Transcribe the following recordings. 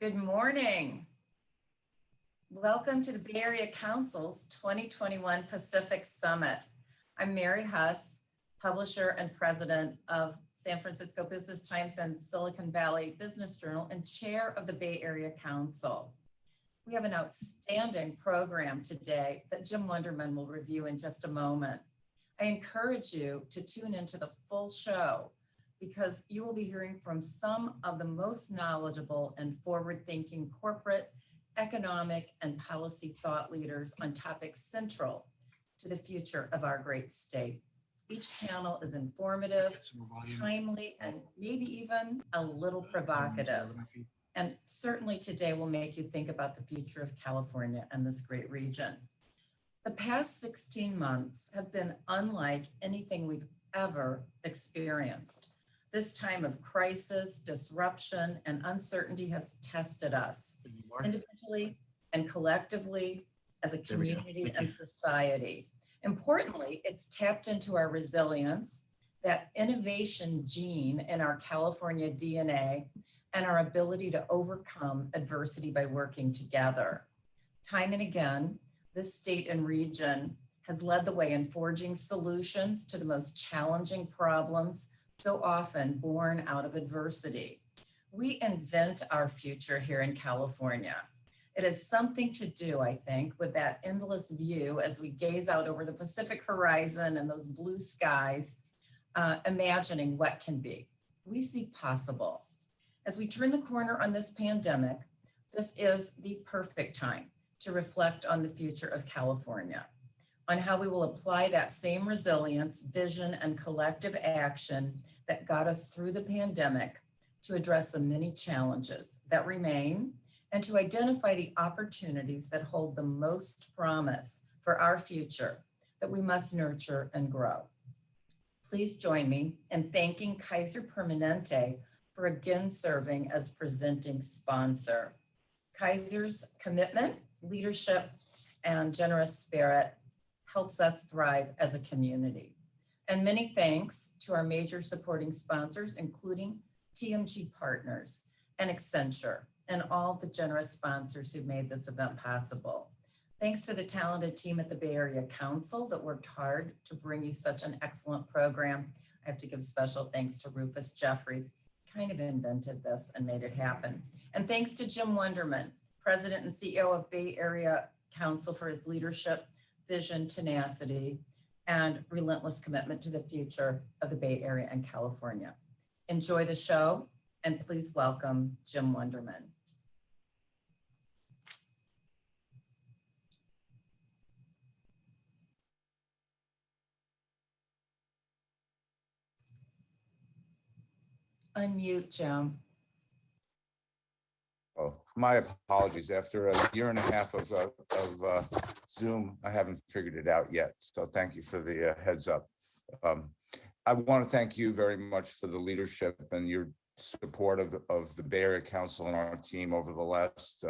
Good morning. Welcome to the Bay Area Council's 2021 Pacific Summit. I'm Mary Huss, publisher and president of San Francisco Business Times and Silicon Valley Business Journal and chair of the Bay Area Council. We have an outstanding program today that Jim Wonderman will review in just a moment. I encourage you to tune into the full show because you will be hearing from some of the most knowledgeable and forward-thinking corporate, economic, and policy thought leaders on topics central to the future of our great state. Each panel is informative, timely, and maybe even a little provocative. And certainly today will make you think about the future of California and this great region. The past 16 months have been unlike anything we've ever experienced. This time of crisis, disruption, and uncertainty has tested us individually and collectively as a community and society. Importantly, it's tapped into our resilience, that innovation gene in our California DNA, and our ability to overcome adversity by working together. Time and again, this state and region has led the way in forging solutions to the most challenging problems so often born out of adversity. We invent our future here in California. It has something to do, I think, with that endless view as we gaze out over the Pacific horizon and those blue skies, imagining what can be. We see possible. As we turn the corner on this pandemic, this is the perfect time to reflect on the future of California, on how we will apply that same resilience, vision, and collective action that got us through the pandemic to address the many challenges that remain and to identify the opportunities that hold the most promise for our future that we must nurture and grow. Please join me in thanking Kaiser Permanente for again serving as presenting sponsor. Kaiser's commitment, leadership, and generous spirit helps us thrive as a community. And many thanks to our major supporting sponsors, including TMG Partners and Accenture, and all the generous sponsors who made this event possible. Thanks to the talented team at the Bay Area Council that worked hard to bring you such an excellent program. I have to give special thanks to Rufus Jeffries, kind of invented this and made it happen. And thanks to Jim Wonderman, President and CEO of Bay Area Council, for his leadership, vision, tenacity, and relentless commitment to the future of the Bay Area and California. Enjoy the show, and please welcome Jim Wonderman. Unmute, Jim. Oh, my apologies. After a year and a half of Zoom, I haven't figured it out yet. So thank you for the heads up. I want to thank you very much for the leadership and your support of the Bay Area Council and our team over the last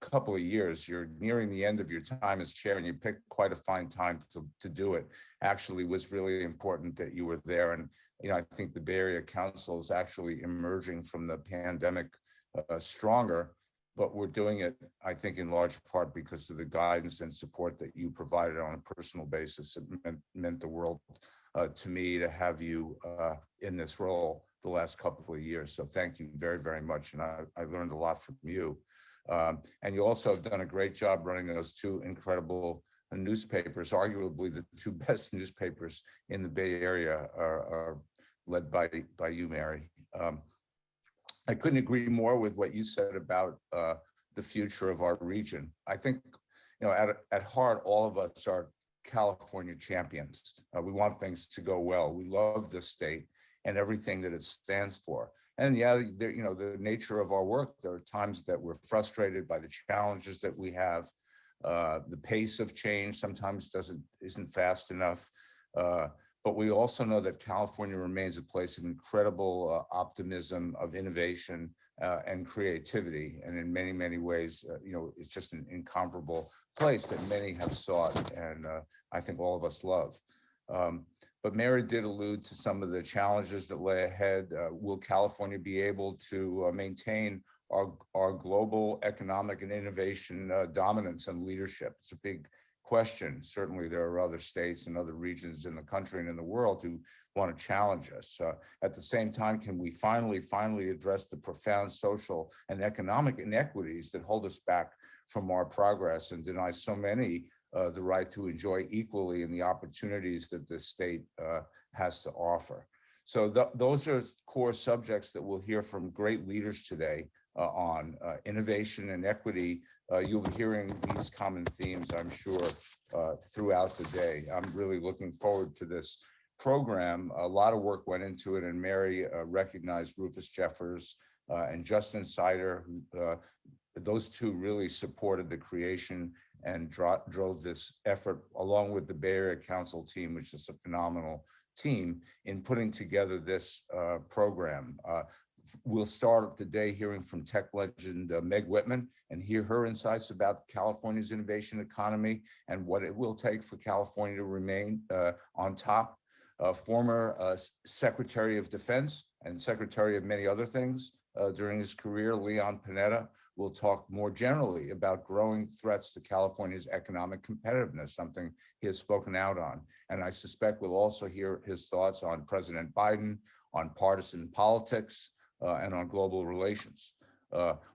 couple of years. You're nearing the end of your time as chair, and you picked quite a fine time to do it. Actually, was really important that you were there. And I think the Bay Area Council is actually emerging from the pandemic stronger, but we're doing it, I think, in large part because of the guidance and support that you provided on a personal basis. It meant the world to me to have you in this role the last couple of years. So thank you very, very much. And I learned a lot from you. And you also have done a great job running those two incredible newspapers. Arguably the two best newspapers in the Bay Area are led by you, Mary. I couldn't agree more with what you said about the future of our region. I think, at heart, all of us are California champions. We want things to go well. We love this state and everything that it stands for. And the nature of our work, there are times that we're frustrated by the challenges that we have. The pace of change sometimes isn't fast enough. But we also know that California remains a place of incredible optimism, of innovation, and creativity. And in many, many ways, it's just an incomparable place that many have sought, and I think all of us love. But Mary did allude to some of the challenges that lay ahead. Will California be able to maintain our global economic and innovation dominance and leadership. It's a big question. Certainly, there are other states and other regions in the country and in the world who want to challenge us. At the same time, can we finally address the profound social and economic inequities that hold us back from our progress and deny so many the right to enjoy equally in the opportunities that the state has to offer? So those are core subjects that we'll hear from great leaders today on innovation and equity. You'll be hearing these common themes, I'm sure, throughout the day. I'm really looking forward to this program. A lot of work went into it, and Mary recognized Rufus Jeffers and Justin Sider. Those two really supported the creation and drove this effort, along with the Bay Area Council team, which is a phenomenal team, in putting together this program. We'll start the day hearing from tech legend Meg Whitman and hear her insights about California's innovation economy and what it will take for California to remain on top. Former Secretary of Defense and Secretary of many other things during his career, Leon Panetta, will talk more generally about growing threats to California's economic competitiveness, something he has spoken out on. And I suspect we'll also hear his thoughts on President Biden, on partisan politics, and on global relations.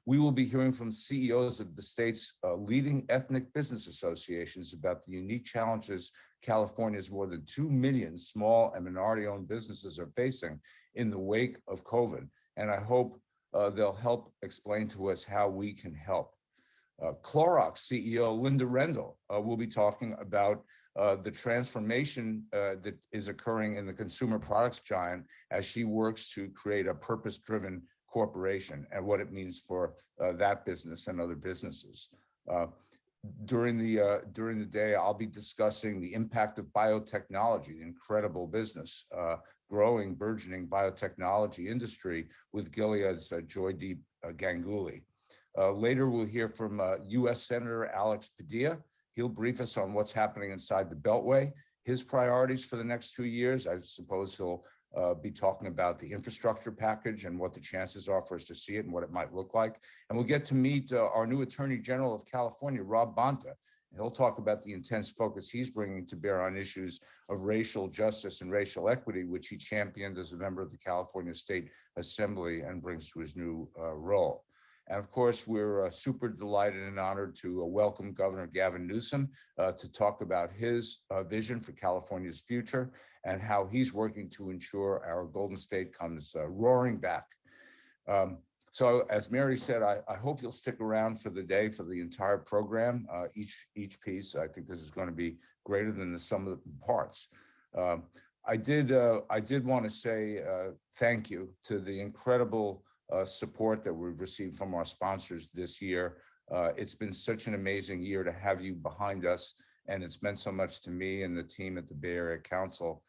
We will be hearing from CEOs of the state's leading ethnic business associations about the unique challenges California's more than 2 million small and minority-owned businesses are facing in the wake of COVID. And I hope they'll help explain to us how we can help. Clorox CEO Linda Rendell will be talking about the transformation that is occurring in the consumer products giant as she works to create a purpose-driven corporation and what it means for that business and other businesses. During the day, I'll be discussing the impact of biotechnology, the incredible business, growing, burgeoning biotechnology industry with Gilead's Joydeep Ganguly. Later, we'll hear from U.S. Senator Alex Padilla. He'll brief us on what's happening inside the Beltway, his priorities for the next 2 years. I suppose he'll be talking about the infrastructure package and what the chances are for us to see it and what it might look like. And we'll get to meet our new Attorney General of California, Rob Bonta. And he'll talk about the intense focus he's bringing to bear on issues of racial justice and racial equity, which he championed as a member of the California State Assembly and brings to his new role. And of course, we're super delighted and honored to welcome Governor Gavin Newsom to talk about his vision for California's future and how he's working to ensure our Golden State comes roaring back. So as Mary said, I hope you'll stick around for the day for the entire program, each piece. I think this is going to be greater than the sum of the parts. I did want to say thank you to the incredible support that we've received from our sponsors this year. It's been such an amazing year to have you behind us, and it's meant so much to me and the team at the Bay Area Council.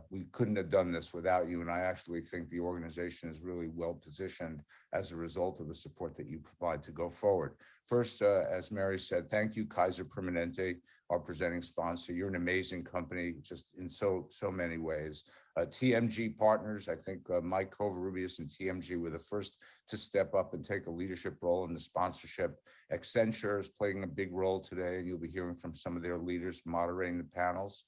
We couldn't have done this without you, and I actually think the organization is really well positioned as a result of the support that you provide to go forward. First, as Mary said, thank you, Kaiser Permanente, our presenting sponsor. You're an amazing company, just in so many ways. TMG Partners, I think Mike Covarrubias and TMG were the first to step up and take a leadership role in the sponsorship. Accenture is playing a big role today, and you'll be hearing from some of their leaders moderating the panels.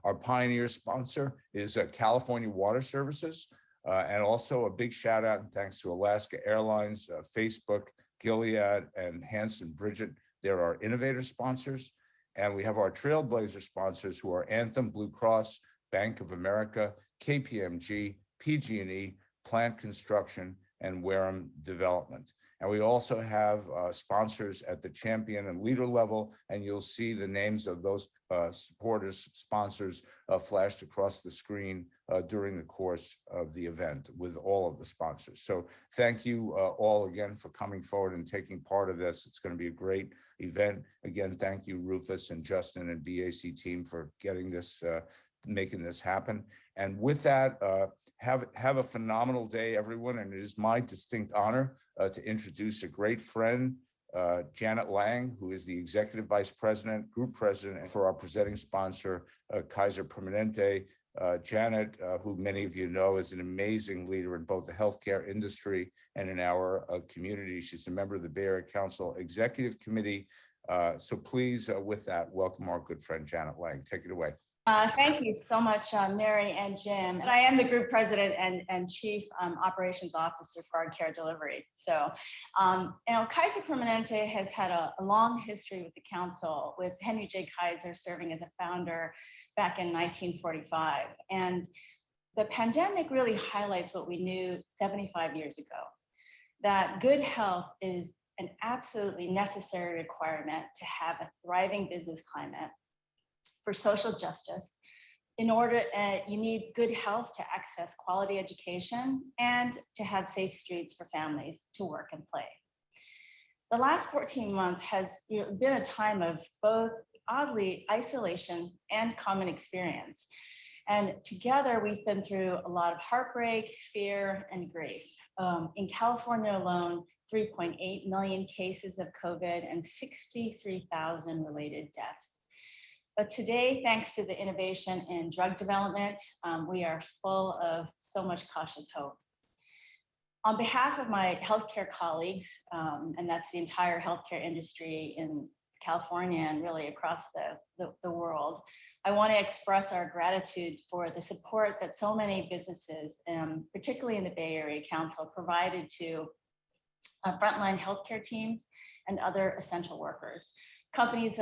Our pioneer sponsor is California Water Services, and also a big shout out and thanks to Alaska Airlines, Facebook, Gilead, and Hanson Bridget. They're our innovator sponsors. And we have our trailblazer sponsors who are Anthem Blue Cross, Bank of America, KPMG, PG&E, Plant Construction, and Wareham Development. And we also have sponsors at the champion and leader level, and you'll see the names of those supporters, sponsors flashed across the screen during the course of the event with all of the sponsors. So thank you all again for coming forward and taking part of this. It's going to be a great event. Again, thank you, Rufus and Justin and BAC team for getting this, making this happen. And with that, have a phenomenal day, everyone. And it is my distinct honor to introduce a great friend, Janet Lang, who is the Executive Vice President, Group President for our presenting sponsor, Kaiser Permanente. Janet, who many of you know, is an amazing leader in both the healthcare industry and in our community. She's a member of the Bay Area Council Executive Committee. So please, with that, welcome our good friend, Janet Lang. Take it away. Thank you so much, Mary and Jim. And I am the group president and chief operations officer for our care delivery. So, Kaiser Permanente has had a long history with the council, with Henry J. Kaiser serving as a founder back in 1945. And the pandemic really highlights what we knew 75 years ago, that good health is an absolutely necessary requirement to have a thriving business climate for social justice. In order, you need good health to access quality education and to have safe streets for families to work and play. The last 14 months has been a time of both oddly isolation and common experience. And together we've been through a lot of heartbreak, fear, and grief. In California alone, 3.8 million cases of COVID and 63,000 related deaths. But today, thanks to the innovation in drug development, we are full of so much cautious hope. On behalf of my healthcare colleagues, and that's the entire healthcare industry in California and really across the world, I want to express our gratitude for the support that so many businesses, particularly in the Bay Area Council, provided to frontline healthcare teams and other essential workers. Companies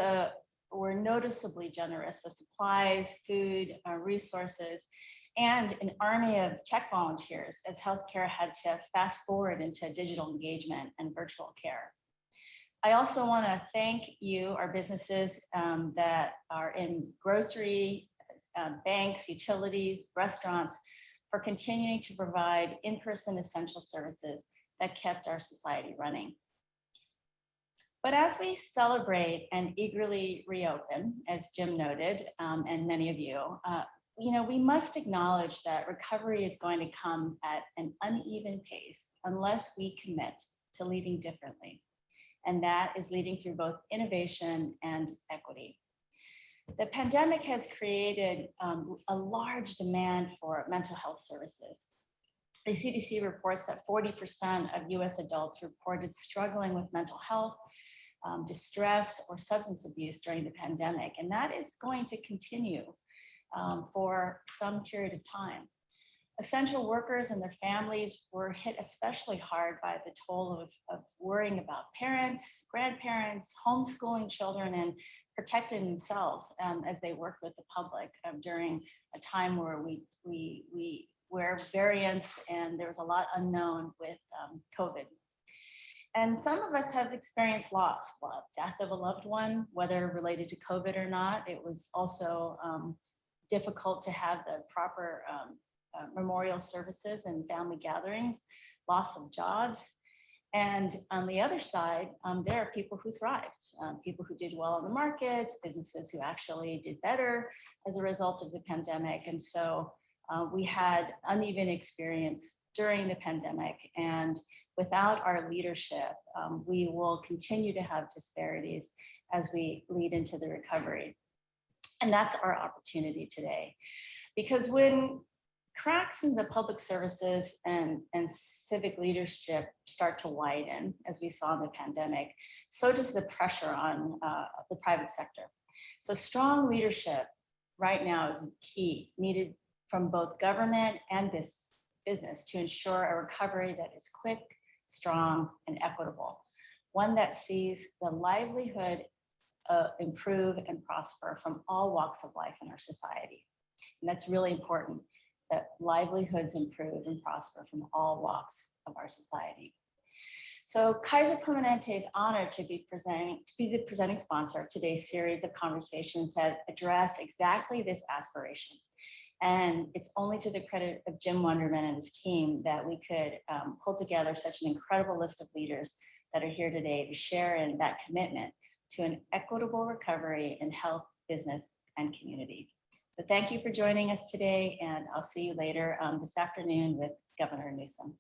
were noticeably generous with supplies, food, resources, and an army of tech volunteers as healthcare had to fast forward into digital engagement and virtual care. I also want to thank you, our businesses that are in grocery, banks, utilities, restaurants, for continuing to provide in-person essential services that kept our society running. But as we celebrate and eagerly reopen, as Jim noted, and many of you, we must acknowledge that recovery is going to come at an uneven pace unless we commit to leading differently. And that is leading through both innovation and equity. The pandemic has created a large demand for mental health services. The CDC reports that 40% of US adults reported struggling with mental health, distress, or substance abuse during the pandemic. And that is going to continue for some period of time. Essential workers and their families were hit especially hard by the toll of worrying about parents, grandparents, homeschooling children, and protecting themselves as they worked with the public during a time where where variants and there was a lot unknown with COVID. And some of us have experienced loss, death of a loved one, whether related to COVID or not. It was also difficult to have the proper memorial services and family gatherings, loss of jobs. And on the other side, there are people who thrived, people who did well in the markets, businesses who actually did better as a result of the pandemic. And so we had uneven experience during the pandemic. And without our leadership, we will continue to have disparities as we lead into the recovery. And that's our opportunity today. Because when cracks in the public services and civic leadership start to widen, as we saw in the pandemic, so does the pressure on the private sector. So strong leadership right now is key, needed from both government and business to ensure a recovery that is quick, strong, and equitable. One that sees the livelihood improve and prosper from all walks of life in our society. And that's really important, that livelihoods improve and prosper from all walks of our society. So Kaiser Permanente is honored to be the presenting sponsor of today's series of conversations that address exactly this aspiration. And it's only to the credit of Jim Wonderman and his team that we could pull together such an incredible list of leaders that are here today to share in that commitment to an equitable recovery in health, business, and community. So thank you for joining us today, and I'll see you later this afternoon with Governor Newsom.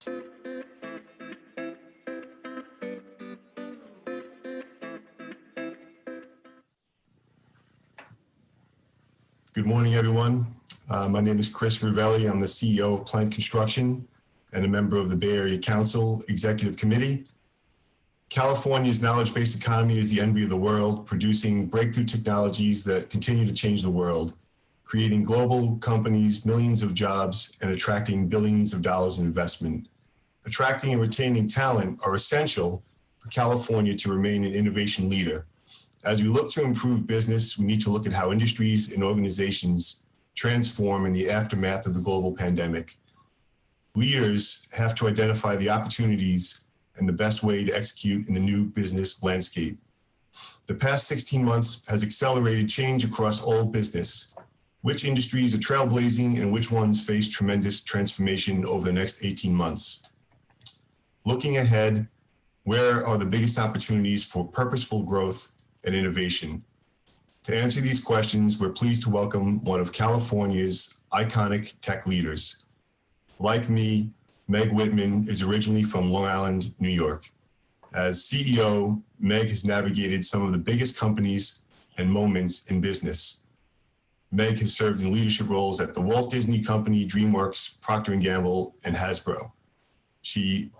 Good morning, everyone. My name is Chris Rivelli. I'm the CEO of Plant Construction and a member of the Bay Area Council Executive Committee. California's knowledge-based economy is the envy of the world, producing breakthrough technologies that continue to change the world, creating global companies, millions of jobs, and attracting billions of dollars in investment. Attracting and retaining talent are essential for California to remain an innovation leader. As we look to improve business, we need to look at how industries and organizations transform in the aftermath of the global pandemic. Leaders have to identify the opportunities and the best way to execute in the new business landscape. The past 16 months has accelerated change across all business. Which industries are trailblazing and which ones face tremendous transformation over the next 18 months? Looking ahead, where are the biggest opportunities for purposeful growth and innovation? To answer these questions, we're pleased to welcome one of California's iconic tech leaders. Like me, Meg Whitman is originally from Long Island, New York. As CEO, Meg has navigated some of the biggest companies and moments in business. Meg has served in leadership roles at the Walt Disney Company, DreamWorks, Procter & Gamble, and Hasbro. She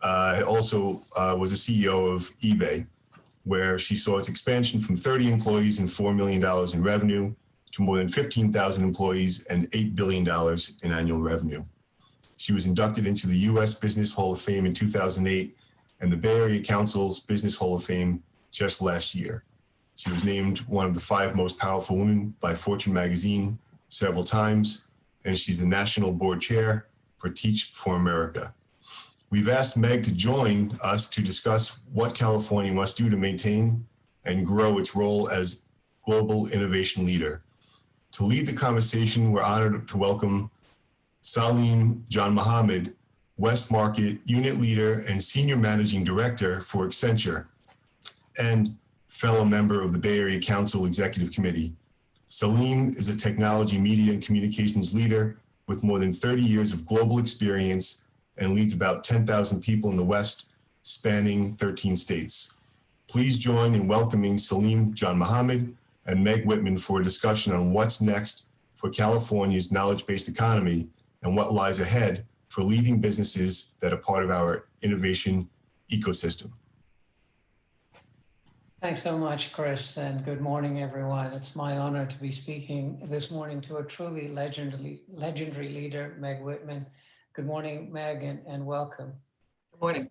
also was a CEO of eBay, where she saw its expansion from 30 employees and $4 million in revenue to more than 15,000 employees and $8 billion in annual revenue. She was inducted into the U.S. Business Hall of Fame in 2008 and the Bay Area Council's Business Hall of Fame just last year. She was named one of the 5 most powerful women by Fortune magazine several times, and she's the National Board Chair for Teach for America. We've asked Meg to join us to discuss what California must do to maintain and grow its role as global innovation leader. To lead the conversation, we're honored to welcome Salim John Mohammed, West Market Unit Leader and Senior Managing Director for Accenture, and fellow member of the Bay Area Council Executive Committee. Salim is a technology, media, and communications leader with more than 30 years of global experience and leads about 10,000 people in the West, spanning 13 states. Please join in welcoming Salim John Mohammed and Meg Whitman for a discussion on what's next for California's knowledge-based economy and what lies ahead for leading businesses that are part of our innovation ecosystem. Thanks so much, Chris, and good morning, everyone. It's my honor to be speaking this morning to a truly legendary leader, Meg Whitman. Good morning, Meg, and welcome. Good morning.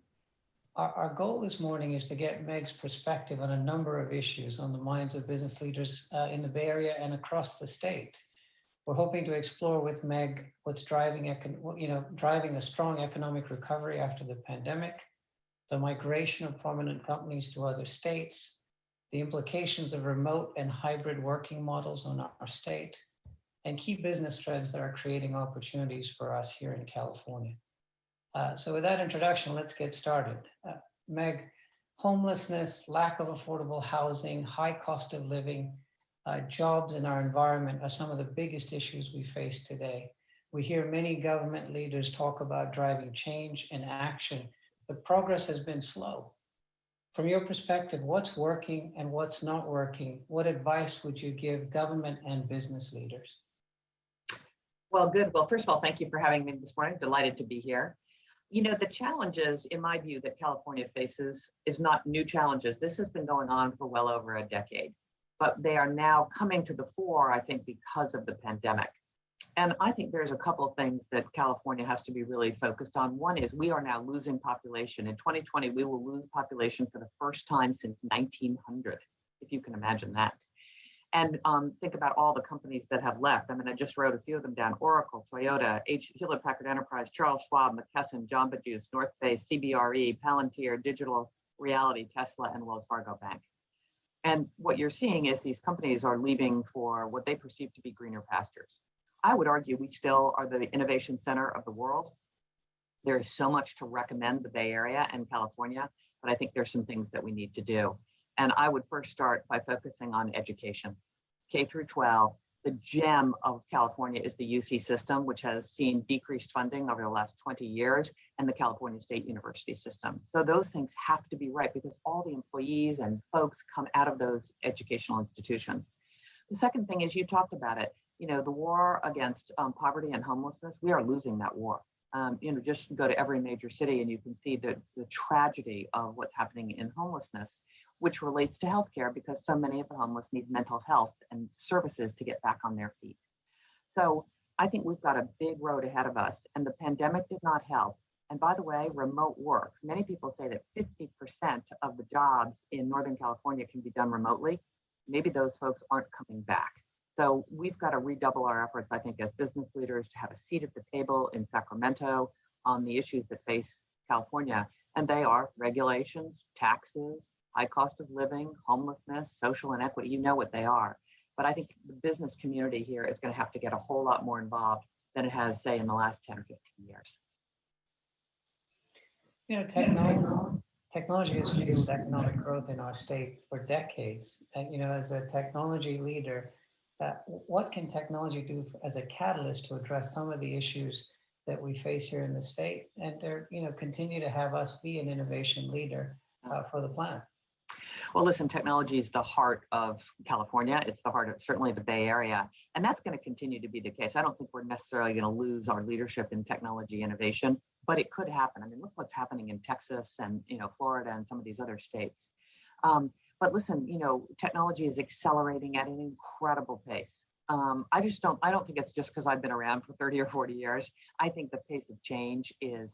Our goal this morning is to get Meg's perspective on a number of issues on the minds of business leaders in the Bay Area and across the state. We're hoping to explore with Meg what's driving a strong economic recovery after the pandemic, the migration of prominent companies to other states, the implications of remote and hybrid working models on our state, and key business trends that are creating opportunities for us here in California. So with that introduction, let's get started. Meg, homelessness, lack of affordable housing, high cost of living, jobs in our environment are some of the biggest issues we face today. We hear many government leaders talk about driving change and action, but progress has been slow. From your perspective, what's working and what's not working? What advice would you give government and business leaders? Well, good. Well, first of all, thank you for having me this morning. Delighted to be here. You know, the challenges, in my view, that California faces is not new challenges. This has been going on for well over a decade, but they are now coming to the fore, I think, because of the pandemic. And I think there's a couple of things that California has to be really focused on. One is we are now losing population. In 2020, we will lose population for the first time since 1900, if you can imagine that. And think about all the companies that have left. I mean, I just wrote a few of them down: Oracle, Toyota, Hewlett Packard Enterprise, Charles Schwab, McKesson, Jamba Juice, North Face, CBRE, Palantir, Digital Reality, Tesla, and Wells Fargo Bank. And what you're seeing is these companies are leaving for what they perceive to be greener pastures. I would argue we still are the innovation center of the world. There is so much to recommend the Bay Area and California, but I think there's some things that we need to do. And I would first start by focusing on education. K through 12, The gem of California is the UC system, which has seen decreased funding over the last 20 years, and the California State University system. So those things have to be right because all the employees and folks come out of those educational institutions. The second thing is, you talked about it, the war against poverty and homelessness, we are losing that war. Just go to every major city and you can see the tragedy of what's happening in homelessness, which relates to healthcare because so many of the homeless need mental health and services to get back on their feet. So I think we've got a big road ahead of us, and the pandemic did not help. And by the way, remote work, many people say that 50% of the jobs in Northern California can be done remotely. Maybe those folks aren't coming back. So we've got to redouble our efforts, I think, as business leaders to have a seat at the table in Sacramento on the issues that face California. And they are regulations, taxes, high cost of living, homelessness, social inequity, you know what they are. But I think the business community here is going to have to get a whole lot more involved than it has, say, in the last 10 or 15 years. Technology has fueled economic growth in our state for decades. And, as a technology leader, what can technology do as a catalyst to address some of the issues that we face here in the state and continue to have us be an innovation leader for the planet? Well, listen, technology is the heart of California. It's the heart of certainly the Bay Area. And that's going to continue to be the case. I don't think we're necessarily going to lose our leadership in technology innovation, but it could happen. I mean, look what's happening in Texas and, Florida and some of these other states. But listen, technology is accelerating at an incredible pace. I don't think it's just because I've been around for 30 or 40 years. I think the pace of change is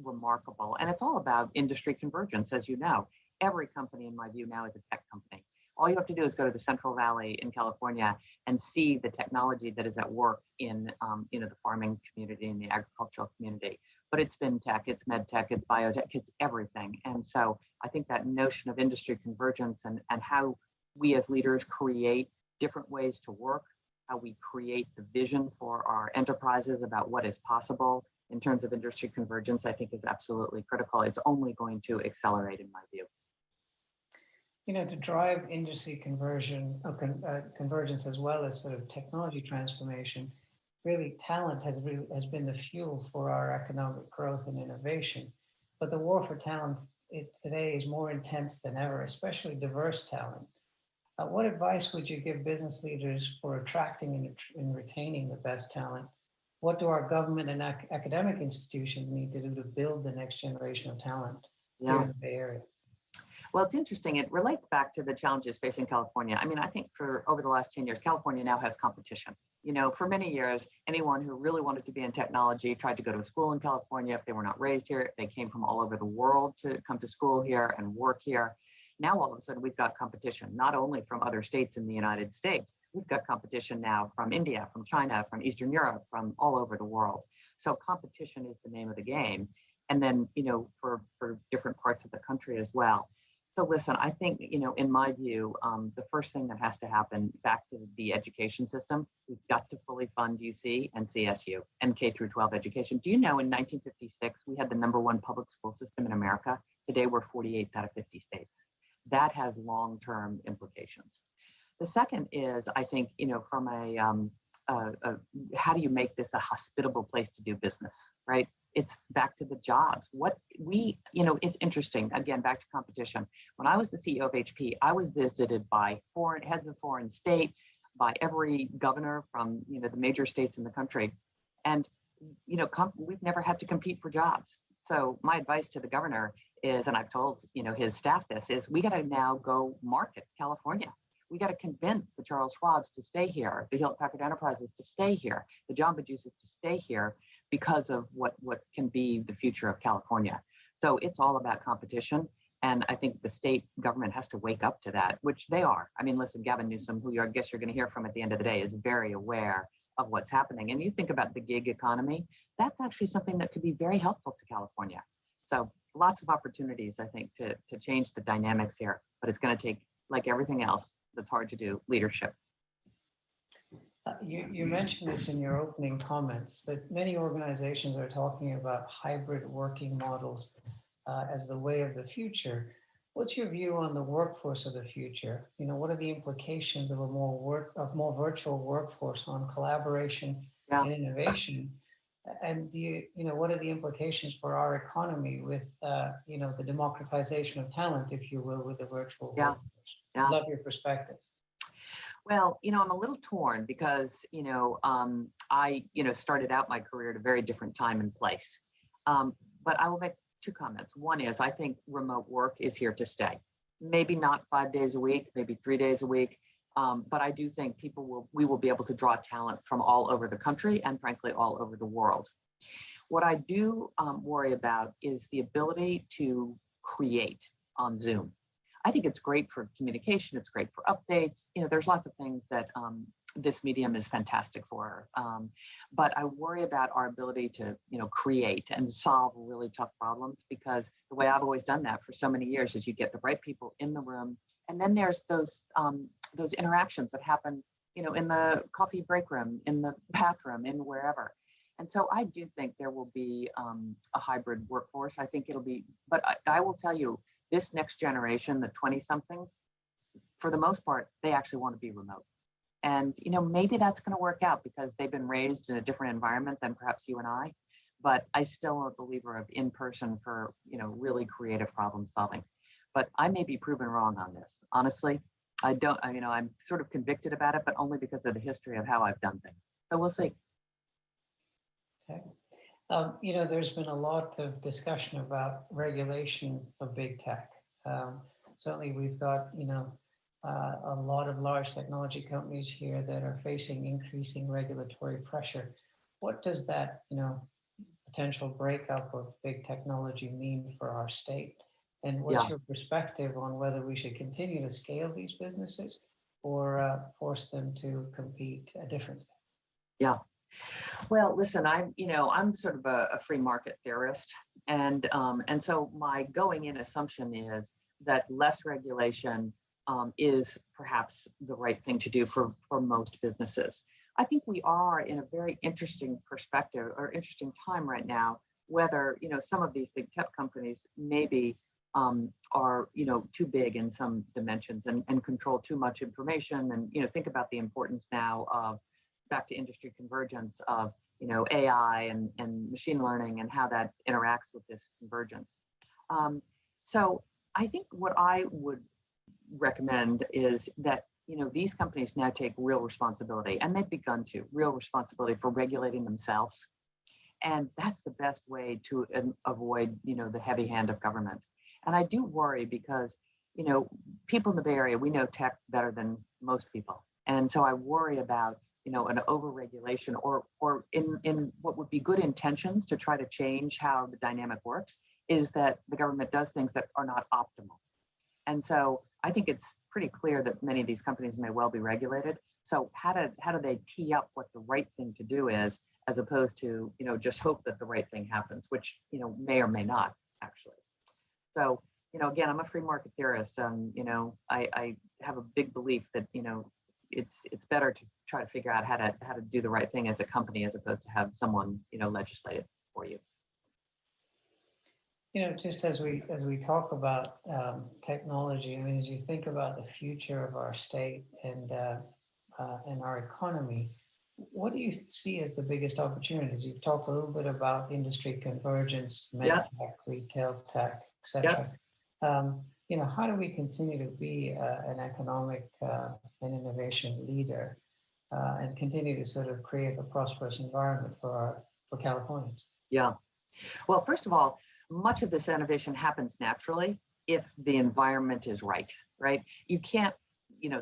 remarkable. And it's all about industry convergence, as you know. Every company, in my view, now is a tech company. All you have to do is go to the Central Valley in California and see the technology that is at work in, the farming community and the agricultural community. But it's fintech, it's medtech, it's biotech, it's everything. And so I think that notion of industry convergence and how we as leaders create different ways to work, how we create the vision for our enterprises about what is possible in terms of industry convergence, I think is absolutely critical. It's only going to accelerate, in my view. To drive industry convergence as well as sort of technology transformation, really talent has been the fuel for our economic growth and innovation. But the war for talent today is more intense than ever, especially diverse talent. What advice would you give business leaders for attracting and retaining the best talent? What do our government and academic institutions need to do to build the next generation of talent here in the Bay Area? Well, it's interesting. It relates back to the challenges facing California. I mean, I think for over the last 10 years, California now has competition. For many years, anyone who really wanted to be in technology tried to go to a school in California if they were not raised here, if they came from all over the world to come to school here and work here. Now, all of a sudden, we've got competition, not only from other states in the United States, we've got competition now from India, from China, from Eastern Europe, from all over the world. So competition is the name of the game. And then, for different parts of the country as well. So listen, I think, in my view, the first thing that has to happen back to the education system, we've got to fully fund UC and CSU and K through 12 education. Do you know in 1956, we had the #1 public school system in America? Today, we're 48th out of 50 states. That has long-term implications. The second is, I think, from how do you make this a hospitable place to do business, right? It's back to the jobs. It's interesting, again, back to competition. When I was the CEO of HP, I was visited by heads of foreign state, by every governor from, the major states in the country. And, we've never had to compete for jobs. So my advice to the governor is, and I've told, his staff this, is we got to now go market California. We got to convince the Charles Schwabs to stay here, the Hewlett Packard Enterprises to stay here, the Jamba Juices to stay here because of what can be the future of California. So it's all about competition. And I think the state government has to wake up to that, which they are. I mean, listen, Gavin Newsom, who I guess you're going to hear from at the end of the day, is very aware of what's happening. And you think about the gig economy, that's actually something that could be very helpful to California. So lots of opportunities, I think, to change the dynamics here, but it's going to take, like everything else that's hard to do, leadership. You mentioned this in your opening comments, but many organizations are talking about hybrid working models as the way of the future. What's your view on the workforce of the future? What are the implications of a more virtual workforce on collaboration Yeah. and innovation? And what are the implications for our economy with, the democratization of talent, if you will, with the virtual Yeah. workforce? Yeah. I'd love your perspective. Well, I'm a little torn because, I, started out my career at a very different time and place. But I will make two comments. One is I think remote work is here to stay. Maybe not 5 days a week, maybe 3 days a week. But I do think we will be able to draw talent from all over the country and frankly, all over the world. What I do worry about is the ability to create on Zoom. I think it's great for communication. It's great for updates. There's lots of things that this medium is fantastic for. But I worry about our ability to, create and solve really tough problems, because the way I've always done that for so many years is you get the right people in the room. And then there's those interactions that happen, in the coffee break room, in the bathroom, in wherever. And so I do think there will be a hybrid workforce. I think it'll be, but I will tell you, this next generation, the 20-somethings, for the most part, they actually want to be remote. And, maybe that's going to work out because they've been raised in a different environment than perhaps you and I. But I still am a believer of in-person for, really creative problem solving. But I may be proven wrong on this. Honestly, I'm sort of convicted about it, but only because of the history of how I've done things. So we'll see. Okay. There's been a lot of discussion about regulation of big tech. Certainly, we've got, a lot of large technology companies here that are facing increasing regulatory pressure. What does that, potential breakup of big technology mean for our state? And what's your perspective on whether we should continue to scale these businesses or force them to compete differently? Yeah. Well, listen, I'm sort of a free market theorist, and so my going in assumption is that less regulation is perhaps the right thing to do for most businesses. I think we are in a very interesting perspective or interesting time right now, whether some of these big tech companies maybe are too big in some dimensions and control too much information, and think about the importance now of, back to industry convergence, of AI and machine learning and how that interacts with this convergence. So I think what I would recommend is that these companies now take real responsibility, and they've begun to real responsibility for regulating themselves, and that's the best way to avoid the heavy hand of government. And I do worry because people in the Bay Area, we know tech better than most people, and so I worry about an over-regulation or in what would be good intentions to try to change how the dynamic works, is that the government does things that are not optimal. And so I think it's pretty clear that many of these companies may well be regulated. So how do they tee up what the right thing to do is, as opposed to just hope that the right thing happens, which may or may not actually. So again, I'm a free market theorist. I have a big belief that it's better to try to figure out how to do the right thing as a company, as opposed to have someone legislate it for you. Just as we talk about technology, I mean, as you think about the future of our state and our economy, what do you see as the biggest opportunities? You've talked a little bit about industry convergence, med tech, retail tech, etc. How do we continue to be an economic and innovation leader and continue to sort of create a prosperous environment for Californians? Yeah. Well, first of all, much of this innovation happens naturally if the environment is right? You can't,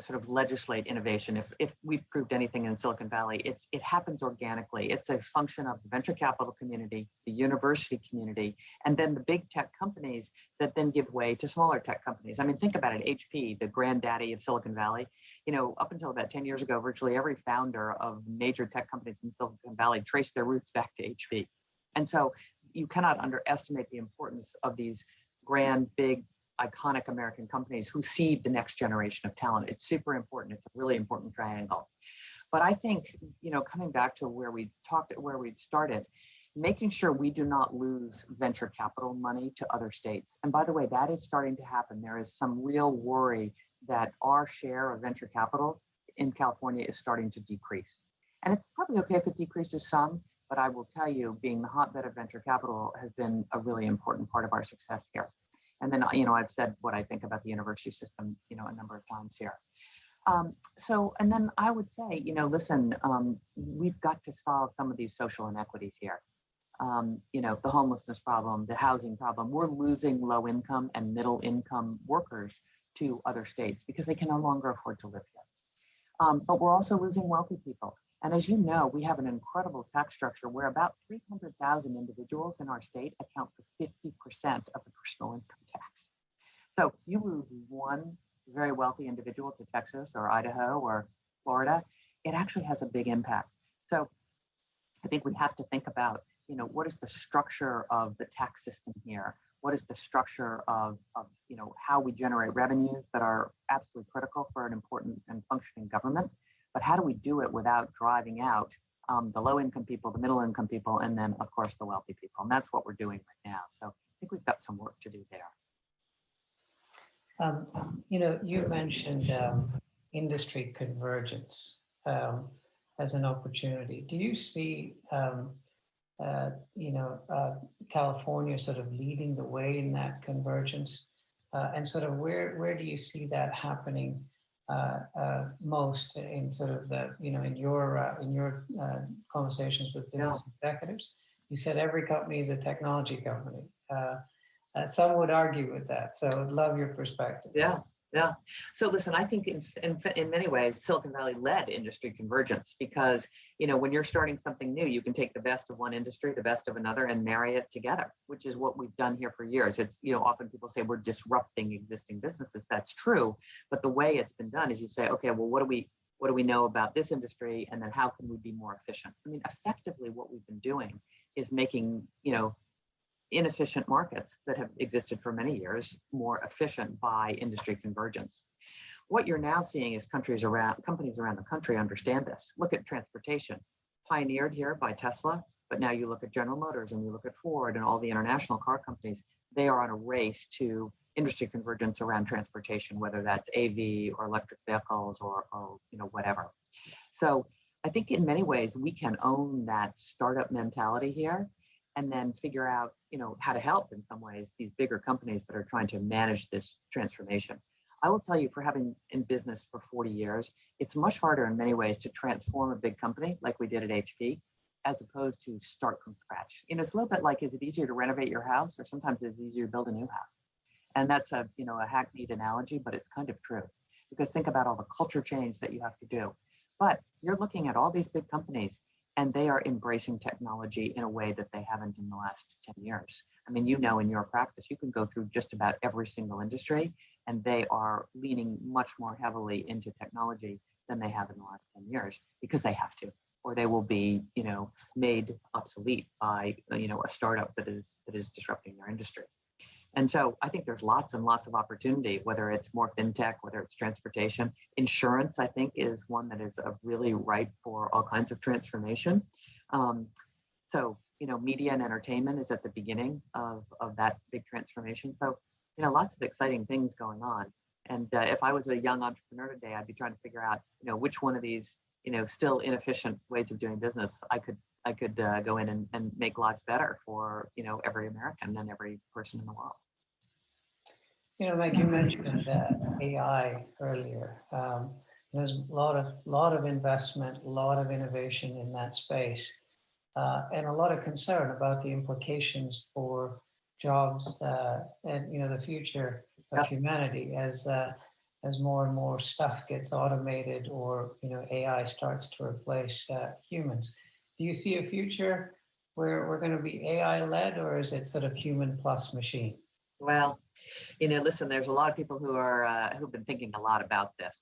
sort of legislate innovation. If we've proved anything in Silicon Valley, it happens organically. It's a function of the venture capital community, the university community, and then the big tech companies that then give way to smaller tech companies. I mean, think about it, HP, the granddaddy of Silicon Valley, up until about 10 years ago, virtually every founder of major tech companies in Silicon Valley traced their roots back to HP. And so you cannot underestimate the importance of these grand, big, iconic American companies who seed the next generation of talent. It's super important. It's a really important triangle. But I think, coming back to where we started, making sure we do not lose venture capital money to other states. And by the way, that is starting to happen. There is some real worry that our share of venture capital in California is starting to decrease. And it's probably okay if it decreases some, but I will tell you, being the hotbed of venture capital has been a really important part of our success here. And then, I've said what I think about the university system, a number of times here. And then I would say, listen, we've got to solve some of these social inequities here. The homelessness problem, the housing problem. We're losing low income and middle income workers to other states because they can no longer afford to live here. But we're also losing wealthy people. And as you know, we have an incredible tax structure where about 300,000 individuals in our state account for 50% of the personal income tax. So you lose one very wealthy individual to Texas or Idaho or Florida, it actually has a big impact. So I think we have to think about, what is the structure of the tax system here? What is the structure of how we generate revenues that are absolutely critical for an important and functioning government? But how do we do it without driving out the low income people, the middle income people, and then of course the wealthy people? And that's what we're doing right now. So I think we've got some work to do there. You mentioned industry convergence as an opportunity. Do you see, California sort of leading the way in that convergence? And sort of where do you see that happening most in sort of the, in your conversations with business executives? You said every company is a technology company. Some would argue with that. So I'd love your perspective. Yeah. So listen, I think in many ways, Silicon Valley led industry convergence because, when you're starting something new, you can take the best of one industry, the best of another, and marry it together, which is what we've done here for years. It's, often people say we're disrupting existing businesses. That's true. But the way it's been done is you say, okay, well, what do we know about this industry? And then how can we be more efficient? I mean, effectively, what we've been doing is making, inefficient markets that have existed for many years more efficient by industry convergence. What you're now seeing is companies around the country understand this. Look at transportation, pioneered here by Tesla, but now you look at General Motors and you look at Ford and all the international car companies, they are on a race to industry convergence around transportation, whether that's AV or electric vehicles or whatever. So I think in many ways we can own that startup mentality here and then figure out, how to help in some ways these bigger companies that are trying to manage this transformation. I will tell you, for having in business for 40 years, it's much harder in many ways to transform a big company like we did at HP, as opposed to start from scratch. It's a little bit like, is it easier to renovate your house, or sometimes it's easier to build a new house? And that's a hackneyed analogy, but it's kind of true. Because think about all the culture change that you have to do. But you're looking at all these big companies, and they are embracing technology in a way that they haven't in the last 10 years. I mean, in your practice, you can go through just about every single industry, and they are leaning much more heavily into technology than they have in the last 10 years because they have to, or they will be, made obsolete by, a startup that is disrupting their industry. And so I think there's lots and lots of opportunity, whether it's more fintech, whether it's transportation. Insurance, I think, is one that is really ripe for all kinds of transformation. Media and entertainment is at the beginning of that big transformation. So, lots of exciting things going on. And if I was a young entrepreneur today, I'd be trying to figure out, which one of these, still inefficient ways of doing business I could go in and make lives better for, every American and every person in the world. Meg, you mentioned AI earlier. There's a lot of investment, a lot of innovation in that space, and a lot of concern about the implications for jobs and the future of humanity as more and more stuff gets automated or AI starts to replace humans. Do you see a future where we're going to be AI led, or is it sort of human plus machine? Well, listen, there's a lot of people who've been thinking a lot about this,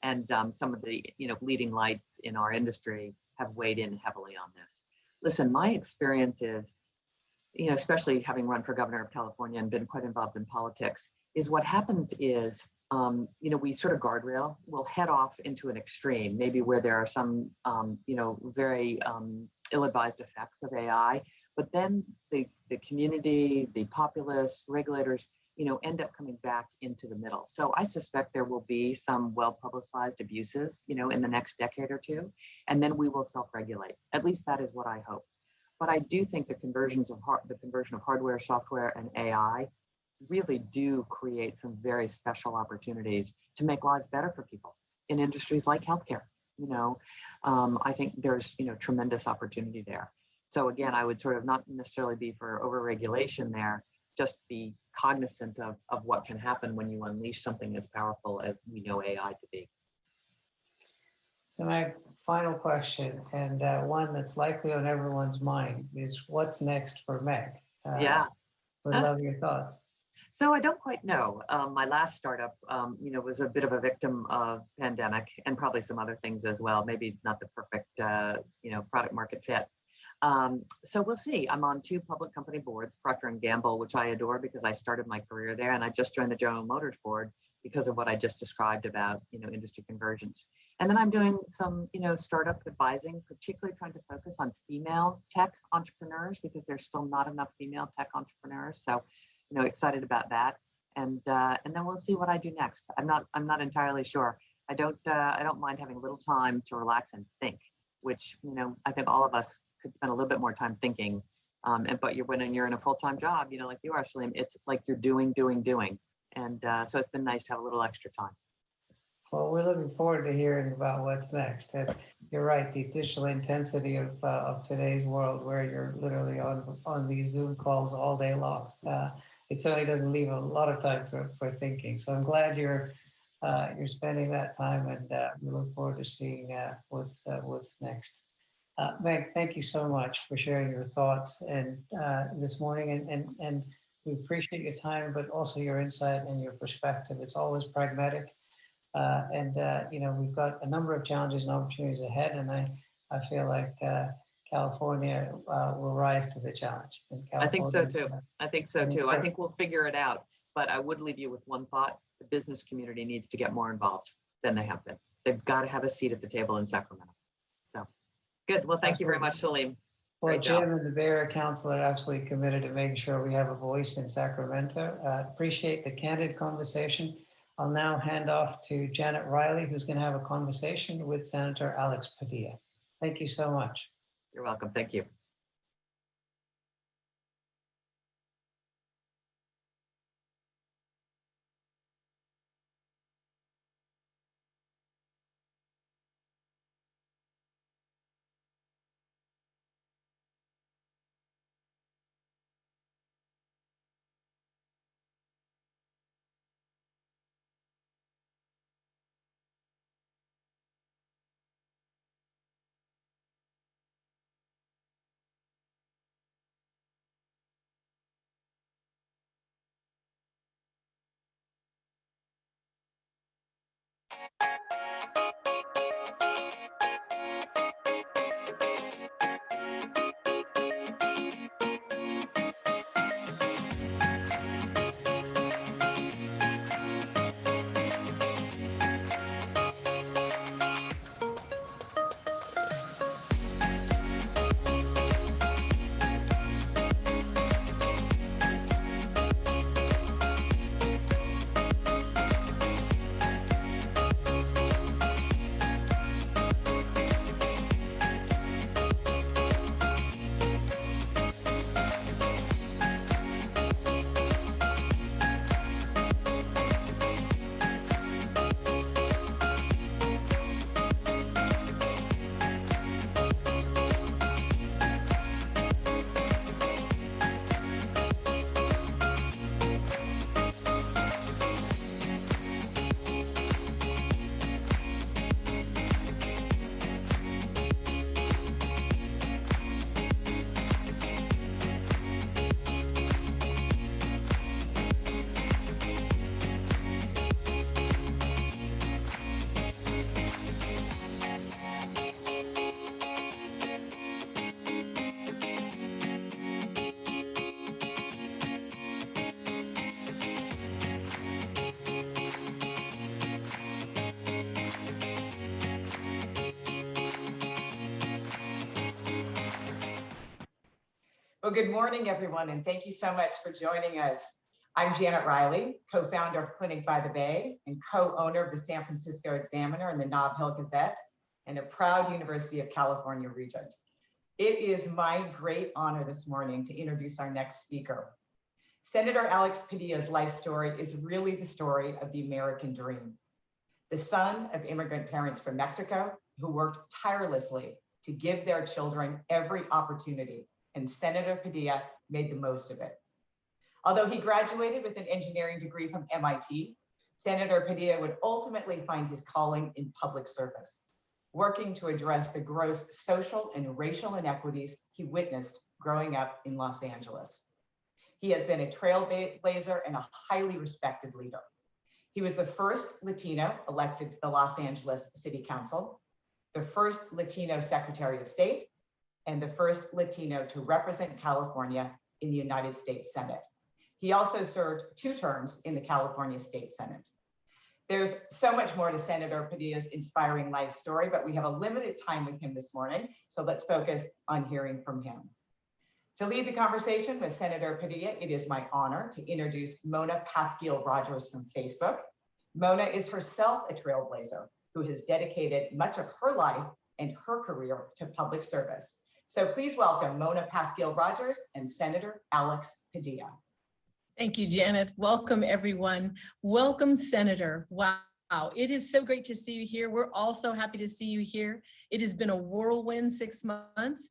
and some of the leading lights in our industry have weighed in heavily on this. Listen, my experience is, especially having run for governor of California and been quite involved in politics, is what happens is, we sort of guardrail, we'll head off into an extreme, maybe where there are some, very ill-advised effects of AI, But then the community, the populace, regulators, end up coming back into the middle. So I suspect there will be some well-publicized abuses, in the next decade or two, and then we will self-regulate. At least that is what I hope. But I do think the conversion of hardware, software, and AI really do create some very special opportunities to make lives better for people in industries like healthcare. I think there's, tremendous opportunity there. So again, I would sort of not necessarily be for overregulation there, just be cognizant of what can happen when you unleash something as powerful as we know AI to be. So my final question, and one that's likely on everyone's mind, is what's next for Meg? Yeah. Would love your thoughts. So I don't quite know. My last startup, was a bit of a victim of pandemic and probably some other things as well. Maybe not the perfect, product market fit. So we'll see. I'm on 2 public company boards, Procter & Gamble, which I adore because I started my career there, and I just joined the General Motors board because of what I just described about, industry convergence. And then I'm doing some, startup advising, particularly trying to focus on female tech entrepreneurs because there's still not enough female tech entrepreneurs. So, excited about that. And then we'll see what I do next. I'm not entirely sure. I don't mind having a little time to relax and think, which, I think all of us could spend a little bit more time thinking. But when you're in a full-time job, like you are, Salim, it's like you're doing. And so it's been nice to have a little extra time. Well, we're looking forward to hearing about what's next. And you're right, the digital intensity of today's world, where you're literally on these Zoom calls all day long, it certainly doesn't leave a lot of time for thinking. So I'm glad you're spending that time, and we look forward to seeing what's next. Meg, thank you so much for sharing your thoughts and this morning, and we appreciate your time, but also your insight and your perspective. It's always pragmatic. We've got a number of challenges and opportunities ahead, and I feel like California will rise to the challenge. I think so too. I think we'll figure it out. But I would leave you with one thought: the business community needs to get more involved than they have been. They've got to have a seat at the table in Sacramento. So good. Well, thank you very much, Salim. Well, Jim and the Bay Area Council are absolutely committed to making sure we have a voice in Sacramento. Appreciate the candid conversation. I'll now hand off to Janet Riley, who's going to have a conversation with Senator Alex Padilla. Thank you so much. You're welcome. Thank you. Well, good morning, everyone, and thank you so much for joining us. I'm Janet Riley, co-founder of Clinic by the Bay and co-owner of the San Francisco Examiner and the Nob Hill Gazette, and a proud University of California Regent. It is my great honor this morning to introduce our next speaker. Senator Alex Padilla's life story is really the story of the American dream. The son of immigrant parents from Mexico who worked tirelessly to give their children every opportunity, and Senator Padilla made the most of it. Although he graduated with an engineering degree from MIT, Senator Padilla would ultimately find his calling in public service, working to address the gross social and racial inequities he witnessed growing up in Los Angeles. He has been a trailblazer and a highly respected leader. He was the first Latino elected to the Los Angeles City Council, the first Latino Secretary of State, and the first Latino to represent California in the United States Senate. He also served 2 terms in the California State Senate. There's so much more to Senator Padilla's inspiring life story, but we have a limited time with him this morning, so let's focus on hearing from him. To lead the conversation with Senator Padilla, it is my honor to introduce Mona Pasquil Rogers from Facebook. Mona is herself a trailblazer who has dedicated much of her life and her career to public service. So please welcome Mona Pasquil Rogers and Senator Alex Padilla. Thank you, Janet. Welcome, everyone. Welcome, Senator. Wow, it is so great to see you here. We're also happy to see you here. It has been a whirlwind 6 months.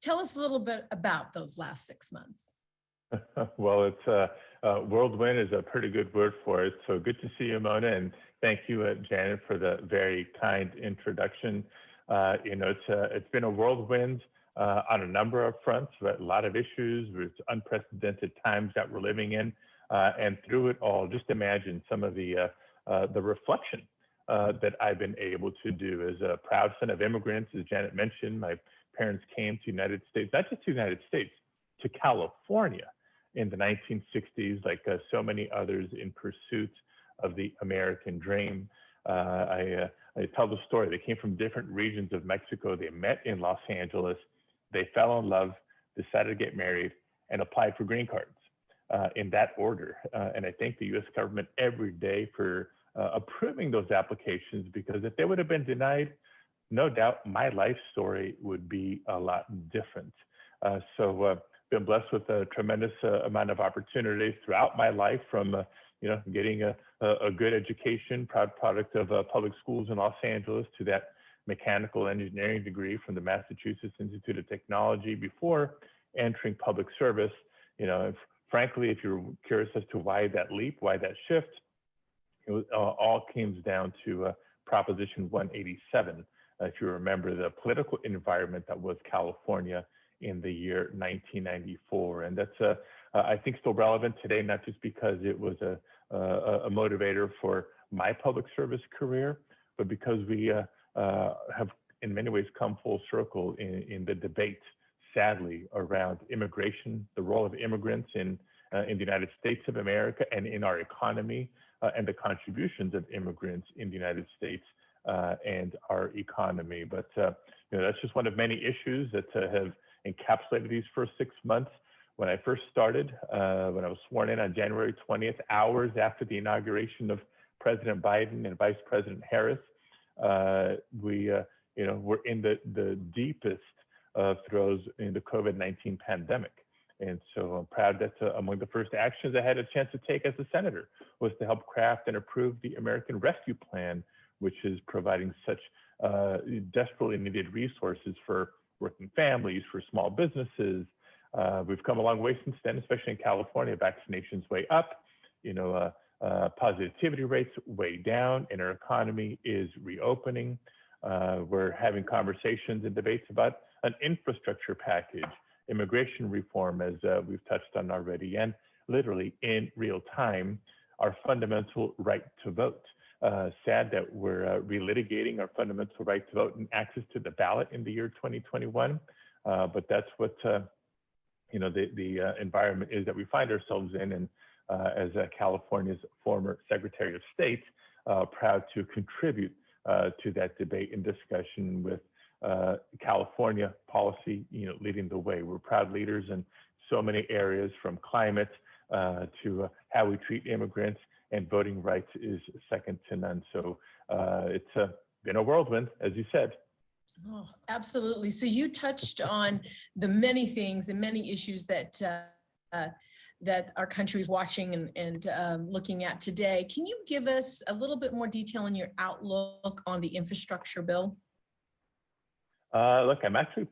Tell us a little bit about those last 6 months. Well, it's whirlwind is a pretty good word for it. So good to see you, Mona, and thank you, Janet, for the very kind introduction. It's been a whirlwind on a number of fronts, but a lot of issues with unprecedented times that we're living in, and through it all, just imagine some of the reflection that I've been able to do as a proud son of immigrants. As Janet mentioned, my parents came to the United States, not just to the United States, to California in the 1960s, like so many others in pursuit of the American dream. I tell the story. They came from different regions of Mexico. They met in Los Angeles. They fell in love, decided to get married, and applied for green cards in that order. And I thank the U.S. government every day for approving those applications, because if they would have been denied, no doubt my life story would be a lot different. So been blessed with a tremendous amount of opportunities throughout my life, from getting a good education, proud product of public schools in Los Angeles, to that mechanical engineering degree from the Massachusetts Institute of Technology before entering public service. Frankly, if you're curious as to why that leap, why that shift, it all comes down to Proposition 187. If you remember the political environment that was California in the year 1994. And that's, I think, still relevant today, not just because it was a motivator for my public service career, but because we have in many ways come full circle in the debate, sadly, around immigration, the role of immigrants in the United States of America and in our economy, and the contributions of immigrants in the United States and our economy. But that's just one of many issues that have encapsulated these first 6 months. When I first started, when I was sworn in on January 20th, hours after the inauguration of President Biden and Vice President Harris, we're in the deepest throes in the COVID-19 pandemic. And so I'm proud that among the first actions I had a chance to take as a senator was to help craft and approve the American Rescue Plan, which is providing such desperately needed resources for working families, for small businesses. We've come a long way since then, especially in California. Vaccinations way up, positivity rates way down, and our economy is reopening. We're having conversations and debates about an infrastructure package, immigration reform, as we've touched on already, and literally in real time, our fundamental right to vote. Sad that we're relitigating our fundamental right to vote and access to the ballot in the year 2021, but that's what the environment is that we find ourselves in. And as California's former Secretary of State, proud to contribute to that debate and discussion with California policy, leading the way. We're proud leaders in so many areas, from climate to how we treat immigrants, and voting rights is second to none. So it's been a whirlwind, as you said. Oh, absolutely. So you touched on the many things and many issues that that our country is watching and looking at today. Can you give us a little bit more detail on your outlook on the infrastructure bill? Look, I'm actually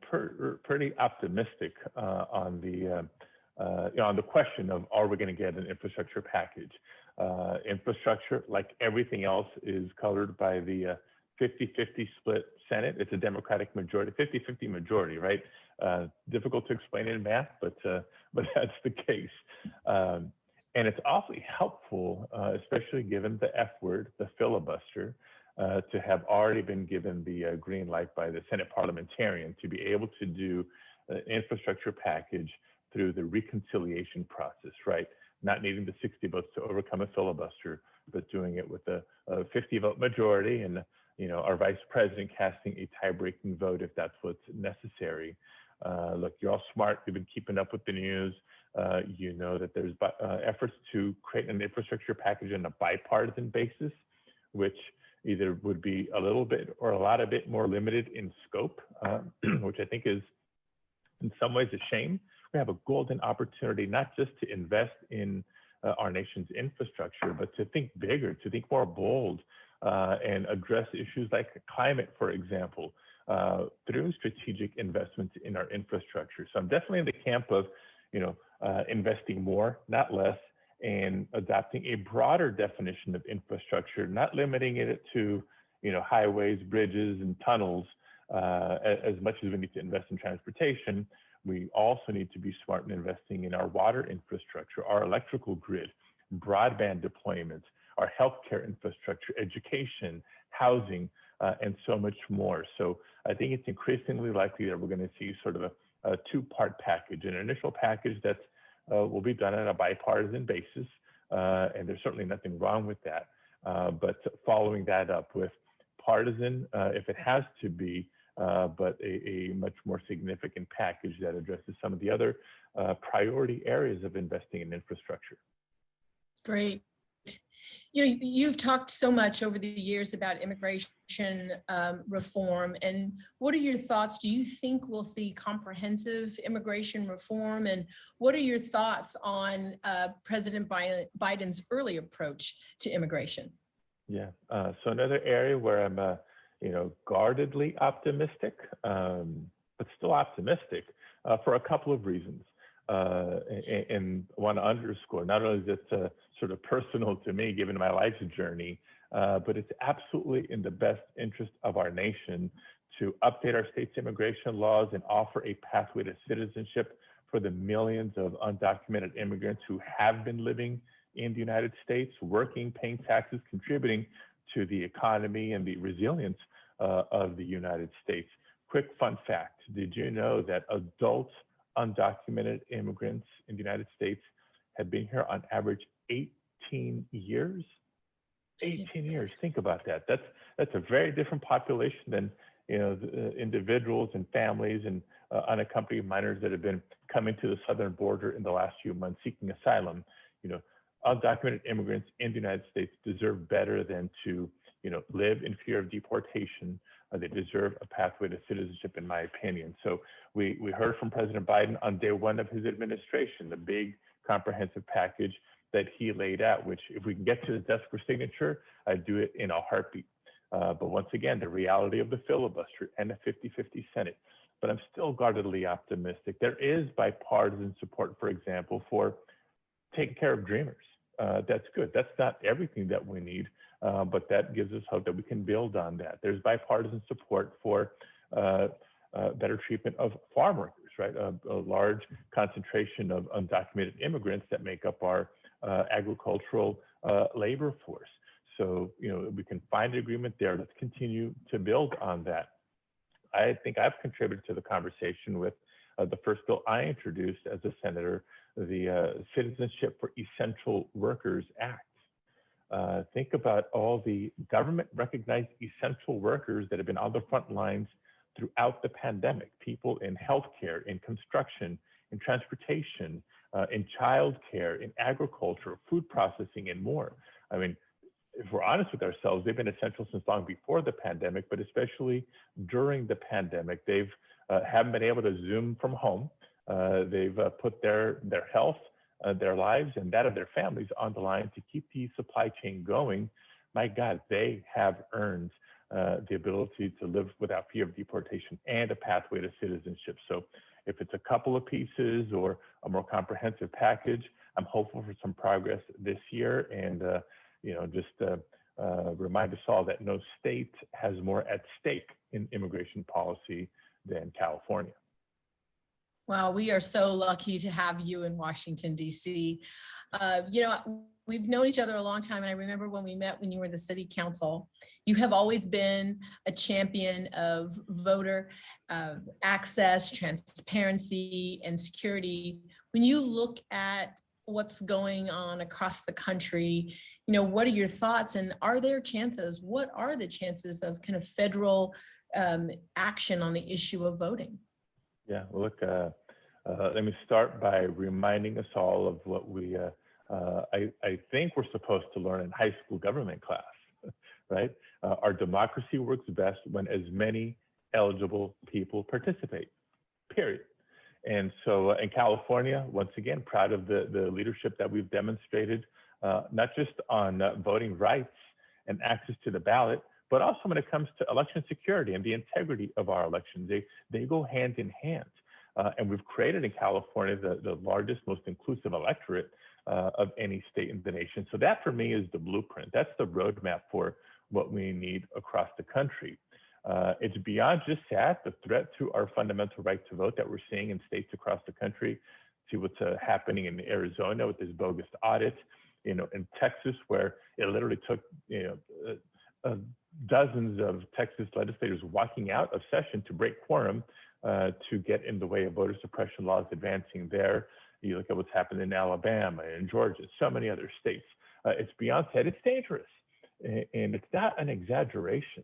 pretty optimistic on the question of, are we going to get an infrastructure package? Infrastructure, like everything else, is colored by the 50-50 split Senate. It's a Democratic majority, 50-50 majority, right? Difficult to explain in math, but that's the case. And it's awfully helpful, especially given the F word, the filibuster, to have already been given the green light by the Senate parliamentarian to be able to do an infrastructure package through the reconciliation process, right? Not needing the 60 votes to overcome a filibuster, but doing it with a 50-vote majority, and our vice president casting a tie-breaking vote if that's what's necessary. Look, you're all smart. You've been keeping up with the news. You know that there's efforts to create an infrastructure package on a bipartisan basis, which either would be a little bit or a lot of it more limited in scope, which I think is in some ways a shame. We have a golden opportunity not just to invest in our nation's infrastructure, but to think bigger, to think more bold, and address issues like climate, for example, through strategic investments in our infrastructure. So I'm definitely in the camp of, investing more, not less, and adopting a broader definition of infrastructure, not limiting it to, highways, bridges, and tunnels. As much as we need to invest in transportation, we also need to be smart in investing in our water infrastructure, our electrical grid, broadband deployments, our healthcare infrastructure, education, housing, and so much more. So I think it's increasingly likely that we're going to see sort of a two-part package, an initial package that will be done on a bipartisan basis, and there's certainly nothing wrong with that. But following that up with partisan, if it has to be, but a much more significant package that addresses some of the other priority areas of investing in infrastructure. Great. You've talked so much over the years about immigration reform, and what are your thoughts? Do you think we'll see comprehensive immigration reform? And what are your thoughts on President Biden's early approach to immigration? Yeah, so another area where I'm, guardedly optimistic, but still optimistic for a couple of reasons. And want to underscore, not only is it sort of personal to me, given my life's journey, but it's absolutely in the best interest of our nation to update our state's immigration laws and offer a pathway to citizenship for the millions of undocumented immigrants who have been living in the United States, working, paying taxes, contributing to the economy and the resilience of the United States. Quick fun fact, did you know that adult undocumented immigrants in the United States have been here on average 18 years? 18 years, think about that. That's a very different population than the individuals and families and unaccompanied minors that have been coming to the southern border in the last few months seeking asylum. Undocumented immigrants in the United States deserve better than to live in fear of deportation. They deserve a pathway to citizenship, in my opinion. So we heard from President Biden on day one of his administration, the big comprehensive package that he laid out, which if we can get to the desk for signature, I'd do it in a heartbeat. But once again, the reality of the filibuster and the 50-50 Senate. But I'm still guardedly optimistic. There is bipartisan support, for example, for taking care of dreamers. That's good. That's not everything that we need, but that gives us hope that we can build on that. There's bipartisan support for better treatment of farm workers, right? A large concentration of undocumented immigrants that make up our agricultural labor force. So, we can find an agreement there. Let's continue to build on that. I think I've contributed to the conversation with the first bill I introduced as a senator, the Citizenship for Essential Workers Act. Think about all the government recognized essential workers that have been on the front lines throughout the pandemic, people in healthcare, in construction, in transportation, in childcare, in agriculture, food processing, and more. I mean, if we're honest with ourselves, they've been essential since long before the pandemic, but especially during the pandemic, they've haven't been able to Zoom from home. They've put their health, their lives, and that of their families on the line to keep the supply chain going. My God, they have earned the ability to live without fear of deportation and a pathway to citizenship. So if it's a couple of pieces or a more comprehensive package, I'm hopeful for some progress this year. And just remind us all that no state has more at stake in immigration policy than California. Wow, we are so lucky to have you in Washington, D.C. We've known each other a long time, and I remember when we met when you were the city council. You have always been a champion of voter access, transparency, and security. When you look at what's going on across the country, what are your thoughts, and are there chances? What are the chances of kind of federal action on the issue of voting? Yeah, well, look, let me start by reminding us all of what I think we're supposed to learn in high school government class, right? Our democracy works best when as many eligible people participate, period. And so in California, once again, proud of the leadership that we've demonstrated, not just on voting rights and access to the ballot, but also when it comes to election security and the integrity of our elections. They go hand in hand. And we've created in California the largest, most inclusive electorate of any state in the nation. So that for me is the blueprint. That's the roadmap for what we need across the country. It's beyond just that, the threat to our fundamental right to vote that we're seeing in states across the country. See what's happening in Arizona with this bogus audit, in Texas, where it literally took, dozens of Texas legislators walking out of session to break quorum to get in the way of voter suppression laws advancing there. You look at what's happened in Alabama and Georgia, so many other states. It's beyond that. It's dangerous, and it's not an exaggeration.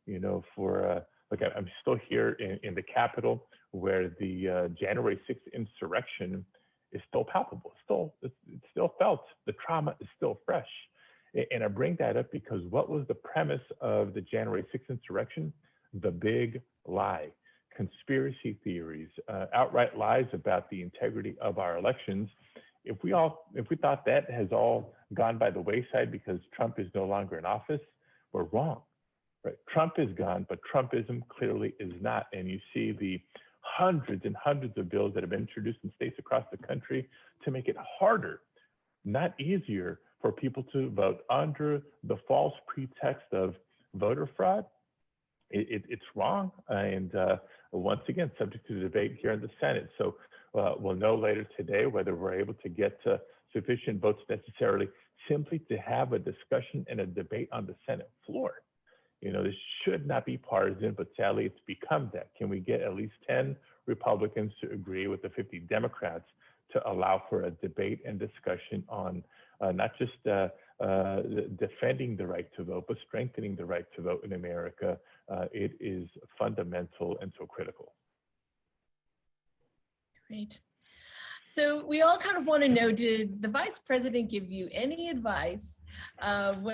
Look, I'm still here in the Capitol, where the January 6th insurrection is still palpable. It's still felt. The trauma is still fresh. And I bring that up because what was the premise of the January 6th insurrection? The big lie. Conspiracy theories, outright lies about the integrity of our elections. If we thought that has all gone by the wayside because Trump is no longer in office, we're wrong. Right? Trump is gone, but Trumpism clearly is not. And you see the hundreds and hundreds of bills that have been introduced in states across the country to make it harder, not easier, for people to vote under the false pretext of voter fraud. It's wrong, and once again, subject to debate here in the Senate. So we'll know later today whether we're able to get sufficient votes necessarily simply to have a discussion and a debate on the Senate floor. This should not be partisan, but sadly it's become that. Can we get at least 10 Republicans to agree with the 50 Democrats to allow for a debate and discussion on not just defending the right to vote, but strengthening the right to vote in America? It is fundamental and so critical. Great. So we all kind of want to know, did the vice president give you any advice after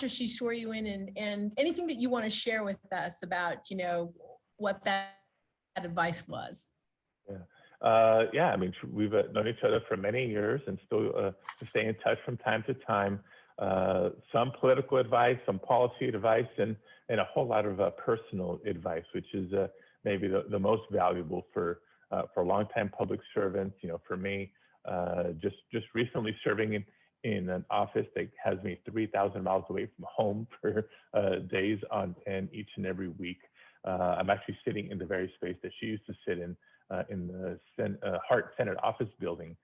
she swore you in, and anything that you want to share with us about, what that advice was? Yeah, I mean, we've known each other for many years and still stay in touch from time to time. Some political advice, some policy advice, and a whole lot of personal advice, which is maybe the most valuable for longtime public servants. For me, just recently serving in an office that has me 3,000 miles away from home for days on end each and every week. I'm actually sitting in the very space that she used to sit in the Hart Senate office building.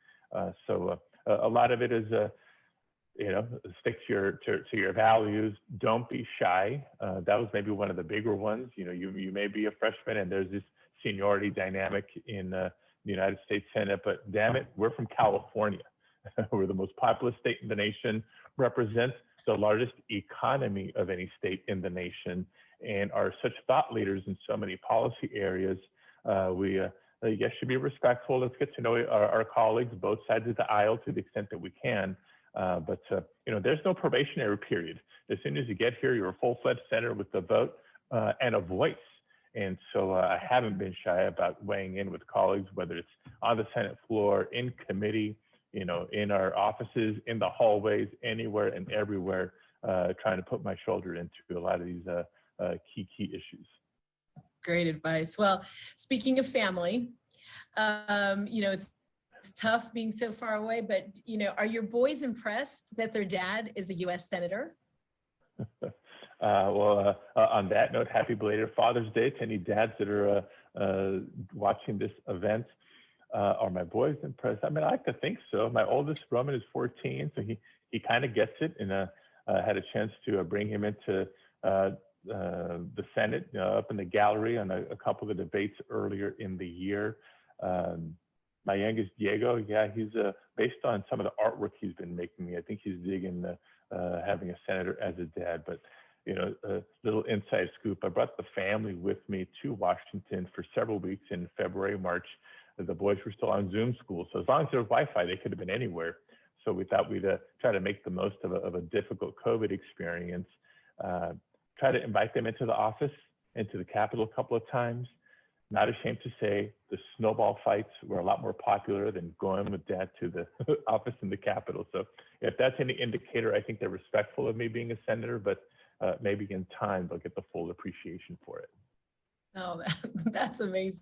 So a lot of it is, stick to your values. Don't be shy. That was maybe one of the bigger ones. You may be a freshman and there's this seniority dynamic in the United States Senate, but damn it, we're from California. We're the most populous state in the nation, represent the largest economy of any state in the nation, and are such thought leaders in so many policy areas. We yes, should be respectful. Let's get to know our colleagues, both sides of the aisle, to the extent that we can. But there's no probationary period. As soon as you get here, you're a full-fledged senator with a vote and a voice. And so I haven't been shy about weighing in with colleagues, whether it's on the Senate floor, in committee, in our offices, in the hallways, anywhere and everywhere, trying to put my shoulder into a lot of these key issues. Great advice. Well, speaking of family, it's tough being so far away, but, are your boys impressed that their dad is a U.S. Senator? On that note, happy belated Father's Day to any dads that are watching this event. Are my boys impressed? I mean, I like to think so. My oldest, Roman, is 14, so he kind of gets it, and had a chance to bring him into the Senate up in the gallery on a couple of debates earlier in the year. My youngest, Diego, yeah, he's based on some of the artwork he's been making. I think he's digging having a senator as a dad. But a little inside scoop: I brought the family with me to Washington for several weeks in February, March. The boys were still on Zoom school, so as long as there was Wi-Fi, they could have been anywhere. So we thought we'd try to make the most of a difficult COVID experience. Try to invite them into the office, into the Capitol a couple of times. Not ashamed to say the snowball fights were a lot more popular than going with Dad to the office in the Capitol. So if that's any indicator, I think they're respectful of me being a senator, but maybe in time they'll get the full appreciation for it. Oh, that's amazing.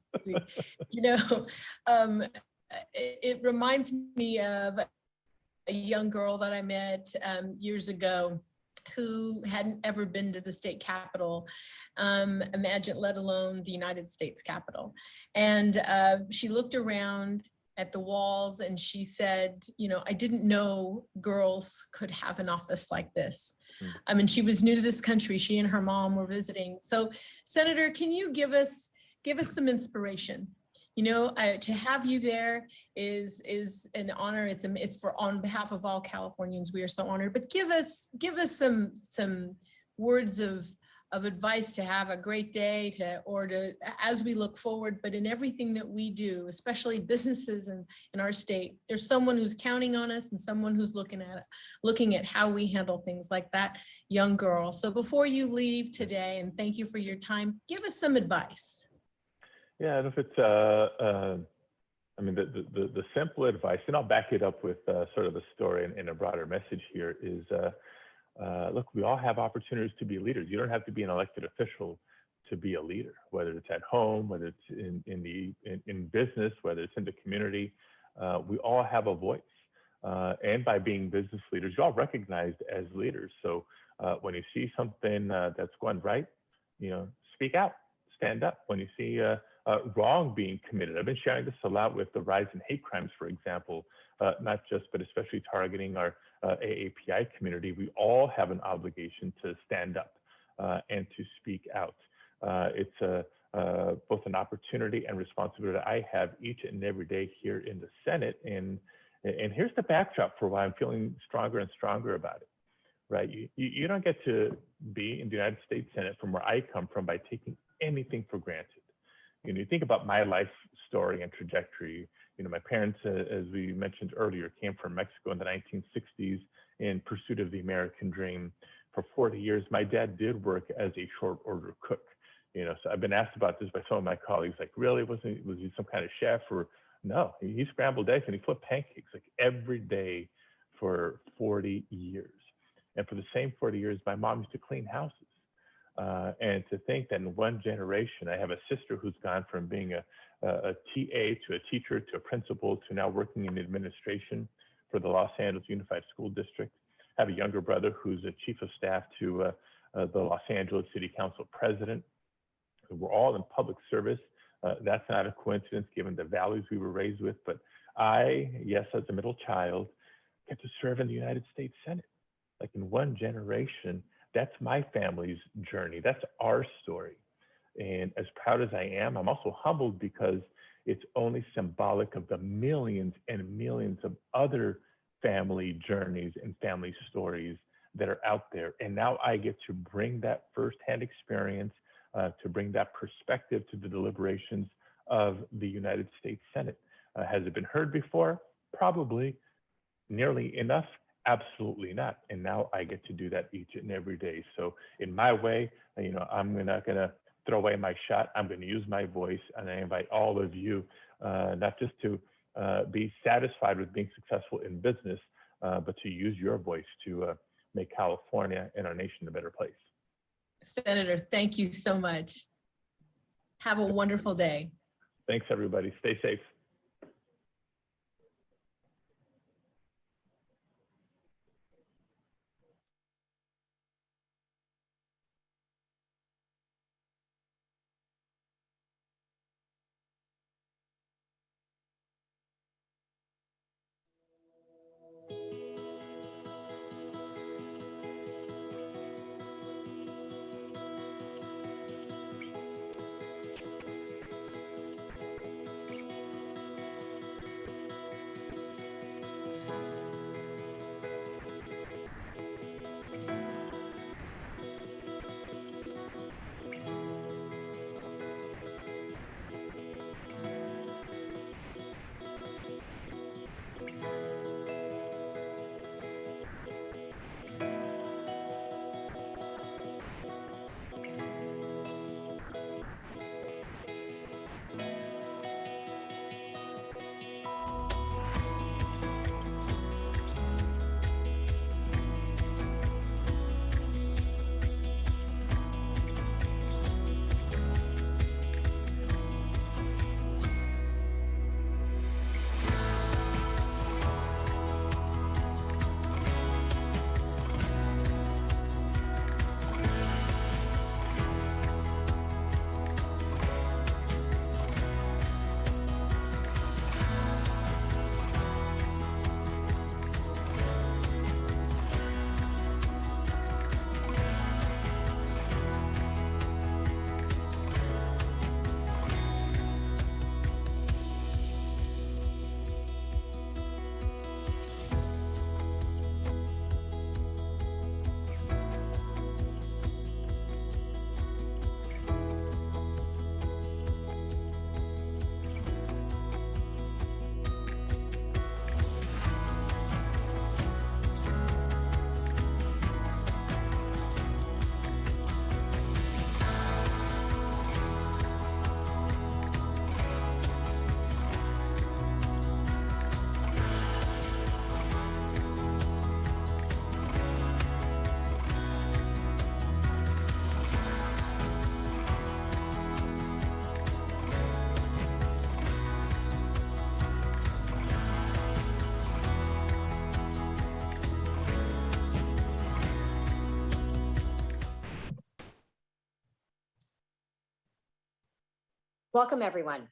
It reminds me of a young girl that I met years ago who hadn't ever been to the state capitol, imagine, let alone the United States Capitol. And she looked around at the walls and she said, I didn't know girls could have an office like this. I mean, she was new to this country. She and her mom were visiting. So, Senator, can you give us some inspiration? To have you there is an honor. It's for on behalf of all Californians. We are so honored. But give us some words of advice to have a great day as we look forward. But in everything that we do, especially businesses in our state, there's someone who's counting on us and someone who's looking at how we handle things like that young girl. So before you leave today, and thank you for your time, give us some advice. Yeah, and if it's, the simple advice, and I'll back it up with sort of a story and a broader message here is, look, we all have opportunities to be leaders. You don't have to be an elected official to be a leader, whether it's at home, whether it's in business, whether it's in the community. We all have a voice. And by being business leaders, you're all recognized as leaders. So when you see something that's going right, speak out, stand up. When you see wrong being committed. I've been sharing this a lot with the rise in hate crimes, for example, not just, but especially targeting our AAPI community. We all have an obligation to stand up and to speak out. It's both an opportunity and responsibility I have each and every day here in the Senate. And here's the backdrop for why I'm feeling stronger and stronger about it, right? You don't get to be in the United States Senate from where I come from by taking anything for granted. You think about my life story and trajectory. My parents, as we mentioned earlier, came from Mexico in the 1960s in pursuit of the American dream. For 40 years, my dad did work as a short order cook. So I've been asked about this by some of my colleagues, like, really, was he some kind of chef? Or no, he scrambled eggs and he flipped pancakes like every day for 40 years. And for the same 40 years, my mom used to clean houses. And to think that in one generation, I have a sister who's gone from being a TA to a teacher to a principal to now working in administration for the Los Angeles Unified School District. I have a younger brother who's a chief of staff to the Los Angeles City Council president. We're all in public service. That's not a coincidence given the values we were raised with. But I, yes, as a middle child, get to serve in the United States Senate. Like in one generation, that's my family's journey. That's our story. And as proud as I am, I'm also humbled because it's only symbolic of the millions and millions of other family journeys and family stories that are out there. And now I get to bring that firsthand experience, to bring that perspective to the deliberations of the United States Senate. Has it been heard before? Probably. Nearly enough? Absolutely not. And now I get to do that each and every day. So in my way, I'm not going to throw away my shot. I'm going to use my voice, and I invite all of you not just to be satisfied with being successful in business, but to use your voice to make California and our nation a better place. Senator, thank you so much. Have a wonderful day. Thanks, everybody. Stay safe. Welcome, everyone.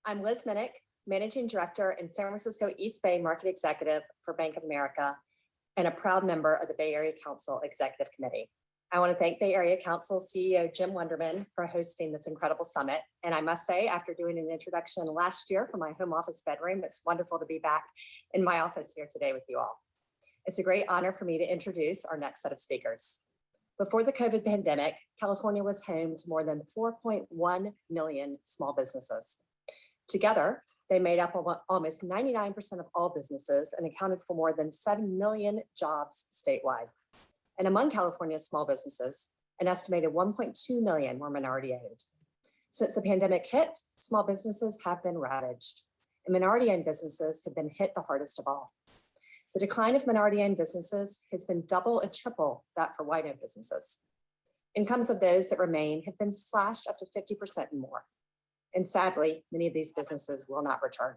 I'm Liz Minnick, Managing Director and San Francisco East Bay Market Executive for Bank of America and a proud member of the Bay Area Council Executive Committee. I want to thank Bay Area Council CEO Jim Wonderman for hosting this incredible summit. And I must say, after doing an introduction last year from my home office bedroom, it's wonderful to be back in my office here today with you all. It's a great honor for me to introduce our next set of speakers. Before the COVID pandemic, California was home to more than 4.1 million small businesses. Together, they made up almost 99% of all businesses and accounted for more than 7 million jobs statewide. And among California's small businesses, an estimated 1.2 million were minority-owned. Since the pandemic hit, small businesses have been ravaged, and minority-owned businesses have been hit the hardest of all. The decline of minority-owned businesses has been double and triple that for white-owned businesses. Incomes of those that remain have been slashed up to 50% and more. And sadly, many of these businesses will not return.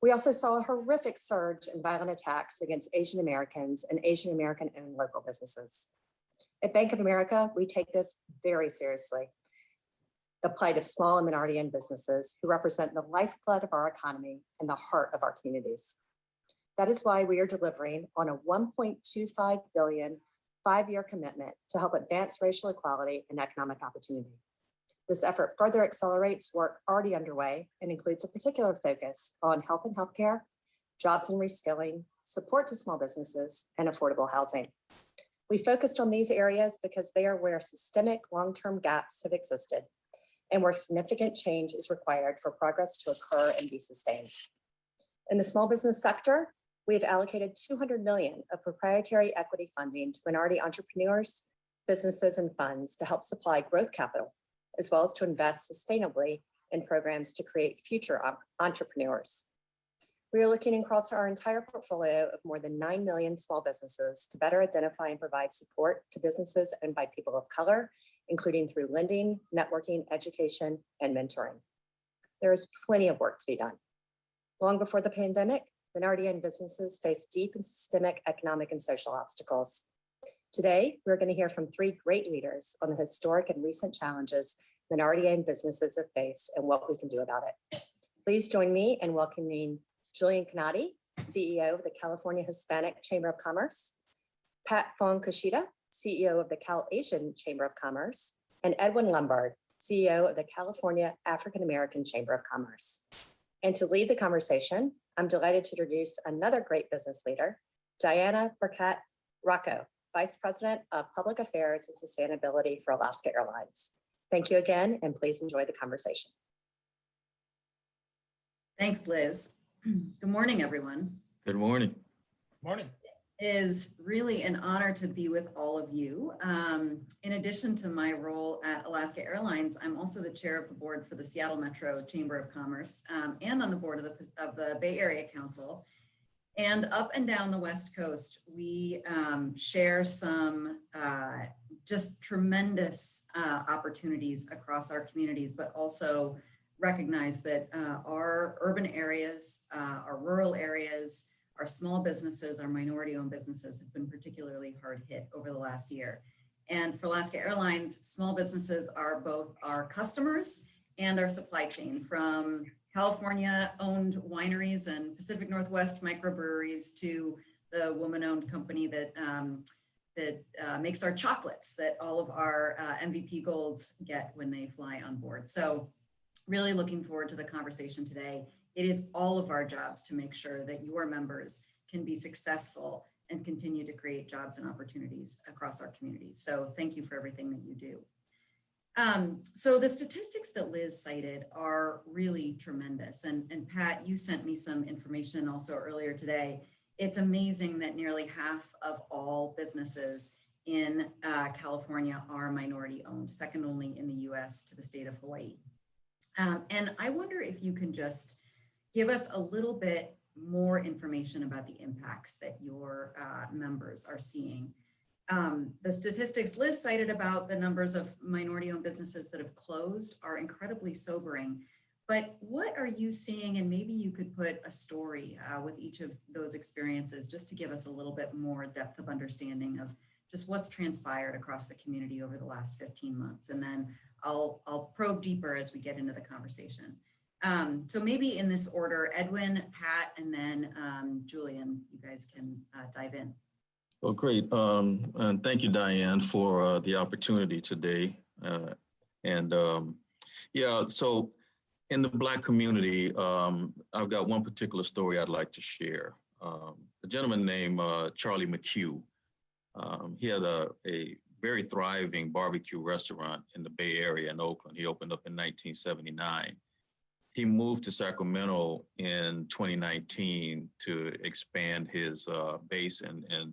We also saw a horrific surge in violent attacks against Asian Americans and Asian American-owned local businesses. At Bank of America, we take this very seriously. The plight of small and minority-owned businesses who represent the lifeblood of our economy and the heart of our communities. That is why we are delivering on a $1.25 billion five-year commitment to help advance racial equality and economic opportunity. This effort further accelerates work already underway and includes a particular focus on health and healthcare, jobs and reskilling, support to small businesses, and affordable housing. We focused on these areas because they are where systemic long-term gaps have existed, and where significant change is required for progress to occur and be sustained. In the small business sector, we have allocated $200 million of proprietary equity funding to minority entrepreneurs, businesses, and funds to help supply growth capital, as well as to invest sustainably in programs to create future entrepreneurs. We are looking across our entire portfolio of more than 9 million small businesses to better identify and provide support to businesses owned by people of color, including through lending, networking, education, and mentoring. There is plenty of work to be done. Long before the pandemic, minority-owned businesses faced deep and systemic economic and social obstacles. Today, we're going to hear from 3 great leaders on the historic and recent challenges minority-owned businesses have faced and what we can do about it. Please join me in welcoming Julian Canati, CEO of the California Hispanic Chamber of Commerce, Pat Fong Kushida, CEO of the Cal Asian Chamber of Commerce, and Edwin Lombard, CEO of the California African American Chamber of Commerce. And to lead the conversation, I'm delighted to introduce another great business leader, Diana Burkett Rocco, Vice President of Public Affairs and Sustainability for Alaska Airlines. Thank you again, and please enjoy the conversation. Thanks, Liz. Good morning, everyone. Good morning. Morning. It is really an honor to be with all of you. In addition to my role at Alaska Airlines, I'm also the chair of the board for the Seattle Metro Chamber of Commerce and on the board of the Bay Area Council. And up and down the West Coast, we share some just tremendous opportunities across our communities, but also recognize that our urban areas, our rural areas, our small businesses, our minority-owned businesses have been particularly hard hit over the last year. And for Alaska Airlines, small businesses are both our customers and our supply chain, from California-owned wineries and Pacific Northwest microbreweries to the woman-owned company that makes our chocolates that all of our MVP Golds get when they fly on board. So really looking forward to the conversation today. It is all of our jobs to make sure that your members can be successful and continue to create jobs and opportunities across our communities. So thank you for everything that you do. So the statistics that Liz cited are really tremendous. And Pat, you sent me some information also earlier today. It's amazing that nearly half of all businesses in California are minority owned, second only in the US to the state of Hawaii. And I wonder if you can just give us a little bit more information about the impacts that your members are seeing. The statistics Liz cited about the numbers of minority-owned businesses that have closed are incredibly sobering. But what are you seeing? And maybe you could put a story with each of those experiences just to give us a little bit more depth of understanding of just what's transpired across the community over the last 15 months. And then I'll probe deeper as we get into the conversation. So maybe in this order, Edwin, Pat, and then Julian, you guys can dive in. Well, great. And thank you, Diane, for the opportunity today. Yeah, so in the Black community, I've got one particular story I'd like to share. A gentleman named Charlie Mchugh. He had a very thriving barbecue restaurant in the Bay Area in Oakland. He opened up in 1979. He moved to Sacramento in 2019 to expand his base and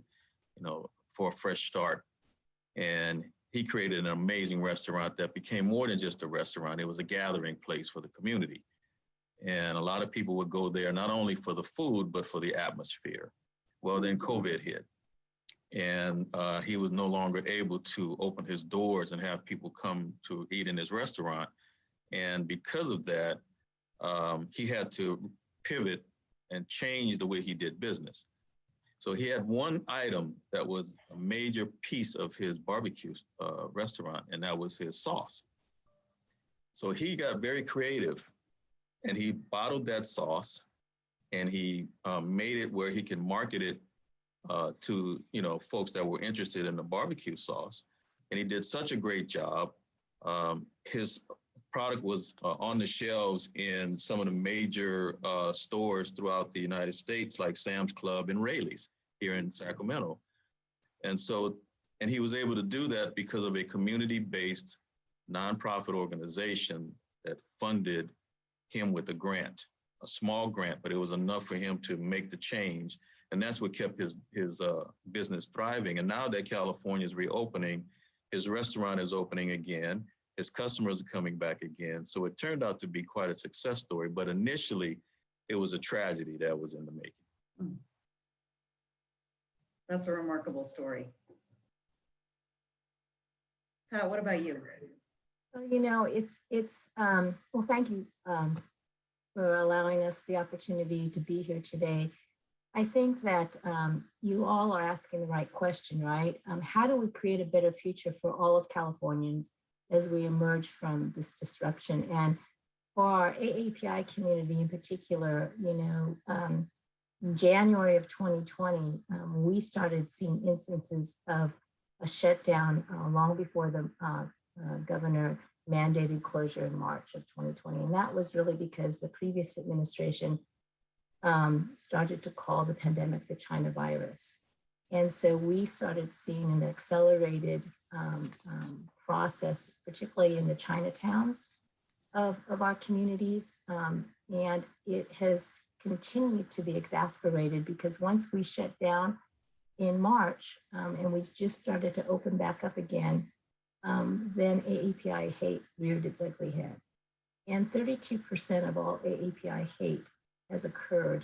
for a fresh start. And he created an amazing restaurant that became more than just a restaurant. It was a gathering place for the community. And a lot of people would go there not only for the food, but for the atmosphere. Well, then COVID hit. And he was no longer able to open his doors and have people come to eat in his restaurant. And because of that, he had to pivot and change the way he did business. So he had one item that was a major piece of his barbecue restaurant, and that was his sauce. So he got very creative, and he bottled that sauce, and he made it where he can market it to folks that were interested in the barbecue sauce. And he did such a great job. His product was on the shelves in some of the major stores throughout the United States, like Sam's Club and Rayleigh's here in Sacramento. And he was able to do that because of a community-based nonprofit organization that funded him with a grant, a small grant, but it was enough for him to make the change. And that's what kept his business thriving. And now that California is reopening, his restaurant is opening again, his customers are coming back again. So it turned out to be quite a success story, but initially it was a tragedy that was in the making. That's a remarkable story. Pat, what about you? Well, you know, well, thank you for allowing us the opportunity to be here today. I think that you all are asking the right question, right? How do we create a better future for all of Californians as we emerge from this disruption? And for our AAPI community in particular, you know, in January of 2020, we started seeing instances of a shutdown long before the governor mandated closure in March of 2020. And that was really because the previous administration started to call the pandemic the China virus. And so we started seeing an accelerated process, particularly in the Chinatowns of our communities. And it has continued to be exacerbated because once we shut down in March and we just started to open back up again, then AAPI hate reared its ugly head. And 32% of all AAPI hate has occurred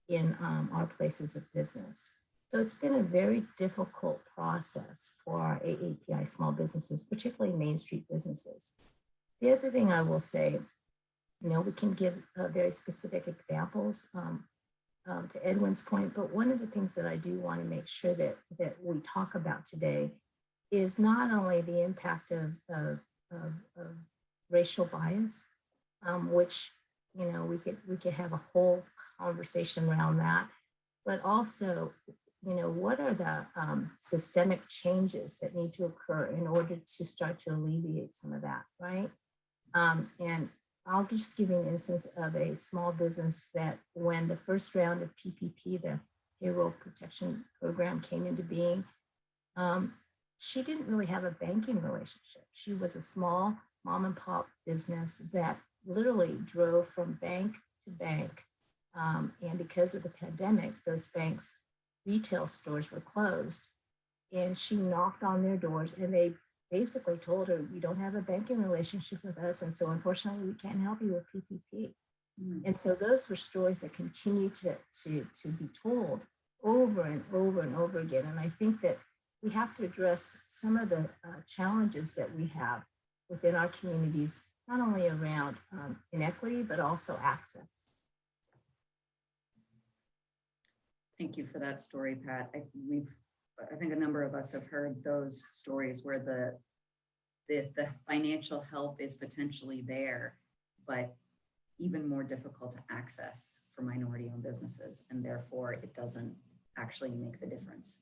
in our places of business. So it's been a very difficult process for our AAPI small businesses, particularly Main Street businesses. The other thing I will say, you know, we can give very specific examples to Edwin's point, but one of the things that I do want to make sure that we talk about today is not only the impact of racial bias, which, you know, we could have a whole conversation around that, but also, you know, what are the systemic changes that need to occur in order to start to alleviate some of that, right? And I'll just give you an instance of a small business that when the first round of PPP, the Payroll Protection Program, came into being, she didn't really have a banking relationship. She was a small mom and pop business that literally drove from bank to bank. And because of the pandemic, those banks' retail stores were closed. And she knocked on their doors and they basically told her, you don't have a banking relationship with us. And so unfortunately, we can't help you with PPP. And so those were stories that continue to be told over and over and over again. And I think that we have to address some of the challenges that we have within our communities, not only around inequity, but also access. Thank you for that story, Pat. I think a number of us have heard those stories where the financial help is potentially there, but even more difficult to access for minority-owned businesses, and therefore it doesn't actually make the difference.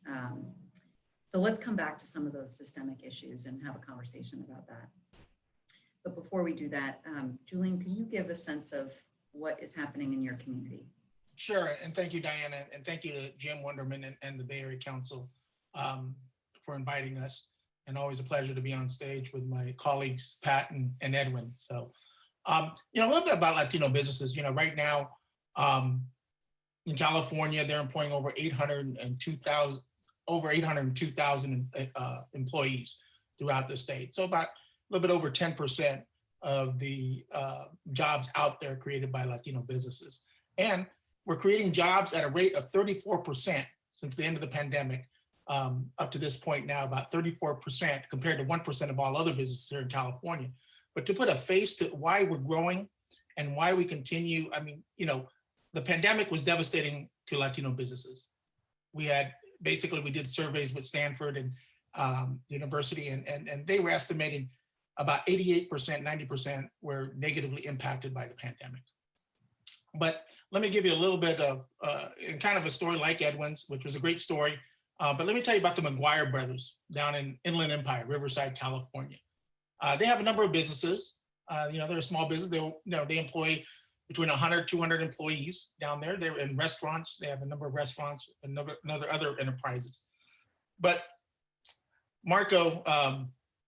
So let's come back to some of those systemic issues and have a conversation about that. But before we do that, Julian, can you give a sense of what is happening in your community? Sure, and thank you, Diana, and thank you to Jim Wonderman and the Bay Area Council for inviting us, and always a pleasure to be on stage with my colleagues, Pat and Edwin. So, you know, a little bit about Latino businesses. You know, right now in California, they're employing over 802,000 employees throughout the state. So about a little bit over 10% of the jobs out there created by Latino businesses. And we're creating jobs at a rate of 34% since the end of the pandemic. Up to this point now, about 34% compared to 1% of all other businesses here in California. But to put a face to why we're growing and why we continue, I mean, you know, the pandemic was devastating to Latino businesses. We did surveys with Stanford and the university, and they were estimating about 88%, 90% were negatively impacted by the pandemic. But let me give you a little bit of, in kind of a story like Edwin's, which was a great story. But let me tell you about the Mcguire Brothers down in Inland Empire, Riverside, California. They have a number of businesses. You know, they're a small business. They employ between 100, 200 employees down there. They're in restaurants. They have a number of restaurants and other enterprises. But Marco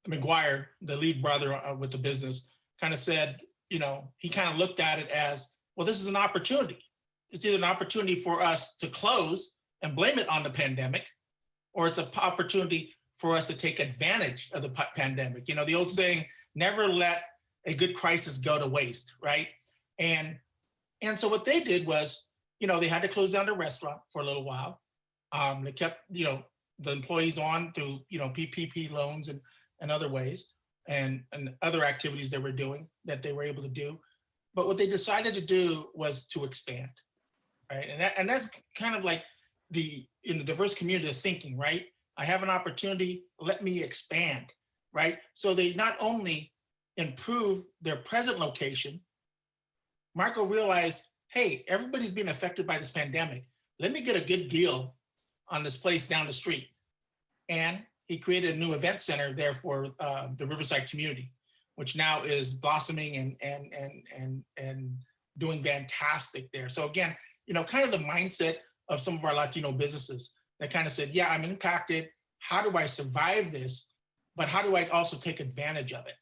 Mcguire, the lead brother with the business, kind of said, you know, he kind of looked at it as, well, this is an opportunity. It's either an opportunity for us to close and blame it on the pandemic, or it's an opportunity for us to take advantage of the pandemic. You know, the old saying, never let a good crisis go to waste, right? And so what they did was, you know, they had to close down the restaurant for a little while. They kept, you know, the employees on through, you know, PPP loans and other ways and other activities they were doing that they were able to do. But what they decided to do was to expand, right? And that's kind of like in the diverse community of thinking, right? I have an opportunity, let me expand, right? So they not only improve their present location, Marco realized, hey, everybody's being affected by this pandemic. Let me get a good deal on this place down the street. And he created a new event center there for the Riverside community, which now is blossoming and doing fantastic there. So again, you know, kind of the mindset of some of our Latino businesses that kind of said, yeah, I'm impacted. How do I survive this? But how do I also take advantage of it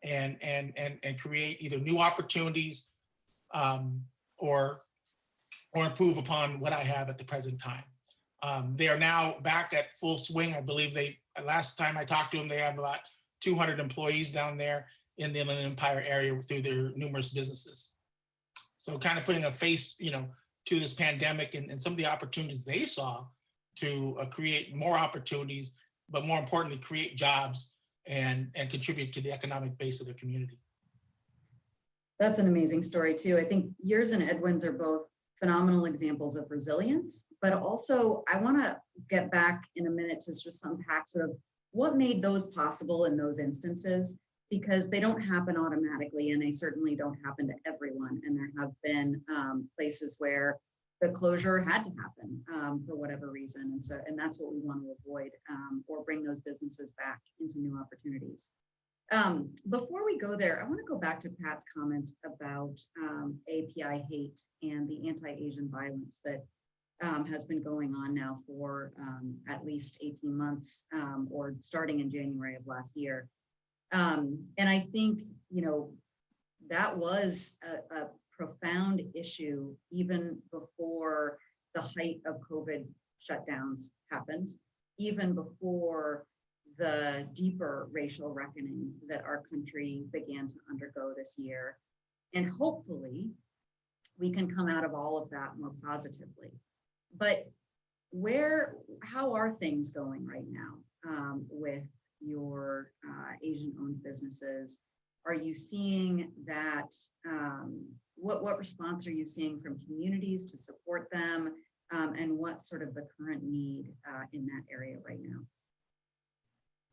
and create either new opportunities or improve upon what I have at the present time. They are now back at full swing. I believe last time I talked to them, they have about 200 employees down there in the Inland Empire area through their numerous businesses. So kind of putting a face, you know, to this pandemic and some of the opportunities they saw to create more opportunities, but more importantly, create jobs and contribute to the economic base of their community. That's an amazing story too. I think yours and Edwin's are both phenomenal examples of resilience, but also I want to get back in a minute to just unpack sort of what made those possible in those instances, because they don't happen automatically and they certainly don't happen to everyone. And there have been places where the closure had to happen for whatever reason. And that's what we want to avoid or bring those businesses back into new opportunities. Before we go there, I want to go back to Pat's comment about API hate and the anti-Asian violence that has been going on now for at least 18 months or starting in January of last year. And I think, you know, that was a profound issue even before the height of COVID shutdowns happened, even before the deeper racial reckoning that our country began to undergo this year. And hopefully we can come out of all of that more positively. But how are things going right now with your Asian-owned businesses? Are you seeing that, what response are you seeing from communities to support them? And what's sort of the current need in that area right now?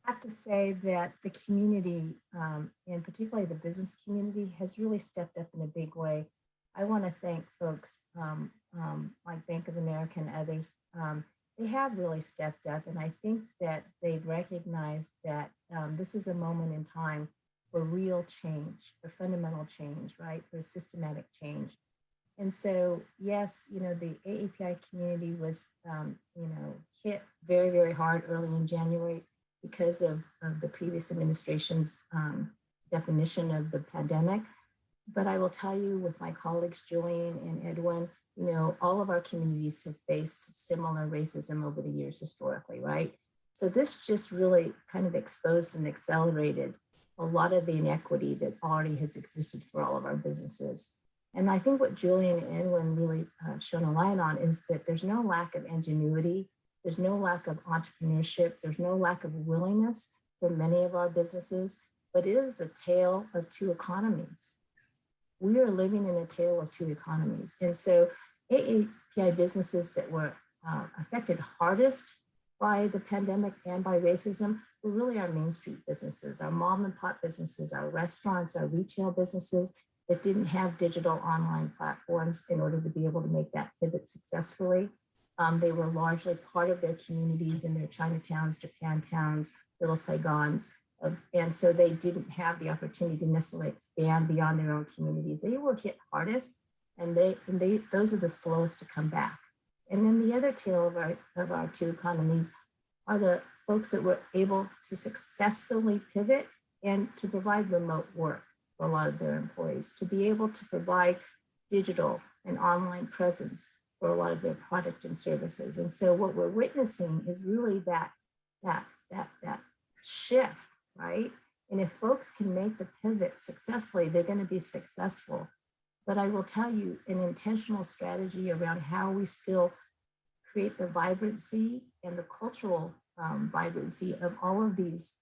I have to say that the community, and particularly the business community, has really stepped up in a big way. I want to thank folks like Bank of America and others. They have really stepped up, and I think that they've recognized that this is a moment in time for real change, for fundamental change, right? For systematic change. And so, yes, you know, the AAPI community was, you know, hit very, very hard early in January because of the previous administration's definition of the pandemic. But I will tell you, with my colleagues, Julian and Edwin, you know, all of our communities have faced similar racism over the years historically, right? So this just really kind of exposed and accelerated a lot of the inequity that already has existed for all of our businesses. And I think what Julian and Edwin really shone a light on is that there's no lack of ingenuity. There's no lack of entrepreneurship. There's no lack of willingness for many of our businesses, but it is a tale of two economies. We are living in a tale of two economies. And so AAPI businesses that were affected hardest by the pandemic and by racism were really our Main Street businesses, our mom and pop businesses, our restaurants, our retail businesses that didn't have digital online platforms in order to be able to make that pivot successfully. They were largely part of their communities in their Chinatowns, Japantowns, Little Saigons. And so they didn't have the opportunity to necessarily expand beyond their own community. They were hit hardest, and those are the slowest to come back. And then the other tale of our two economies are the folks that were able to successfully pivot and to provide remote work for a lot of their employees, to be able to provide digital and online presence for a lot of their product and services. And so what we're witnessing is really that shift, right? And if folks can make the pivot successfully, they're going to be successful. But I will tell you, an intentional strategy around how we still create the vibrancy and the cultural vibrancy of all of these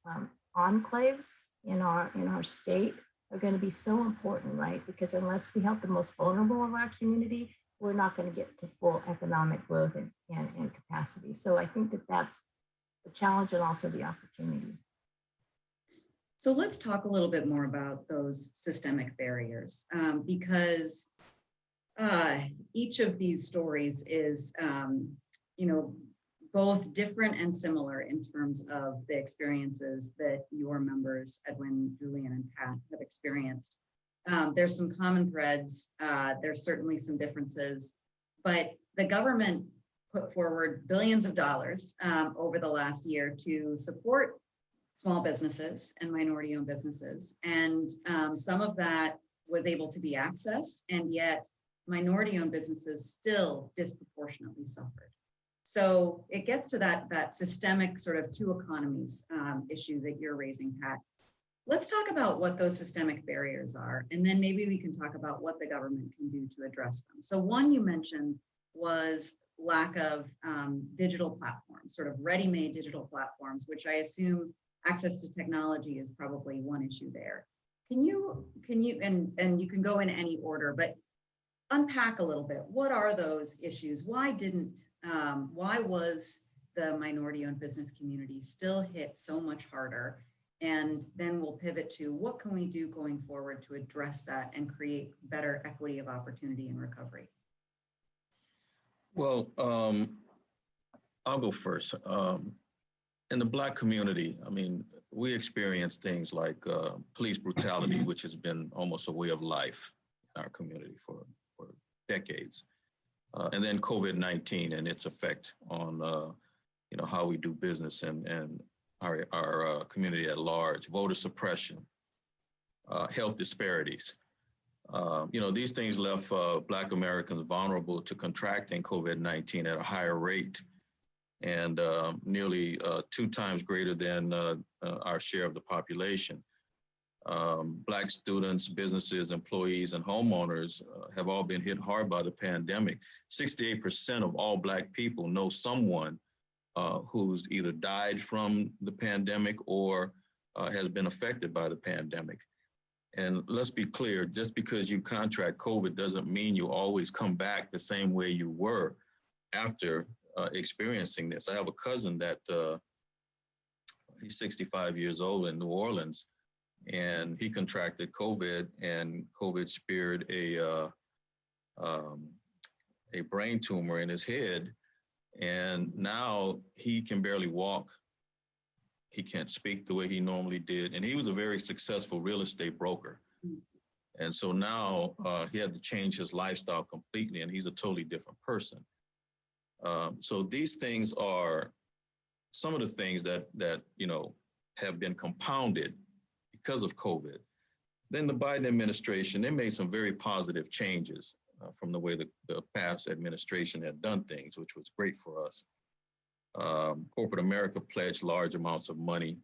enclaves in our state are going to be so important, right? Because unless we help the most vulnerable of our community, we're not going to get to full economic growth and capacity. So I think that that's the challenge and also the opportunity. So let's talk a little bit more about those systemic barriers, because each of these stories is, both different and similar in terms of the experiences that your members, Edwin, Julian, and Pat, have experienced. There's some common threads. There's certainly some differences, but the government put forward billions of dollars over the last year to support small businesses and minority-owned businesses. And some of that was able to be accessed, and yet minority-owned businesses still disproportionately suffered. So it gets to that systemic sort of two economies issue that you're raising, Pat. Let's talk about what those systemic barriers are, and then maybe we can talk about what the government can do to address them. So one you mentioned was lack of digital platforms, sort of ready-made digital platforms, which I assume access to technology is probably one issue there. Can you, and you can go in any order, but unpack a little bit. What are those issues? Why was the minority-owned business community still hit so much harder? And then we'll pivot to what can we do going forward to address that and create better equity of opportunity and recovery? Well, I'll go first. In the Black community, I mean, we experience things like police brutality, which has been almost a way of life in our community for decades. And then COVID-19 and its effect on, how we do business and our community at large, voter suppression, health disparities. These things left Black Americans vulnerable to contracting COVID-19 at a higher rate and nearly 2 times greater than our share of the population. Black students, businesses, employees, and homeowners have all been hit hard by the pandemic. 68% of all Black people know someone who's either died from the pandemic or has been affected by the pandemic. And let's be clear, just because you contract COVID doesn't mean you always come back the same way you were after experiencing this. I have a cousin that he's 65 years old in New Orleans, and he contracted COVID, and COVID speared a brain tumor in his head. And now he can barely walk. He can't speak the way he normally did. And he was a very successful real estate broker. And so now he had to change his lifestyle completely, and he's a totally different person. So these things are some of the things that have been compounded because of COVID. Then the Biden administration, they made some very positive changes from the way the past administration had done things, which was great for us. Corporate America pledged large amounts of money,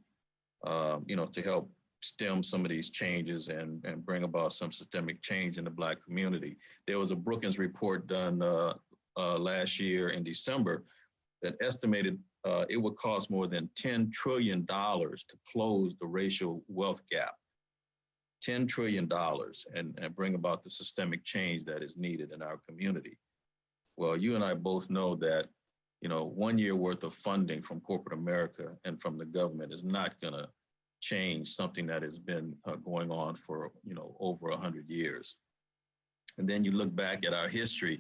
to help stem some of these changes and bring about some systemic change in the Black community. There was a Brookings report done last year in December that estimated it would cost more than $10 trillion to close the racial wealth gap. $10 trillion and bring about the systemic change that is needed in our community. Well, you and I both know that, 1 year worth of funding from corporate America and from the government is not going to change something that has been going on for, over 100 years. And then you look back at our history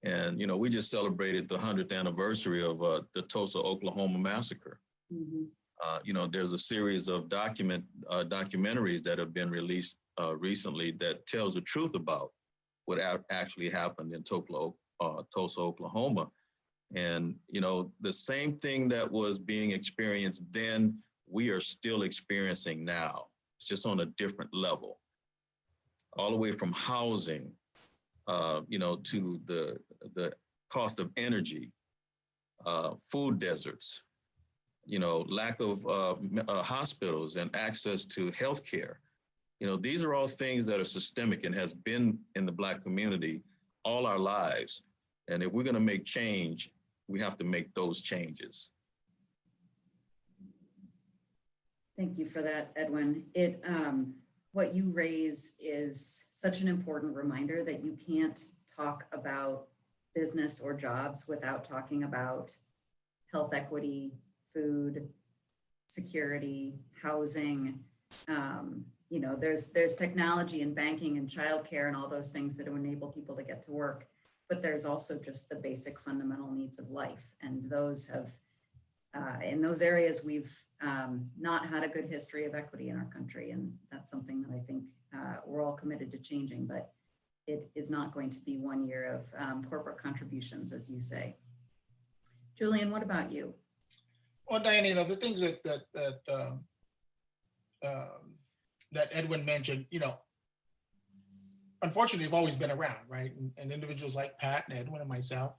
and, we just celebrated the 100th anniversary of the Tulsa, Oklahoma massacre. Mm-hmm. There's a series of documentaries that have been released recently that tells the truth about what actually happened in Tulsa, Oklahoma. And, you know, the same thing that was being experienced then, we are still experiencing now. It's just on a different level. All the way from housing, you know, to the cost of energy, food deserts, you know, lack of hospitals and access to healthcare. You know, these are all things that are systemic and has been in the Black community all our lives. And if we're going to make change, we have to make those changes. Thank you for that, Edwin. What you raise is such an important reminder that you can't talk about business or jobs without talking about health equity, food, security, housing. You know, there's technology and banking and childcare and all those things that enable people to get to work, but there's also just the basic fundamental needs of life. And those have, in those areas, we've not had a good history of equity in our country. And that's something that I think we're all committed to changing, but it is not going to be 1 year of corporate contributions, as you say. Julian, what about you? Well, Diane, you know, the things that Edwin mentioned, you know, unfortunately, have always been around, right? And individuals like Pat and Edwin and myself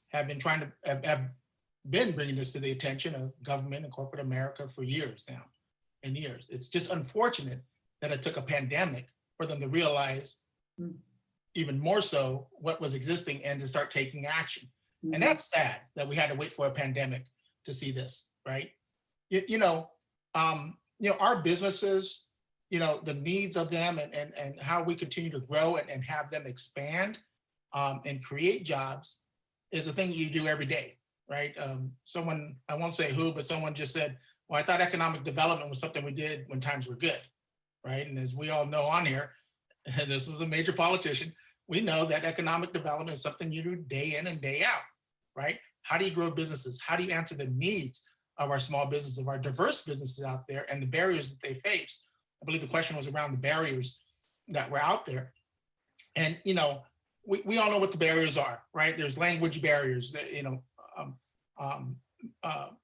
have been trying to have been bringing this to the attention of government and corporate America for years now, and years. It's just unfortunate that it took a pandemic for them to realize even more so what was existing and to start taking action. And that's sad that we had to wait for a pandemic to see this, right? You know, our businesses, you know, the needs of them and how we continue to grow and have them expand and create jobs is a thing that you do every day, right? Someone, I won't say who, but someone just said, well, I thought economic development was something we did when times were good, right? And as we all know on here, and this was a major politician, we know that economic development is something you do day in and day out, right? How do you grow businesses? How do you answer the needs of our small businesses, of our diverse businesses out there and the barriers that they face? I believe the question was around the barriers that were out there. And, you know, we all know what the barriers are, right? There's language barriers that, you know,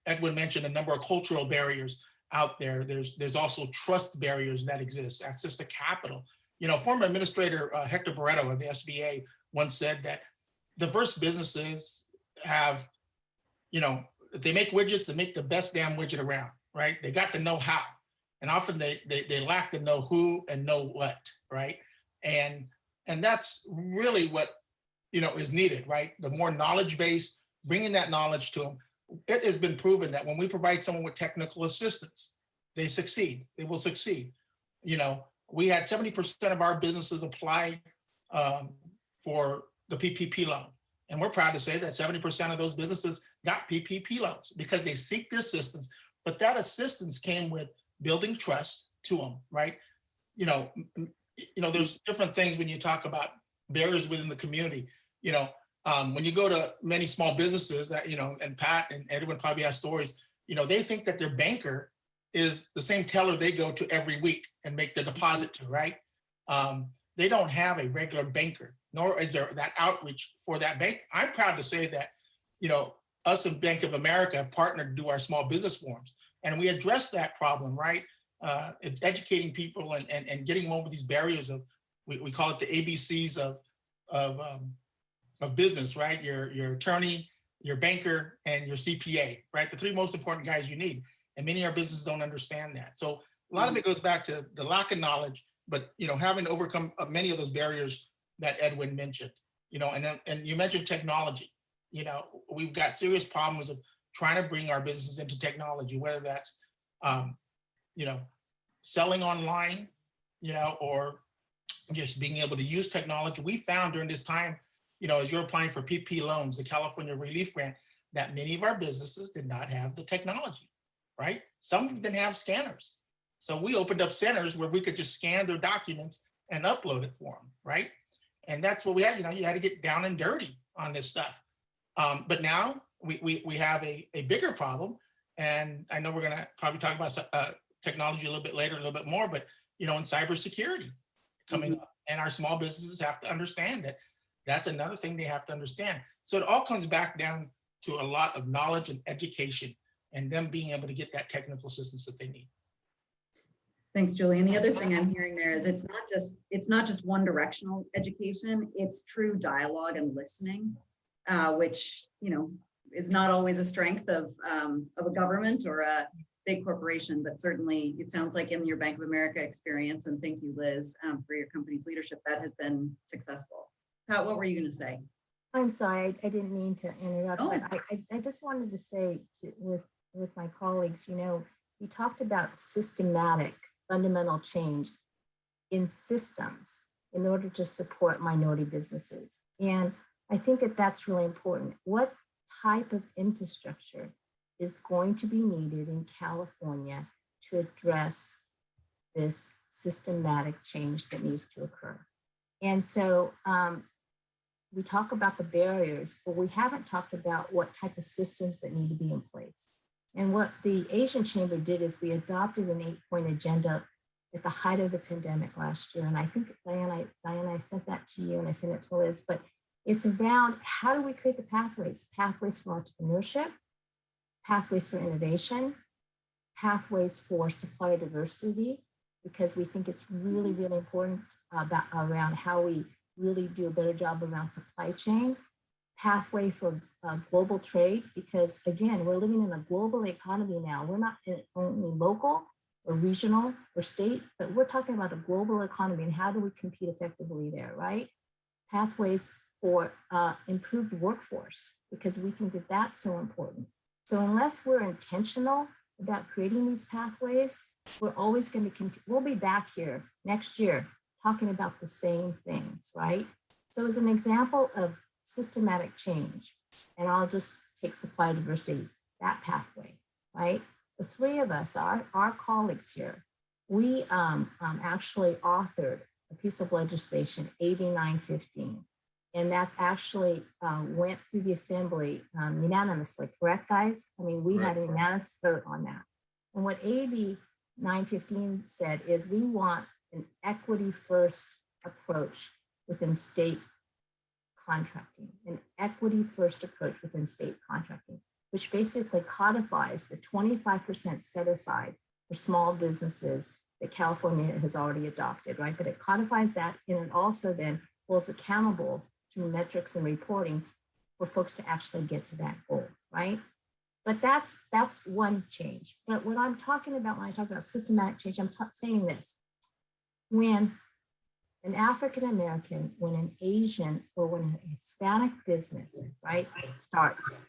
Edwin mentioned a number of cultural barriers out there. There's also trust barriers that exist, access to capital. You know, former Administrator Hector Barreto of the SBA once said that diverse businesses have, you know, if they make widgets, they make the best damn widget around, right? They got the know-how. And often they lack the know who and know what, right? And that's really what, you know, is needed, right? The more knowledge base, bringing that knowledge to them. It has been proven that when we provide someone with technical assistance, they succeed, they will succeed. You know, we had 70% of our businesses apply for the PPP loan. And we're proud to say that 70% of those businesses got PPP loans because they seek the assistance, but that assistance came with building trust to them, right? You know, there's different things when you talk about barriers within the community. You know, when you go to many small businesses, you know, and Pat and Edwin probably have stories, you know, they think that their banker is the same teller they go to every week and make the deposit to, right? They don't have a regular banker, nor is there that outreach for that bank. I'm proud to say that, you know, us and Bank of America have partnered to do our small business forums, and we address that problem, right? Educating people and getting them over these barriers of, we call it the ABCs of business, right? Your attorney, your banker, and your CPA, right? The three most important guys you need. And many of our businesses don't understand that. So a lot of it goes back to the lack of knowledge, but, you know, having to overcome many of those barriers that Edwin mentioned, you know, and you mentioned technology. You know, we've got serious problems of trying to bring our businesses into technology, whether that's, you know, selling online, you know, or just being able to use technology. We found during this time, you know, as you're applying for PP loans, the California Relief Grant, that many of our businesses did not have the technology, right? Some didn't have scanners. So we opened up centers where we could just scan their documents and upload it for them, right? And that's what we had, you know, you had to get down and dirty on this stuff. But now we have a bigger problem. And I know we're gonna probably talk about technology a little bit later, a little bit more, but, you know, in cybersecurity coming up, and our small businesses have to understand that that's another thing they have to understand. So it all comes back down to a lot of knowledge and education and them being able to get that technical assistance that they need. Thanks, Julie. And the other thing I'm hearing there is it's not just one directional education, it's true dialogue and listening, which, you know, is not always a strength of a government or a big corporation, but certainly it sounds like in your Bank of America experience, and thank you, Liz, for your company's leadership, that has been successful. Pat, what were you going to say? I'm sorry, I didn't mean to interrupt, Oh. but I just wanted to say with my colleagues, you know, we talked about systematic fundamental change in systems in order to support minority businesses. And I think that that's really important. What type of infrastructure is going to be needed in California to address this systematic change that needs to occur? And so we talk about the barriers, but we haven't talked about what type of systems that need to be in place. And what the Asian Chamber did is we adopted an 8-point agenda at the height of the pandemic last year. And I think, Diana, I sent that to you and I sent it to Liz, but it's around how do we create the pathways for entrepreneurship, pathways for innovation, pathways for supplier diversity, because we think it's really, really important around how we really do a better job around supply chain, pathway for global trade, because again, we're living in a global economy now. We're not only local or regional or state, but we're talking about a global economy and how do we compete effectively there, right? Pathways for improved workforce, because we think that that's so important. So unless we're intentional about creating these pathways, we're always going to continue. We'll be back here next year talking about the same things, right? So as an example of systematic change, and I'll just take supply diversity, that pathway, right? The three of us, our colleagues here, we actually authored a piece of legislation, AB 915, and that's actually went through the assembly unanimously, correct, guys? I mean, we had a unanimous vote on that. And what AB 915 said is we want an equity first approach within state contracting, an equity first approach within state contracting, which basically codifies the 25% set aside for small businesses that California has already adopted, right? But it codifies that, and it also then holds accountable through metrics and reporting for folks to actually get to that goal, right? But that's one change. But what I'm talking about when I talk about systematic change, I'm saying this. When an African American, when an Asian, or when a Hispanic business, right, starts,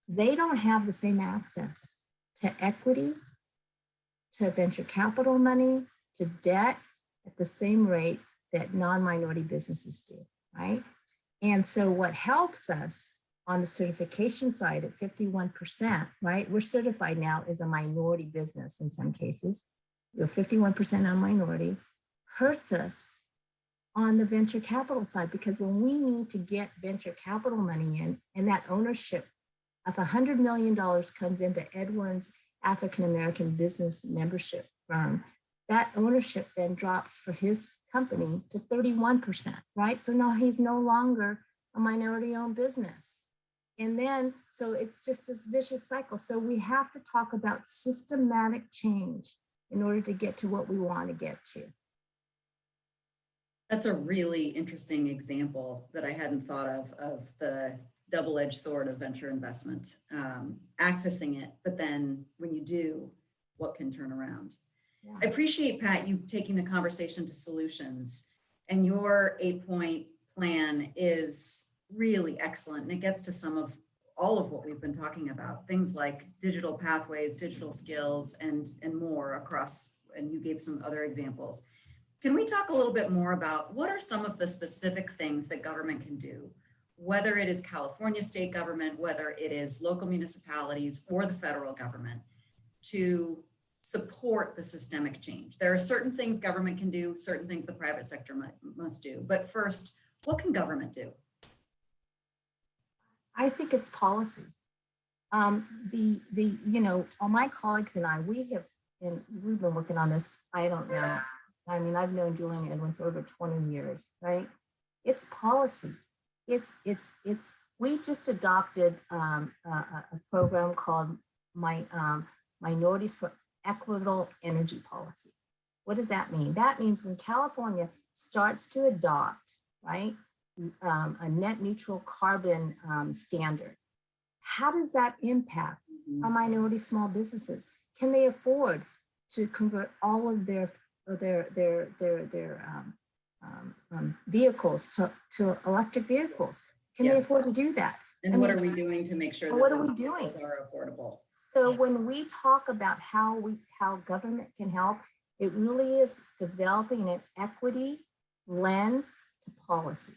they don't have the same access to equity, to venture capital money, to debt at the same rate that non-minority businesses do, right? And so what helps us on the certification side at 51%, right? We're certified now as a minority business in some cases. We're 51% non-minority, hurts us on the venture capital side, because when we need to get venture capital money in, and that ownership of $100 million comes into Edwin's African American business membership firm, that ownership then drops for his company to 31%, right? So now he's no longer a minority owned business. And then, so it's just this vicious cycle. So we have to talk about systematic change in order to get to what we want to get to. That's a really interesting example that I hadn't thought of the double-edged sword of venture investment, accessing it, but then when you do, what can turn around? Yeah. I appreciate, Pat, you taking the conversation to solutions, and your 8-point plan is really excellent, and it gets to some of all of what we've been talking about, things like digital pathways, digital skills, and more across, and you gave some other examples. Can we talk a little bit more about what are some of the specific things that government can do, whether it is California state government, whether it is local municipalities or the federal government, to support the systemic change? There are certain things government can do, certain things the private sector must do. But first, what can government do? I think it's policy. You know, all my colleagues and I, we've been working on this, I don't know. I mean, I've known Julian Edwin for over 20 years, right? It's policy. It's We just adopted a program called Minorities for Equitable Energy Policy. What does that mean? That means when California starts to adopt, right, a net neutral carbon standard, how does that impact our minority small businesses? Can they afford to convert all of their vehicles to electric vehicles? Can they afford to do that? And what are we doing to make sure that what are those we doing? vehicles are affordable? So when we talk about how government can help, it really is developing an equity lens to policy.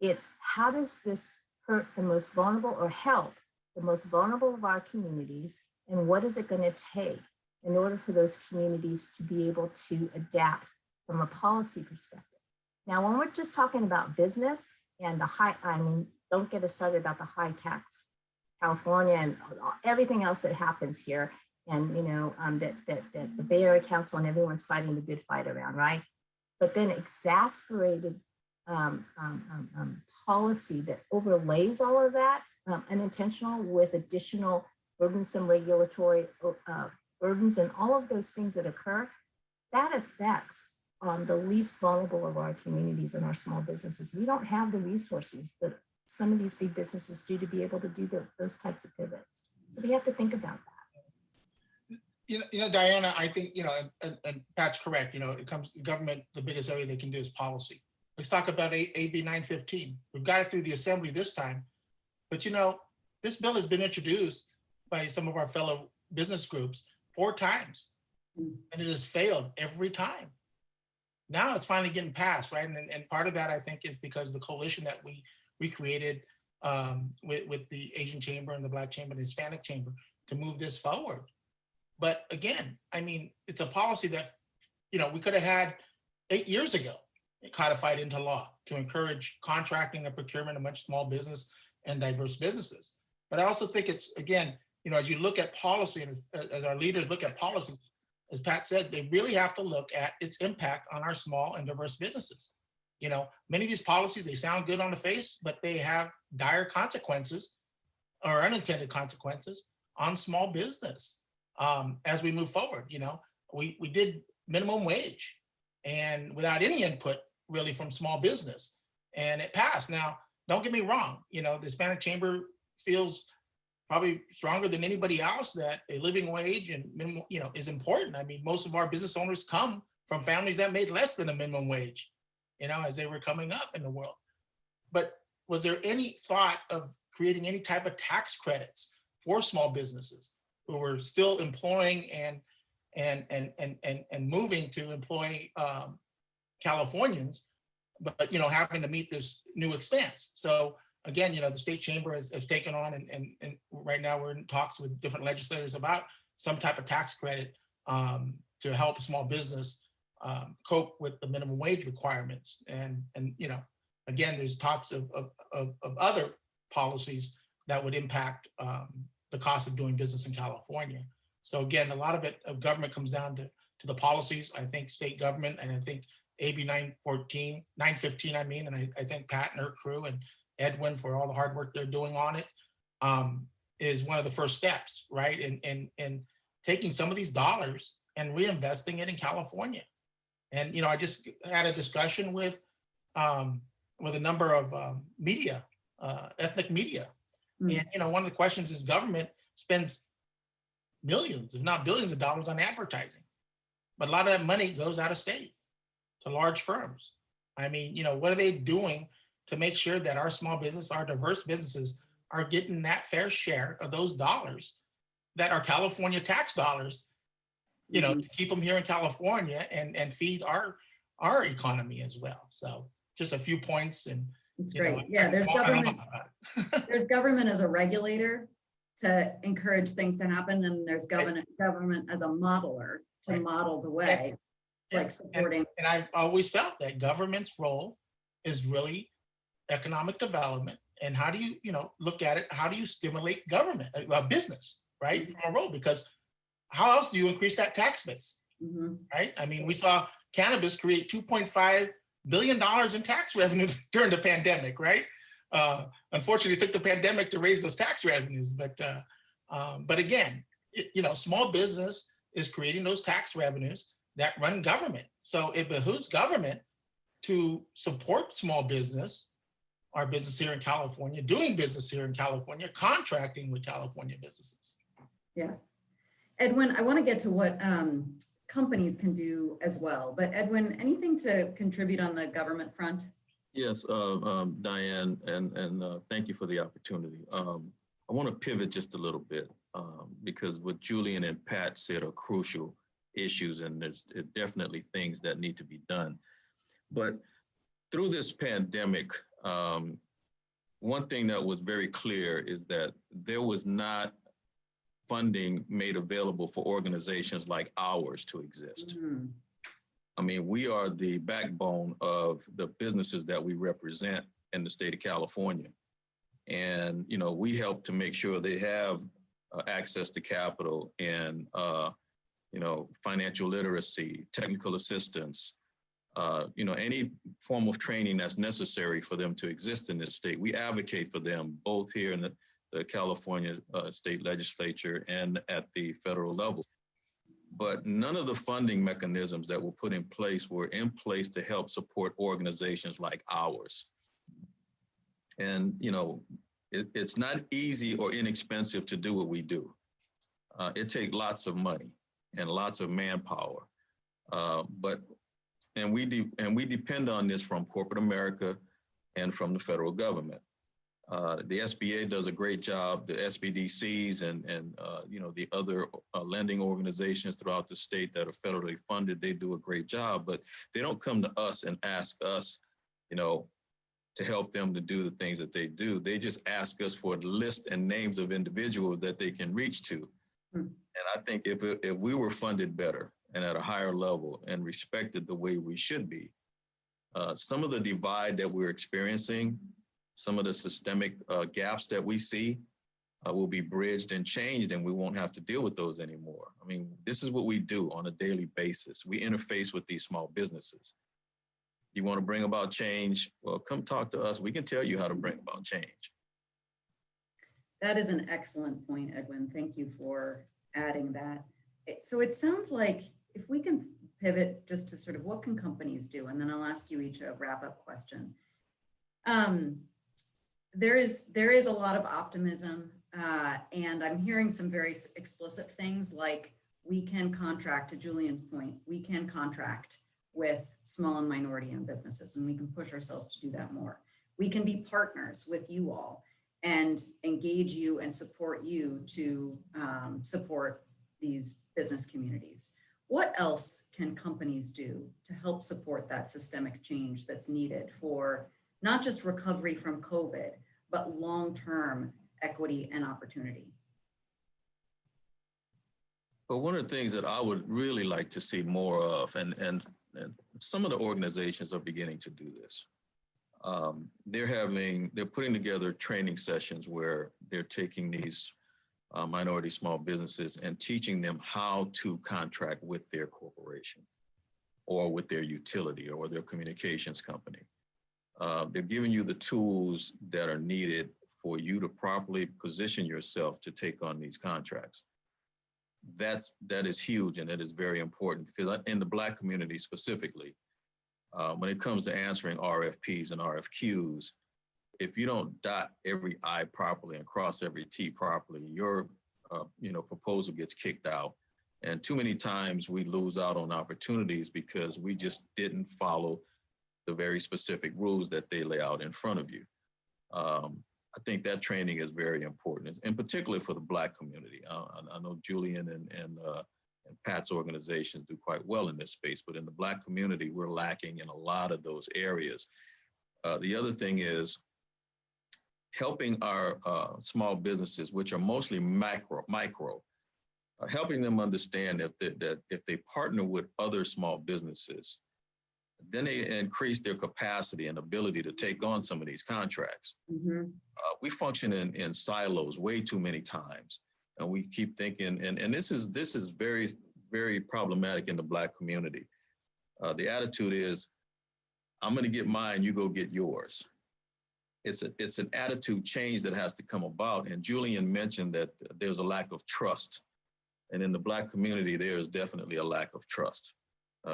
It's how does this hurt the most vulnerable or help the most vulnerable of our communities, and what is it going to take in order for those communities to be able to adapt from a policy perspective? Now, when we're just talking about business and the high, I mean, don't get us started about the high tax California and everything else that happens here, and that the Bay Area Council and everyone's fighting the good fight around, right? But then exasperated policy that overlays all of that, unintentional, with additional burdensome regulatory burdens and all of those things that occur, that affects the least vulnerable of our communities and our small businesses. We don't have the resources that some of these big businesses do to be able to do those types of pivots. So we have to think about that. Diana, I think, and Pat's correct, it comes to government, the biggest area they can do is policy. Let's talk about AB 915. We've got it through the assembly this time, but this bill has been introduced by some of our fellow business groups 4 times, and it has failed every time. Now it's finally getting passed, right? And part of that, I think, is because the coalition that we created with the Asian Chamber and the Black Chamber and the Hispanic Chamber to move this forward. But again, I mean, it's a policy that, we could have had 8 years ago, codified into law to encourage contracting and procurement among small business and diverse businesses. But I also think it's, again, as you look at policy and as our leaders look at policies, as Pat said, they really have to look at its impact on our small and diverse businesses. Many of these policies, they sound good on the face, but they have dire consequences or unintended consequences on small business. As we move forward, we did minimum wage and without any input really from small business, and it passed. Now, don't get me wrong, the Hispanic Chamber feels probably stronger than anybody else that a living wage and minimum, is important. I mean, most of our business owners come from families that made less than a minimum wage, as they were coming up in the world. But was there any thought of creating any type of tax credits for small businesses who were still employing and moving to employ Californians, but having to meet this new expense? So again, the state chamber has taken on, and right now we're in talks with different legislators about some type of tax credit to help small business cope with the minimum wage requirements. And again, there's talks of other policies that would impact the cost of doing business in California. So again, a lot of it of government comes down to the policies. I think state government, and I think AB 915, and I think Pat and her crew and Edwin for all the hard work they're doing on it, is one of the first steps, right? And taking some of these dollars and reinvesting it in California. And I just had a discussion with a number of media, ethnic media. And one of the questions is government spends millions, if not billions of dollars on advertising, but a lot of that money goes out of state to large firms. I mean, what are they doing to make sure that our small business, our diverse businesses are getting that fair share of those dollars that are California tax dollars, to keep them here in California and feed our economy as well. So just a few points. And it's great. Yeah, there's government. There's government as a regulator to encourage things to happen, and there's government as a modeler to model the way, like supporting. And I've always felt that government's role is really economic development. And how do you, look at it? How do you stimulate government, business, right? From a role, because how else do you increase that tax base, right? I mean, we saw cannabis create $2.5 billion in tax revenue during the pandemic, right? Unfortunately, it took the pandemic to raise those tax revenues. But again, small business is creating those tax revenues that run government. So it behooves government to support small business, our business here in California, doing business here in California, contracting with California businesses. Yeah. Edwin, I want to get to what companies can do as well. But Edwin, anything to contribute on the government front? Yes, Diane, and thank you for the opportunity. I want to pivot just a little bit because what Julian and Pat said are crucial issues, and there's definitely things that need to be done. But through this pandemic, one thing that was very clear is that there was not funding made available for organizations like ours to exist. Mm. I mean, we are the backbone of the businesses that we represent in the state of California. And, we help to make sure they have access to capital and, financial literacy, technical assistance, any form of training that's necessary for them to exist in this state. We advocate for them both here in the California state legislature and at the federal level. But none of the funding mechanisms that were put in place were in place to help support organizations like ours. And, it's not easy or inexpensive to do what we do. It takes lots of money and lots of manpower. And we depend on this from corporate America and from the federal government. The SBA does a great job. The SBDCs and the other lending organizations throughout the state that are federally funded, they do a great job, but they don't come to us and ask us, to help them to do the things that they do. They just ask us for a list and names of individuals that they can reach to. Hmm. And I think if we were funded better and at a higher level and respected the way we should be, some of the divide that we're experiencing, some of the systemic gaps that we see will be bridged and changed, and we won't have to deal with those anymore. I mean, this is what we do on a daily basis. We interface with these small businesses. You want to bring about change? Well, come talk to us. We can tell you how to bring about change. That is an excellent point, Edwin. Thank you for adding that. So it sounds like if we can pivot just to sort of what can companies do, and then I'll ask you each a wrap-up question. There is a lot of optimism, and I'm hearing some very explicit things like we can contract, to Julian's point, we can contract with small and minority-owned businesses, and we can push ourselves to do that more. We can be partners with you all and engage you and support you to support these business communities. What else can companies do to help support that systemic change that's needed for not just recovery from COVID, but long-term equity and opportunity? But one of the things that I would really like to see more of, and some of the organizations are beginning to do this. They're putting together training sessions where they're taking these minority small businesses and teaching them how to contract with their corporation or with their utility or their communications company. They're giving you the tools that are needed for you to properly position yourself to take on these contracts. That is huge, and that is very important, because in the Black community specifically, when it comes to answering RFPs and RFQs, if you don't dot every I properly and cross every T properly, your proposal gets kicked out. And too many times we lose out on opportunities because we just didn't follow the very specific rules that they lay out in front of you. I think that training is very important, and particularly for the Black community. I know Julian and Pat's organizations do quite well in this space, but in the Black community, we're lacking in a lot of those areas. The other thing is helping our small businesses, which are mostly micro, helping them understand that if they partner with other small businesses, then they increase their capacity and ability to take on some of these contracts. Mm-hmm. We function in silos way too many times, and we keep thinking, and this is very, very problematic in the Black community. The attitude is, I'm going to get mine, you go get yours. it's an attitude change that has to come about. And Julian mentioned that there's a lack of trust. And in the Black community, there is definitely a lack of trust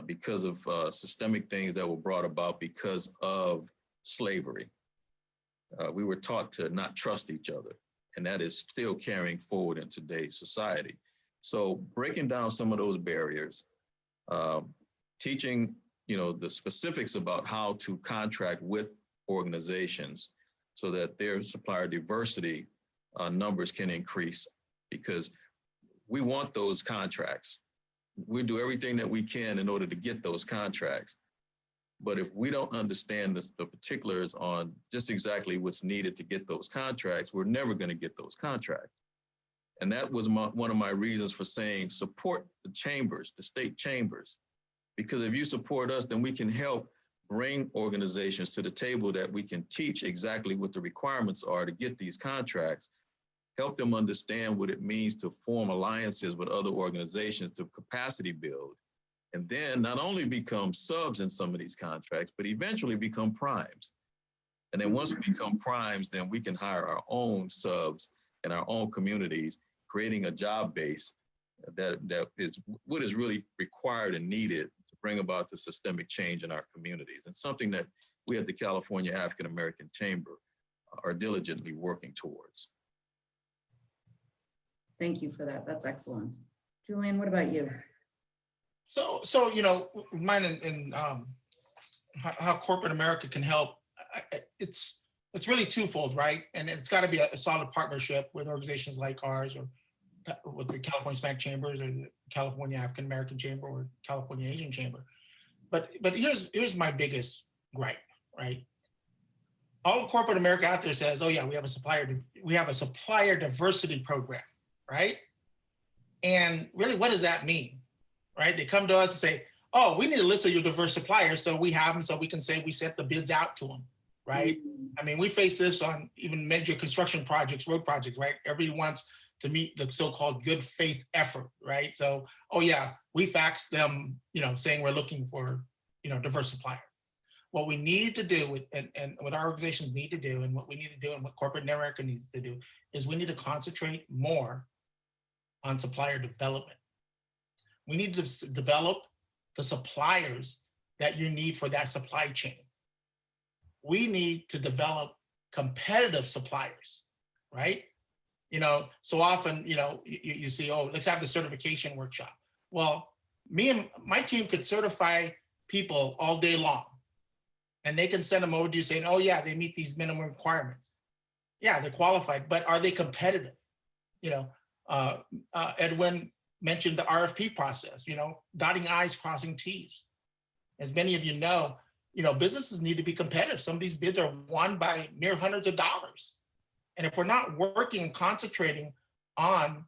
because of systemic things that were brought about because of slavery. We were taught to not trust each other, and that is still carrying forward in today's society. So breaking down some of those barriers, teaching, the specifics about how to contract with organizations so that their supplier diversity numbers can increase, because we want those contracts. We do everything that we can in order to get those contracts. But if we don't understand the particulars on just exactly what's needed to get those contracts, we're never going to get those contracts. And that was one of my reasons for saying support the chambers, the state chambers, because if you support us, then we can help bring organizations to the table that we can teach exactly what the requirements are to get these contracts, help them understand what it means to form alliances with other organizations to capacity build, and then not only become subs in some of these contracts, but eventually become primes. And then once we become primes, then we can hire our own subs in our own communities, creating a job base that is what is really required and needed to bring about the systemic change in our communities, and something that we at the California African American Chamber are diligently working towards. Thank you for that. That's excellent. Julian, what about you? So mine and how corporate America can help. It's really twofold, right? And it's got to be a solid partnership with organizations like ours, or with the California Hispanic Chambers, or the California African American Chamber, or California Asian Chamber. But here's my biggest gripe, right? All of corporate America out there says, oh yeah, we have a supplier diversity program, right? And really, what does that mean? Right? They come to us and say, oh, we need a list of your diverse suppliers, so we have them, so we can say we sent the bids out to them, right? Mm-hmm. I mean, we face this on even major construction projects, road projects, right? Everybody wants to meet the so-called good faith effort, right? So, oh yeah, we faxed them, saying we're looking for, diverse supplier. What we need to do, and what our organizations need to do, and what we need to do, and what corporate America needs to do, is we need to concentrate more on supplier development. We need to develop the suppliers that you need for that supply chain. We need to develop competitive suppliers, right? So often, you see, oh, let's have the certification workshop. Well, me and my team could certify people all day long, and they can send them over to you saying, oh yeah, they meet these minimum requirements. Yeah, they're qualified, but are they competitive? Edwin mentioned the RFP process, dotting I's, crossing T's. As many of you know, businesses need to be competitive. Some of these bids are won by mere hundreds of dollars. And if we're not working and concentrating on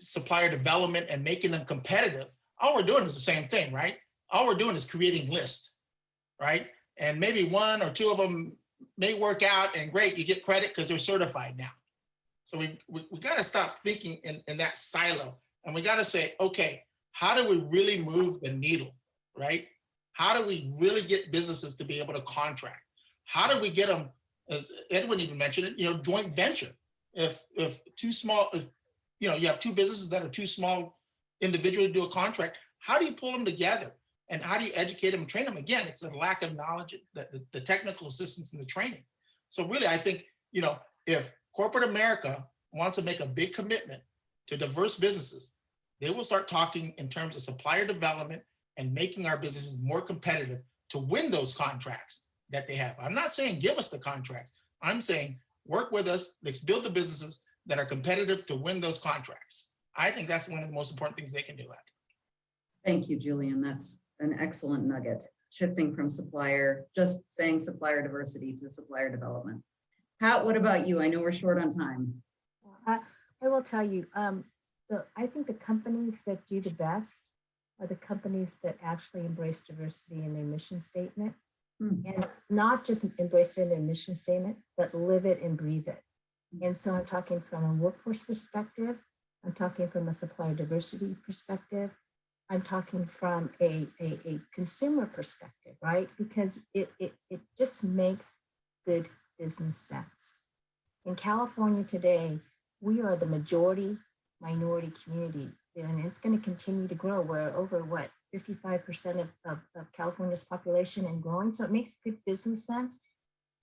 supplier development and making them competitive, all we're doing is the same thing, right? All we're doing is creating lists, right? And maybe one or two of them may work out, and great, you get credit because they're certified now. So we got to stop thinking in that silo, and we got to say, okay, how do we really move the needle, right? How do we really get businesses to be able to contract? How do we get them, as Edwin even mentioned it, joint venture? If you have two businesses that are too small individually to do a contract, how do you pull them together? And how do you educate them and train them? Again, it's the lack of knowledge, the technical assistance and the training. So really, I think, if corporate America wants to make a big commitment to diverse businesses, they will start talking in terms of supplier development and making our businesses more competitive to win those contracts that they have. I'm not saying give us the contracts. I'm saying work with us. Let's build the businesses that are competitive to win those contracts. I think that's one of the most important things they can do. Thank you, Julian. That's an excellent nugget. Shifting from just saying supplier diversity to supplier development. Pat, what about you? I know we're short on time. I will tell you, I think the companies that do the best are the companies that actually embrace diversity in their mission statement. And not just embrace it in their mission statement, but live it and breathe it. And so I'm talking from a workforce perspective. I'm talking from a supplier diversity perspective. I'm talking from a consumer perspective, right? Because it just makes good business sense. In California today, we are the majority minority community, and it's going to continue to grow. We're over 55% of California's population and growing. So it makes good business sense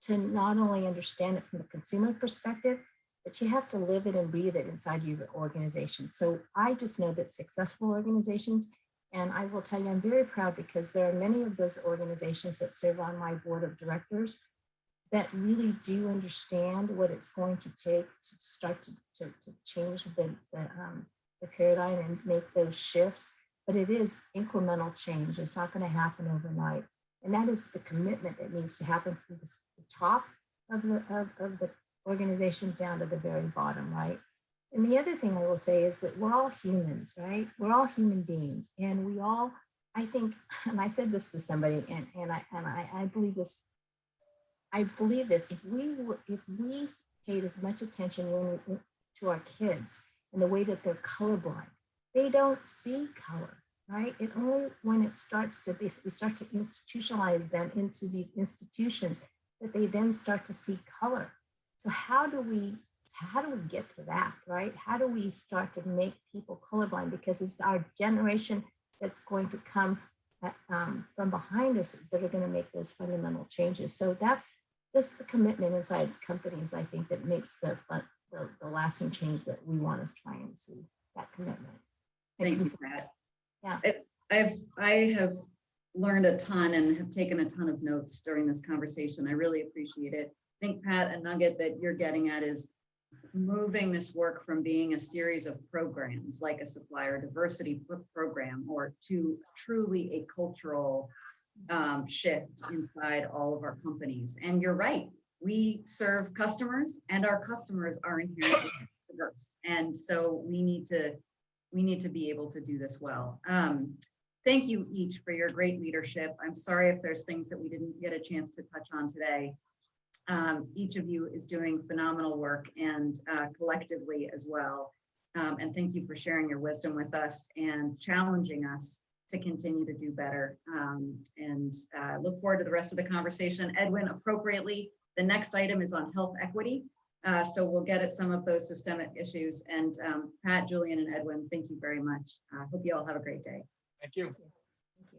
to not only understand it from the consumer perspective, but you have to live it and breathe it inside your organization. So I just know that successful organizations, and I will tell you, I'm very proud because there are many of those organizations that serve on my board of directors that really do understand what it's going to take to start to change the paradigm and make those shifts. But it is incremental change. It's not going to happen overnight. And that is the commitment that needs to happen from the top of the organization down to the very bottom, right? And the other thing I will say is that we're all humans, right? We're all human beings. And we all, I think, and I said this to somebody, and I believe this, if we paid as much attention to our kids and the way that they're colorblind, they don't see color, right? It only when it starts to be, we start to institutionalize them into these institutions that they then start to see color. So how do we get to that, right? How do we start to make people colorblind? Because it's our generation that's going to come from behind us that are going to make those fundamental changes. So that's the commitment inside companies, I think, that makes the lasting change that we want to try and see, that commitment. Thank you, Pat. Yeah. I have learned a ton and have taken a ton of notes during this conversation. I really appreciate it. I think, Pat, a nugget that you're getting at is moving this work from being a series of programs like a supplier diversity program or to truly a cultural shift inside all of our companies. And you're right, we serve customers and our customers are inherently diverse. And so we need to be able to do this well. Thank you each for your great leadership. I'm sorry if there's things that we didn't get a chance to touch on today. Each of you is doing phenomenal work and collectively as well. And thank you for sharing your wisdom with us and challenging us to continue to do better. And look forward to the rest of the conversation. Edwin, appropriately, the next item is on health equity. So we'll get at some of those systemic issues. And Pat, Julian, and Edwin, thank you very much. Hope you all have a great day. Thank you. Thank you.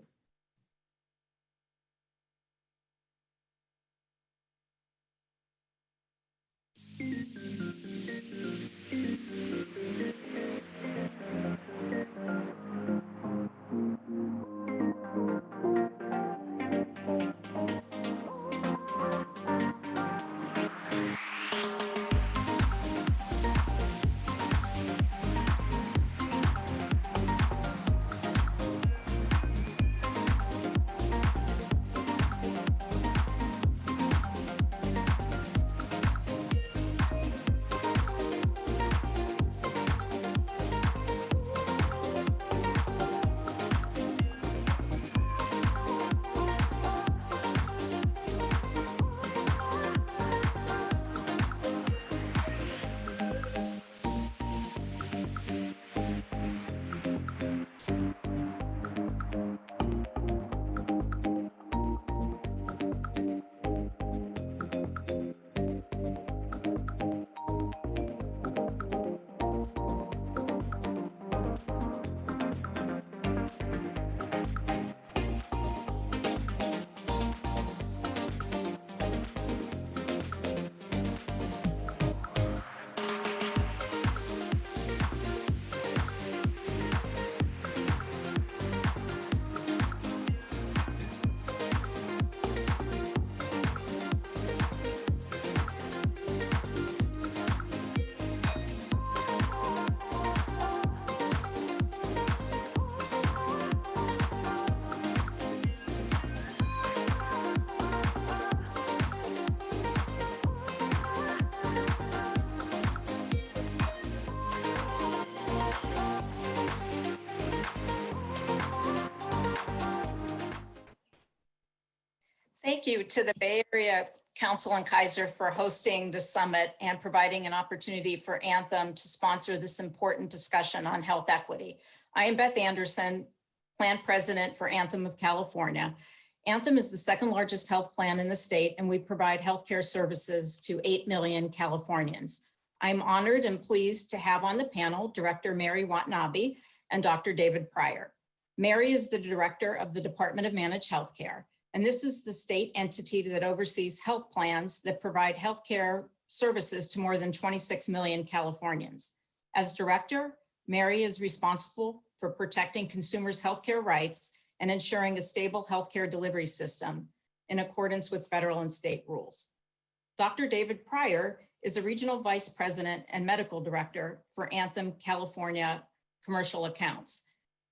Thank you to the Bay Area Council and Kaiser for hosting the summit and providing an opportunity for Anthem to sponsor this important discussion on health equity. I am Beth Anderson, Plan President for Anthem of California. Anthem is the second largest health plan in the state, and we provide healthcare services to 8 million Californians. I'm honored and pleased to have on the panel Director Mary Watanabe and Dr. David Pryor. Mary is the director of the Department of Managed Healthcare, and this is the state entity that oversees health plans that provide healthcare services to more than 26 million Californians. As director, Mary is responsible for protecting consumers' healthcare rights and ensuring a stable healthcare delivery system in accordance with federal and state rules. Dr. David Pryor is a regional vice president and medical director for Anthem California Commercial Accounts.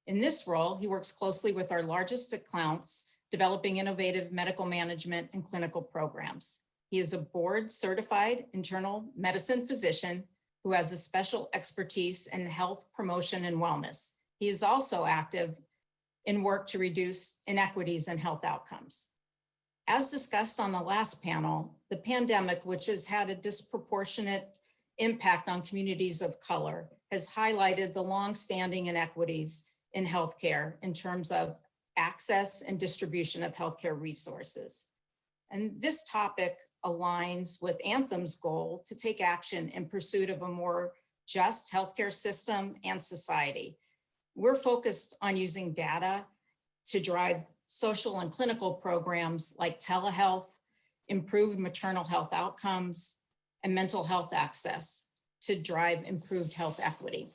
In this role, he works closely with our largest accounts, developing innovative medical management and clinical programs. He is a board certified internal medicine physician who has a special expertise in health promotion and wellness. He is also active in work to reduce inequities in health outcomes. As discussed on the last panel, the pandemic, which has had a disproportionate impact on communities of color, has highlighted the longstanding inequities in healthcare in terms of access and distribution of healthcare resources. And this topic aligns with Anthem's goal to take action in pursuit of a more just healthcare system and society. We're focused on using data to drive social and clinical programs like telehealth, improved maternal health outcomes, and mental health access to drive improved health equity.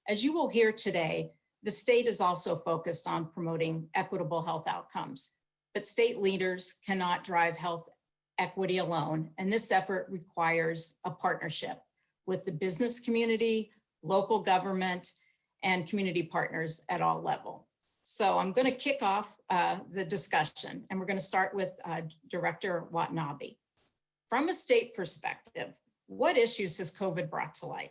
As you will hear today, the state is also focused on promoting equitable health outcomes, but state leaders cannot drive health equity alone, and this effort requires a partnership with the business community, local government, and community partners at all levels. So I'm going to kick off the discussion, and we're going to start with Director Watanabe. From a state perspective, what issues has COVID brought to light?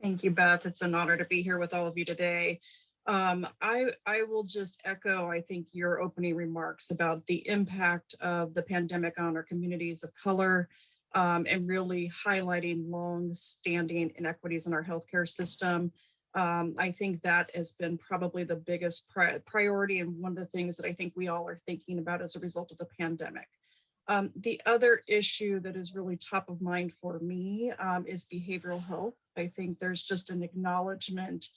Thank you, Beth. It's an honor to be here with all of you today. I will just echo, I think, your opening remarks about the impact of the pandemic on our communities of color, and really highlighting long-standing inequities in our healthcare system. I think that has been probably the biggest priority, and one of the things that I think we all are thinking about as a result of the pandemic. The other issue that is really top of mind for me is behavioral health. I think there's just an acknowledgement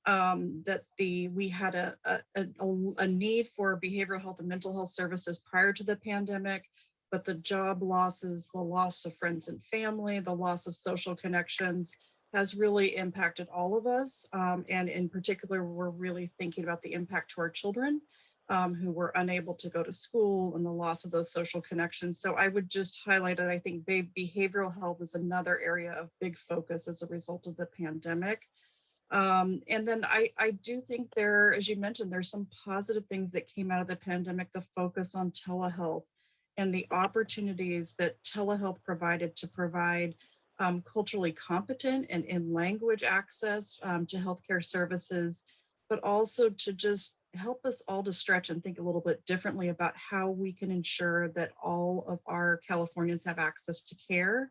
that we had a need for behavioral health and mental health services prior to the pandemic, but the job losses, the loss of friends and family, the loss of social connections has really impacted all of us. And in particular, we're really thinking about the impact to our children who were unable to go to school and the loss of those social connections. So I would just highlight that I think behavioral health is another area of big focus as a result of the pandemic. And then I do think there, as you mentioned, there's some positive things that came out of the pandemic, the focus on telehealth and the opportunities that telehealth provided to provide culturally competent and in language access to healthcare services, but also to just help us all to stretch and think a little bit differently about how we can ensure that all of our Californians have access to care.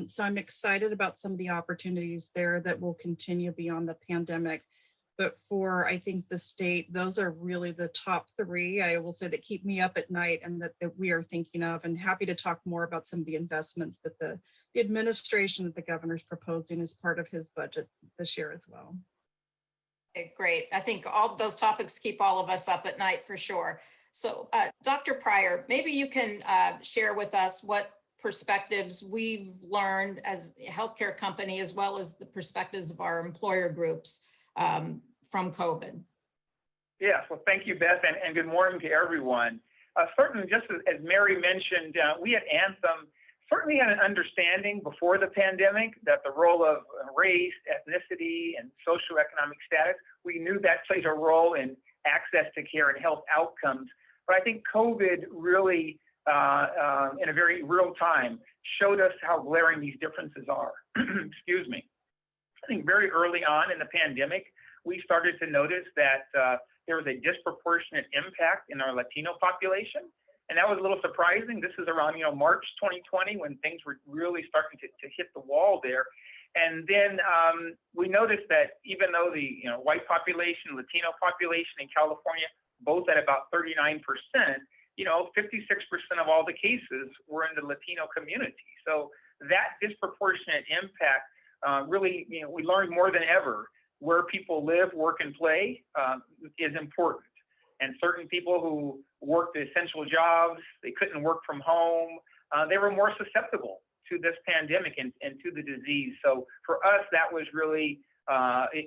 So I'm excited about some of the opportunities there that will continue beyond the pandemic. But for, I think, the state, those are really the top three, I will say, that keep me up at night and that we are thinking of, and happy to talk more about some of the investments that the administration that the governor's proposing as part of his budget this year as well. Okay, great. I think all those topics keep all of us up at night for sure. So Dr. Pryor, maybe you can share with us what perspectives we've learned as a healthcare company, as well as the perspectives of our employer groups from COVID. Yes, well, thank you, Beth, and good morning to everyone. Certainly, just as Mary mentioned, we at Anthem certainly had an understanding before the pandemic that the role of race, ethnicity, and socioeconomic status, we knew that plays a role in access to care and health outcomes. But I think COVID really, in a very real time, showed us how glaring these differences are. Excuse me. I think very early on in the pandemic, we started to notice that there was a disproportionate impact in our Latino population. And that was a little surprising. This is around, March 2020 when things were really starting to hit the wall there. And then we noticed that even though the white population, Latino population in California both at about 39%, 56% of all the cases were in the Latino community. So that disproportionate impact really, we learned more than ever where people live, work, and play is important. And certain people who worked essential jobs, they couldn't work from home, they were more susceptible to this pandemic and to the disease. So for us, that was really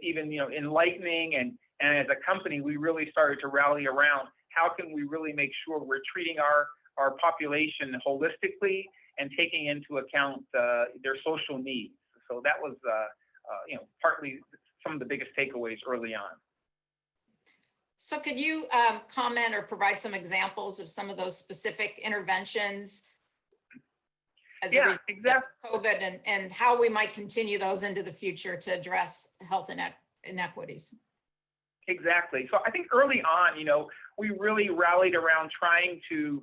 even enlightening. And as a company, we really started to rally around how can we really make sure we're treating our population holistically and taking into account their social needs. So that was partly some of the biggest takeaways early on. So could you comment or provide some examples of some of those specific interventions as a result of COVID and how we might continue those into the future to address health inequities? Exactly. So I think early on, we really rallied around trying to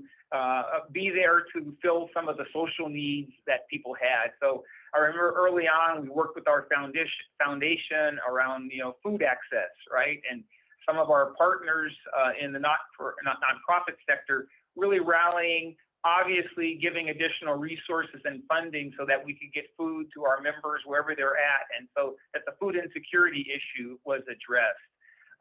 be there to fill some of the social needs that people had. So I remember early on, we worked with our foundation around, food access, right? And some of our partners in the nonprofit sector really rallying, obviously giving additional resources and funding so that we could get food to our members wherever they're at. And so that the food insecurity issue was addressed.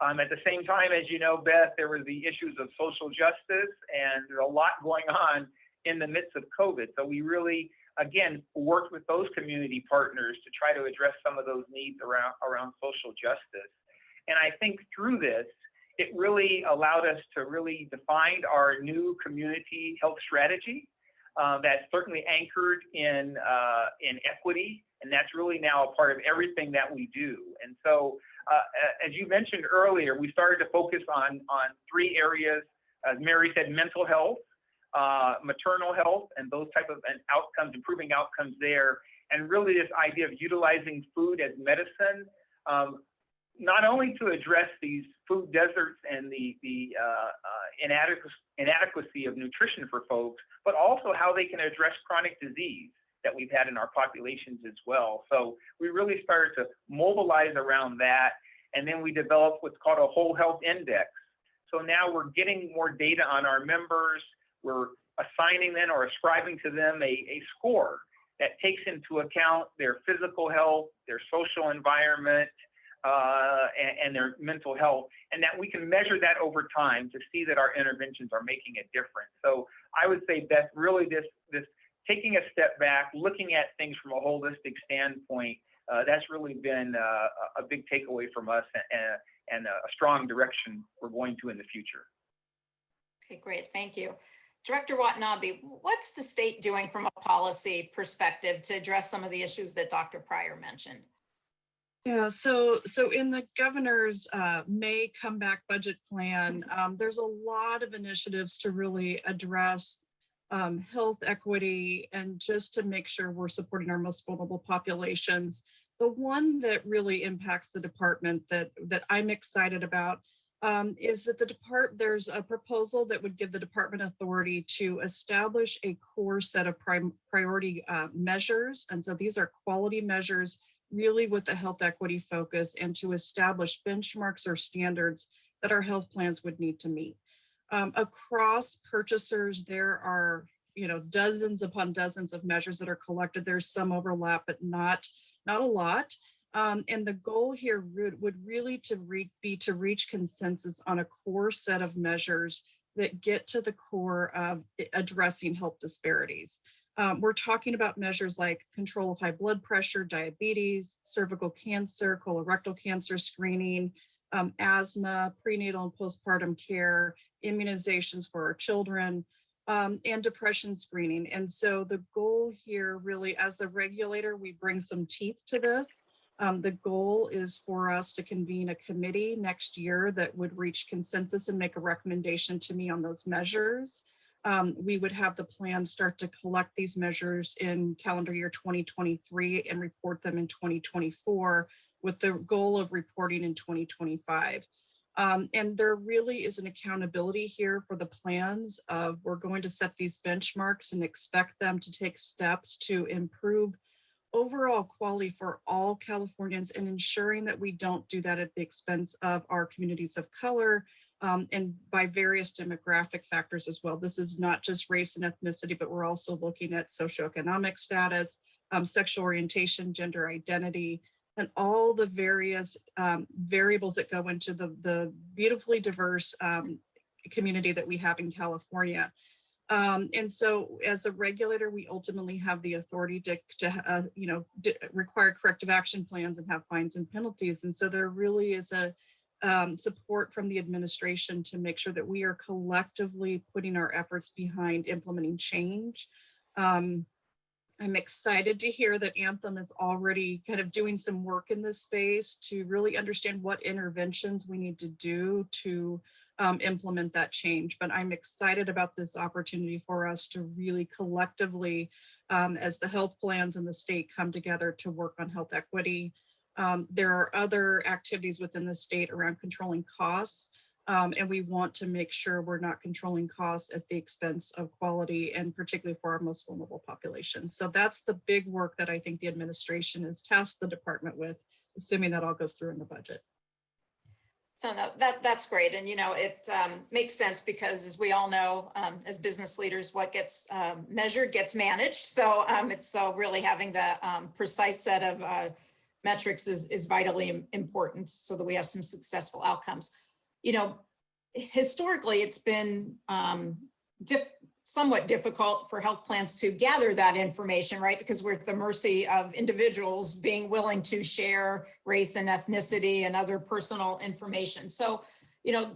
At the same time, as you know, Beth, there were the issues of social justice, and there's a lot going on in the midst of COVID. So we really, again, worked with those community partners to try to address some of those needs around social justice. And I think through this, it really allowed us to really define our new community health strategy that's certainly anchored in equity, and that's really now a part of everything that we do. And so, as you mentioned earlier, we started to focus on three areas. As Mary said, mental health, maternal health, and those type of outcomes, improving outcomes there. And really this idea of utilizing food as medicine, not only to address these food deserts and the inadequacy of nutrition for folks, but also how they can address chronic disease that we've had in our populations as well. So we really started to mobilize around that. And then we developed what's called a whole health index. So now we're getting more data on our members. We're assigning them or ascribing to them a score that takes into account their physical health, their social environment, and their mental health, and that we can measure that over time to see that our interventions are making a difference. So I would say, Beth, really this taking a step back, looking at things from a holistic standpoint, that's really been a big takeaway from us and a strong direction we're going to in the future. Okay, great, thank you. Director Watanabe, what's the state doing from a policy perspective to address some of the issues that Dr. Pryor mentioned? Yeah, so in the governor's May comeback budget plan, there's a lot of initiatives to really address health equity and just to make sure we're supporting our most vulnerable populations. The one that really impacts the department that I'm excited about is that there's a proposal that would give the department authority to establish a core set of priority measures. And so these are quality measures really with a health equity focus, and to establish benchmarks or standards that our health plans would need to meet. Across purchasers, there are dozens upon dozens of measures that are collected. There's some overlap, but not a lot. And the goal here would really be to reach consensus on a core set of measures that get to the core of addressing health disparities. We're talking about measures like control of high blood pressure, diabetes, cervical cancer, colorectal cancer screening, asthma, prenatal and postpartum care, immunizations for our children, and depression screening. And so the goal here really, as the regulator, we bring some teeth to this. The goal is for us to convene a committee next year that would reach consensus and make a recommendation to me on those measures. We would have the plan start to collect these measures in calendar year 2023 and report them in 2024 with the goal of reporting in 2025. And there really is an accountability here for the plans of we're going to set these benchmarks and expect them to take steps to improve overall quality for all Californians, and ensuring that we don't do that at the expense of our communities of color, and by various demographic factors as well. This is not just race and ethnicity, but we're also looking at socioeconomic status, sexual orientation, gender identity, and all the various variables that go into the beautifully diverse community that we have in California. And so as a regulator, we ultimately have the authority to require corrective action plans and have fines and penalties. And so there really is a support from the administration to make sure that we are collectively putting our efforts behind implementing change. I'm excited to hear that Anthem is already kind of doing some work in this space to really understand what interventions we need to do to implement that change. But I'm excited about this opportunity for us to really collectively, as the health plans and the state come together to work on health equity. There are other activities within the state around controlling costs. And we want to make sure we're not controlling costs at the expense of quality, and particularly for our most vulnerable populations. So that's the big work that I think the administration has tasked the department with, assuming that all goes through in the budget. So no, that's great. And, it makes sense because, as we all know, as business leaders, what gets measured gets managed. So it's really having the precise set of metrics is vitally important so that we have some successful outcomes. Historically, it's been somewhat difficult for health plans to gather that information, right? Because we're at the mercy of individuals being willing to share race and ethnicity and other personal information. So,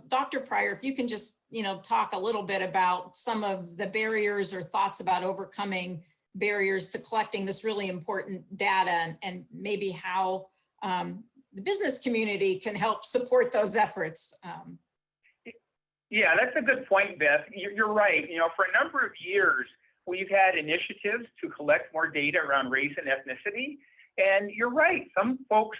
Dr. Pryor, if you can just, talk a little bit about some of the barriers or thoughts about overcoming barriers to collecting this really important data, and maybe how the business community can help support those efforts. Yeah, that's a good point, Beth. You're right. For a number of years, we've had initiatives to collect more data around race and ethnicity. And you're right. Some folks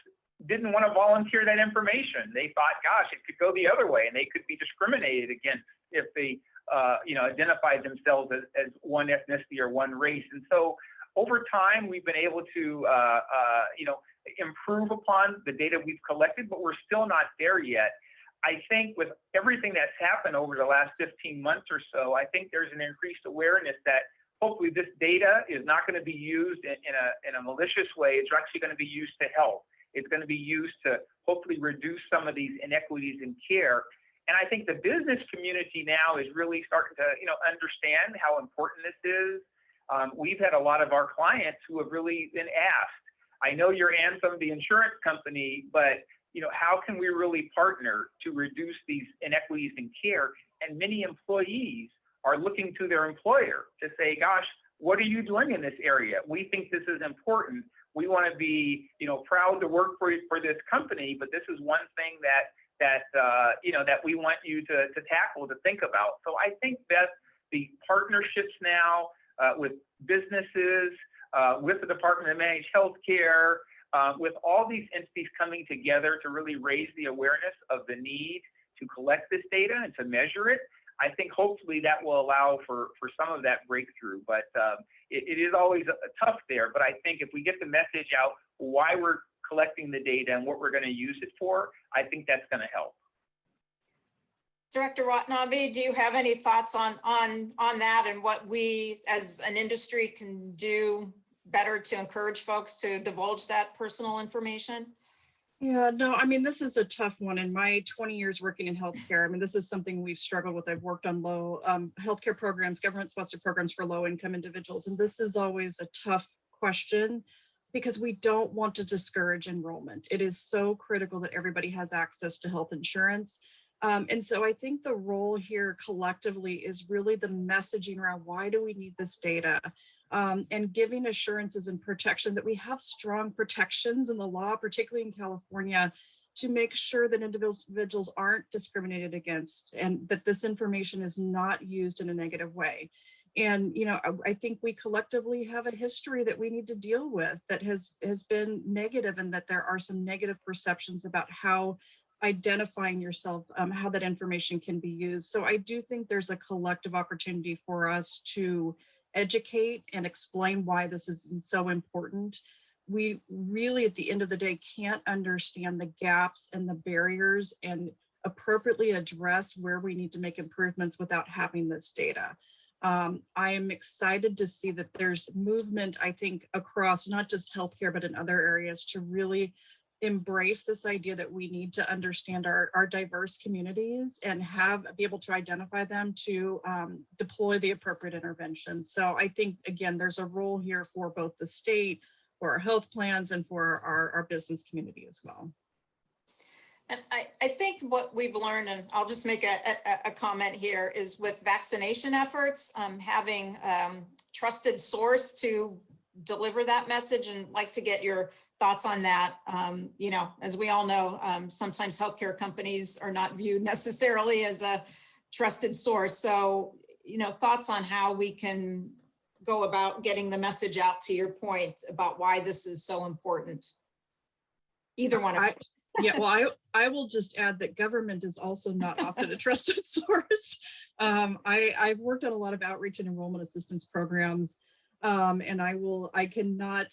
didn't want to volunteer that information. They thought, gosh, it could go the other way and they could be discriminated against if they, identified themselves as one ethnicity or one race. And so over time, we've been able to, improve upon the data we've collected, but we're still not there yet. I think with everything that's happened over the last 15 months or so, I think there's an increased awareness that hopefully this data is not going to be used in a malicious way. It's actually going to be used to help. It's going to be used to hopefully reduce some of these inequities in care. And I think the business community now is really starting to, understand how important this is. We've had a lot of our clients who have really been asked, I know you're Anthem, the insurance company, but how can we really partner to reduce these inequities in care? And many employees are looking to their employer to say, gosh, what are you doing in this area? We think this is important. We want to be, proud to work for this company, but this is one thing that we want you to tackle, to think about. So I think that the partnerships now with businesses, with the Department of Managed Healthcare, with all these entities coming together to really raise the awareness of the need to collect this data and to measure it, I think hopefully that will allow for some of that breakthrough. But it is always tough there. But I think if we get the message out why we're collecting the data and what we're going to use it for, I think that's going to help. Director Watanabe, do you have any thoughts on that and what we as an industry can do better to encourage folks to divulge that personal information? Yeah, no, I mean, this is a tough one. In my 20 years working in healthcare, I mean, this is something we've struggled with. I've worked on low healthcare programs, government-sponsored programs for low-income individuals. And this is always a tough question because we don't want to discourage enrollment. It is so critical that everybody has access to health insurance. And so I think the role here collectively is really the messaging around why do we need this data? And giving assurances and protection that we have strong protections in the law, particularly in California, to make sure that individuals aren't discriminated against and that this information is not used in a negative way. And, I think we collectively have a history that we need to deal with that has been negative, and that there are some negative perceptions about how identifying yourself, how that information can be used. So I do think there's a collective opportunity for us to educate and explain why this is so important. We really, at the end of the day, can't understand the gaps and the barriers and appropriately address where we need to make improvements without having this data. I am excited to see that there's movement, I think, across not just healthcare, but in other areas to really embrace this idea that we need to understand our diverse communities and be able to identify them to deploy the appropriate intervention. So I think, again, there's a role here for both the state, for our health plans, and for our business community as well. And I think what we've learned, and I'll just make a comment here, is with vaccination efforts, having trusted source to deliver that message, and like to get your thoughts on that. You know, as we all know, sometimes healthcare companies are not viewed necessarily as a trusted source. So, you know, thoughts on how we can go about getting the message out, to your point about why this is so important. Either one of you. Yeah, well, I will just add that government is also not often a trusted source. I've worked on a lot of outreach and enrollment assistance programs, and I cannot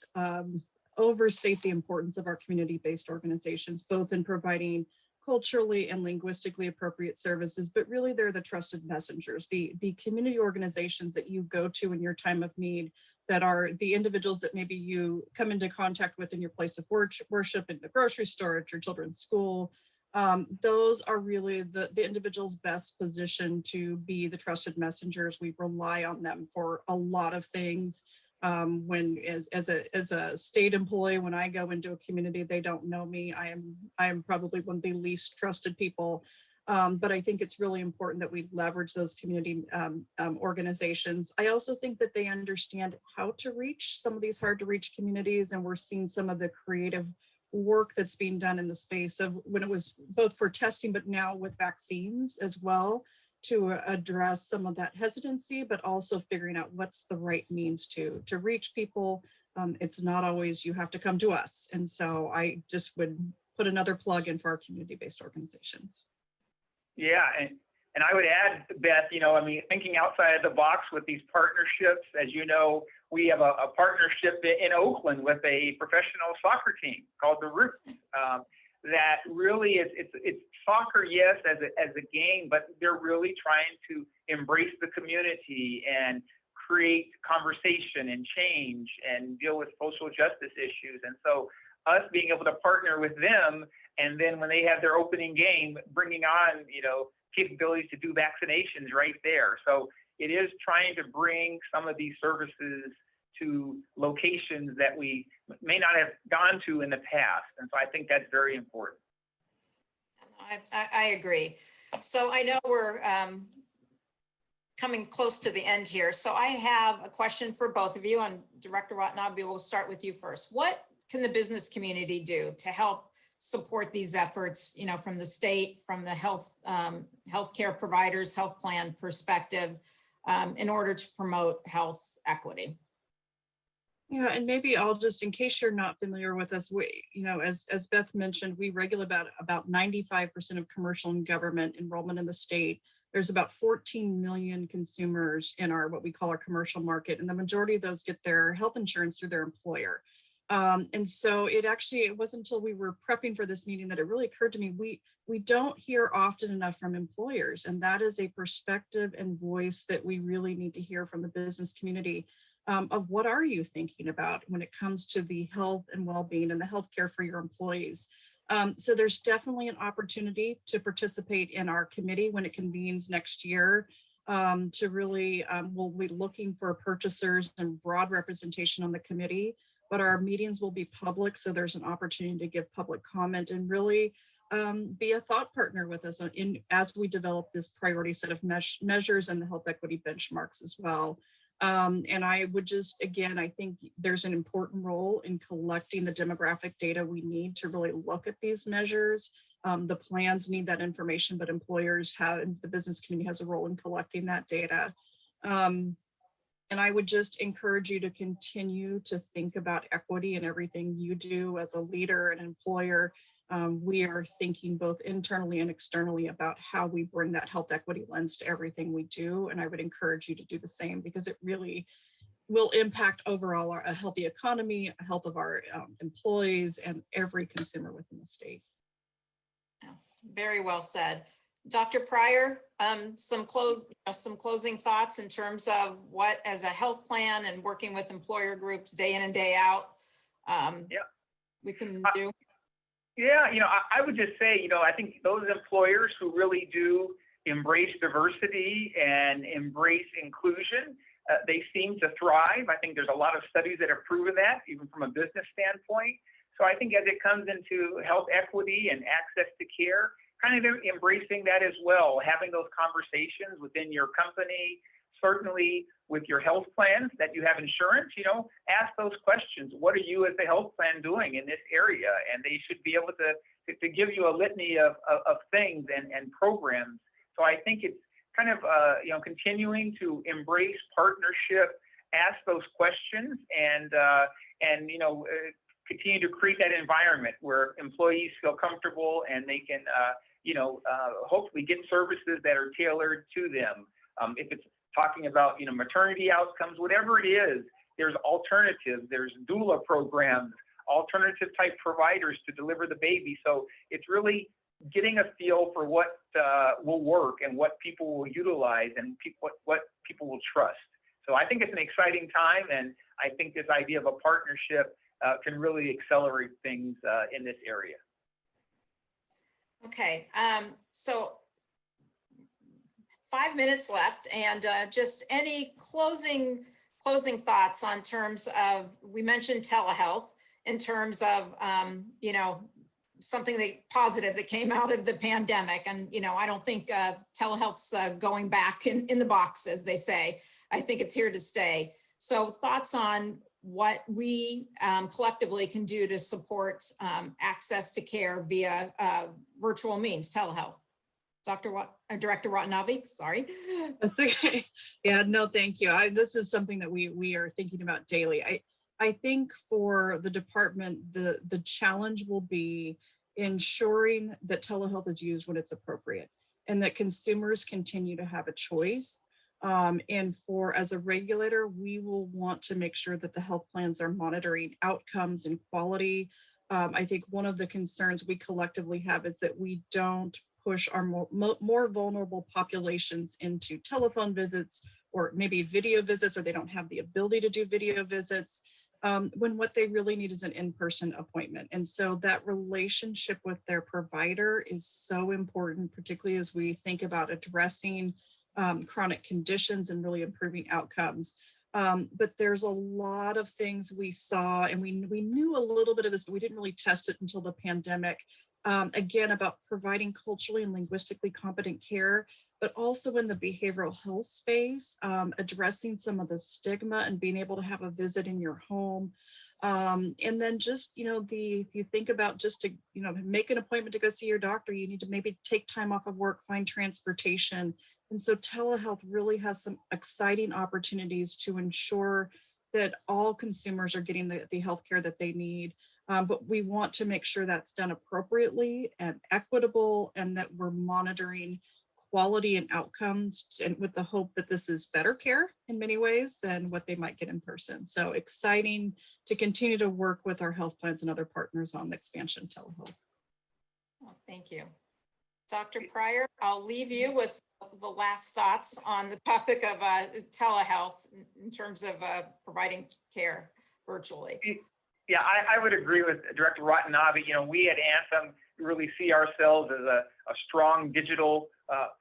overstate the importance of our community-based organizations, both in providing culturally and linguistically appropriate services, but really they're the trusted messengers, the community organizations that you go to in your time of need, that are the individuals that maybe you come into contact with in your place of worship, in the grocery store, at your children's school. Those are really the individuals best positioned to be the trusted messengers. We rely on them for a lot of things. When as a state employee, when I go into a community, they don't know me. I am probably one of the least trusted people. But I think it's really important that we leverage those community organizations. I also think that they understand how to reach some of these hard to reach communities, and we're seeing some of the creative work that's being done in the space of when it was both for testing, but now with vaccines as well, to address some of that hesitancy, but also figuring out what's the right means to reach people. It's not always you have to come to us. And so I just would put another plug in for our community-based organizations. Yeah, and I would add, Beth, you know, I mean, thinking outside of the box with these partnerships, as you know, we have a partnership in Oakland with a professional soccer team called the Roots. That really is, it's soccer, yes, as a game, but they're really trying to embrace the community and create conversation and change and deal with social justice issues. And so us being able to partner with them, and then when they have their opening game, bringing on, you know, capabilities to do vaccinations right there. So it is trying to bring some of these services to locations that we may not have gone to in the past. And so I think that's very important. I agree. So I know we're coming close to the end here. So I have a question for both of you, and Director Watanabe, we'll start with you first. What can the business community do to help support these efforts, you know, from the state, from the healthcare providers, health plan perspective, in order to promote health equity? Yeah, and maybe I'll just, in case you're not familiar with us, we, you know, as Beth mentioned, we regulate about 95% of commercial and government enrollment in the state. There's about 14 million consumers in our, what we call our commercial market, and the majority of those get their health insurance through their employer. And so it wasn't until we were prepping for this meeting that it really occurred to me, we don't hear often enough from employers, and that is a perspective and voice that we really need to hear from the business community. Of what are you thinking about when it comes to the health and well-being and the healthcare for your employees? So there's definitely an opportunity to participate in our committee when it convenes next year. To really, we'll be looking for purchasers and broad representation on the committee, but our meetings will be public, so there's an opportunity to give public comment and really be a thought partner with us as we develop this priority set of measures and the health equity benchmarks as well. And I would just, again, I think there's an important role in collecting the demographic data we need to really look at these measures. The plans need that information, but employers have, and the business community has a role in collecting that data. And I would just encourage you to continue to think about equity in everything you do as a leader and employer. We are thinking both internally and externally about how we bring that health equity lens to everything we do. And I would encourage you to do the same, because it really will impact overall a healthy economy, health of our employees, and every consumer within the state. Very well said. Dr. Pryor, some closing thoughts in terms of what, as a health plan and working with employer groups day in and day out, we can do. Yeah, I would just say, I think those employers who really do embrace diversity and embrace inclusion, they seem to thrive. I think there's a lot of studies that have proven that, even from a business standpoint. So I think as it comes into health equity and access to care, kind of embracing that as well, having those conversations within your company, certainly with your health plans that you have insurance, ask those questions. What are you as a health plan doing in this area? And they should be able to give you a litany of things and programs. So I think it's kind of, continuing to embrace partnership, ask those questions, and continue to create that environment where employees feel comfortable and they can, hopefully get services that are tailored to them. If it's talking about, maternity outcomes, whatever it is, there's alternatives, there's doula programs, alternative type providers to deliver the baby. So it's really getting a feel for what will work and what people will utilize and what people will trust. So I think it's an exciting time, and I think this idea of a partnership can really accelerate things in this area. Okay, so 5 minutes left, and just any closing thoughts on terms of, we mentioned telehealth in terms of, something positive that came out of the pandemic. And, I don't think telehealth's going back in the box, as they say. I think it's here to stay. So thoughts on what we collectively can do to support access to care via virtual means, telehealth. Director Watanabe, sorry. That's okay. Yeah, no, thank you. This is something that we are thinking about daily. I think for the department, the challenge will be ensuring that telehealth is used when it's appropriate and that consumers continue to have a choice. And as a regulator, we will want to make sure that the health plans are monitoring outcomes and quality. I think one of the concerns we collectively have is that we don't push our more vulnerable populations into telephone visits or maybe video visits, or they don't have the ability to do video visits, when what they really need is an in-person appointment. And so that relationship with their provider is so important, particularly as we think about addressing chronic conditions and really improving outcomes. But there's a lot of things we saw, and we knew a little bit of this, but we didn't really test it until the pandemic. Again, about providing culturally and linguistically competent care, but also in the behavioral health space, addressing some of the stigma and being able to have a visit in your home. And then just, if you think about just to, make an appointment to go see your doctor, you need to maybe take time off of work, find transportation. And so telehealth really has some exciting opportunities to ensure that all consumers are getting the healthcare that they need. But we want to make sure that's done appropriately and equitable, and that we're monitoring quality and outcomes, and with the hope that this is better care in many ways than what they might get in person. So exciting to continue to work with our health plans and other partners on the expansion of telehealth. Well, thank you. Dr. Pryor, I'll leave you with the last thoughts on the topic of telehealth in terms of providing care virtually. Yeah, I would agree with Director Watanabe. We at Anthem really see ourselves as a strong digital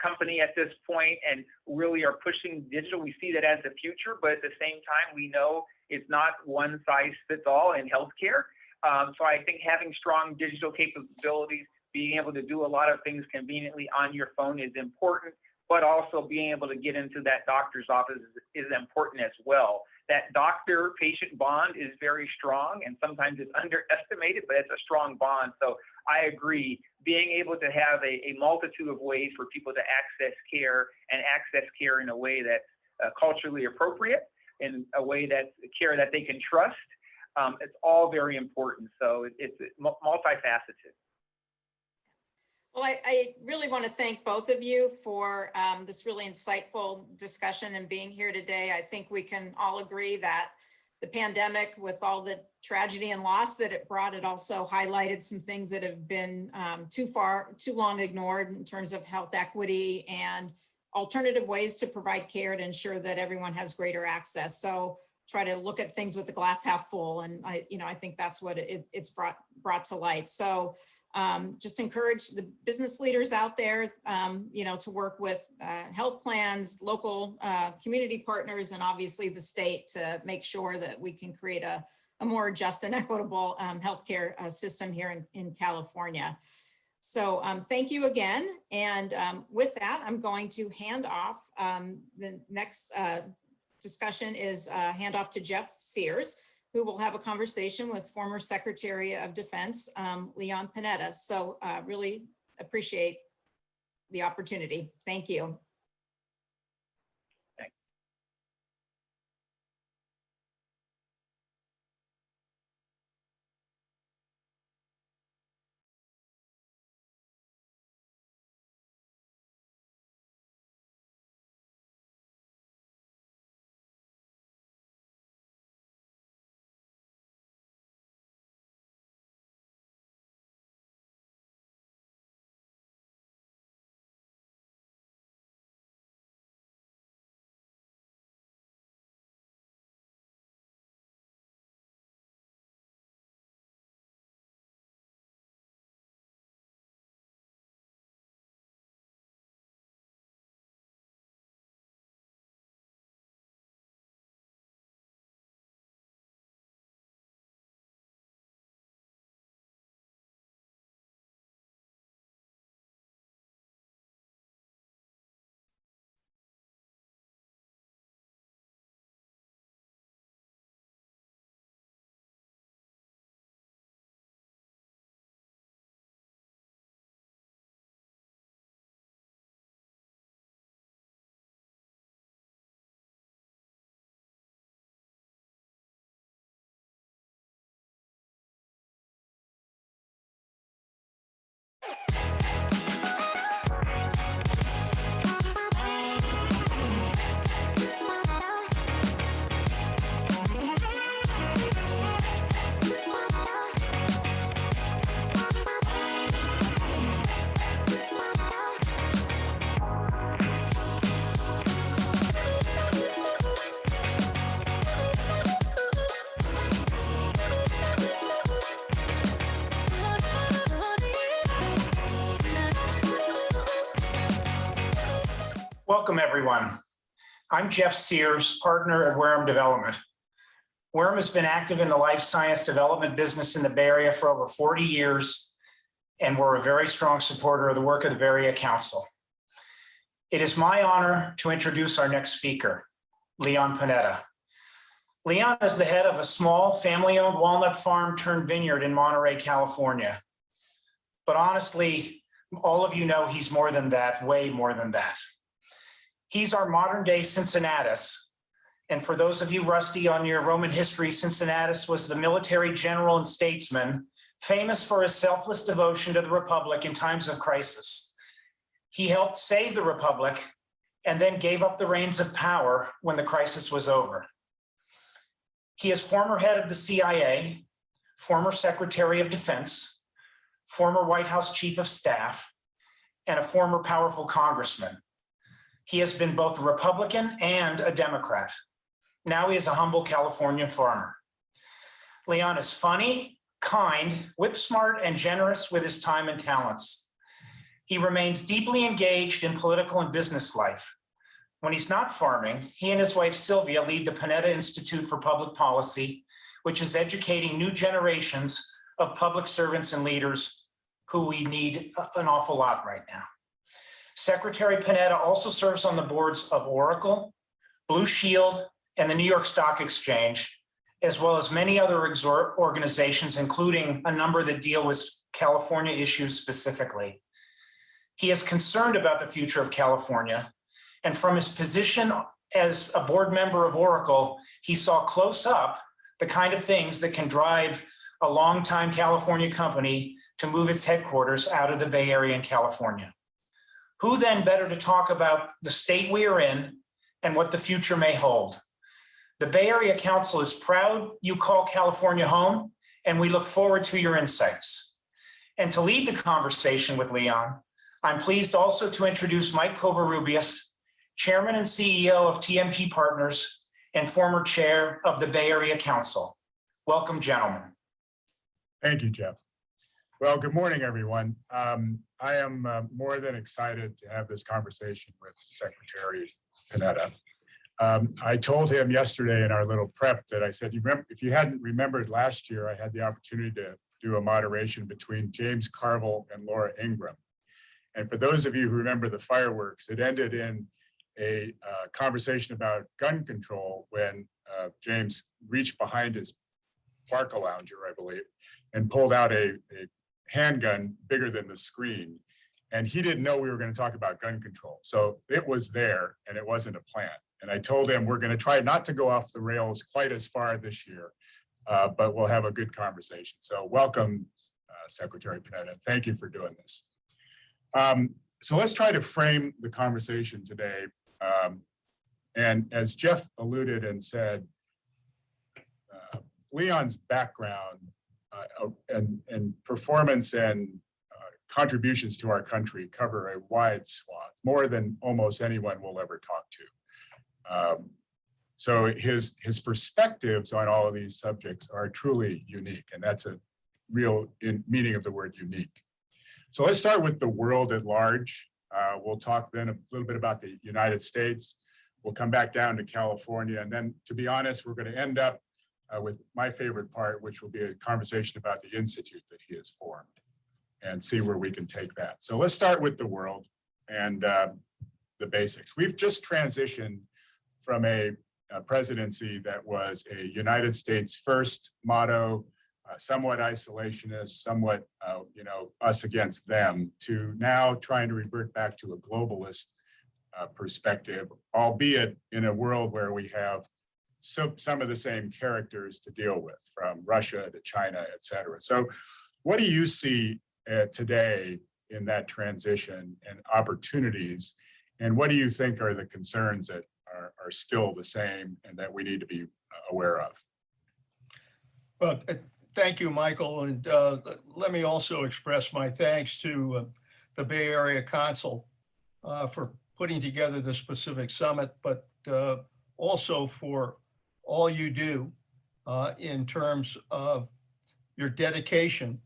company at this point, and really are pushing digital. We see that as the future, but at the same time, we know it's not one size fits all in healthcare. So I think having strong digital capabilities, being able to do a lot of things conveniently on your phone is important, but also being able to get into that doctor's office is important as well. That doctor-patient bond is very strong, and sometimes it's underestimated, but it's a strong bond. So I agree, being able to have a multitude of ways for people to access care, and access care in a way that's culturally appropriate, in a way that's care that they can trust, it's all very important. So it's multifaceted. Well, I really want to thank both of you for this really insightful discussion and being here today. I think we can all agree that the pandemic, with all the tragedy and loss that it brought, it also highlighted some things that have been too long ignored in terms of health equity and alternative ways to provide care to ensure that everyone has greater access. So try to look at things with the glass half full. And I think that's what it's brought to light. So just encourage the business leaders out there, to work with health plans, local community partners, and obviously the state to make sure that we can create a more just and equitable healthcare system here in California. So thank you again. And with that, I'm going to hand off the next discussion is hand off to Jeff Sears, who will have a conversation with former Secretary of Defense, Leon Panetta. So really appreciate the opportunity. Thank you. Welcome, everyone. I'm Jeff Sears, partner at Wareham Development. Wareham has been active in the life science development business in the Bay Area for over 40 years, and we're a very strong supporter of the work of the Bay Area Council. It is my honor to introduce our next speaker, Leon Panetta. Leon is the head of a small family-owned walnut farm turned vineyard in Monterey, California. But honestly, all of you know he's more than that, way more than that. He's our modern day Cincinnatus. And for those of you rusty on your Roman history, Cincinnatus was the military general and statesman famous for his selfless devotion to the Republic in times of crisis. He helped save the Republic and then gave up the reins of power when the crisis was over. He is former head of the CIA, former Secretary of Defense, former White House Chief of Staff, and a former powerful congressman. He has been both a Republican and a Democrat. Now he is a humble California farmer. Leon is funny, kind, whip-smart, and generous with his time and talents. He remains deeply engaged in political and business life. When he's not farming, he and his wife Sylvia lead the Panetta Institute for Public Policy, which is educating new generations of public servants and leaders who we need an awful lot right now. Secretary Panetta also serves on the boards of Oracle, Blue Shield, and the New York Stock Exchange, as well as many other organizations, including a number that deal with California issues specifically. He is concerned about the future of California, and from his position as a board member of Oracle, he saw close up the kind of things that can drive a longtime California company to move its headquarters out of the Bay Area in California. Who then better to talk about the state we are in and what the future may hold The Bay Area Council is proud you call California home, and we look forward to your insights. And to lead the conversation with Leon, I'm pleased also to introduce Mike Covarrubias, Chairman and CEO of TMG Partners and former Chair of the Bay Area Council. Welcome, gentlemen. Thank you, Jeff. Well, good morning, everyone. I am more than excited to have this conversation with Secretary Panetta. I told him yesterday in our little prep that I said, if you hadn't remembered last year, I had the opportunity to do a moderation between James Carville and Laura Ingraham. And for those of you who remember the fireworks, it ended in a conversation about gun control when James reached behind his Barca lounger, I believe, and pulled out a handgun bigger than the screen. And he didn't know we were going to talk about gun control. So it was there and it wasn't a plan. And I told him we're going to try not to go off the rails quite as far this year, but we'll have a good conversation. So welcome, Secretary Panetta. Thank you for doing this. So let's try to frame the conversation today. And as Jeff alluded and said, Leon's background and performance and contributions to our country cover a wide swath, more than almost anyone will ever talk to. So his perspectives on all of these subjects are truly unique, and that's a real meaning of the word unique. So let's start with the world at large. We'll talk then a little bit about the United States. We'll come back down to California. And then, to be honest, we're going to end up with my favorite part, which will be a conversation about the institute that he has formed and see where we can take that. So let's start with the world and the basics. We've just transitioned from a presidency that was a United States first motto, somewhat isolationist, somewhat, us against them, to now trying to revert back to a globalist perspective, albeit in a world where we have some of the same characters to deal with, from Russia to China, et cetera. So what do you see today in that transition and opportunities? And what do you think are the concerns that are still the same and that we need to be aware of? Well, thank you, Michael. And let me also express my thanks to the Bay Area Council for putting together this Pacific Summit, but also for all you do in terms of your dedication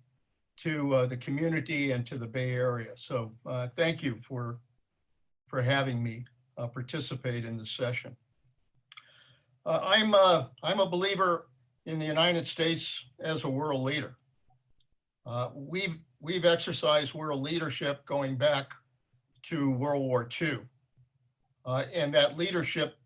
to the community and to the Bay Area. So thank you for having me participate in this session. I'm a believer in the United States as a world leader. We've exercised world leadership going back to World War II. And that leadership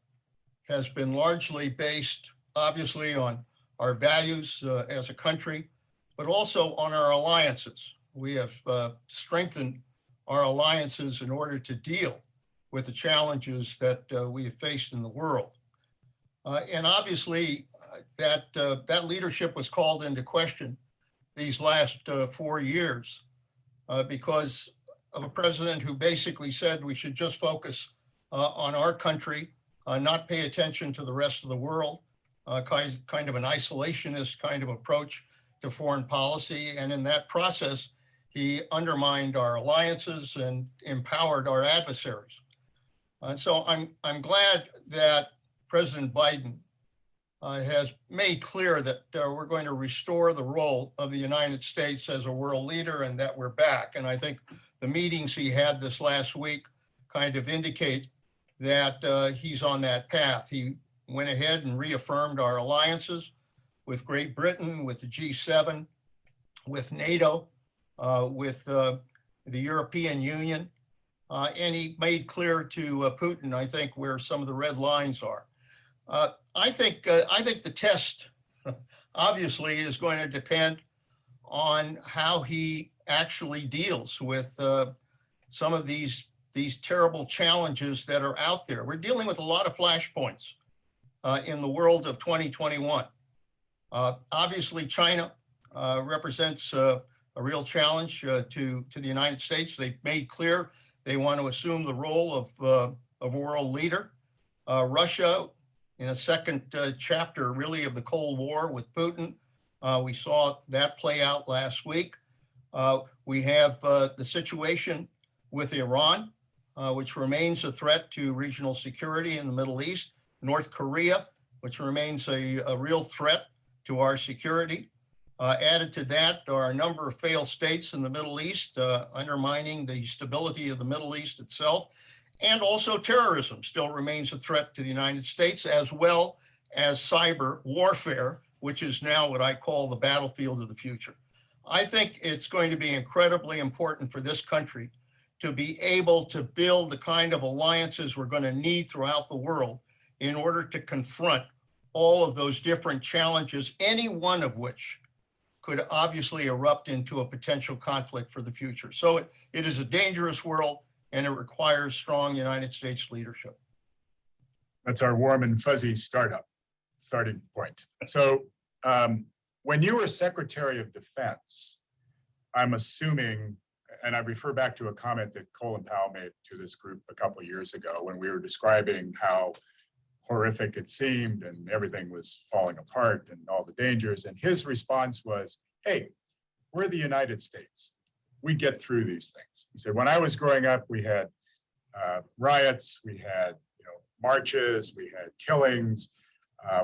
has been largely based, obviously, on our values as a country, but also on our alliances. We have strengthened our alliances in order to deal with the challenges that we have faced in the world. And obviously, that leadership was called into question these last 4 years because of a president who basically said we should just focus on our country, not pay attention to the rest of the world, kind of an isolationist kind of approach to foreign policy. And in that process, he undermined our alliances and empowered our adversaries. And so I'm glad that President Biden has made clear that we're going to restore the role of the United States as a world leader and that we're back. And I think the meetings he had this last week kind of indicate that he's on that path. He went ahead and reaffirmed our alliances with Great Britain, with the G7, with NATO, with the European Union. And he made clear to Putin, I think, where some of the red lines are. I think the test, obviously, is going to depend on how he actually deals with some of these terrible challenges that are out there. We're dealing with a lot of flashpoints in the world of 2021. Obviously, China represents a real challenge to the United States. They've made clear they want to assume the role of a world leader. Russia in a second chapter, really, of the Cold War with Putin. We saw that play out last week. We have the situation with Iran, which remains a threat to regional security in the Middle East. North Korea, which remains a real threat to our security. Added to that are a number of failed states in the Middle East, undermining the stability of the Middle East itself. And also terrorism still remains a threat to the United States, as well as cyber warfare, which is now what I call the battlefield of the future. I think it's going to be incredibly important for this country to be able to build the kind of alliances we're going to need throughout the world in order to confront all of those different challenges, any one of which could obviously erupt into a potential conflict for the future. So it is a dangerous world, and it requires strong United States leadership. That's our warm and fuzzy starting point. So when you were Secretary of Defense, I'm assuming, and I refer back to a comment that Colin Powell made to this group a couple of years ago when we were describing how horrific it seemed and everything was falling apart and all the dangers. And his response was, hey, we're the United States. We get through these things. He said, when I was growing up, we had riots, we had marches, we had killings,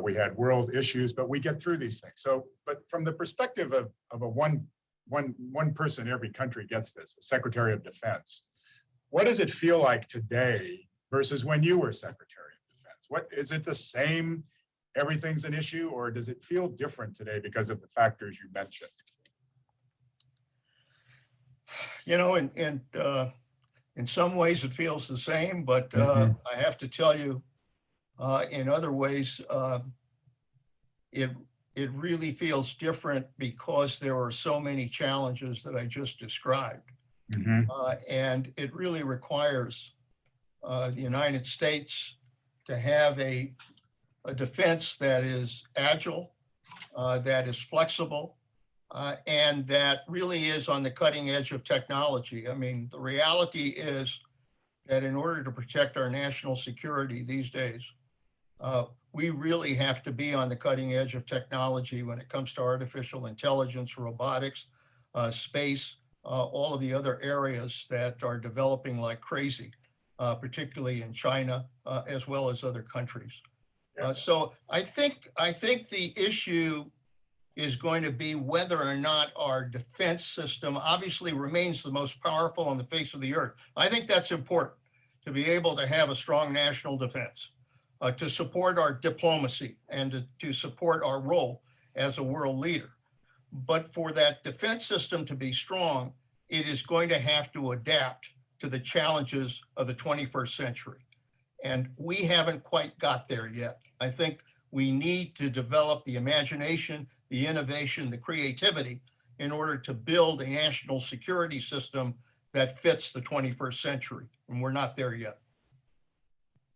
we had world issues, but we get through these things. So, but from the perspective of a one person, every country gets this, the Secretary of Defense. What does it feel like today versus when you were Secretary of Defense? What is it the same? Everything's an issue, or does it feel different today because of the factors you mentioned? You know, in some ways it feels the same, but I have to tell you, in other ways, it really feels different because there are so many challenges that I just described. And it really requires the United States to have a defense that is agile, that is flexible, and that really is on the cutting edge of technology. I mean, the reality is that in order to protect our national security these days, we really have to be on the cutting edge of technology when it comes to artificial intelligence, robotics, space, all of the other areas that are developing like crazy, particularly in China, as well as other countries. So I think the issue is going to be whether or not our defense system obviously remains the most powerful on the face of the earth. I think that's important, to be able to have a strong national defense, to support our diplomacy and to support our role as a world leader. But for that defense system to be strong, it is going to have to adapt to the challenges of the 21st century. And we haven't quite got there yet. I think we need to develop the imagination, the innovation, the creativity in order to build a national security system that fits the 21st century. And we're not there yet.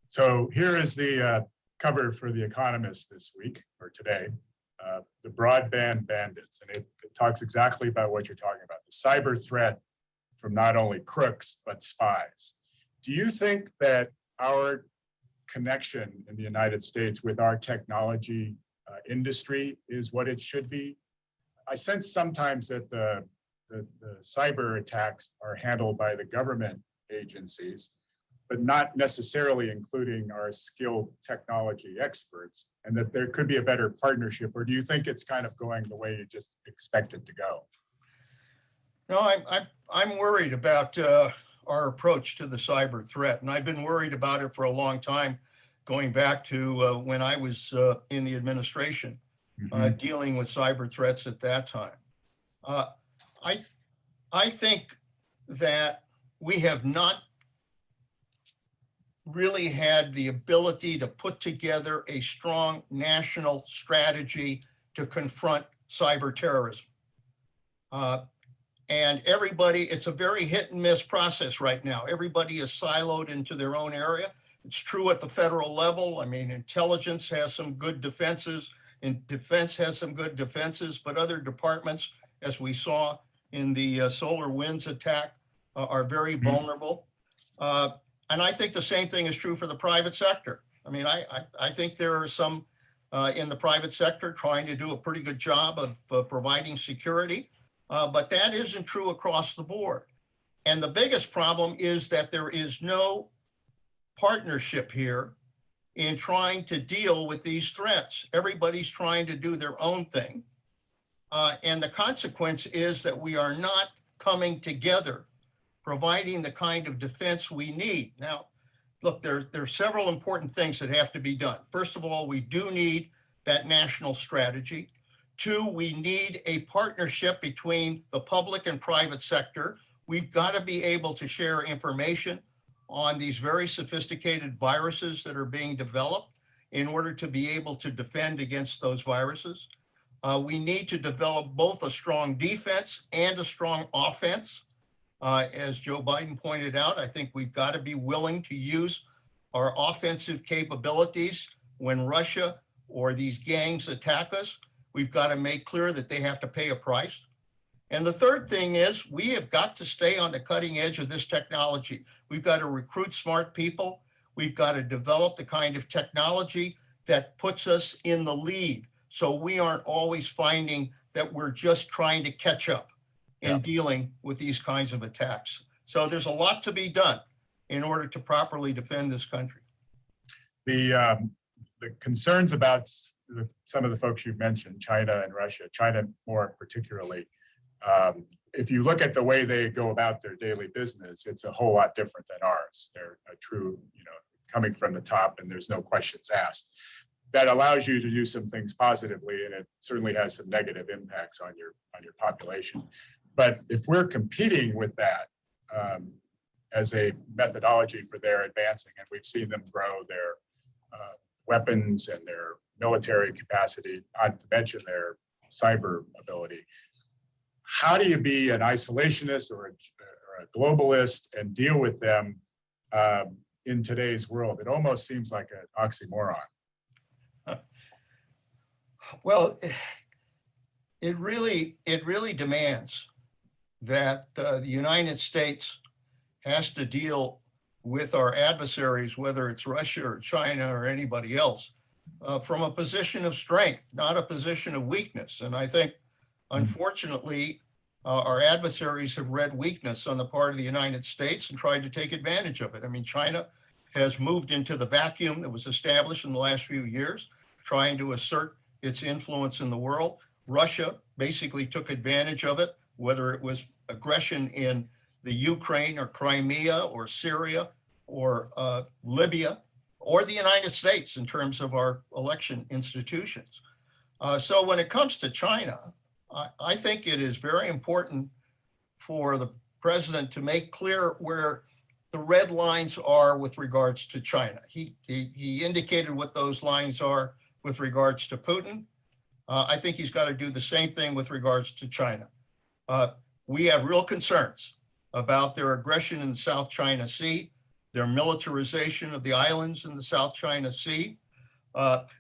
So here is the cover for The Economist this week, or today, the broadband bandits. And it talks exactly about what you're talking about, the cyber threat from not only crooks, but spies. Do you think that our connection in the United States with our technology industry is what it should be? I sense sometimes that the cyber attacks are handled by the government agencies, but not necessarily including our skilled technology experts, and that there could be a better partnership? Or do you think it's kind of going the way you just expect it to go? No, I'm worried about our approach to the cyber threat, and I've been worried about it for a long time, going back to when I was in the administration, dealing with cyber threats at that time. I think that we have not really had the ability to put together a strong national strategy to confront cyber terrorism. And everybody, it's a very hit and miss process right now. Everybody is siloed into their own area. It's true at the federal level. I mean, intelligence has some good defenses, and defense has some good defenses, but other departments, as we saw in the SolarWinds attack, are very vulnerable. And I think the same thing is true for the private sector. I mean, I think there are some in the private sector trying to do a pretty good job of providing security, but that isn't true across the board. And the biggest problem is that there is no partnership here in trying to deal with these threats. Everybody's trying to do their own thing. And the consequence is that we are not coming together, providing the kind of defense we need. Now, look, there are several important things that have to be done. First of all, we do need that national strategy. Two, we need a partnership between the public and private sector. We've got to be able to share information on these very sophisticated viruses that are being developed in order to be able to defend against those viruses. We need to develop both a strong defense and a strong offense. As Joe Biden pointed out, I think we've got to be willing to use our offensive capabilities when Russia or these gangs attack us. We've got to make clear that they have to pay a price. And the third thing is we have got to stay on the cutting edge of this technology. We've got to recruit smart people. We've got to develop the kind of technology that puts us in the lead, so we aren't always finding that we're just trying to catch up in dealing with these kinds of attacks. So there's a lot to be done in order to properly defend this country. The concerns about some of the folks you've mentioned, China and Russia, China more particularly, if you look at the way they go about their daily business, it's a whole lot different than ours. They're a true, coming from the top, and there's no questions asked. That allows you to do some things positively, and it certainly has some negative impacts on your population. But if we're competing with that as a methodology for their advancing, and we've seen them grow their weapons and their military capacity, not to mention their cyber ability, how do you be an isolationist or a globalist and deal with them in today's world? It almost seems like an oxymoron. Well, it really demands that the United States has to deal with our adversaries, whether it's Russia or China or anybody else, from a position of strength, not a position of weakness. And I think, unfortunately, our adversaries have read weakness on the part of the United States and tried to take advantage of it. I mean, China has moved into the vacuum that was established in the last few years, trying to assert its influence in the world. Russia basically took advantage of it, whether it was aggression in the Ukraine or Crimea or Syria or Libya or the United States in terms of our election institutions. So when it comes to China, I think it is very important for the president to make clear where the red lines are with regards to China. He indicated what those lines are with regards to Putin. I think he's got to do the same thing with regards to China. We have real concerns about their aggression in the South China Sea, their militarization of the islands in the South China Sea,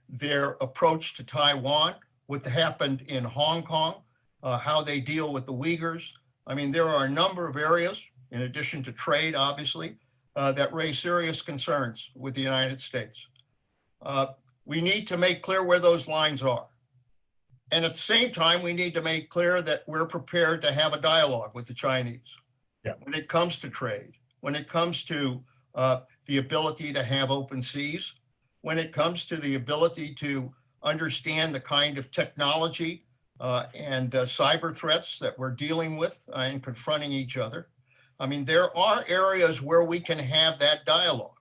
their approach to Taiwan, what happened in Hong Kong, how they deal with the Uyghurs. I mean, there are a number of areas, in addition to trade, obviously, that raise serious concerns with the United States. We need to make clear where those lines are. And at the same time, we need to make clear that we're prepared to have a dialogue with the Chinese when it comes to trade, when it comes to the ability to have open seas, when it comes to the ability to understand the kind of technology and cyber threats that we're dealing with and confronting each other. I mean, there are areas where we can have that dialogue,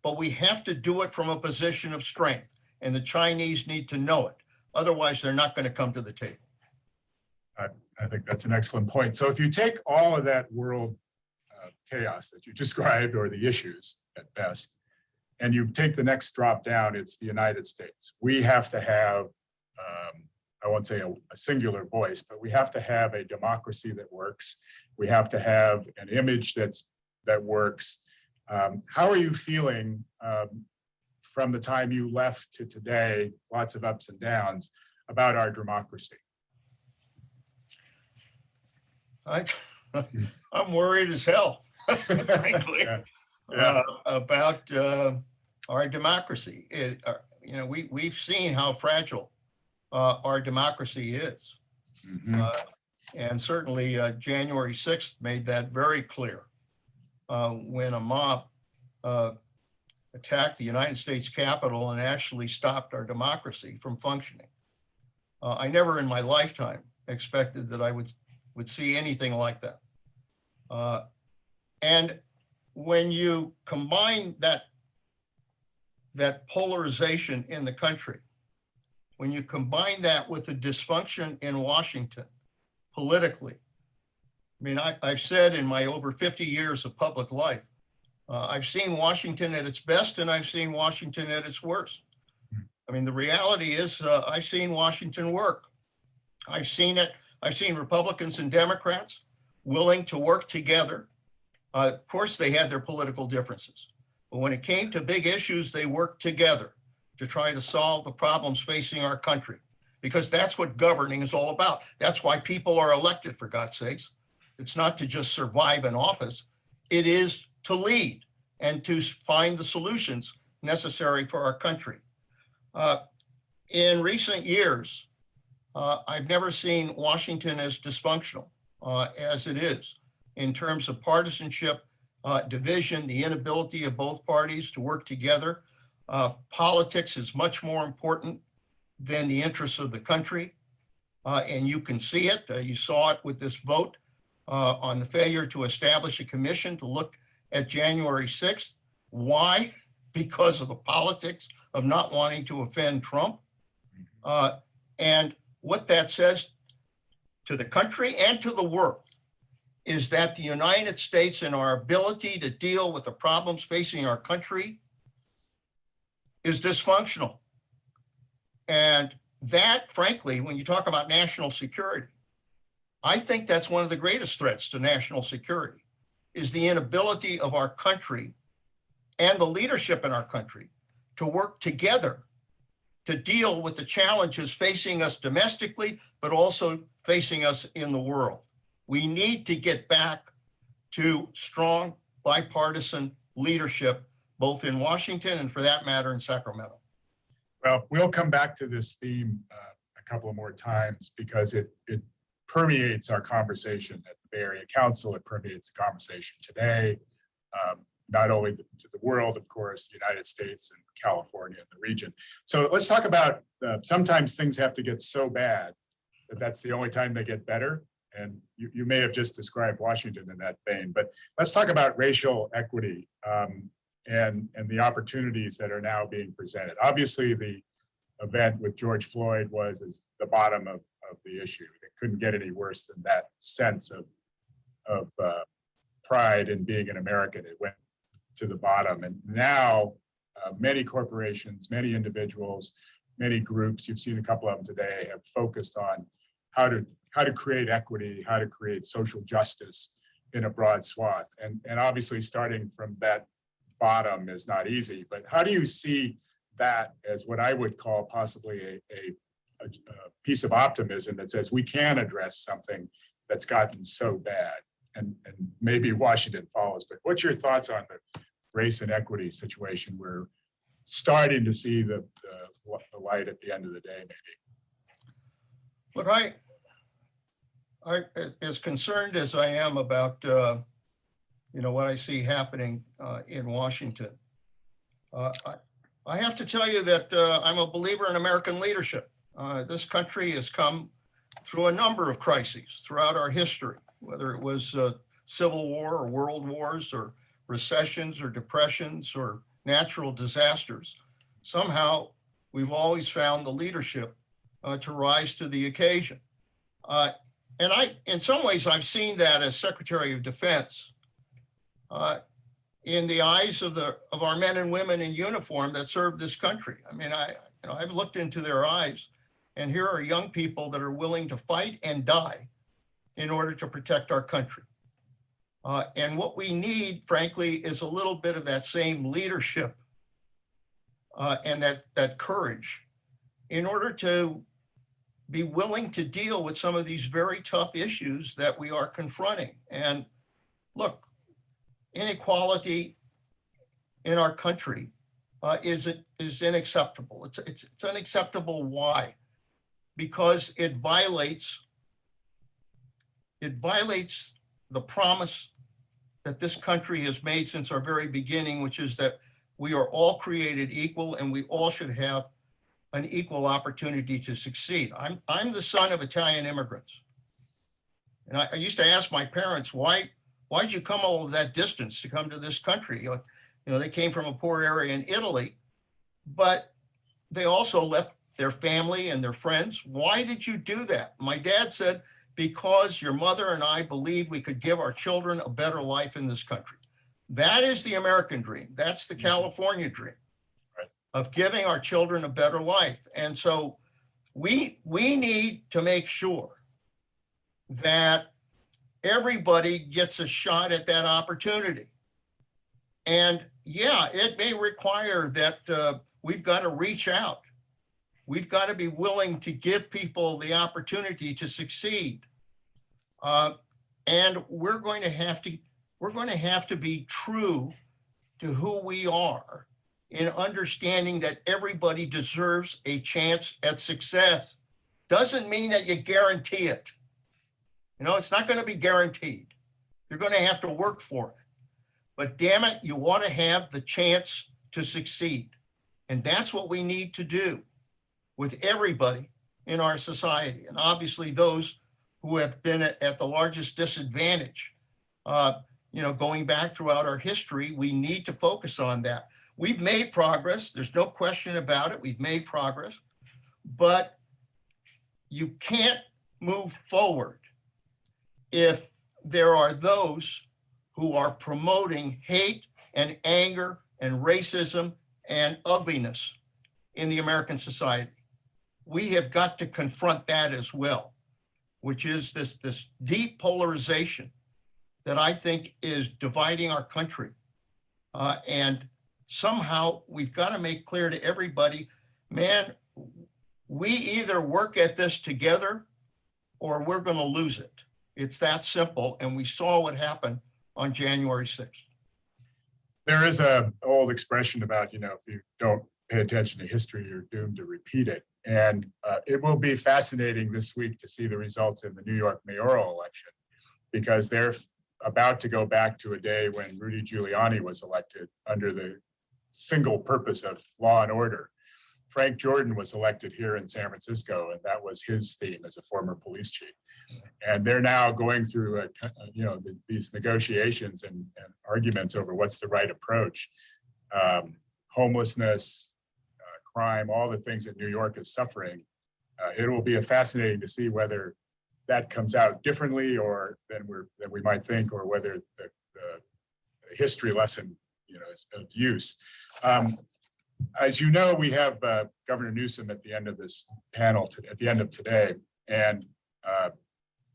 but we have to do it from a position of strength, and the Chinese need to know it. Otherwise, they're not going to come to the table. I think that's an excellent point. So if you take all of that world chaos that you described, or the issues at best, and you take the next drop down, it's the United States. We have to have, I won't say a singular voice, but we have to have a democracy that works. We have to have an image that works. How are you feeling from the time you left to today, lots of ups and downs, about our democracy? I'm worried as hell, frankly, about our democracy. We've seen how fragile our democracy is. And certainly January 6th made that very clear when a mob attacked the United States Capitol and actually stopped our democracy from functioning. I never in my lifetime expected that I would see anything like that. And when you combine that polarization in the country, when you combine that with the dysfunction in Washington politically, I mean, I've said in my over 50 years of public life, I've seen Washington at its best and I've seen Washington at its worst. I mean, the reality is I've seen Washington work. I've seen it. I've seen Republicans and Democrats willing to work together. Of course, they had their political differences, but when it came to big issues, they worked together to try to solve the problems facing our country, because that's what governing is all about. That's why people are elected, for God's sakes. It's not to just survive in office. It is to lead and to find the solutions necessary for our country. In recent years, I've never seen Washington as dysfunctional as it is in terms of partisanship, division, the inability of both parties to work together. Politics is much more important than the interests of the country. And you can see it. You saw it with this vote on the failure to establish a commission to look at January 6th. Why? Because of the politics of not wanting to offend Trump. And what that says to the country and to the world is that the United States and our ability to deal with the problems facing our country is dysfunctional. And that, frankly, when you talk about national security, I think that's one of the greatest threats to national security, is the inability of our country and the leadership in our country to work together to deal with the challenges facing us domestically, but also facing us in the world. We need to get back to strong bipartisan leadership, both in Washington and, for that matter, in Sacramento. Well, we'll come back to this theme a couple of more times because it permeates our conversation at the Bay Area Council. It permeates the conversation today, not only to the world, of course, the United States and California and the region. So let's talk about sometimes things have to get so bad that that's the only time they get better. And you may have just described Washington in that vein, but let's talk about racial equity and the opportunities that are now being presented. Obviously, the event with George Floyd was the bottom of the issue. It couldn't get any worse than that sense of pride in being an American. It went to the bottom. And now many corporations, many individuals, many groups, you've seen a couple of them today, have focused on how to create equity, how to create social justice in a broad swath. And obviously starting from that bottom is not easy, but how do you see that as what I would call possibly a piece of optimism that says we can address something that's gotten so bad, and maybe Washington follows, but what's your thoughts on the race and equity situation? We're starting to see the light at the end of the day, maybe. Look, I as concerned as I am about what I see happening in Washington, I have to tell you that I'm a believer in American leadership. This country has come through a number of crises throughout our history, whether it was Civil War or world wars or recessions or depressions or natural disasters. Somehow we've always found the leadership to rise to the occasion. And in some ways, I've seen that as Secretary of Defense in the eyes of our men and women in uniform that serve this country. I mean, I've looked into their eyes, and here are young people that are willing to fight and die in order to protect our country. And what we need, frankly, is a little bit of that same leadership and that courage in order to be willing to deal with some of these very tough issues that we are confronting. And look, inequality in our country is unacceptable. It's unacceptable. Why? Because it violates the promise that this country has made since our very beginning, which is that we are all created equal and we all should have an equal opportunity to succeed. I'm the son of Italian immigrants. And I used to ask my parents, why'd you come all of that distance to come to this country? You know, they came from a poor area in Italy, but they also left their family and their friends. Why did you do that? My dad said, because your mother and I believed we could give our children a better life in this country. That is the American dream. That's the California dream of giving our children a better life. And so we need to make sure that everybody gets a shot at that opportunity. And yeah, it may require that we've got to reach out. We've got to be willing to give people the opportunity to succeed. And we're going to have to be true to who we are in understanding that everybody deserves a chance at success. Doesn't mean that you guarantee it. You know, it's not going to be guaranteed. You're going to have to work for it. But damn it, you want to have the chance to succeed. And that's what we need to do with everybody in our society. And obviously those who have been at the largest disadvantage, you know, going back throughout our history, we need to focus on that. We've made progress. There's no question about it. We've made progress, but you can't move forward if there are those who are promoting hate and anger and racism and ugliness in the American society. We have got to confront that as well, which is this deep polarization that I think is dividing our country. And somehow we've got to make clear to everybody, man, we either work at this together or we're going to lose it. It's that simple. And we saw what happened on January 6th. There is an old expression about, you know, if you don't pay attention to history, you're doomed to repeat it. And it will be fascinating this week to see the results in the New York mayoral election, because they're about to go back to a day when Rudy Giuliani was elected under the single purpose of law and order. Frank Jordan was elected here in San Francisco, and that was his theme as a former police chief. And they're now going through, these negotiations and arguments over what's the right approach. Homelessness, crime, all the things that New York is suffering. It will be fascinating to see whether that comes out differently or than we might think, or whether the history lesson, you know, is of use. As you know, we have Governor Newsom at the end of this panel, at the end of today. And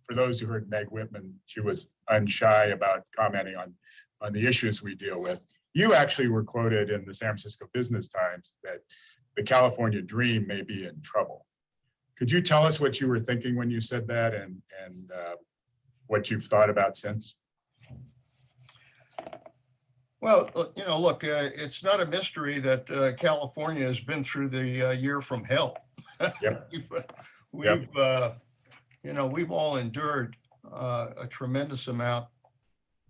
for those who heard Meg Whitman, she was unshy about commenting on the issues we deal with. You actually were quoted in the San Francisco Business Times that the California dream may be in trouble. Could you tell us what you were thinking when you said that, and what you've thought about since? Well, you know, look, it's not a mystery that California has been through the year from hell. Yep. You know, we've all endured a tremendous amount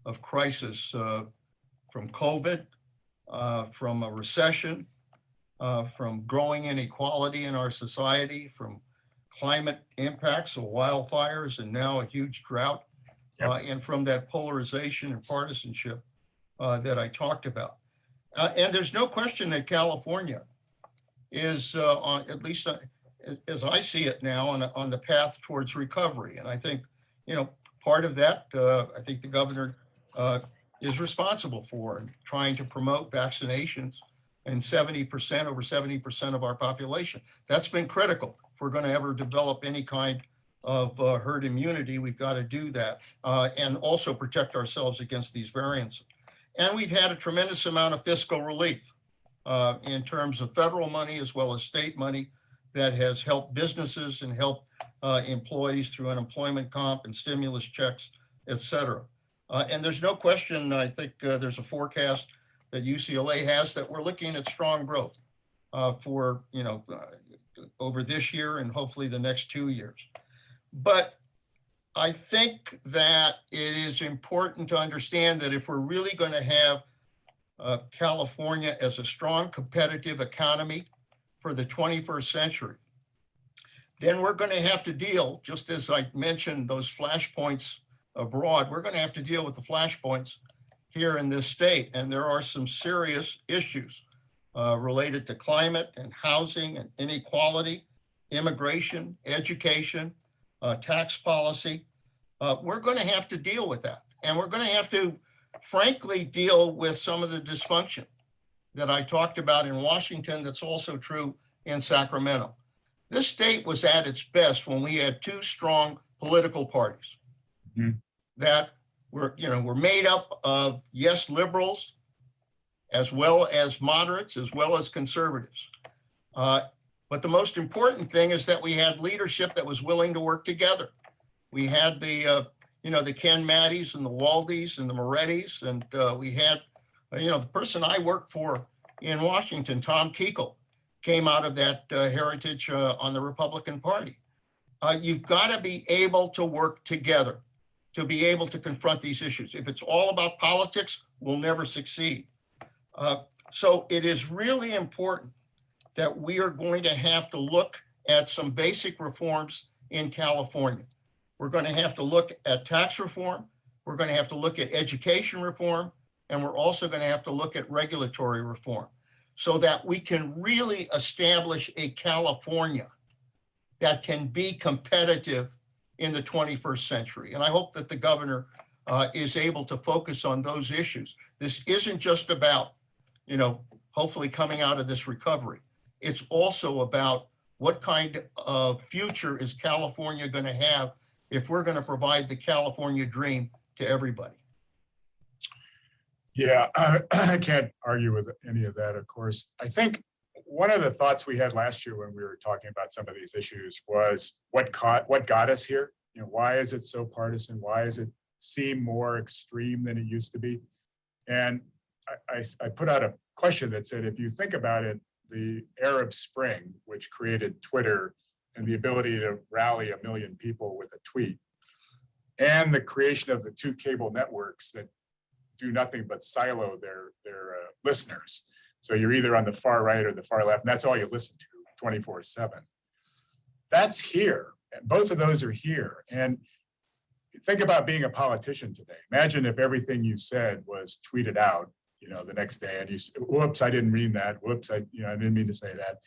of crisis from COVID, from a recession, from growing inequality in our society, from climate impacts of wildfires, and now a huge drought, and from that polarization and partisanship that I talked about. And there's no question that California is, at least as I see it now, on the path towards recovery. And I think, you know, part of that, I think the governor is responsible for, in trying to promote vaccinations in over 70% of our population. That's been critical. If we're going to ever develop any kind of herd immunity, we've got to do that, and also protect ourselves against these variants. And we've had a tremendous amount of fiscal relief in terms of federal money as well as state money that has helped businesses and helped employees through unemployment comp and stimulus checks, et cetera. And there's no question, I think there's a forecast that UCLA has that we're looking at strong growth for, over this year and hopefully the next 2 years. But I think that it is important to understand that if we're really going to have California as a strong competitive economy for the 21st century, then we're going to have to deal, just as I mentioned, those flashpoints abroad, we're going to have to deal with the flashpoints here in this state. And there are some serious issues related to climate and housing and inequality, immigration, education, tax policy. We're going to have to deal with that. And we're going to have to, frankly, deal with some of the dysfunction that I talked about in Washington that's also true in Sacramento. This state was at its best when we had two strong political parties that were made up of, yes, liberals, as well as moderates, as well as conservatives. But the most important thing is that we had leadership that was willing to work together. We had the Ken Maddies and the Waldies and the Morettis, and we had, the person I worked for in Washington, Tom Kuechel, came out of that heritage on the Republican Party. You've got to be able to work together to be able to confront these issues. If it's all about politics, we'll never succeed. So it is really important that we are going to have to look at some basic reforms in California. We're going to have to look at tax reform. We're going to have to look at education reform. And we're also going to have to look at regulatory reform so that we can really establish a California that can be competitive in the 21st century. And I hope that the governor is able to focus on those issues. This isn't just about, hopefully coming out of this recovery. It's also about what kind of future is California going to have if we're going to provide the California dream to everybody. Yeah, I can't argue with any of that, of course. I think one of the thoughts we had last year when we were talking about some of these issues was what got us here? Why is it so partisan? Why does it seem more extreme than it used to be? And I put out a question that said, if you think about it, the Arab Spring, which created Twitter and the ability to rally 1 million people with a tweet, and the creation of the two cable networks that do nothing but silo their listeners. So you're either on the far right or the far left, and that's all you listen to 24/7. That's here. And both of those are here. And think about being a politician today. Imagine if everything you said was tweeted out, the next day, and you say, whoops, I didn't mean that. Whoops, I didn't mean to say that.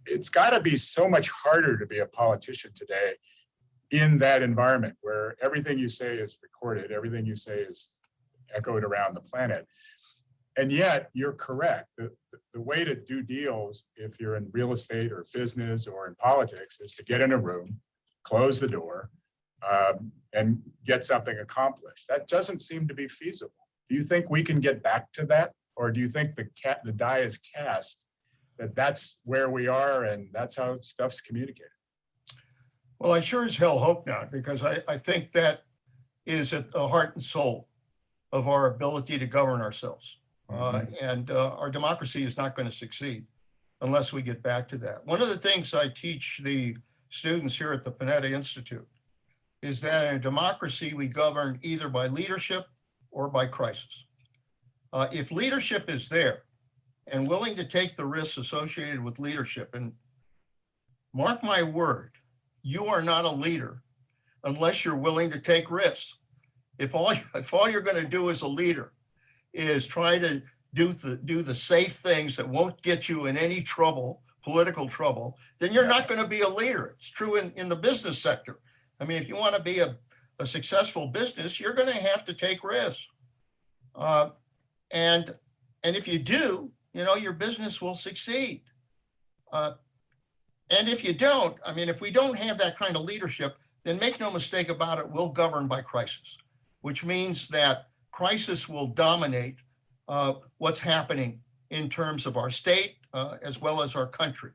It's got to be so much harder to be a politician today in that environment where everything you say is recorded, everything you say is echoed around the planet. And yet you're correct. The way to do deals, if you're in real estate or business or in politics, is to get in a room, close the door, and get something accomplished. That doesn't seem to be feasible. Do you think we can get back to that? Or do you think the die is cast that that's where we are and that's how stuff's communicated? Well, I sure as hell hope not, because I think that is at the heart and soul of our ability to govern ourselves. And our democracy is not going to succeed unless we get back to that. One of the things I teach the students here at the Panetta Institute is that in a democracy, we govern either by leadership or by crisis. If leadership is there and willing to take the risks associated with leadership, and mark my word, you are not a leader unless you're willing to take risks. If all you're going to do as a leader is try to do the safe things that won't get you in any trouble, political trouble, then you're not going to be a leader. It's true in the business sector. I mean, if you want to be a successful business, you're going to have to take risks. And if you do, your business will succeed. And if you don't, I mean, if we don't have that kind of leadership, then make no mistake about it, we'll govern by crisis, which means that crisis will dominate what's happening in terms of our state as well as our country.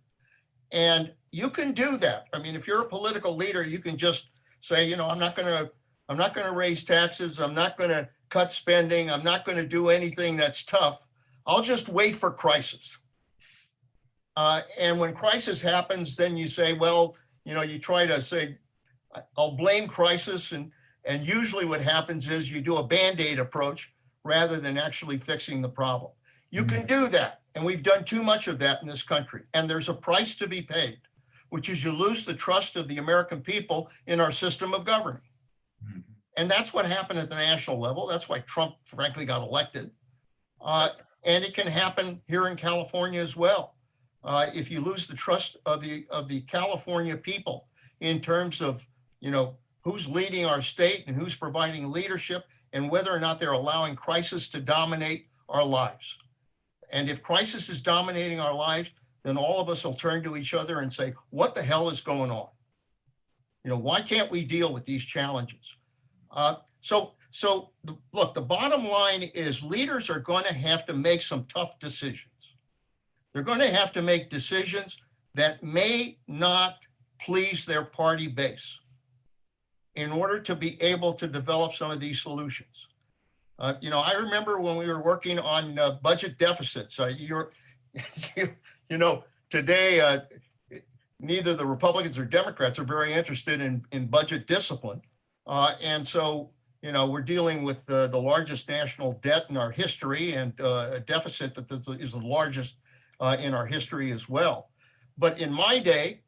And you can do that. I mean, if you're a political leader, you can just say, I'm not going to raise taxes. I'm not going to cut spending. I'm not going to do anything that's tough. I'll just wait for crisis. And when crisis happens, then you say, well, you know, you try to say, I'll blame crisis. And usually what happens is you do a Band-Aid approach rather than actually fixing the problem. You can do that. And we've done too much of that in this country. And there's a price to be paid, which is you lose the trust of the American people in our system of governing. And that's what happened at the national level. That's why Trump, frankly, got elected. And it can happen here in California as well. If you lose the trust of the California people in terms of, you know, who's leading our state and who's providing leadership and whether or not they're allowing crisis to dominate our lives. And if crisis is dominating our lives, then all of us will turn to each other and say, what the hell is going on? You know, why can't we deal with these challenges? Look, the bottom line is leaders are going to have to make some tough decisions. They're going to have to make decisions that may not please their party base in order to be able to develop some of these solutions. You know, I remember when we were working on budget deficits. You know, today, neither the Republicans or Democrats are very interested in budget discipline. And so, you know, we're dealing with the largest national debt in our history and a deficit that is the largest in our history as well. But in my day,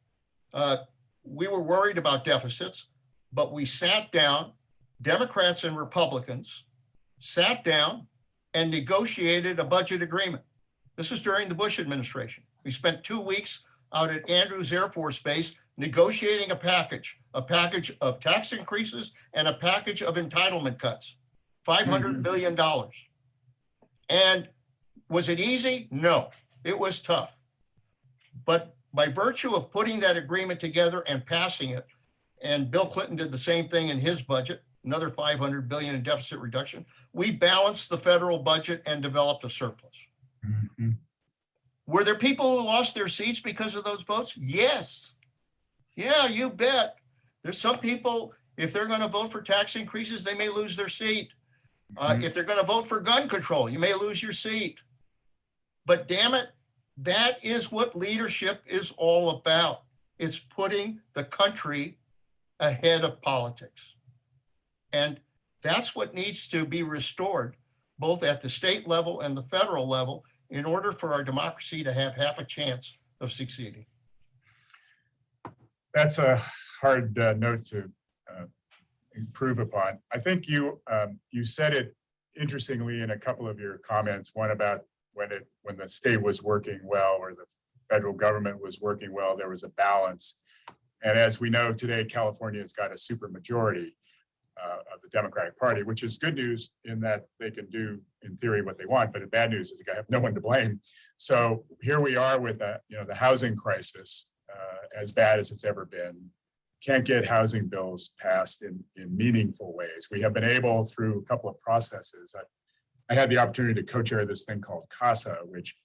we were worried about deficits, but we sat down, Democrats and Republicans sat down and negotiated a budget agreement. This is during the Bush administration. We spent 2 weeks out at Andrews Air Force Base negotiating a package of tax increases and a package of entitlement cuts, $500 billion. And was it easy? No, it was tough. But by virtue of putting that agreement together and passing it, and Bill Clinton did the same thing in his budget, another $500 billion in deficit reduction, we balanced the federal budget and developed a surplus. Were there people who lost their seats because of those votes? Yes. Yeah, you bet. There's some people, if they're going to vote for tax increases, they may lose their seat. If they're going to vote for gun control, you may lose your seat. But damn it, that is what leadership is all about. It's putting the country ahead of politics. And that's what needs to be restored, both at the state level and the federal level, in order for our democracy to have half a chance of succeeding. That's a hard note to improve upon. I think you said it interestingly in a couple of your comments, one about when the state was working well or the federal government was working well, there was a balance. And as we know today, California has got a super majority of the Democratic Party, which is good news in that they can do in theory what they want, but the bad news is they have no one to blame. So here we are with the housing crisis, as bad as it's ever been. Can't get housing bills passed in meaningful ways. We have been able through a couple of processes. I had the opportunity to co-chair this thing called CASA, which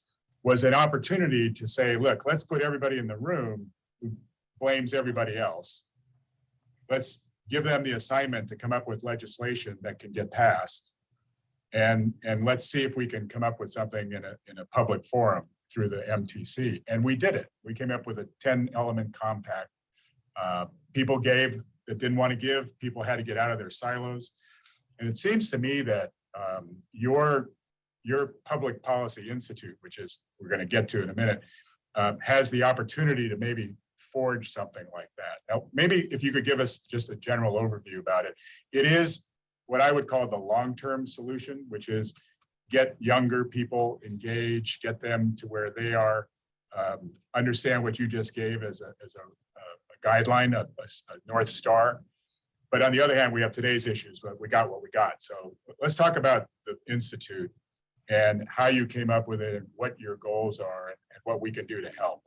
was an opportunity to say, look, let's put everybody in the room who blames everybody else. Let's give them the assignment to come up with legislation that can get passed. And let's see if we can come up with something in a public forum through the MTC. And we did it. We came up with a 10-element compact. People gave that didn't want to give. People had to get out of their silos. And it seems to me that your Public Policy Institute, which is we're going to get to in a minute, has the opportunity to maybe forge something like that. Now, maybe if you could give us just a general overview about it. It is what I would call the long-term solution, which is get younger people engaged, get them to where they are, understand what you just gave as a guideline, a North Star. But on the other hand, we have today's issues, but we got what we got. So let's talk about the Institute and how you came up with it and what your goals are and what we can do to help.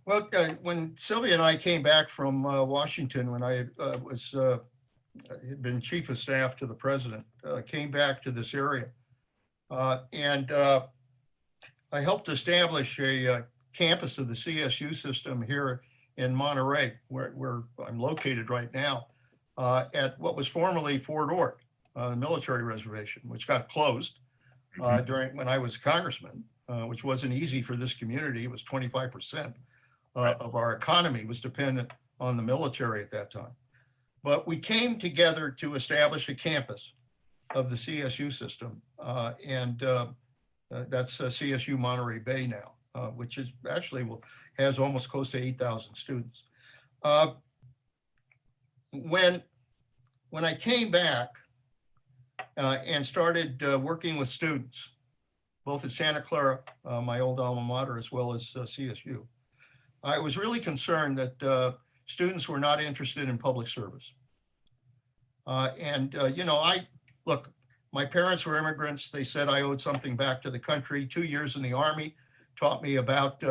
Well, when Sylvia and I came back from Washington, when I had been chief of staff to the president, came back to this area. And I helped establish a campus of the CSU system here in Monterey, where I'm located right now. at what was formerly Fort Ord, the military reservation, which got closed when I was congressman, which wasn't easy for this community. It was 25% of our economy was dependent on the military at that time. But we came together to establish a campus of the CSU system, and that's CSU Monterey Bay now, which is actually has almost close to 8,000 students. When I came back and started working with students, both at Santa Clara, my old alma mater, as well as CSU, I was really concerned that students were not interested in public service. Look, my parents were immigrants. They said I owed something back to the country. 2 years in the Army taught me about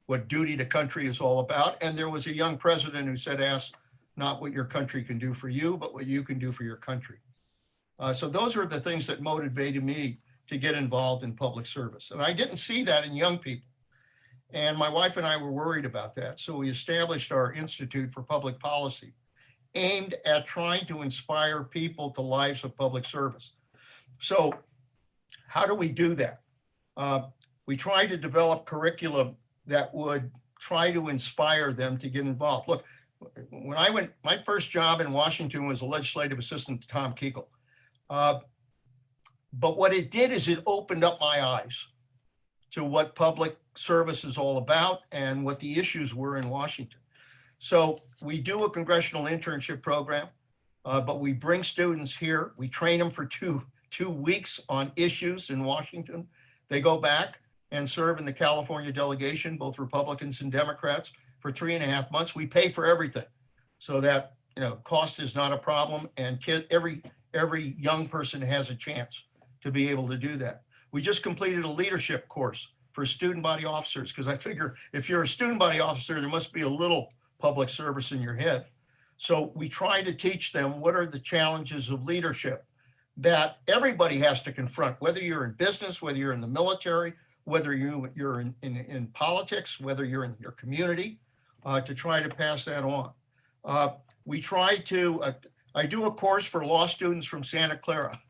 what duty to country is all about. And there was a young president who said, ask not what your country can do for you, but what you can do for your country. So those are the things that motivated me to get involved in public service. And I didn't see that in young people. And my wife and I were worried about that. So we established our Institute for Public Policy, aimed at trying to inspire people to lives of public service. So how do we do that? We try to develop curriculum that would try to inspire them to get involved. Look, when I went, my first job in Washington was a legislative assistant to Tom Kuechel. But what it did is it opened up my eyes to what public service is all about and what the issues were in Washington. So we do a congressional internship program, but we bring students here. We train them for two weeks on issues in Washington. They go back and serve in the California delegation, both Republicans and Democrats, for 3.5 months. We pay for everything so that, cost is not a problem, and every young person has a chance to be able to do that. We just completed a leadership course for student body officers, because I figure if you're a student body officer, there must be a little public service in your head. So we try to teach them what are the challenges of leadership that everybody has to confront, whether you're in business, whether you're in the military, whether you're in politics, whether you're in your community, to try to pass that on. We try to, I do a course for law students from Santa Clara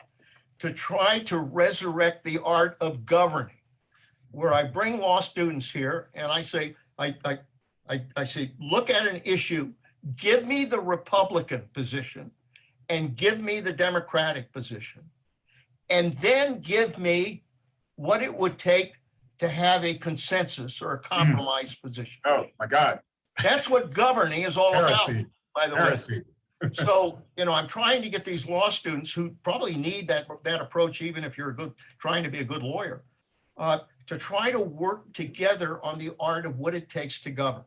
to try to resurrect the art of governing, where I bring law students here and I say, I say, look at an issue, give me the Republican position and give me the Democratic position, and then give me what it would take to have a consensus or a compromise position. Oh my God. That's what governing is all Heresy. about, by the Heresy. way. So, I'm trying to get these law students who probably need that approach, even if you're trying to be a good lawyer, to try to work together on the art of what it takes to govern.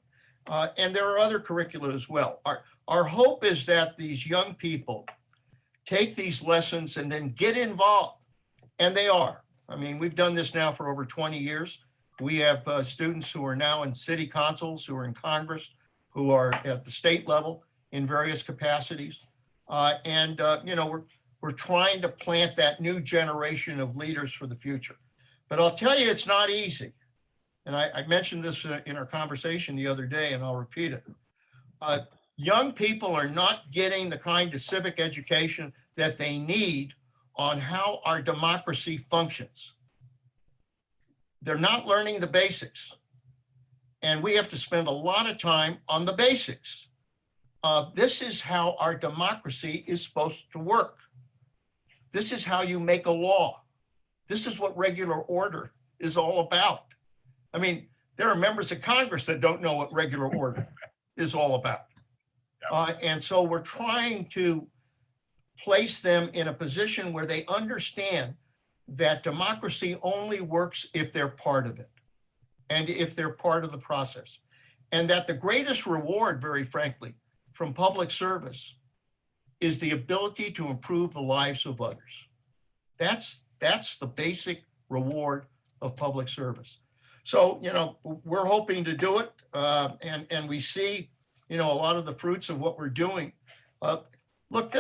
And there are other curricula as well. Our hope is that these young people take these lessons and then get involved. And they are. I mean, we've done this now for over 20 years. We have students who are now in city councils, who are in Congress, who are at the state level in various capacities. We're trying to plant that new generation of leaders for the future. But I'll tell you, it's not easy. And I mentioned this in our conversation the other day, and I'll repeat it. Young people are not getting the kind of civic education that they need on how our democracy functions. They're not learning the basics. And we have to spend a lot of time on the basics. This is how our democracy is supposed to work. This is how you make a law. This is what regular order is all about. I mean, there are members of Congress that don't know what regular order is all about. And so we're trying to place them in a position where they understand that democracy only works if they're part of it and if they're part of the process. And that the greatest reward, very frankly, from public service is the ability to improve the lives of others. That's the basic reward of public service. So, we're hoping to do it. And we see, a lot of the fruits of what we're doing. Look,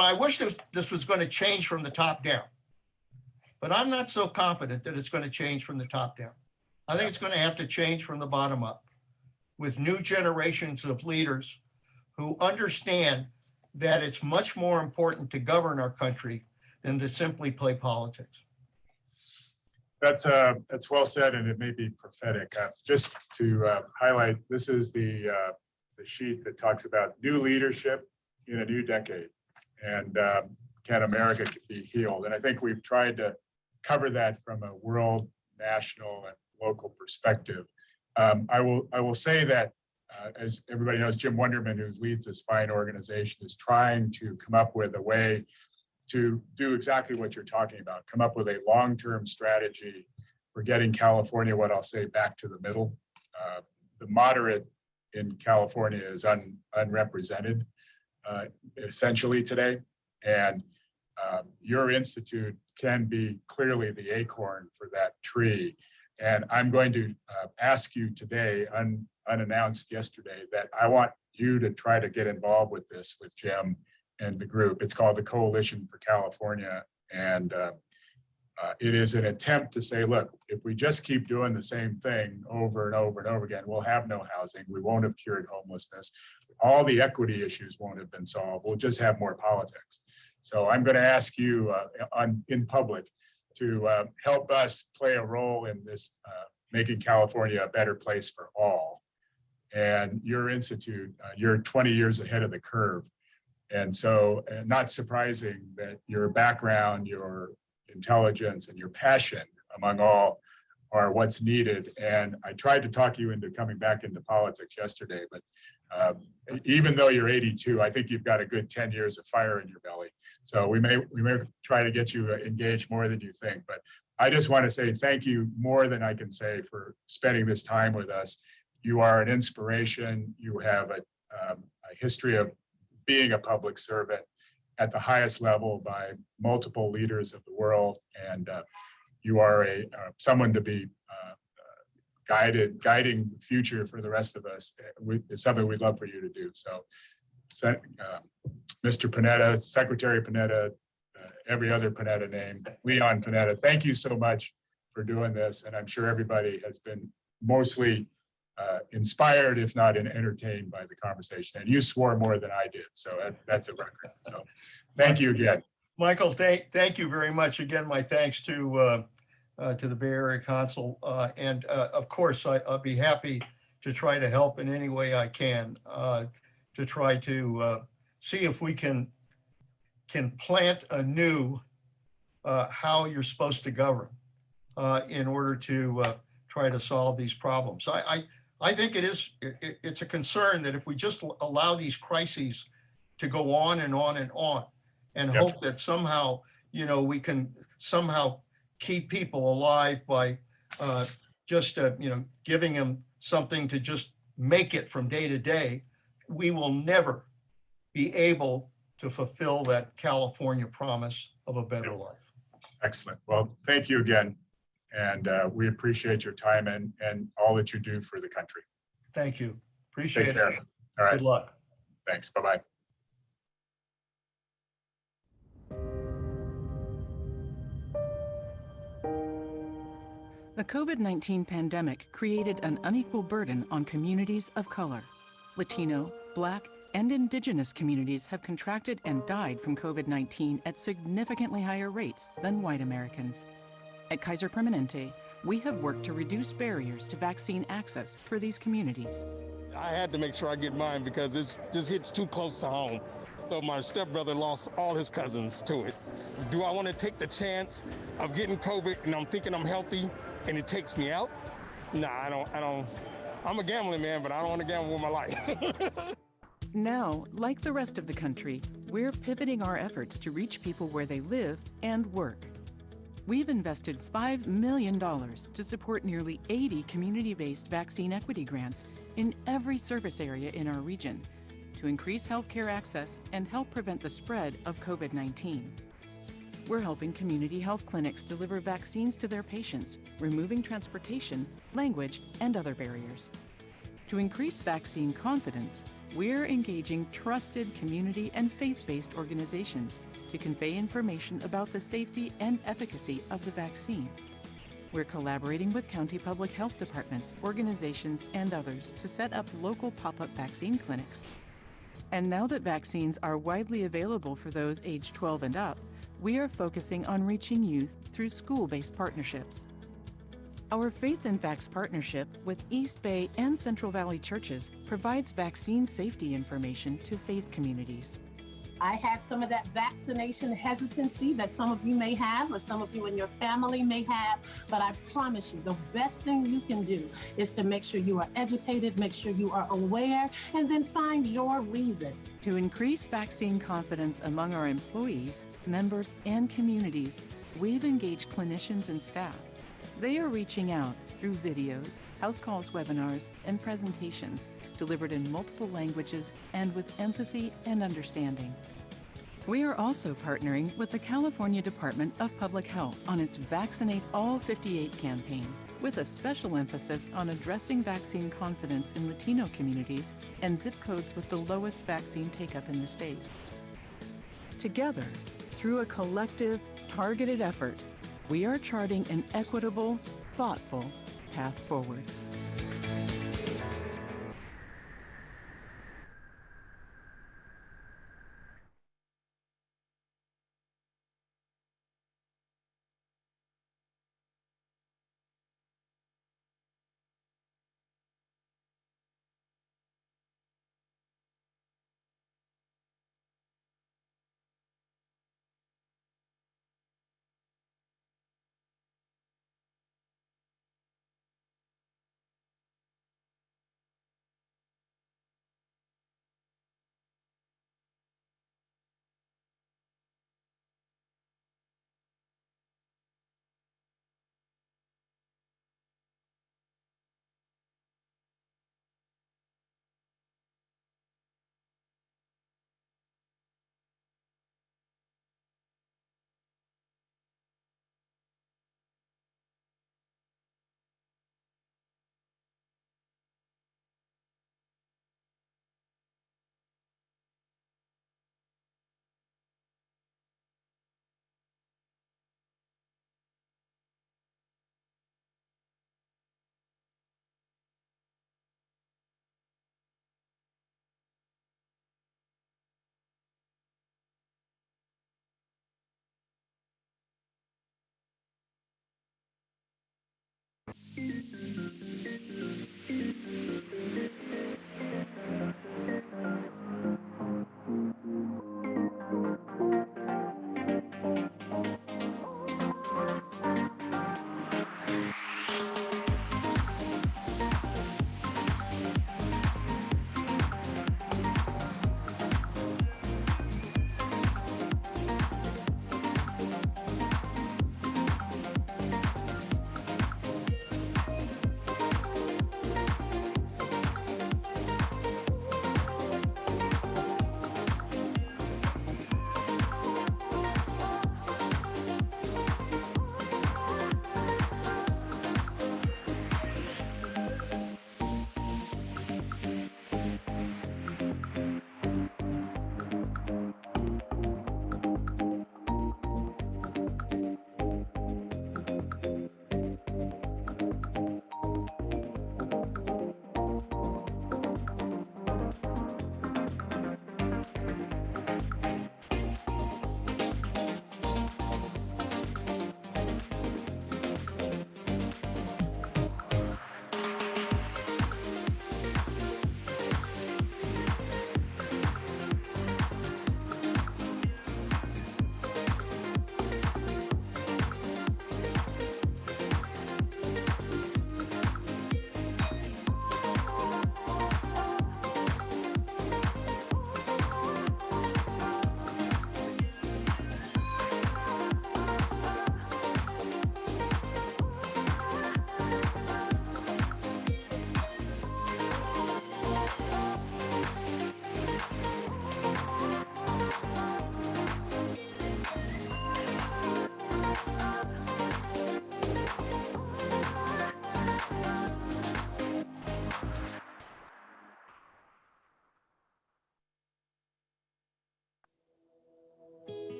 I wish this was going to change from the top down, but I'm not so confident that it's going to change from the top down. I think it's going to have to change from the bottom up with new generations of leaders who understand that it's much more important to govern our country than to simply play politics. That's well said, and it may be prophetic. Just to highlight, this is the sheet that talks about new leadership in a new decade, and can America be healed? And I think we've tried to cover that from a world, national, and local perspective. I will say that, as everybody knows, Jim Wonderman, who leads this fine organization, is trying to come up with a way to do exactly what you're talking about, come up with a long-term strategy for getting California, what I'll say, back to the middle. The moderate in California is unrepresented, essentially today. And your institute can be clearly the acorn for that tree. And I'm going to ask you today, unannounced yesterday, that I want you to try to get involved with this with Jim and the group. It's called the Coalition for California. And it is an attempt to say, look, if we just keep doing the same thing over and over and over again, we'll have no housing. We won't have cured homelessness. All the equity issues won't have been solved. We'll just have more politics. So I'm going to ask you in public to help us play a role in this, making California a better place for all. And your institute, you're 20 years ahead of the curve. And so not surprising that your background, your intelligence, and your passion among all are what's needed. And I tried to talk you into coming back into politics yesterday, but even though you're 82, I think you've got a good 10 years of fire in your belly. So we may try to get you engaged more than you think. But I just want to say thank you more than I can say for spending this time with us. You are an inspiration. You have a history of being a public servant at the highest level by multiple leaders of the world. And you are someone to be guiding the future for the rest of us. It's something we'd love for you to do. So Mr. Panetta, Secretary Panetta, every other Panetta name, Leon Panetta, thank you so much for doing this. And I'm sure everybody has been mostly inspired, if not entertained by the conversation. And you swore more than I did. So that's a record. So thank you again. Michael, thank you very much. Again, my thanks to the Bay Area Council. And of course, I'll be happy to try to help in any way I can to try to see if we can plant anew how you're supposed to govern in order to try to solve these problems. I think it's a concern that if we just allow these crises to go on and on and on, and hope that somehow, we can somehow keep people alive by just, giving them something to just make it from day to day, we will never be able to fulfill that California promise of a better life. Excellent. Well, thank you again. And we appreciate your time and all that you do for the country. Thank you. Appreciate Take care. it. All right. Good luck. Thanks. Bye-bye. The COVID-19 pandemic created an unequal burden on communities of color. Latino, Black, and Indigenous communities have contracted and died from COVID-19 at significantly higher rates than white Americans. At Kaiser Permanente, we have worked to reduce barriers to vaccine access for these communities. I had to make sure I get mine because this just hits too close to home. So my stepbrother lost all his cousins to it. Do I want to take the chance of getting COVID and I'm thinking I'm healthy and it takes me out? Nah, I don't. I'm a gambling man, but I don't want to gamble with my life. Now, like the rest of the country, we're pivoting our efforts to reach people where they live and work. We've invested $5 million to support nearly 80 community-based vaccine equity grants in every service area in our region to increase healthcare access and help prevent the spread of COVID-19. We're helping community health clinics deliver vaccines to their patients, removing transportation, language, and other barriers. To increase vaccine confidence, we're engaging trusted community and faith-based organizations to convey information about the safety and efficacy of the vaccine. We're collaborating with county public health departments, organizations, and others to set up local pop-up vaccine clinics. And now that vaccines are widely available for those aged 12 and up, we are focusing on reaching youth through school-based partnerships. Our Faith in Facts partnership with East Bay and Central Valley churches provides vaccine safety information to faith communities. I had some of that vaccination hesitancy that some of you may have, or some of you in your family may have, but I promise you, the best thing you can do is to make sure you are educated, make sure you are aware, and then find your reason. To increase vaccine confidence among our employees, members, and communities, we've engaged clinicians and staff. They are reaching out through videos, house calls, webinars, and presentations delivered in multiple languages and with empathy and understanding. We are also partnering with the California Department of Public Health on its Vaccinate All 58 campaign, with a special emphasis on addressing vaccine confidence in Latino communities and zip codes with the lowest vaccine take-up in the state. Together, through a collective, targeted effort, we are charting an equitable, thoughtful path forward.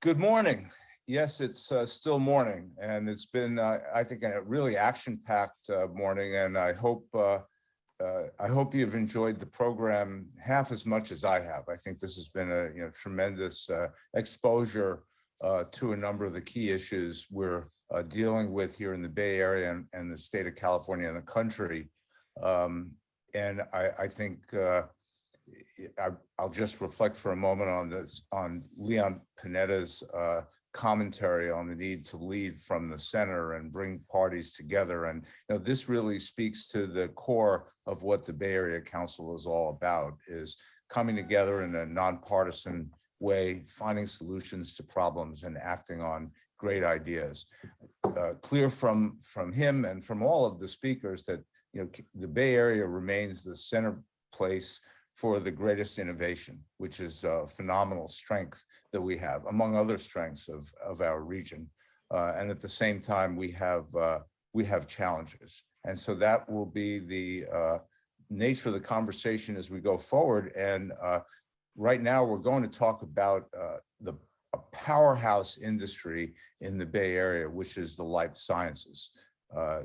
Good morning. Yes, it's still morning, and it's been, I think, a really action-packed morning, and I hope you've enjoyed the program half as much as I have. I think this has been a tremendous exposure to a number of the key issues we're dealing with here in the Bay Area and the state of California and the country. And I think I'll just reflect for a moment on this, on Leon Panetta's commentary on the need to lead from the center and bring parties together. And this really speaks to the core of what the Bay Area Council is all about, is coming together in a nonpartisan way, finding solutions to problems and acting on great ideas. Clear from him and from all of the speakers that the Bay Area remains the center place for the greatest innovation, which is a phenomenal strength that we have, among other strengths of our region. And at the same time, we have challenges. And so that will be the nature of the conversation as we go forward. And right now, we're going to talk about a powerhouse industry in the Bay Area, which is the life sciences.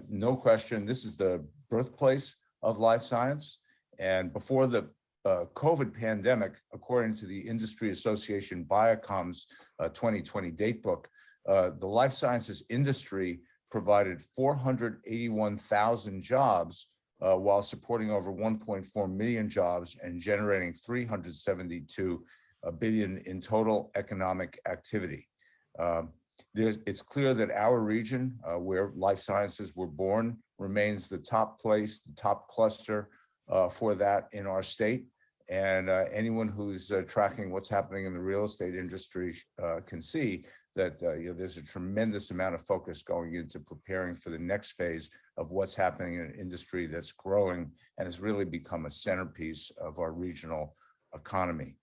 No question, this is the birthplace of life science. And before the COVID pandemic, according to the Industry Association Biocom's 2020 datebook, the life sciences industry provided 481,000 jobs while supporting over 1.4 million jobs and generating 372 billion in total economic activity. It's clear that our region, where life sciences were born, remains the top place, the top cluster for that in our state. And anyone who's tracking what's happening in the real estate industry can see that there's a tremendous amount of focus going into preparing for the next phase of what's happening in an industry that's growing and has really become a centerpiece of our regional economy.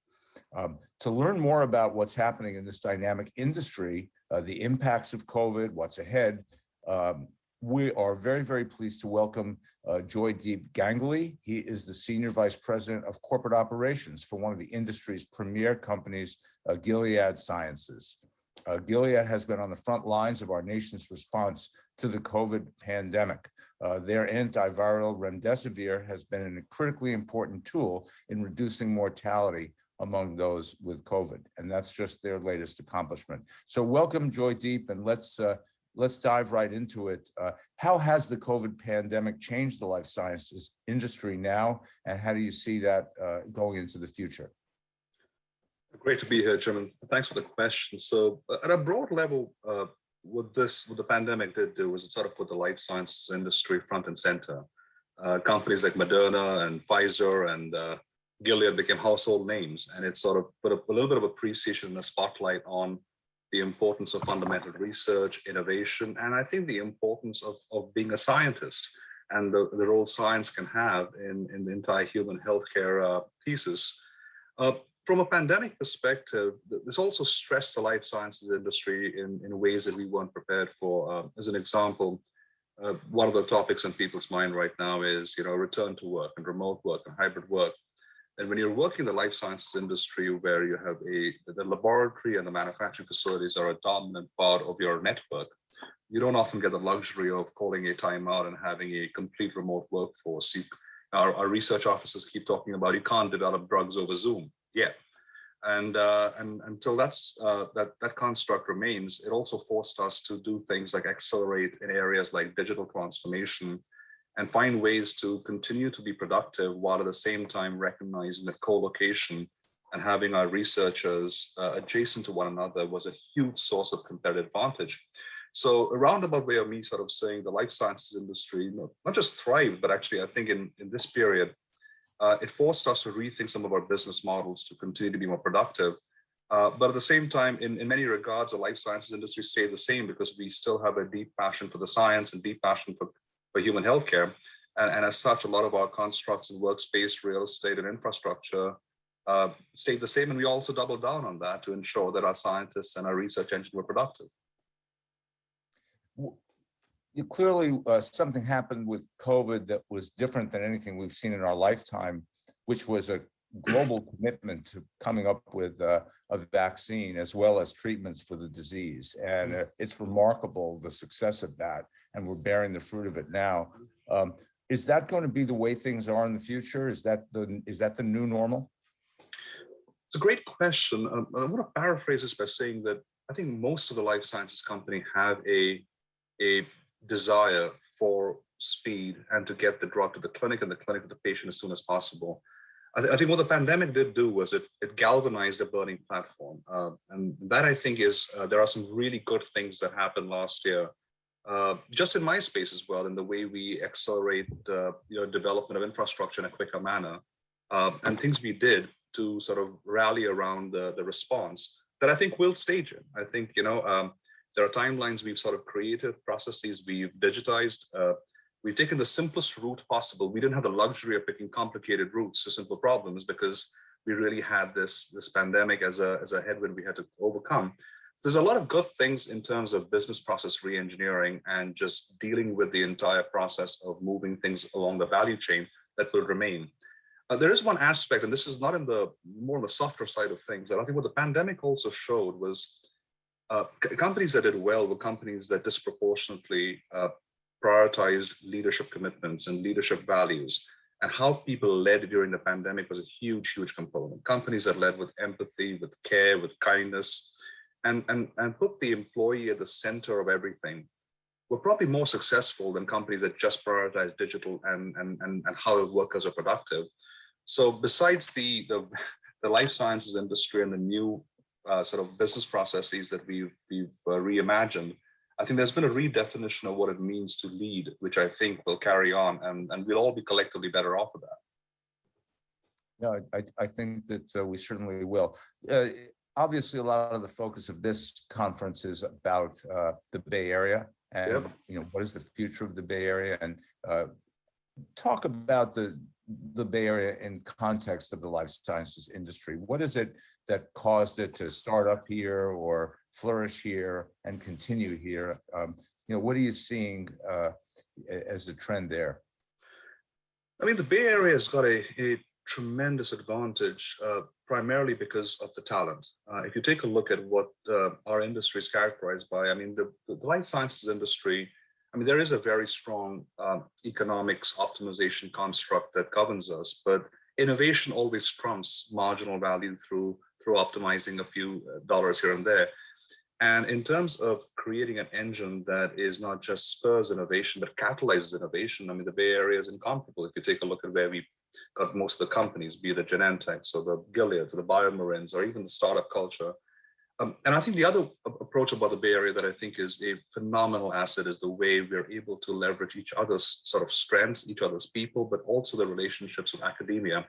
To learn more about what's happening in this dynamic industry, the impacts of COVID, what's ahead, we are very, very pleased to welcome Joydeep Ganguly. He is the Senior Vice President of Corporate Operations for one of the industry's premier companies, Gilead Sciences. Gilead has been on the front lines of our nation's response to the COVID pandemic. Their antiviral remdesivir has been a critically important tool in reducing mortality among those with COVID, and that's just their latest accomplishment. So welcome, Joydeep, and let's dive right into it. How has the COVID pandemic changed the life sciences industry now, and how do you see that going into the future? Great to be here, Chairman. Thanks for the question. So at a broad level, what the pandemic did do was it sort of put the life sciences industry front and center. Companies like Moderna and Pfizer and Gilead became household names, and it sort of put a little bit of appreciation and a spotlight on the importance of fundamental research, innovation, and I think the importance of being a scientist and the role science can have in the entire human healthcare thesis. From a pandemic perspective, this also stressed the life sciences industry in ways that we weren't prepared for. As an example, one of the topics on people's mind right now is return to work and remote work and hybrid work. And when you're working in the life sciences industry, where you have the laboratory and the manufacturing facilities are a dominant part of your network, you don't often get the luxury of calling a timeout and having a complete remote workforce. Our research officers keep talking about you can't develop drugs over Zoom yet. And until that construct remains, it also forced us to do things like accelerate in areas like digital transformation and find ways to continue to be productive while at the same time recognizing that co-location and having our researchers adjacent to one another was a huge source of competitive advantage. So a roundabout way of me sort of saying the life sciences industry, not just thrived, but actually I think in this period, it forced us to rethink some of our business models to continue to be more productive. But at the same time, in many regards, the life sciences industry stayed the same because we still have a deep passion for the science and deep passion for human healthcare. And as such, a lot of our constructs in workspace, real estate, and infrastructure stayed the same. And we also doubled down on that to ensure that our scientists and our research engine were productive. Clearly, something happened with COVID that was different than anything we've seen in our lifetime, which was a global commitment to coming up with a vaccine as well as treatments for the disease. And it's remarkable, the success of that, and we're bearing the fruit of it now. Is that going to be the way things are in the future? Is that the new normal? It's a great question. I want to paraphrase this by saying that I think most of the life sciences company have a desire for speed and to get the drug to the clinic and the clinic to the patient as soon as possible. I think what the pandemic did do was it galvanized a burning platform. And that I think is, there are some really good things that happened last year, just in my space as well, in the way we accelerate development of infrastructure in a quicker manner, and things we did to sort of rally around the response that I think will stage it. I think, there are timelines we've sort of created, processes we've digitized. We've taken the simplest route possible. We didn't have the luxury of picking complicated routes to simple problems because we really had this pandemic as a headwind we had to overcome. So there's a lot of good things in terms of business process re-engineering and just dealing with the entire process of moving things along the value chain that will remain. There is one aspect, and this is not more on the softer side of things, that I think what the pandemic also showed was companies that did well were companies that disproportionately prioritized leadership commitments and leadership values, and how people led during the pandemic was a huge, huge component. Companies that led with empathy, with care, with kindness, and put the employee at the center of everything were probably more successful than companies that just prioritize digital and how workers are productive. So besides the life sciences industry and the new sort of business processes that we've reimagined, I think there's been a redefinition of what it means to lead, which I think will carry on, and we'll all be collectively better off of that. Yeah, I think that we certainly will. Obviously, a lot of the focus of this conference is about the Bay Area and what is the future of the Bay Area, and talk about the Bay Area in context of the life sciences industry. What is it that caused it to start up here or flourish here and continue here? What are you seeing as the trend there? I mean, the Bay Area has got a tremendous advantage, primarily because of the talent. If you take a look at what our industry is characterized by, I mean, the life sciences industry, I mean, there is a very strong economics optimization construct that governs us, but innovation always trumps marginal value through optimizing a few dollars here and there. And in terms of creating an engine that is not just spurs innovation, but catalyzes innovation, I mean, the Bay Area is incomparable. If you take a look at where we got most of the companies, be it the Genentechs or the Gilead or the BioMarins or even the startup culture. And I think the other approach about the Bay Area that I think is a phenomenal asset is the way we're able to leverage each other's sort of strengths, each other's people, but also the relationships with academia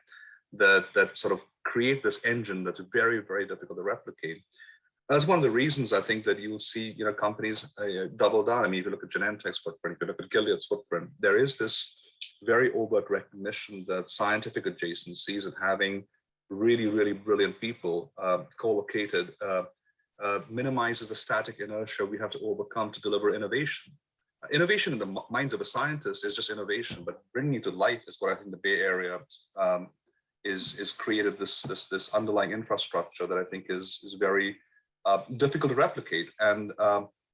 that sort of create this engine that's very, very difficult to replicate. That's one of the reasons I think that you'll see, companies double down. I mean, if you look at Genentech's footprint, if you look at Gilead's footprint, there is this very overt recognition that scientific adjacencies and having really, really brilliant people co-located minimizes the static inertia we have to overcome to deliver innovation. Innovation in the minds of a scientist is just innovation, but bringing it to life is what I think the Bay Area is created this underlying infrastructure that I think is very difficult to replicate. And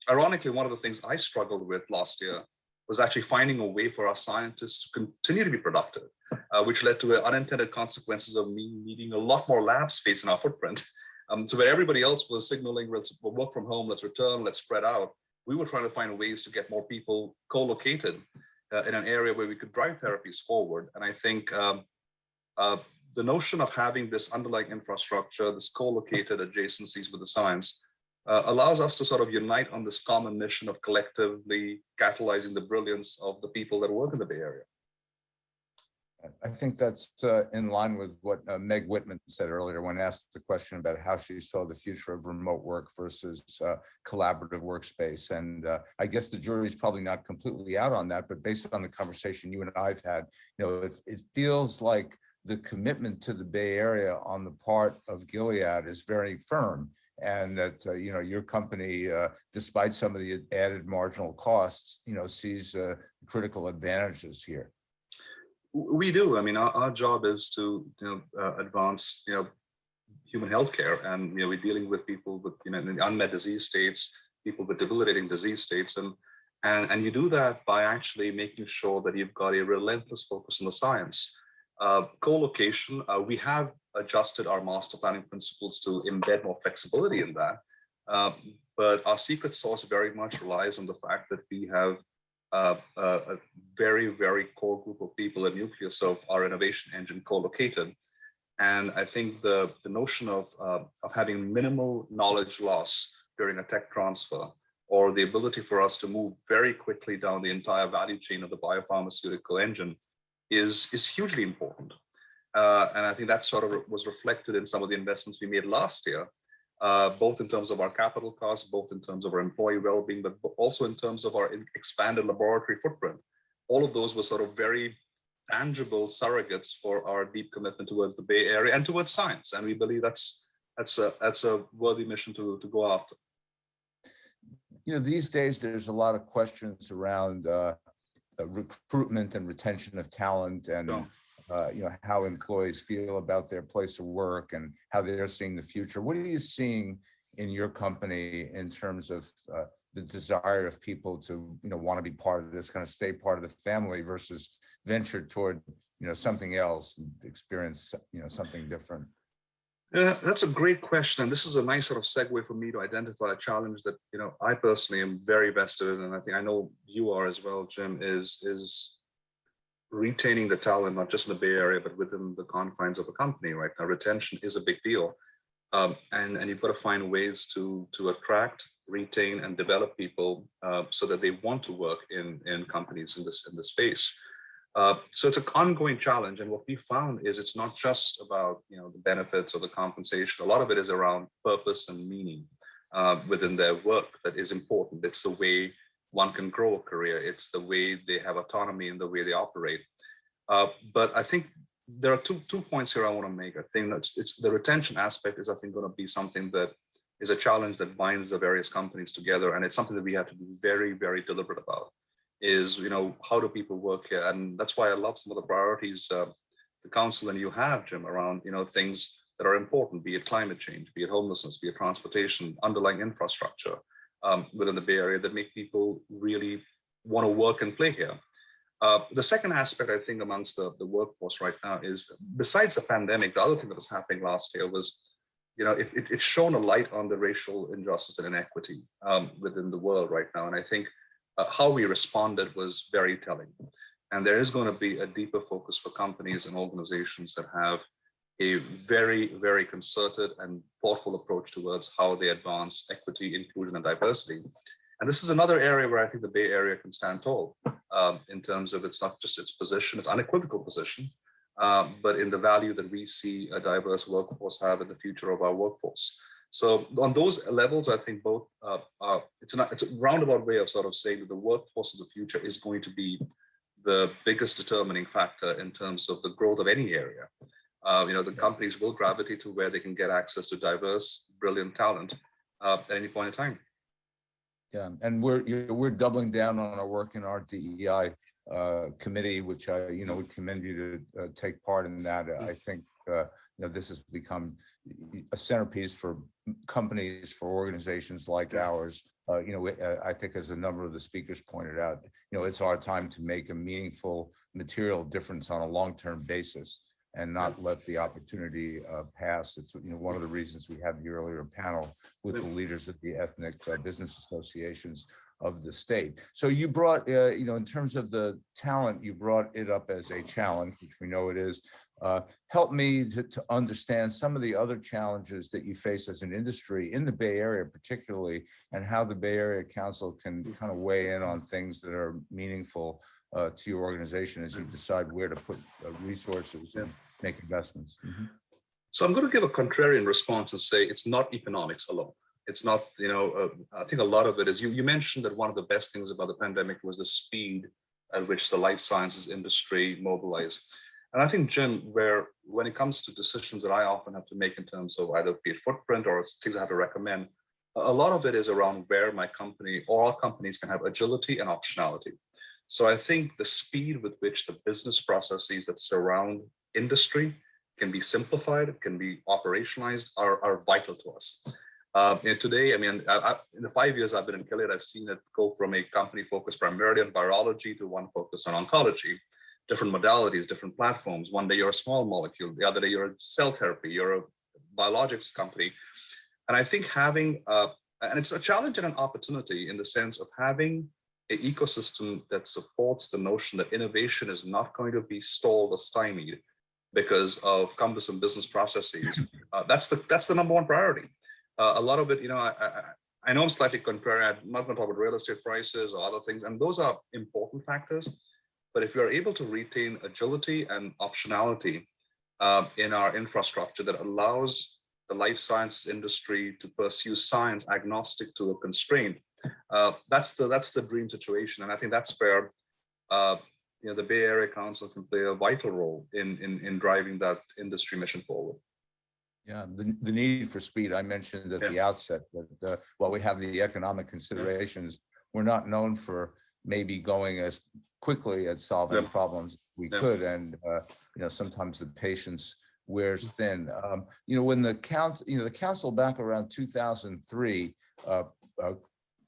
ironically, one of the things I struggled with last year was actually finding a way for our scientists to continue to be productive, which led to unintended consequences of me needing a lot more lab space in our footprint. So where everybody else was signaling, we'll work from home, let's return, let's spread out, we were trying to find ways to get more people co-located in an area where we could drive therapies forward. And I think the notion of having this underlying infrastructure, this co-located adjacencies with the science, allows us to sort of unite on this common mission of collectively catalyzing the brilliance of the people that work in the Bay Area. I think that's in line with what Meg Whitman said earlier when asked the question about how she saw the future of remote work versus collaborative workspace. And I guess the jury's probably not completely out on that, but based on the conversation you and I've had, it feels like the commitment to the Bay Area on the part of Gilead is very firm. And that your company, despite some of the added marginal costs, sees critical advantages here. We do. I mean, our job is to advance human healthcare, and we're dealing with people with in unmet disease states, people with debilitating disease states, and you do that by actually making sure that you've got a relentless focus on the science. Co-location, we have adjusted our master planning principles to embed more flexibility in that, but our secret sauce very much relies on the fact that we have a very, very core group of people, a nucleus of our innovation engine co-located. And I think the notion of having minimal knowledge loss during a tech transfer, or the ability for us to move very quickly down the entire value chain of the biopharmaceutical engine is hugely important. And I think that sort of was reflected in some of the investments we made last year, both in terms of our capital costs, both in terms of our employee well-being, but also in terms of our expanded laboratory footprint. All of those were sort of very tangible surrogates for our deep commitment towards the Bay Area and towards science. And we believe that's a worthy mission to go after. These days there's a lot of questions around recruitment and retention of talent, and how employees feel about their place of work and how they're seeing the future. What are you seeing in your company in terms of the desire of people to want to be part of this, kind of stay part of the family versus venture toward something else and experience something different? Yeah, that's a great question. And this is a nice sort of segue for me to identify a challenge that, I personally am very vested in, and I think I know you are as well, Jim, is retaining the talent, not just in the Bay Area, but within the confines of a company right now. Retention is a big deal. And you've got to find ways to attract, retain, and develop people so that they want to work in companies in this space. So it's an ongoing challenge, and what we found is it's not just about the benefits or the compensation. A lot of it is around purpose and meaning within their work that is important. It's the way one can grow a career. It's the way they have autonomy in the way they operate. But I think there are two points here I want to make. I think that it's the retention aspect is, I think, going to be something that is a challenge that binds the various companies together, and it's something that we have to be very, very deliberate about. Is how do people work here? And that's why I love some of the priorities the council and you have, Jim, around things that are important, be it climate change, be it homelessness, be it transportation, underlying infrastructure within the Bay Area that make people really want to work and play here. The second aspect, I think, amongst the workforce right now is, besides the pandemic, the other thing that was happening last year was it's shown a light on the racial injustice and inequity within the world right now. And I think how we responded was very telling. And there is going to be a deeper focus for companies and organizations that have a very, very concerted and thoughtful approach towards how they advance equity, inclusion, and diversity. And this is another area where I think the Bay Area can stand tall in terms of it's not just its position, its unequivocal position, but in the value that we see a diverse workforce have in the future of our workforce. So on those levels, I think both it's a roundabout way of sort of saying that the workforce of the future is going to be the biggest determining factor in terms of the growth of any area. The companies will gravitate to where they can get access to diverse, brilliant talent at any point in time. Yeah, and we're doubling down on our work in our DEI committee, which I would commend you to take part in that. I think this has become a centerpiece for companies, for organizations like ours. I think, as a number of the speakers pointed out, it's our time to make a meaningful material difference on a long-term basis and not let the opportunity pass. It's one of the reasons we had the earlier panel with the leaders of the ethnic business associations of the state. So you brought, in terms of the talent, you brought it up as a challenge, which we know it is. Help me to understand some of the other challenges that you face as an industry in the Bay Area particularly, and how the Bay Area Council can kind of weigh in on things that are meaningful to your organization as you decide where to put resources and make investments. Mm-hmm. So I'm going to give a contrarian response and say it's not economics alone. It's not, I think a lot of it is, you mentioned that one of the best things about the pandemic was the speed at which the life sciences industry mobilized. And I think, Jim, when it comes to decisions that I often have to make in terms of either be it footprint or things I have to recommend, a lot of it is around where my company or our companies can have agility and optionality. So I think the speed with which the business processes that surround industry can be simplified, can be operationalized, are vital to us. And today, I mean, in the 5 years I've been in Gilead, I've seen it go from a company focused primarily on virology to one focused on oncology, different modalities, different platforms. One day you're a small molecule, the other day you're a cell therapy, you're a biologics company. And I think having, and it's a challenge and an opportunity in the sense of having an ecosystem that supports the notion that innovation is not going to be stalled or stymied because of cumbersome business processes. That's the number one priority. A lot of it, you know, I know I'm slightly contrarian. I'm not going to talk about real estate prices or other things, and those are important factors. But if you're able to retain agility and optionality in our infrastructure that allows the life science industry to pursue science agnostic to a constraint, that's the dream situation. And I think that's where you know, the Bay Area Council can play a vital role in driving that industry mission forward. Yeah, the need for speed, I mentioned at the outset, that while we have the economic considerations, we're not known for maybe going as quickly at solving problems we could. And, you know, sometimes the patience wears thin. You know, when the council back around 2003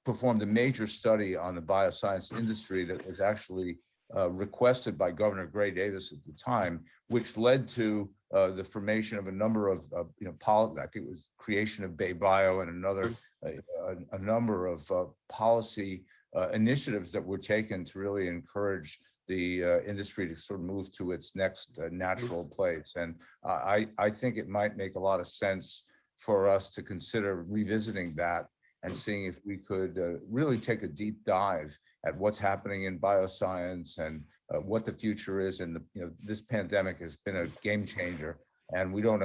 performed a major study on the bioscience industry that was actually requested by Governor Gray Davis at the time, which led to the formation of a number of, you know, I think it was creation of Bay Bio and another, a number of policy initiatives that were taken to really encourage the industry to sort of move to its next natural place. And I think it might make a lot of sense for us to consider revisiting that and seeing if we could really take a deep dive at what's happening in bioscience and what the future is. And you know, this pandemic has been a game changer, and we don't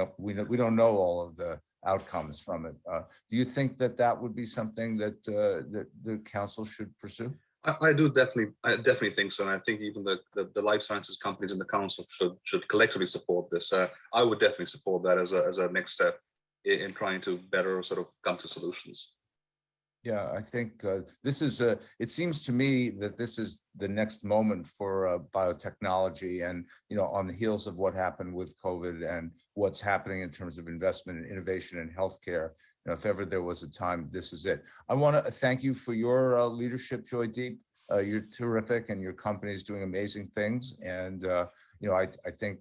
know all of the outcomes from it. Do you think that would be something that that the council should pursue? I definitely think so. And I think even the life sciences companies in the council should collectively support this. I would definitely support that as a next step in trying to better sort of come to solutions. Yeah, I think this is, it seems to me that this is the next moment for biotechnology, and, you know, on the heels of what happened with COVID and what's happening in terms of investment and innovation in healthcare. You know, if ever there was a time, this is it. I want to thank you for your leadership, Joydeep. You're terrific, and your company is doing amazing things. And, you know, I think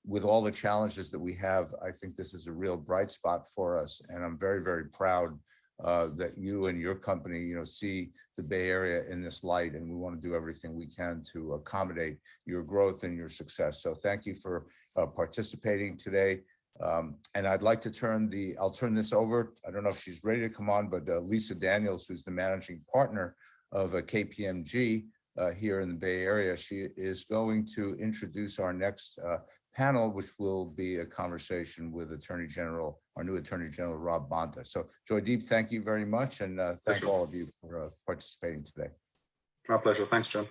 with all the challenges that we have, I think this is a real bright spot for us. And I'm very, very proud that you and your company, you know, see the Bay Area in this light, and we want to do everything we can to accommodate your growth and your success. So thank you for participating today. And I'd like to I'll turn this over. I don't know if she's ready to come on, but Lisa Daniels, who's the managing partner of KPMG here in the Bay Area, she is going to introduce our next panel, which will be a conversation with our new Attorney General, Rob Bonta. So Joydeep, thank you very much. And thank all of you for participating today. My pleasure. Thanks, John.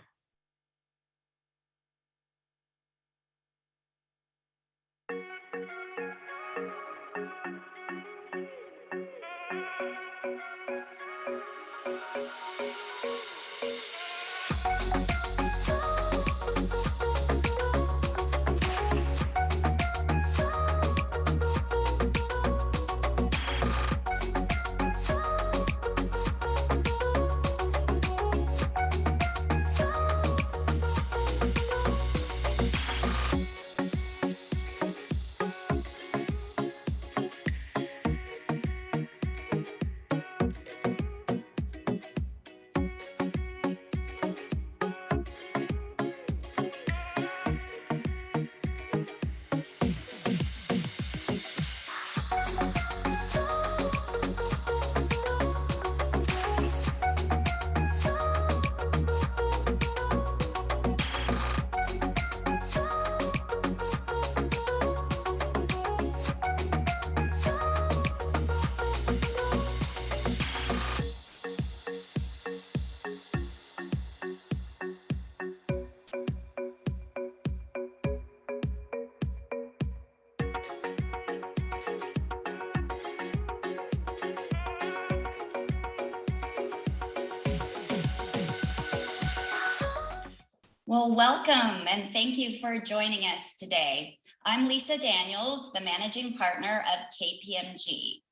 Well, welcome and thank you for joining us today. I'm Lisa Daniels, the managing partner of KPMG,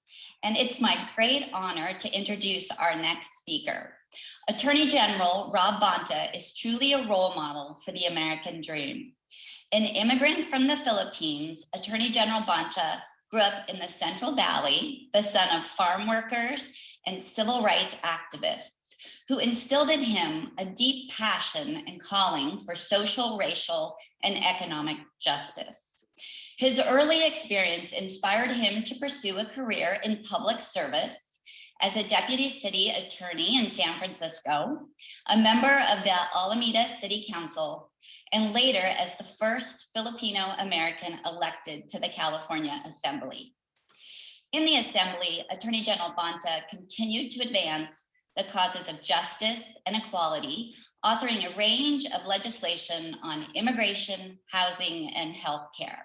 and it's my great honor to introduce our next speaker. Attorney General Rob Bonta is truly a role model for the American dream. An immigrant from the Philippines, Attorney General Bonta grew up in the Central Valley, the son of farm workers and civil rights activists, who instilled in him a deep passion and calling for social, racial, and economic justice. His early experience inspired him to pursue a career in public service as a deputy city attorney in San Francisco, a member of the Alameda City Council, and later as the first Filipino American elected to the California Assembly. In the Assembly, Attorney General Bonta continued to advance the causes of justice and equality, authoring a range of legislation on immigration, housing, and healthcare.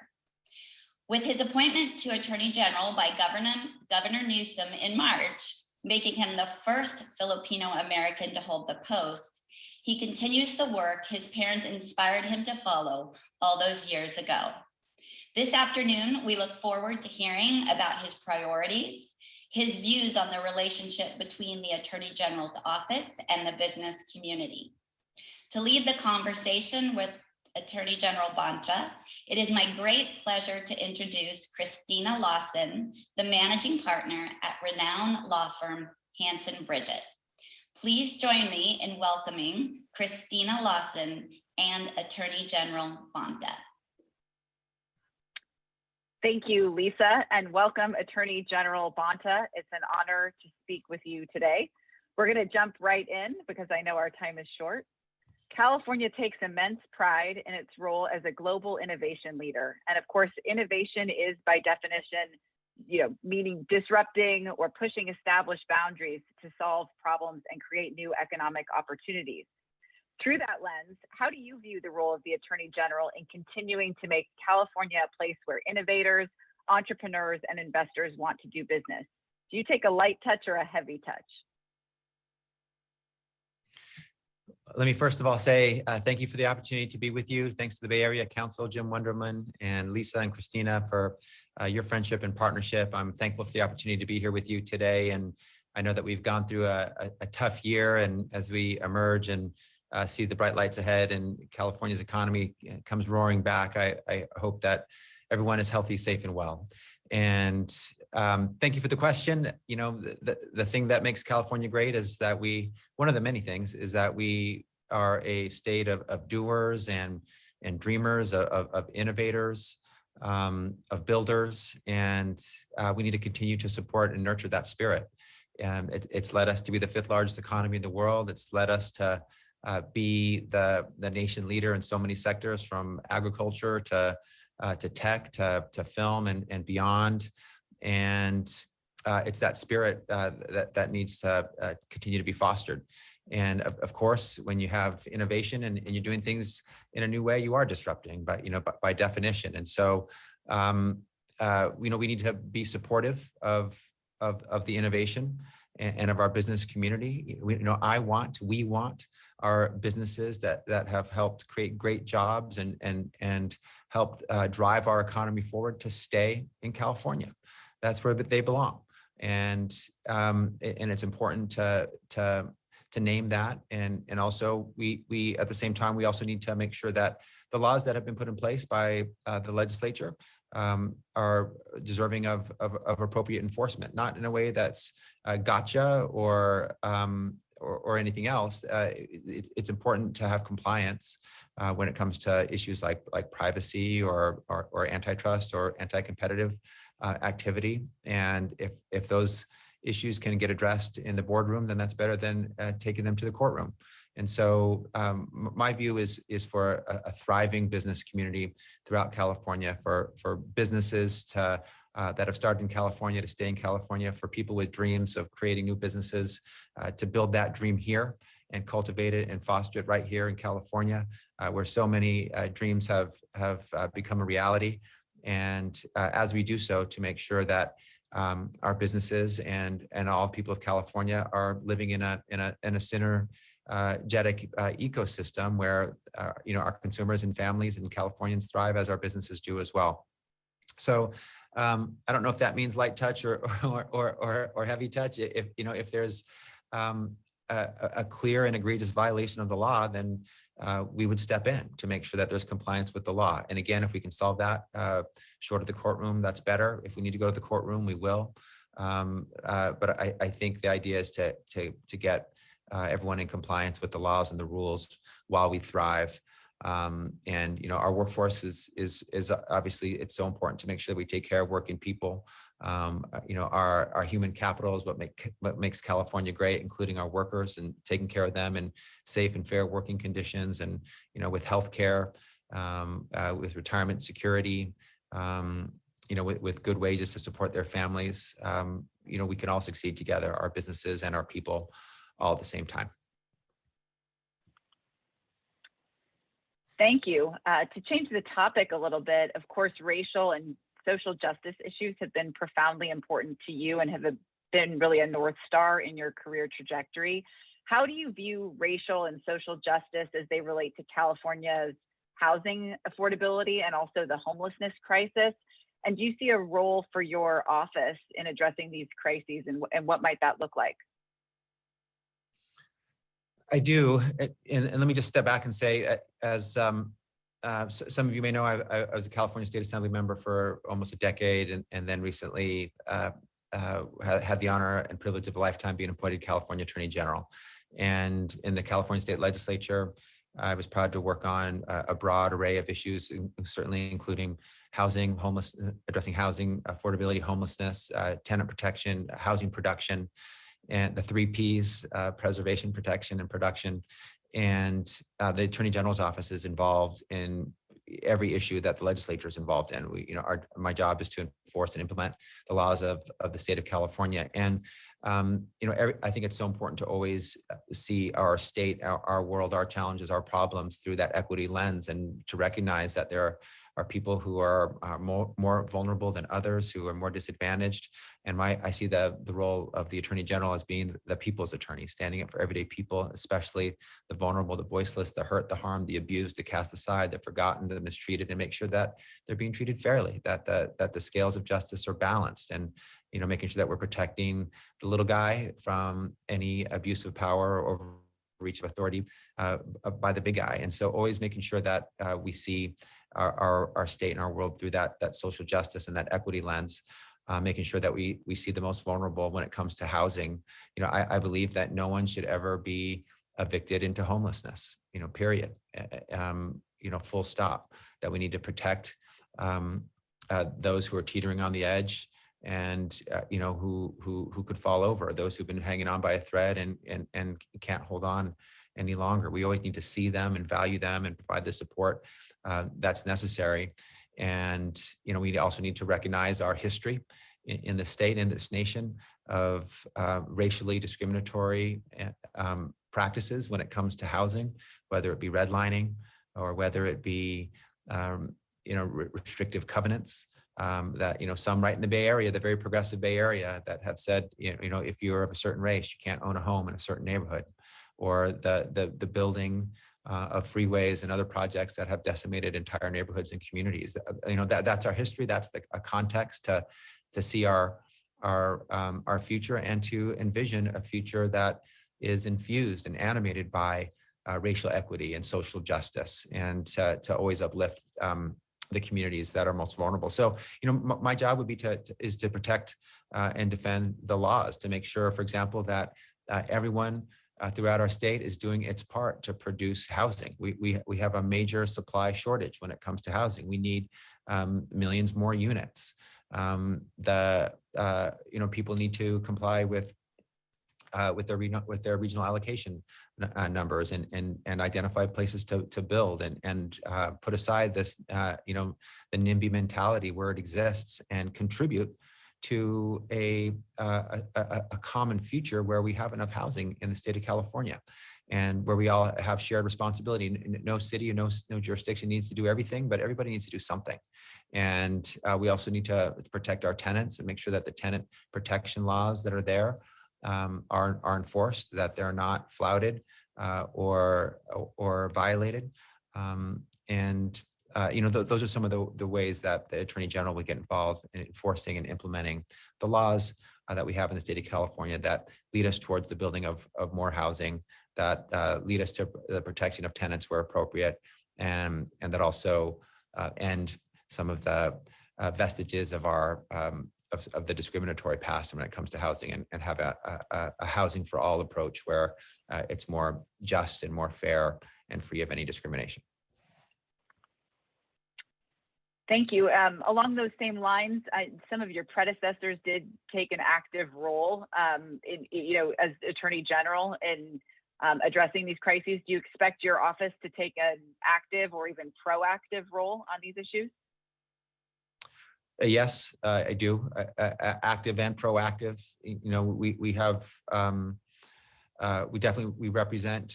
With his appointment to Attorney General by Governor Newsom in March, making him the first Filipino American to hold the post, he continues the work his parents inspired him to follow all those years ago. This afternoon, we look forward to hearing about his priorities, his views on the relationship between the Attorney General's office and the business community. To lead the conversation with Attorney General Bonta, it is my great pleasure to introduce Christina Lawson, the managing partner at renowned law firm Hanson Bridget. Please join me in welcoming Christina Lawson and Attorney General Bonta. Thank you, Lisa, and welcome Attorney General Bonta. It's an honor to speak with you today. We're going to jump right in because I know our time is short. California takes immense pride in its role as a global innovation leader. And of course, innovation is by definition, meaning disrupting or pushing established boundaries to solve problems and create new economic opportunities. Through that lens, how do you view the role of the Attorney General in continuing to make California a place where innovators, entrepreneurs, and investors want to do business? Do you take a light touch or a heavy touch? Let me first of all say thank you for the opportunity to be with you. Thanks to the Bay Area Council, Jim Wonderman, and Lisa and Christina for your friendship and partnership. I'm thankful for the opportunity to be here with you today. And I know that we've gone through a tough year, and as we emerge and see the bright lights ahead and California's economy comes roaring back, I hope that everyone is healthy, safe, and well. And thank you for the question. The thing that makes California great is that one of the many things is that we are a state of doers and dreamers, of innovators, of builders, and we need to continue to support and nurture that spirit. And it's led us to be the 5th largest economy in the world. It's led us to be the nation leader in so many sectors, from agriculture to tech to film and beyond. And it's that spirit that needs to continue to be fostered. And of course, when you have innovation and you're doing things in a new way, you are disrupting, by definition. And so, we need to be supportive of the innovation and of our business community. We want our businesses that have helped create great jobs and helped drive our economy forward to stay in California. That's where they belong. And it's important to name that. And also we at the same time, we also need to make sure that the laws that have been put in place by the legislature are deserving of appropriate enforcement, not in a way that's gotcha or anything else. It's important to have compliance when it comes to issues like privacy or antitrust or anti-competitive activity. And if those issues can get addressed in the boardroom, then that's better than taking them to the courtroom. And so my view is for a thriving business community throughout California, for businesses that have started in California to stay in California, for people with dreams of creating new businesses to build that dream here and cultivate it and foster it right here in California, where so many dreams have become a reality. And as we do so, to make sure that our businesses and all people of California are living in a ecosystem where our consumers and families and Californians thrive as our businesses do as well. So I don't know if that means light touch or heavy touch. If there's a clear and egregious violation of the law, then we would step in to make sure that there's compliance with the law. And again, if we can solve that short of the courtroom, that's better. If we need to go to the courtroom, we will. But I think the idea is to get everyone in compliance with the laws and the rules while we thrive. And our workforce is obviously, it's so important to make sure that we take care of working people. Our human capital is what makes California great, including our workers, and taking care of them in safe and fair working conditions, and with healthcare, with retirement security, with good wages to support their families. We can all succeed together, our businesses and our people, all at the same time. Thank you. To change the topic a little bit, of course, racial and social justice issues have been profoundly important to you and have been really a North Star in your career trajectory. How do you view racial and social justice as they relate to California's housing affordability and also the homelessness crisis? And do you see a role for your office in addressing these crises, and what might that look like? I do, and let me just step back and say, as some of you may know, I was a California State Assembly member for almost a decade, and then recently had the honor and privilege of a lifetime being appointed California Attorney General. And in the California State Legislature, I was proud to work on a broad array of issues, certainly including housing, addressing housing affordability, homelessness, tenant protection, housing production, and the 3 Ps, preservation, protection, and production. And the Attorney General's office is involved in every issue that the legislature is involved in. My job is to enforce and implement the laws of the state of California. And I think it's so important to always see our state, our world, our challenges, our problems through that equity lens, and to recognize that there are people who are more vulnerable than others, who are more disadvantaged. And I see the role of the Attorney General as being the people's attorney, standing up for everyday people, especially the vulnerable, the voiceless, the hurt, the harmed, the abused, the cast aside, the forgotten, the mistreated, and make sure that they're being treated fairly, that the scales of justice are balanced, and making sure that we're protecting the little guy from any abuse of power or reach of authority by the big guy. And so always making sure that we see our state and our world through that social justice and that equity lens, making sure that we see the most vulnerable when it comes to housing. I believe that no one should ever be evicted into homelessness, period. Full stop. That we need to protect those who are teetering on the edge, and who could fall over, those who've been hanging on by a thread and can't hold on any longer. We always need to see them and value them and provide the support that's necessary. And we also need to recognize our history in the state and this nation of racially discriminatory practices when it comes to housing, whether it be redlining or whether it be restrictive covenants. That some right in the Bay Area, the very progressive Bay Area, that have said if you're of a certain race, you can't own a home in a certain neighborhood, or the building of freeways and other projects that have decimated entire neighborhoods and communities. That's our history. That's a context to see our future, and to envision a future that is infused and animated by racial equity and social justice, and to always uplift the communities that are most vulnerable. So, my job would be to protect and defend the laws, to make sure, for example, that everyone throughout our state is doing its part to produce housing. We have a major supply shortage when it comes to housing. We need millions more units. People need to comply with their regional allocation numbers, and identify places to build, and put aside this the NIMBY mentality where it exists, and contribute to a common future where we have enough housing in the state of California, and where we all have shared responsibility. No city and no jurisdiction needs to do everything, but everybody needs to do something. And we also need to protect our tenants and make sure that the tenant protection laws that are there are enforced, that they're not flouted, or violated. Those are some of the ways that the Attorney General would get involved in enforcing and implementing the laws that we have in the state of California that lead us towards the building of more housing, that lead us to the protection of tenants where appropriate, and that also end some of the vestiges of our of the discriminatory past when it comes to housing, and have a housing for all approach where it's more just and more fair and free of any discrimination. Thank you. Along those same lines, some of your predecessors did take an active role, as Attorney General in addressing these crises. Do you expect your office to take an active or even proactive role on these issues? Yes, I do. Active and proactive. We have. We represent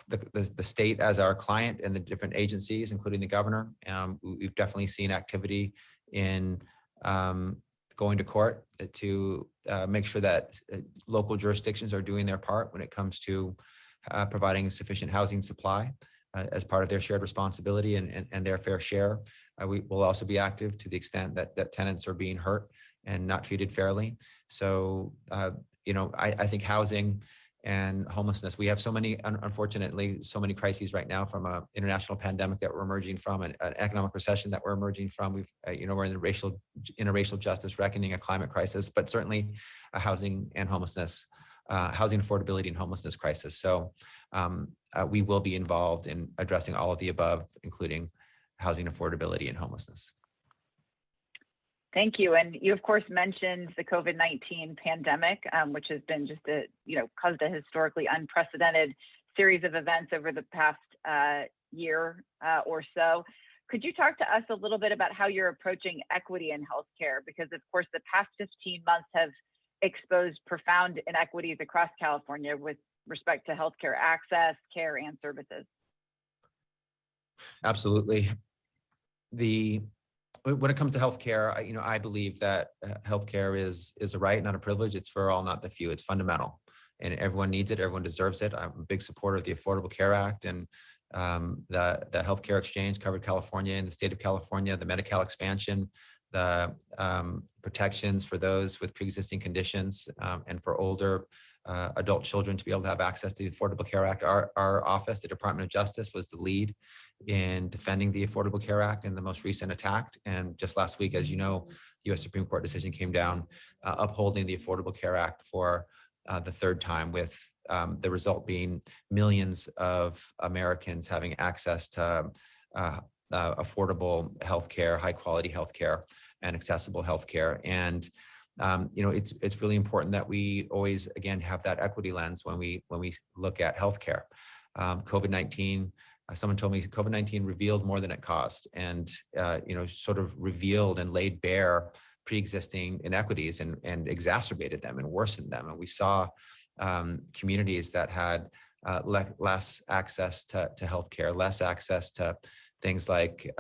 the state as our client and the different agencies, including the governor. We've definitely seen activity in going to court to make sure that local jurisdictions are doing their part when it comes to providing sufficient housing supply as part of their shared responsibility and their fair share. We will also be active to the extent that tenants are being hurt and not treated fairly. So, I think housing and homelessness, we have so many, unfortunately, so many crises right now, from an international pandemic that we're emerging from, an economic recession that we're emerging from. We're in a racial justice reckoning, a climate crisis, but certainly a housing and homelessness, housing affordability and homelessness crisis. So we will be involved in addressing all of the above, including housing affordability and homelessness. Thank you. And you, of course, mentioned the COVID-19 pandemic, which has been just caused a historically unprecedented series of events over the past year or so. Could you talk to us a little bit about how you're approaching equity in healthcare? Because, of course, the past 15 months have exposed profound inequities across California with respect to healthcare access, care, and services. Absolutely. When it comes to healthcare, I believe that healthcare is a right, not a privilege. It's for all, not the few. It's fundamental, and everyone needs it. Everyone deserves it. I'm a big supporter of the Affordable Care Act and the healthcare exchange covered California and the state of California, the Medi-Cal expansion, the protections for those with pre-existing conditions, and for older adult children to be able to have access to the Affordable Care Act. Our office, the Department of Justice, was the lead in defending the Affordable Care Act in the most recent attack. And just last week, as you know, the U.S. Supreme Court decision came down upholding the Affordable Care Act for the third time, with the result being millions of Americans having access to affordable healthcare, high quality healthcare, and accessible healthcare. And it's really important that we always, again, have that equity lens when we look at healthcare. COVID-19, someone told me COVID-19 revealed more than it caused, and sort of revealed and laid bare pre-existing inequities and exacerbated them and worsened them. And we saw communities that had less access to healthcare, less access to things like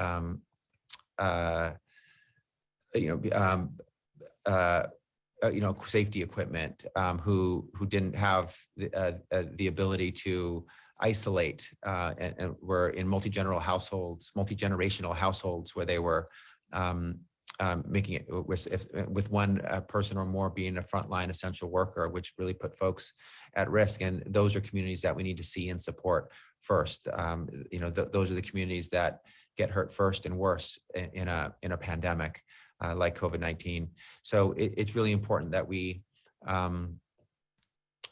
safety equipment, who didn't have the ability to isolate, and were in multi-generational households where they were making it with one person or more being a frontline essential worker, which really put folks at risk. And those are communities that we need to see and support first. Those are the communities that get hurt first and worse in a pandemic like COVID-19. So it's really important that we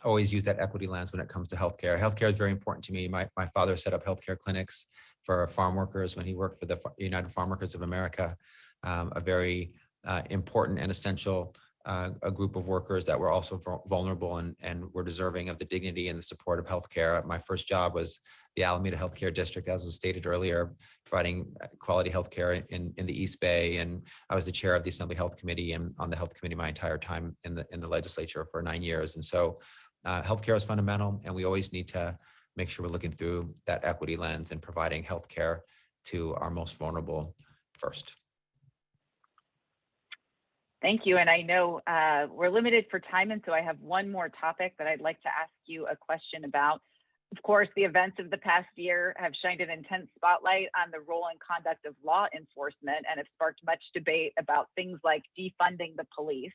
always use that equity lens when it comes to healthcare. Healthcare is very important to me. My father set up healthcare clinics for farm workers when he worked for the United Farm Workers of America, a very important and essential a group of workers that were also vulnerable and were deserving of the dignity and the support of healthcare. My first job was the Alameda Healthcare District, as was stated earlier, providing quality healthcare in the East Bay. And I was the chair of the Assembly Health Committee and on the Health Committee my entire time in the legislature for 9 years. And so healthcare is fundamental, and we always need to make sure we're looking through that equity lens and providing healthcare to our most vulnerable first. Thank you. And I know we're limited for time, and so I have one more topic that I'd like to ask you a question about. Of course, the events of the past year have shined an intense spotlight on the role and conduct of law enforcement and have sparked much debate about things like defunding the police.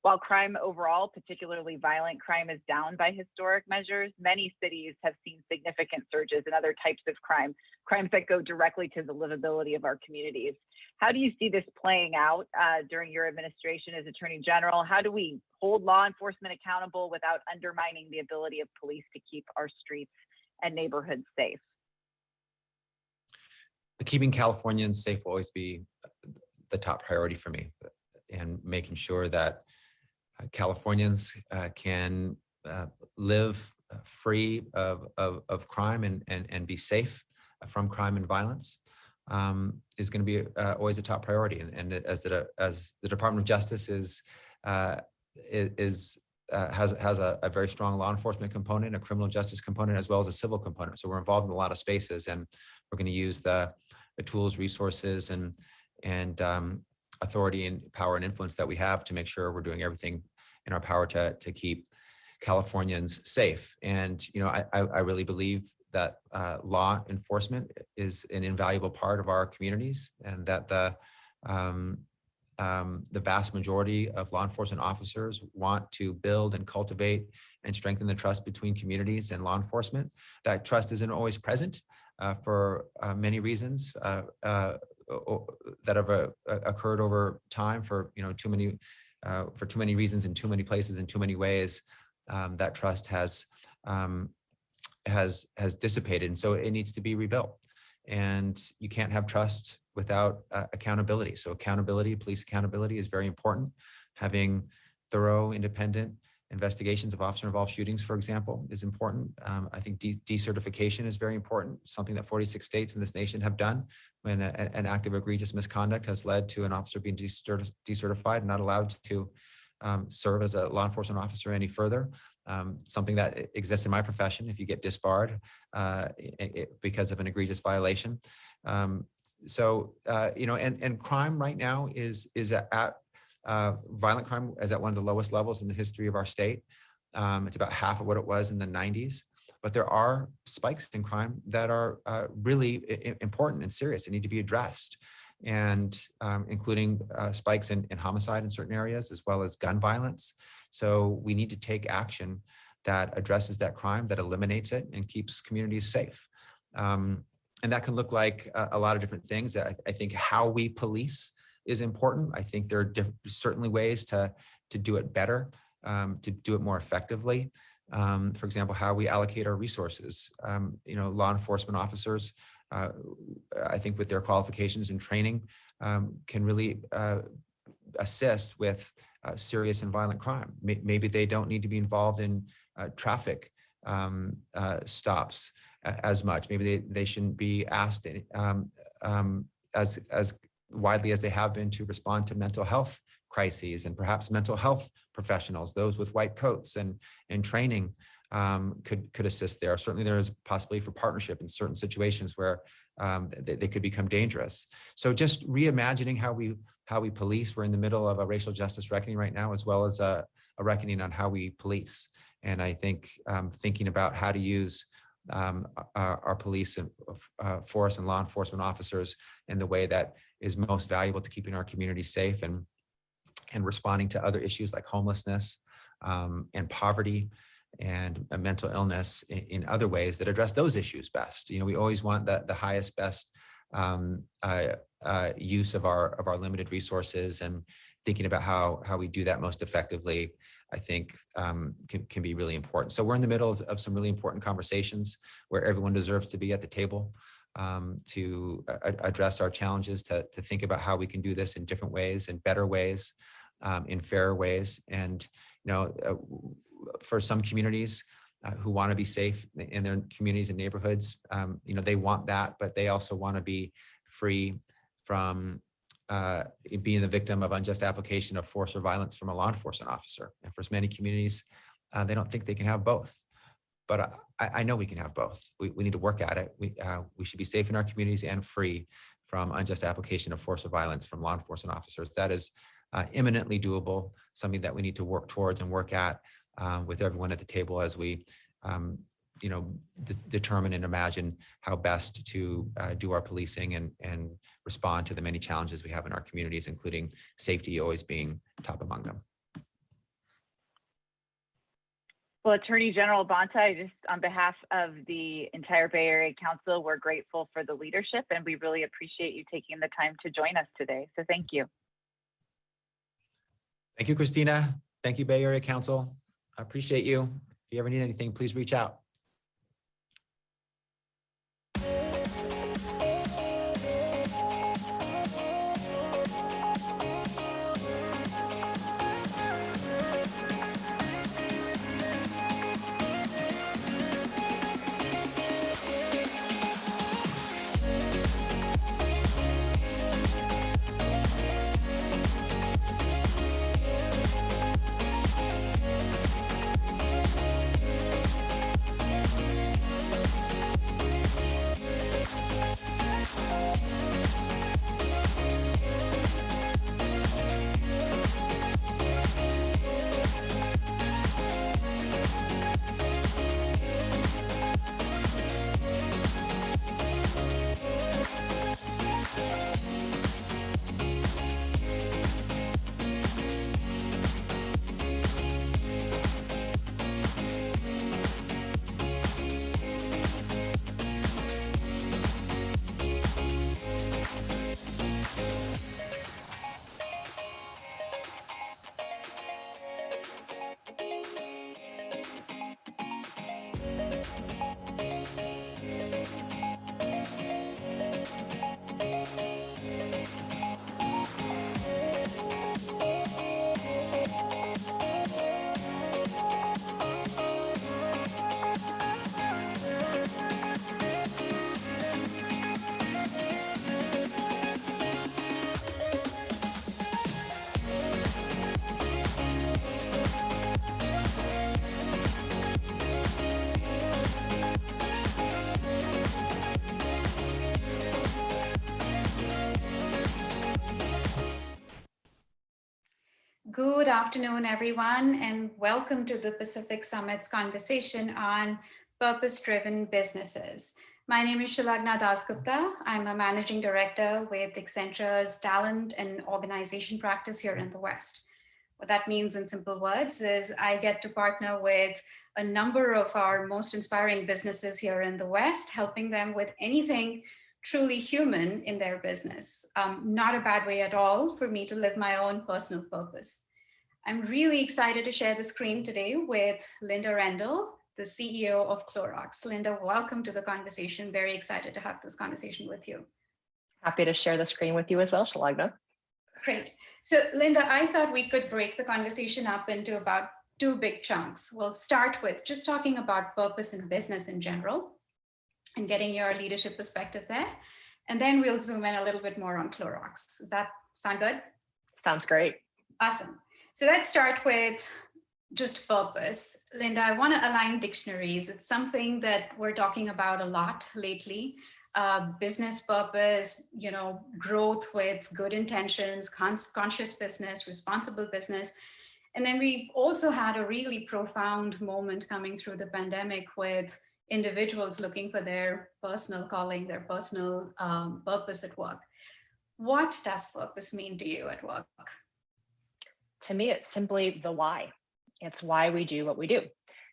While crime overall, particularly violent crime, is down by historic measures, many cities have seen significant surges in other types of crime, crimes that go directly to the livability of our communities. How do you see this playing out during your administration as Attorney General? How do we hold law enforcement accountable without undermining the ability of police to keep our streets and neighborhoods safe? Keeping Californians safe will always be the top priority for me, and making sure that Californians can live free of crime and be safe from crime and violence is going to be always a top priority. And as the Department of Justice has a very strong law enforcement component, a criminal justice component, as well as a civil component. So we're involved in a lot of spaces, and we're going to use the tools, resources, and authority and power and influence that we have to make sure we're doing everything in our power to keep Californians safe. And I really believe that law enforcement is an invaluable part of our communities, and that the vast majority of law enforcement officers want to build and cultivate and strengthen the trust between communities and law enforcement. That trust isn't always present for many reasons that have occurred over time for too many reasons in too many places in too many ways. That trust has dissipated, and so it needs to be rebuilt. And you can't have trust without accountability. So accountability, police accountability, is very important. Having thorough, independent investigations of officer-involved shootings, for example, is important. I think decertification is very important, something that 46 states in this nation have done when an act of egregious misconduct has led to an officer being decertified, not allowed to serve as a law enforcement officer any further. Something that exists in my profession if you get disbarred because of an egregious violation. And crime right now is at violent crime is at one of the lowest levels in the history of our state. It's about half of what it was in the 90s. But there are spikes in crime that are really important and serious and need to be addressed, and including spikes in homicide in certain areas, as well as gun violence. So we need to take action that addresses that crime, that eliminates it, and keeps communities safe. And that can look like a lot of different things. I think how we police is important. I think there are certainly ways to do it better, to do it more effectively. For example, how we allocate our resources. Law enforcement officers, I think with their qualifications and training, can really assist with serious and violent crime. Maybe they don't need to be involved in traffic stops as much. Maybe they shouldn't be asked as widely as they have been to respond to mental health crises, and perhaps mental health professionals, those with white coats and training, could assist there. Certainly there is possibility for partnership in certain situations where they could become dangerous. So just reimagining how we police. We're in the middle of a racial justice reckoning right now, as well as a reckoning on how we police. And I think thinking about how to use our police and force and law enforcement officers in the way that is most valuable to keeping our community safe, and responding to other issues like homelessness and poverty and mental illness in other ways that address those issues best. We always want the highest, best use of our limited resources, and thinking about how we do that most effectively, I think can be really important. So we're in the middle of some really important conversations where everyone deserves to be at the table to address our challenges, to think about how we can do this in different ways, in better ways, in fairer ways. And for some communities who want to be safe in their communities and neighborhoods, they want that, but they also want to be free from being the victim of unjust application of force or violence from a law enforcement officer. And for many communities, they don't think they can have both. But I know we can have both. We need to work at it. We should be safe in our communities and free from unjust application of force or violence from law enforcement officers. That is imminently doable, something that we need to work towards and work at with everyone at the table as we determine and imagine how best to do our policing and respond to the many challenges we have in our communities, including safety always being top among them. Well, Attorney General Bonta, just on behalf of the entire Bay Area Council, we're grateful for the leadership and we really appreciate you taking the time to join us today. So thank you. Thank you, Christina. Thank you, Bay Area Council. I appreciate you. If you ever need anything, please reach out. Good afternoon, everyone, and welcome to the Pacific Summit's conversation on purpose-driven businesses. My name is Shalagna Dasgupta. I'm a managing director with Accenture's talent and organization practice here in the West. What that means in simple words is I get to partner with a number of our most inspiring businesses here in the West, helping them with anything truly human in their business. Not a bad way at all for me to live my own personal purpose. I'm really excited to share the screen today with Linda Rendell, the CEO of Clorox. Linda, welcome to the conversation. Very excited to have this conversation with you. Happy to share the screen with you as well, Shalagna. Great. So Linda, I thought we could break the conversation up into about two big chunks. We'll start with just talking about purpose in business in general and getting your leadership perspective there. And then we'll zoom in a little bit more on Clorox. Does that sound good? Sounds great. Awesome. So let's start with just purpose. Linda, I want to align dictionaries. It's something that we're talking about a lot lately. Business purpose, growth with good intentions, conscious business, responsible business. And then we've also had a really profound moment coming through the pandemic with individuals looking for their personal calling, their personal purpose at work. What does purpose mean to you at work? To me, it's simply the why. It's why we do what we do.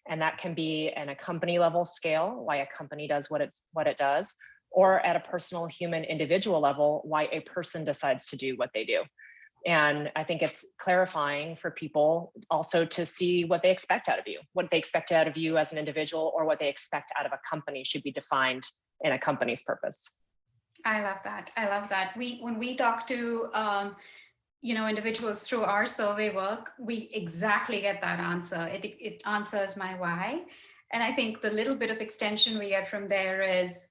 And that can be in a company level scale, why a company does what it does, or at a personal human individual level, why a person decides to do what they do. And I think it's clarifying for people also to see what they expect out of you. What they expect out of you as an individual or what they expect out of a company should be defined in a company's purpose. I love that. I love that. When we talk to individuals through our survey work, we exactly get that answer. It answers my why. And I think the little bit of extension we get from there is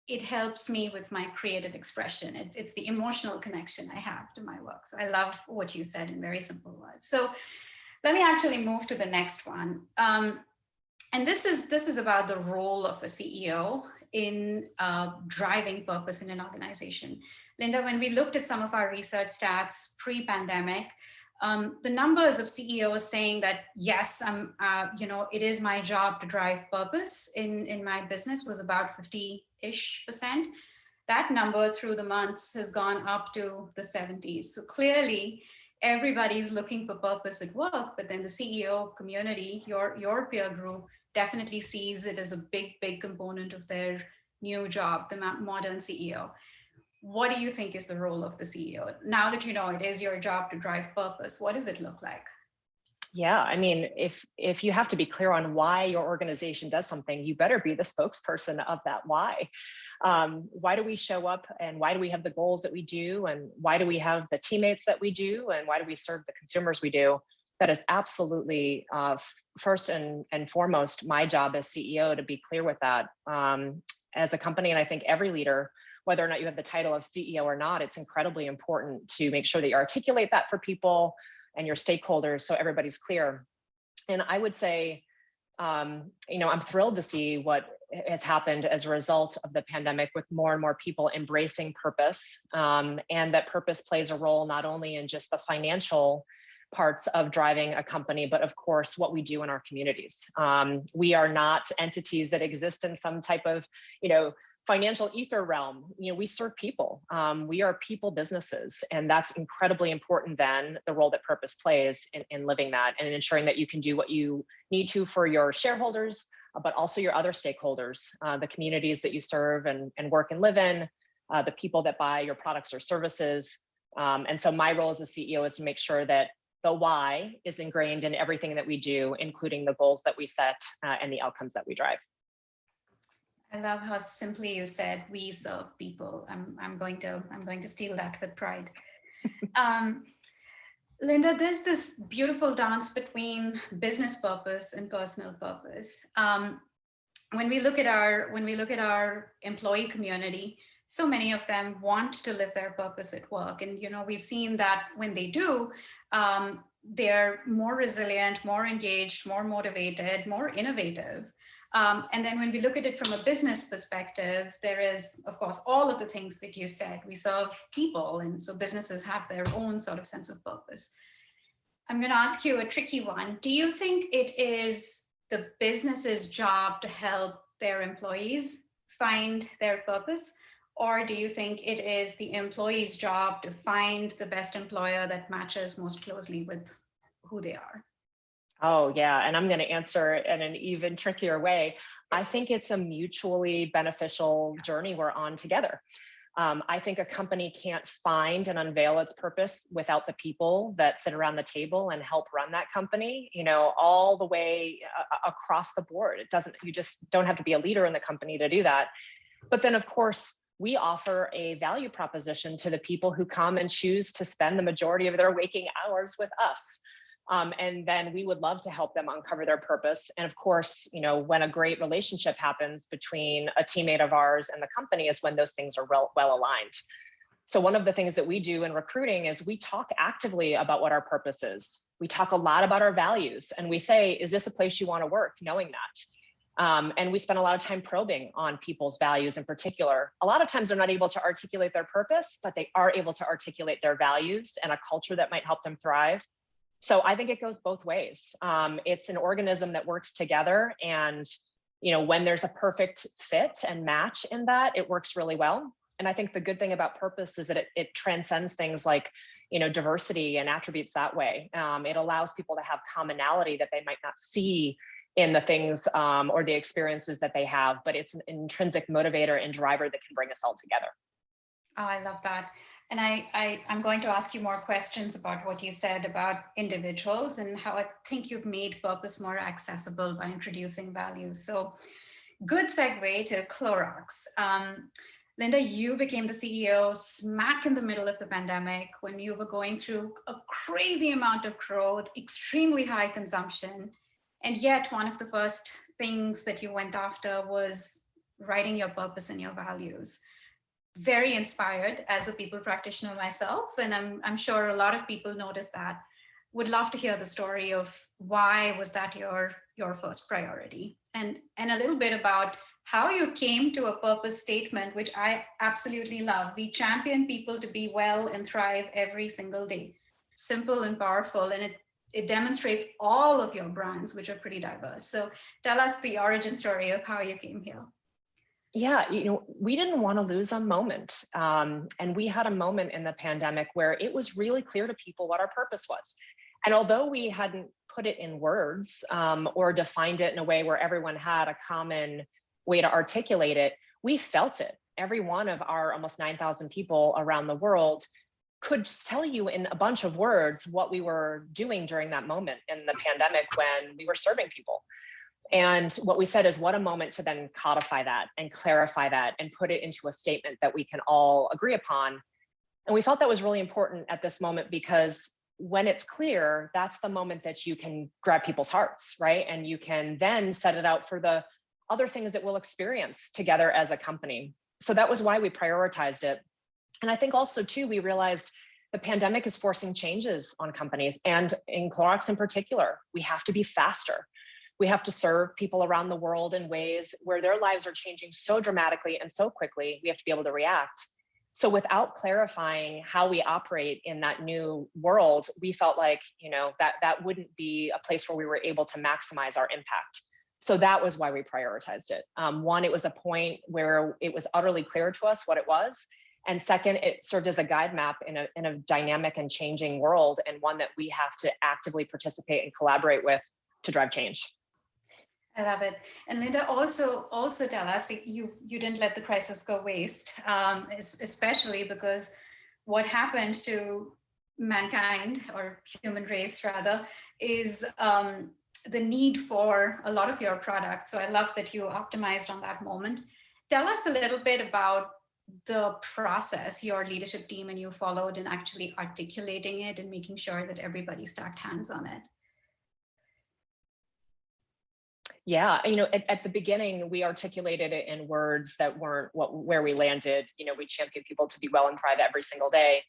it helps me with my creative expression. It's the emotional connection I have to my work. So I love what you said in very simple words. So let me actually move to the next one. And this is about the role of a CEO in driving purpose in an organization. Linda, when we looked at some of our research stats pre-pandemic, The numbers of CEOs saying that, yes, it is my job to drive purpose in my business was about 50-ish%. That number through the months has gone up to the 70s. So clearly, everybody's looking for purpose at work, but then the CEO community, your peer group, definitely sees it as a big, big component of their new job, the modern CEO. What do you think is the role of the CEO? Now that you know it is your job to drive purpose, what does it look like? Yeah, I mean, if you have to be clear on why your organization does something, you better be the spokesperson of that why. Why do we show up, and why do we have the goals that we do, and why do we have the teammates that we do, and why do we serve the consumers we do? That is absolutely first and foremost my job as CEO to be clear with that. As a company, and I think every leader, whether or not you have the title of CEO or not, it's incredibly important to make sure that you articulate that for people and your stakeholders so everybody's clear. And I would say, I'm thrilled to see what has happened as a result of the pandemic, with more and more people embracing purpose, and that purpose plays a role not only in just the financial parts of driving a company, but of course, what we do in our communities. We are not entities that exist in some type of, financial ether realm. We serve people. We are people businesses, and that's incredibly important then, the role that purpose plays in living that and ensuring that you can do what you need to for your shareholders, but also your other stakeholders, the communities that you serve and work and live in, the people that buy your products or services. And so my role as a CEO is to make sure that the why is ingrained in everything that we do, including the goals that we set and the outcomes that we drive. I love how simply you said, we serve people. I'm going to steal that with pride. Linda, there's this beautiful dance between business purpose and personal purpose. When we look at our employee community, so many of them want to live their purpose at work. And, we've seen that when they do, they're more resilient, more engaged, more motivated, more innovative. And then when we look at it from a business perspective, there is, of course, all of the things that you said. We serve people, and so businesses have their own sort of sense of purpose. I'm going to ask you a tricky one. Do you think it is the business's job to help their employees find their purpose? Or do you think it is the employee's job to find the best employer that matches most closely with who they are? Oh, yeah. And I'm going to answer in an even trickier way. I think it's a mutually beneficial journey we're on together. I think a company can't find and unveil its purpose without the people that sit around the table and help run that company, all the way across the board. You just don't have to be a leader in the company to do that. But then, of course, we offer a value proposition to the people who come and choose to spend the majority of their waking hours with us. And then we would love to help them uncover their purpose. And of course, when a great relationship happens between a teammate of ours and the company is when those things are well aligned. So one of the things that we do in recruiting is we talk actively about what our purpose is. We talk a lot about our values, and we say, is this a place you want to work? Knowing that. And we spend a lot of time probing on people's values in particular. A lot of times they're not able to articulate their purpose, but they are able to articulate their values and a culture that might help them thrive. So I think it goes both ways. It's an organism that works together, and when there's a perfect fit and match in that, it works really well. And I think the good thing about purpose is that it transcends things like diversity and attributes that way. It allows people to have commonality that they might not see in the things or the experiences that they have, but it's an intrinsic motivator and driver that can bring us all together. Oh, I love that. And I'm going to ask you more questions about what you said about individuals and how I think you've made purpose more accessible by introducing values. So good segue to Clorox. Linda, you became the CEO smack in the middle of the pandemic when you were going through a crazy amount of growth, extremely high consumption. And yet one of the first things that you went after was writing your purpose and your values. Very inspired as a people practitioner myself, and I'm sure a lot of people noticed that. Would love to hear the story of why was that your first priority, and a little bit about how you came to a purpose statement, which I absolutely love. We champion people to be well and thrive every single day. simple and powerful, and it demonstrates all of your brands, which are pretty diverse. So tell us the origin story of how you came here. Yeah, we didn't want to lose a moment. And we had a moment in the pandemic where it was really clear to people what our purpose was. And although we hadn't put it in words or defined it in a way where everyone had a common way to articulate it, we felt it. Every one of our almost 9,000 people around the world could tell you in a bunch of words what we were doing during that moment in the pandemic when we were serving people. And what we said is, what a moment to then codify that and clarify that and put it into a statement that we can all agree upon. And we felt that was really important at this moment, because when it's clear, that's the moment that you can grab people's hearts, right? And you can then set it out for the other things that we'll experience together as a company. So that was why we prioritized it. And I think also too, we realized the pandemic is forcing changes on companies, and in Clorox in particular. We have to be faster. We have to serve people around the world in ways where their lives are changing so dramatically and so quickly. We have to be able to react. So without clarifying how we operate in that new world, we felt like, that wouldn't be a place where we were able to maximize our impact. So that was why we prioritized it. One, it was a point where it was utterly clear to us what it was. And second, it served as a guide map in a dynamic and changing world, and one that we have to actively participate and collaborate with to drive change. I love it. And Linda, also tell us, you didn't let the crisis go waste, especially because what happened to mankind, or human race rather, is the need for a lot of your products. So I love that you optimized on that moment. Tell us a little bit about the process your leadership team and you followed in actually articulating it and making sure that everybody stacked hands on it. Yeah, at the beginning, we articulated it in words that weren't where we landed. We champion people to be well and thrive every single day.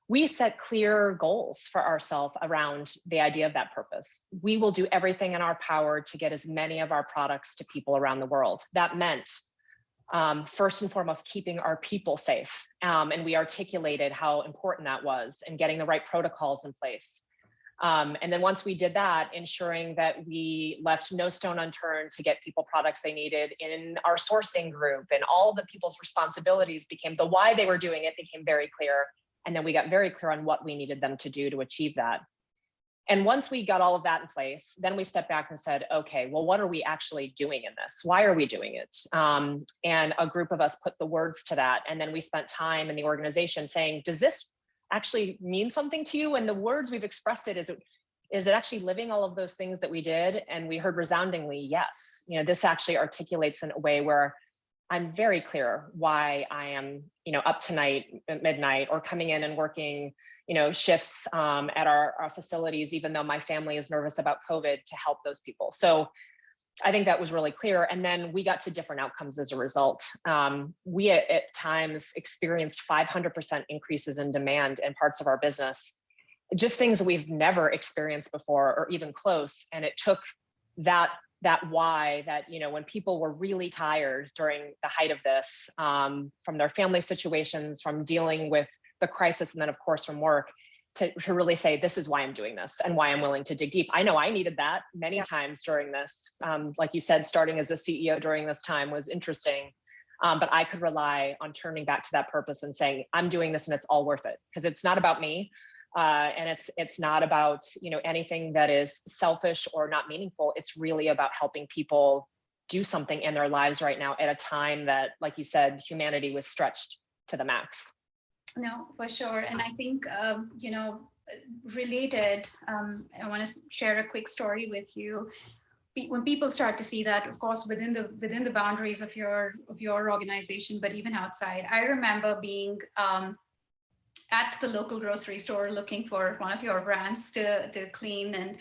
We set clear goals for ourselves around the idea of that purpose. We will do everything in our power to get as many of our products to people around the world. That meant, first and foremost, keeping our people safe. And we articulated how important that was, and getting the right protocols in place. And then once we did that, ensuring that we left no stone unturned to get people products they needed in our sourcing group, and all the people's responsibilities became, the why they were doing it became very clear. And then we got very clear on what we needed them to do to achieve that. And once we got all of that in place, then we stepped back and said, okay, well, what are we actually doing in this? Why are we doing it? And a group of us put the words to that. And then we spent time in the organization saying, does this actually mean something to you? And the words we've expressed it, is it actually living all of those things that we did? And we heard resoundingly, yes. This actually articulates in a way where I'm very clear why I am, up tonight at midnight, or coming in and working, shifts at our facilities, even though my family is nervous about COVID, to help those people. So I think that was really clear. And then we got to different outcomes as a result. We at times experienced 500% increases in demand in parts of our business, just things that we've never experienced before or even close. And it took that why, that, when people were really tired during the height of this, from their family situations, from dealing with the crisis, and then of course from work, to really say, this is why I'm doing this and why I'm willing to dig deep. I know I needed that many times during this. Like you said, starting as a CEO during this time was interesting, but I could rely on turning back to that purpose and saying, I'm doing this and it's all worth it, because it's not about me. And it's not about, anything that is selfish or not meaningful. It's really about helping people do something in their lives right now at a time that, like you said, humanity was stretched to the max. No, for sure. And I think, related, I want to share a quick story with you. When people start to see that, of course, within the boundaries of your organization, but even outside, I remember being at the local grocery store looking for one of your brands to clean, and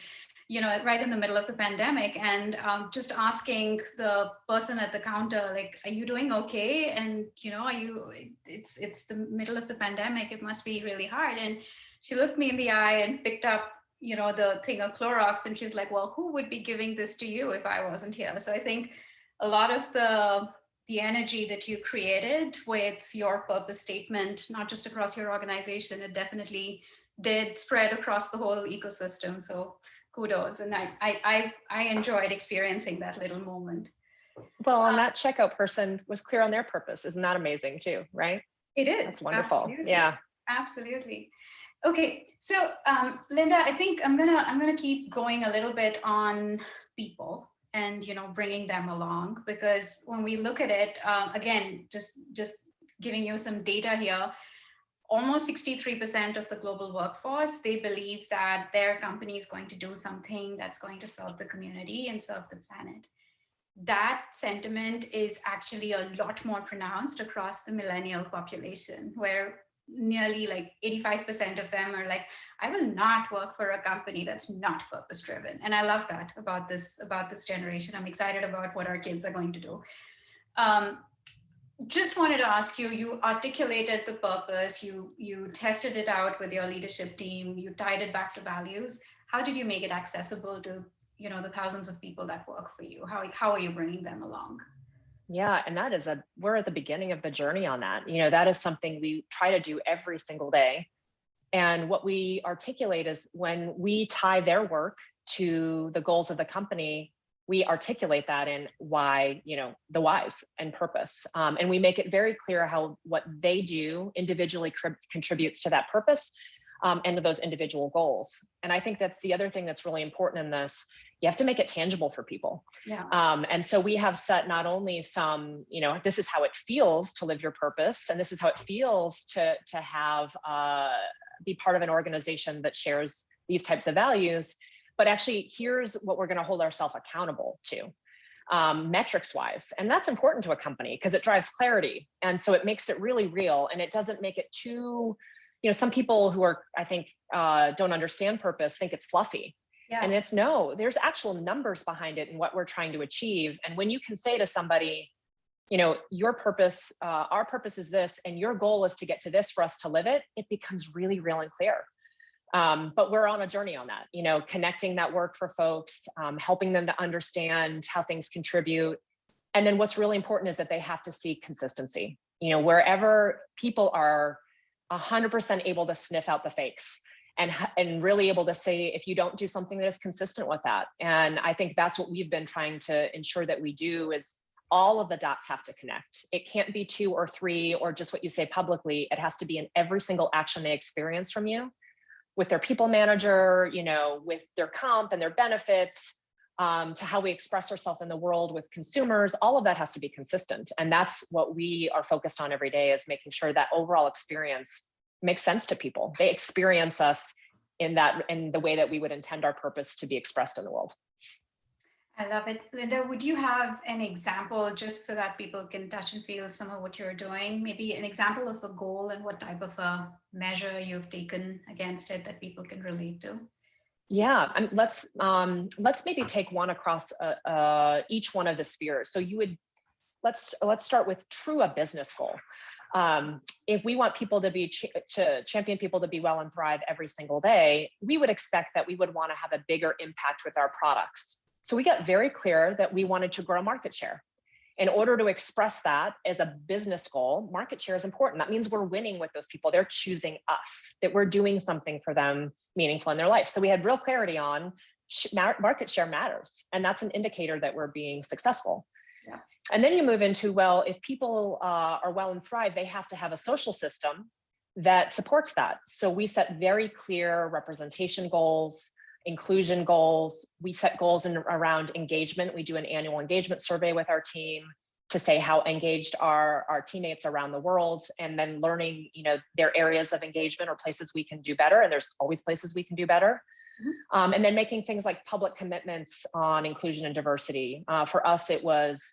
right in the middle of the pandemic, and just asking the person at the counter, like, are you doing okay? And it's the middle of the pandemic, it must be really hard. And she looked me in the eye and picked up the thing of Clorox, and she's like, well, who would be giving this to you if I wasn't here? So I think a lot of the energy that you created with your purpose statement, not just across your organization, it definitely did spread across the whole ecosystem. So kudos. And I enjoyed experiencing that little moment. Well, and that checkout person was clear on their purpose. Isn't that amazing too, right? It is. That's wonderful. Absolutely. Yeah. Absolutely. Okay, so Linda, I think I'm gonna keep going a little bit on people and bringing them along, because when we look at it, again, just giving you some data here, almost 63% of the global workforce, they believe that their company is going to do something that's going to serve the community and serve the planet. That sentiment is actually a lot more pronounced across the millennial population, where nearly like 85% of them are like, I will not work for a company that's not purpose driven. And I love that about this generation. I'm excited about what our kids are going to do. Just wanted to ask you, you articulated the purpose, you tested it out with your leadership team, you tied it back to values. How did you make it accessible to the thousands of people that work for you? How are you bringing them along? Yeah, and we're at the beginning of the journey on that. That is something we try to do every single day. And what we articulate is when we tie their work to the goals of the company, we articulate that in why, the whys and purpose. And we make it very clear how what they do individually contributes to that purpose and to those individual goals. And I think that's the other thing that's really important in this. You have to make it tangible for people. Yeah. And so we have set not only some, this is how it feels to live your purpose, and this is how it feels to have be part of an organization that shares these types of values, but actually here's what we're going to hold ourselves accountable to, metrics wise. And that's important to a company because it drives clarity. And so it makes it really real, and it doesn't make it too, some people who are, I think, don't understand purpose think it's fluffy. Yeah. And there's actual numbers behind it and what we're trying to achieve. And when you can say to somebody, your purpose, our purpose is this, and your goal is to get to this for us to live it, it becomes really real and clear. But we're on a journey on that, connecting that work for folks, helping them to understand how things contribute. And then what's really important is that they have to see consistency, wherever people are 100% able to sniff out the fakes. And really able to say, if you don't do something that is consistent with that. And I think that's what we've been trying to ensure that we do, is all of the dots have to connect. It can't be 2 or 3 or just what you say publicly. It has to be in every single action they experience from you, with their people manager, with their comp and their benefits, to how we express ourselves in the world with consumers. All of that has to be consistent. And that's what we are focused on every day, is making sure that overall experience makes sense to people. They experience us in the way that we would intend our purpose to be expressed in the world. I love it. Linda, would you have an example, just so that people can touch and feel some of what you're doing? Maybe an example of a goal and what type of a measure you've taken against it that people can relate to? Yeah, and let's maybe take one across each one of the spheres. So let's start with a business goal. If we want people to champion people to be well and thrive every single day, we would expect that we would want to have a bigger impact with our products. So we got very clear that we wanted to grow market share. In order to express that as a business goal, market share is important. That means we're winning with those people. They're choosing us, that we're doing something for them meaningful in their life. So we had real clarity on market share matters. And that's an indicator that we're being successful. Yeah. And then you move into, well, if people are well and thrive, they have to have a social system that supports that. So we set very clear representation goals, inclusion goals. We set goals around engagement. We do an annual engagement survey with our team to say how engaged are our teammates around the world, and then learning, their areas of engagement or places we can do better. And there's always places we can do better. Mm-hmm. And then making things like public commitments on inclusion and diversity. For us, it was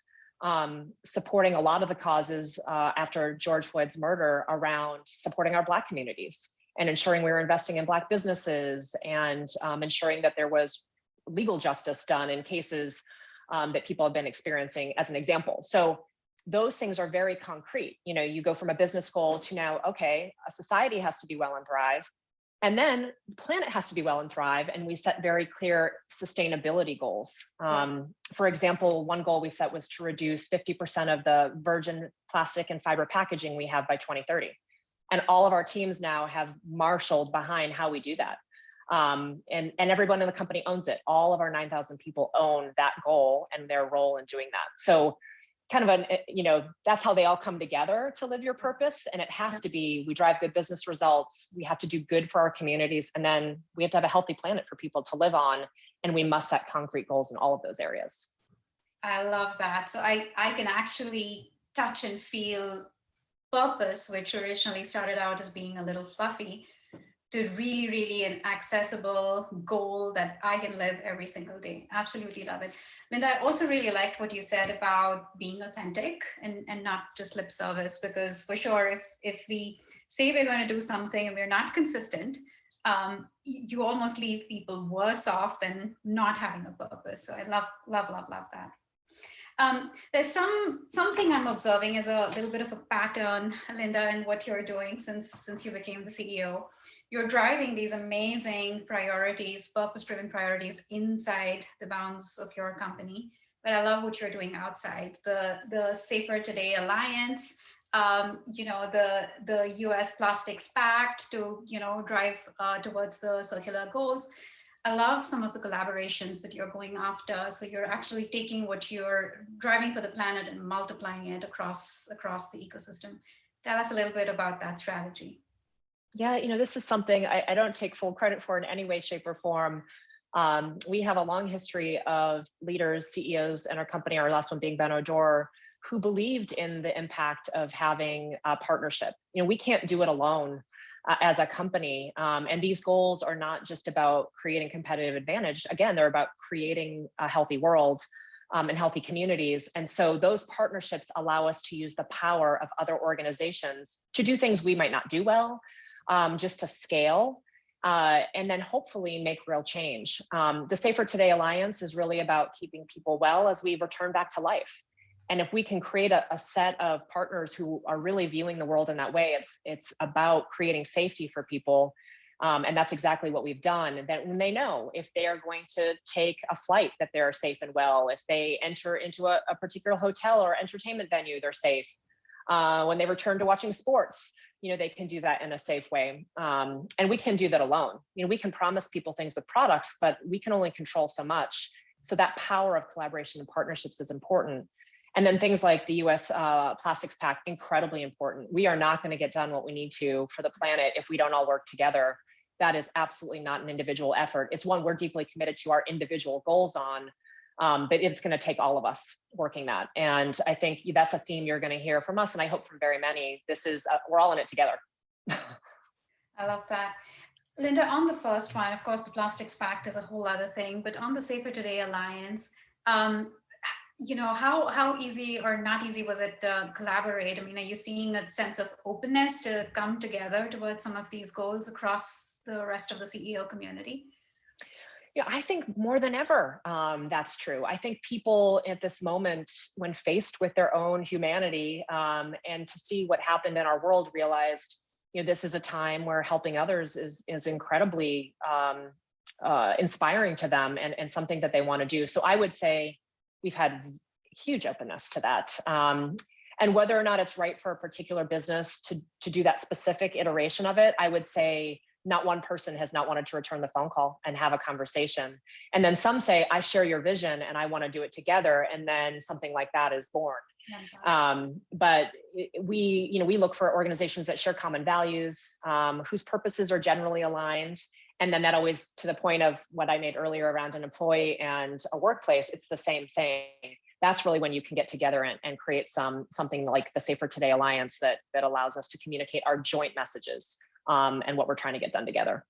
supporting a lot of the causes after George Floyd's murder around supporting our Black communities and ensuring we were investing in Black businesses and ensuring that there was legal justice done in cases that people have been experiencing, as an example. So those things are very concrete. You go from a business goal to now, okay, a society has to be well and thrive. And then the planet has to be well and thrive. And we set very clear sustainability goals. For example, one goal we set was to reduce 50% of the virgin plastic and fiber packaging we have by 2030. And all of our teams now have marshaled behind how we do that. And everyone in the company owns it. All of our 9,000 people own that goal and their role in doing that. So kind of that's how they all come together to live your purpose. And it has to be, we drive good business results. We have to do good for our communities. And then we have to have a healthy planet for people to live on. And we must set concrete goals in all of those areas. I love that. So I can actually touch and feel purpose, which originally started out as being a little fluffy, to really, really an accessible goal that I can live every single day. Absolutely love it. Linda, I also really liked what you said about being authentic and not just lip service, because for sure, if we say we're going to do something and we're not consistent, you almost leave people worse off than not having a purpose. So I love that. There's something I'm observing as a little bit of a pattern, Linda, in what you're doing since you became the CEO. You're driving these amazing priorities, purpose-driven priorities inside the bounds of your company. But I love what you're doing outside. The Safer Today Alliance, the US Plastics Pact to drive towards the circular goals. I love some of the collaborations that you're going after. So you're actually taking what you're driving for the planet and multiplying it across the ecosystem. Tell us a little bit about that strategy. Yeah, this is something I don't take full credit for in any way, shape, or form. We have a long history of leaders, CEOs in our company, our last one being Ben O'Dore, who believed in the impact of having a partnership. We can't do it alone as a company. And these goals are not just about creating competitive advantage. Again, they're about creating a healthy world and healthy communities. And so those partnerships allow us to use the power of other organizations to do things we might not do well, just to scale, and then hopefully make real change. The Safer Today Alliance is really about keeping people well as we return back to life. And if we can create a set of partners who are really viewing the world in that way, it's about creating safety for people. And that's exactly what we've done. And then when they know if they are going to take a flight, that they're safe and well. If they enter into a particular hotel or entertainment venue, they're safe. When they return to watching sports, they can do that in a safe way. And we can do that alone. We can promise people things with products, but we can only control so much. So that power of collaboration and partnerships is important. And then things like the US Plastics Pact, incredibly important. We are not going to get done what we need to for the planet if we don't all work together. That is absolutely not an individual effort. It's one we're deeply committed to our individual goals on, but it's going to take all of us working that. And I think that's a theme you're going to hear from us, and I hope from very many. This is, we're all in it together. I love that. Linda, on the first one, of course, the Plastics Pact is a whole other thing, but on the Safer Today Alliance, how easy or not easy was it to collaborate? I mean, are you seeing a sense of openness to come together towards some of these goals across the rest of the CEO community? Yeah, I think more than ever, that's true. I think people at this moment, when faced with their own humanity and to see what happened in our world, realized, this is a time where helping others is incredibly inspiring to them and something that they want to do. So I would say we've had huge openness to that. And whether or not it's right for a particular business to do that specific iteration of it, I would say not one person has not wanted to return the phone call and have a conversation. And then some say, I share your vision and I want to do it together. And then something like that is born. But we look for organizations that share common values, whose purposes are generally aligned. And then that always, to the point of what I made earlier around an employee and a workplace, it's the same thing. That's really when you can get together and create something like the Safer Today Alliance that allows us to communicate our joint messages and what we're trying to get done together.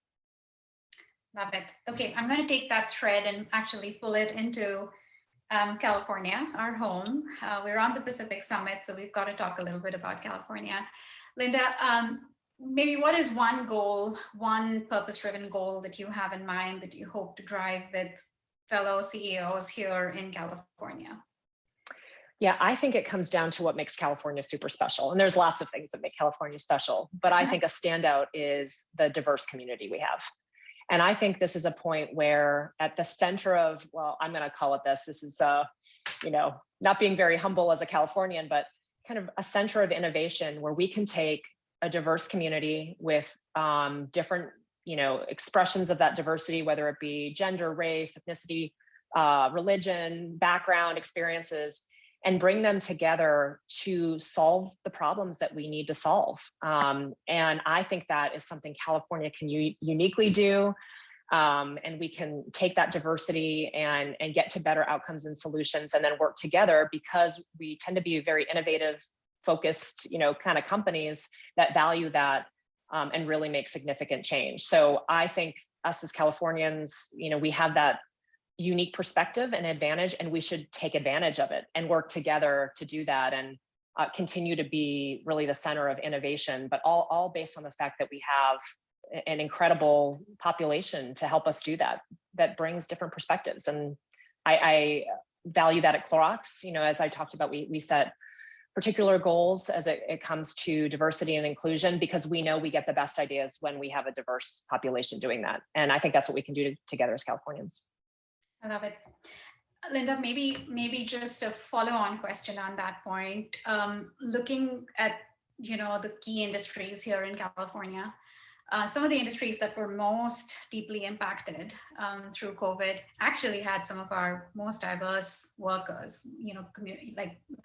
Love it. Okay, I'm going to take that thread and actually pull it into California, our home. We're on the Pacific Summit, so we've got to talk a little bit about California. Linda, maybe what is one goal, one purpose-driven goal that you have in mind that you hope to drive with fellow CEOs here in California? Yeah, I think it comes down to what makes California super special. And there's lots of things that make California special, but I think a standout is the diverse community we have. And I think this is a point where at the center of, well, I'm going to call it this is, not being very humble as a Californian, but kind of a center of innovation where we can take a diverse community with different, expressions of that diversity, whether it be gender, race, ethnicity, religion, background, experiences, and bring them together to solve the problems that we need to solve. And I think that is something California can uniquely do. And we can take that diversity and get to better outcomes and solutions, and then work together, because we tend to be very innovative, focused, kind of companies that value that and really make significant change. So I think us as Californians, we have that unique perspective and advantage, and we should take advantage of it and work together to do that, and continue to be really the center of innovation, but all based on the fact that we have an incredible population to help us do that, that brings different perspectives. And I value that at Clorox. As I talked about, we set particular goals as it comes to diversity and inclusion, because we know we get the best ideas when we have a diverse population doing that. And I think that's what we can do together as Californians. I love it. Linda, maybe just a follow-on question on that point. Looking at, the key industries here in California, some of the industries that were most deeply impacted through COVID actually had some of our most diverse workers, community,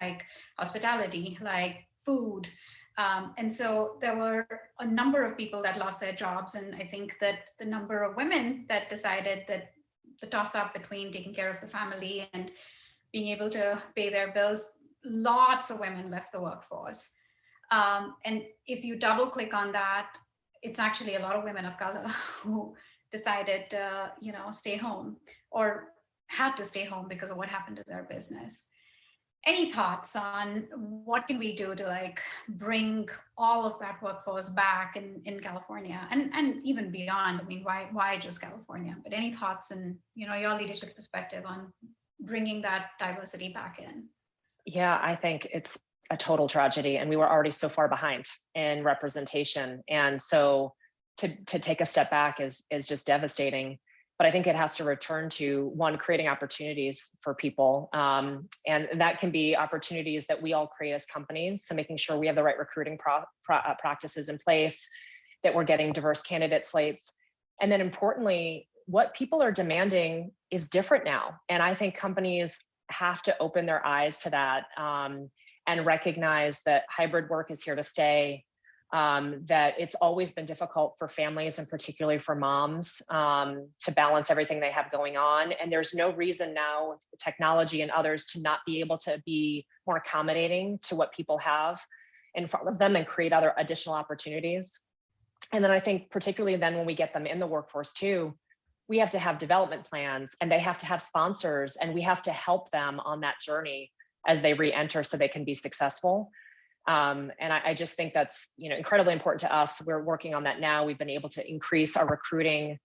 like hospitality, like food. And so there were a number of people that lost their jobs. And I think that the number of women that decided that the toss up between taking care of the family and being able to pay their bills, lots of women left the workforce. And if you double click on that, it's actually a lot of women of color who decided to, stay home, or had to stay home because of what happened to their business. Any thoughts on what can we do to bring all of that workforce back in California and even beyond? I mean, why just California? But any thoughts and your leadership perspective on bringing that diversity back in? Yeah, I think it's a total tragedy, and we were already so far behind in representation. And so to take a step back is just devastating. But I think it has to return to, one, creating opportunities for people. And that can be opportunities that we all create as companies. So making sure we have the right recruiting practices in place, that we're getting diverse candidate slates. And then importantly, what people are demanding is different now. And I think companies have to open their eyes to that and recognize that hybrid work is here to stay. That it's always been difficult for families, and particularly for moms, to balance everything they have going on. And there's no reason now with technology and others to not be able to be more accommodating to what people have in front of them and create other additional opportunities. And then I think particularly then when we get them in the workforce too, we have to have development plans, and they have to have sponsors, and we have to help them on that journey as they re-enter so they can be successful. And I just think that's incredibly important to us. We're working on that now. We've been able to increase our recruiting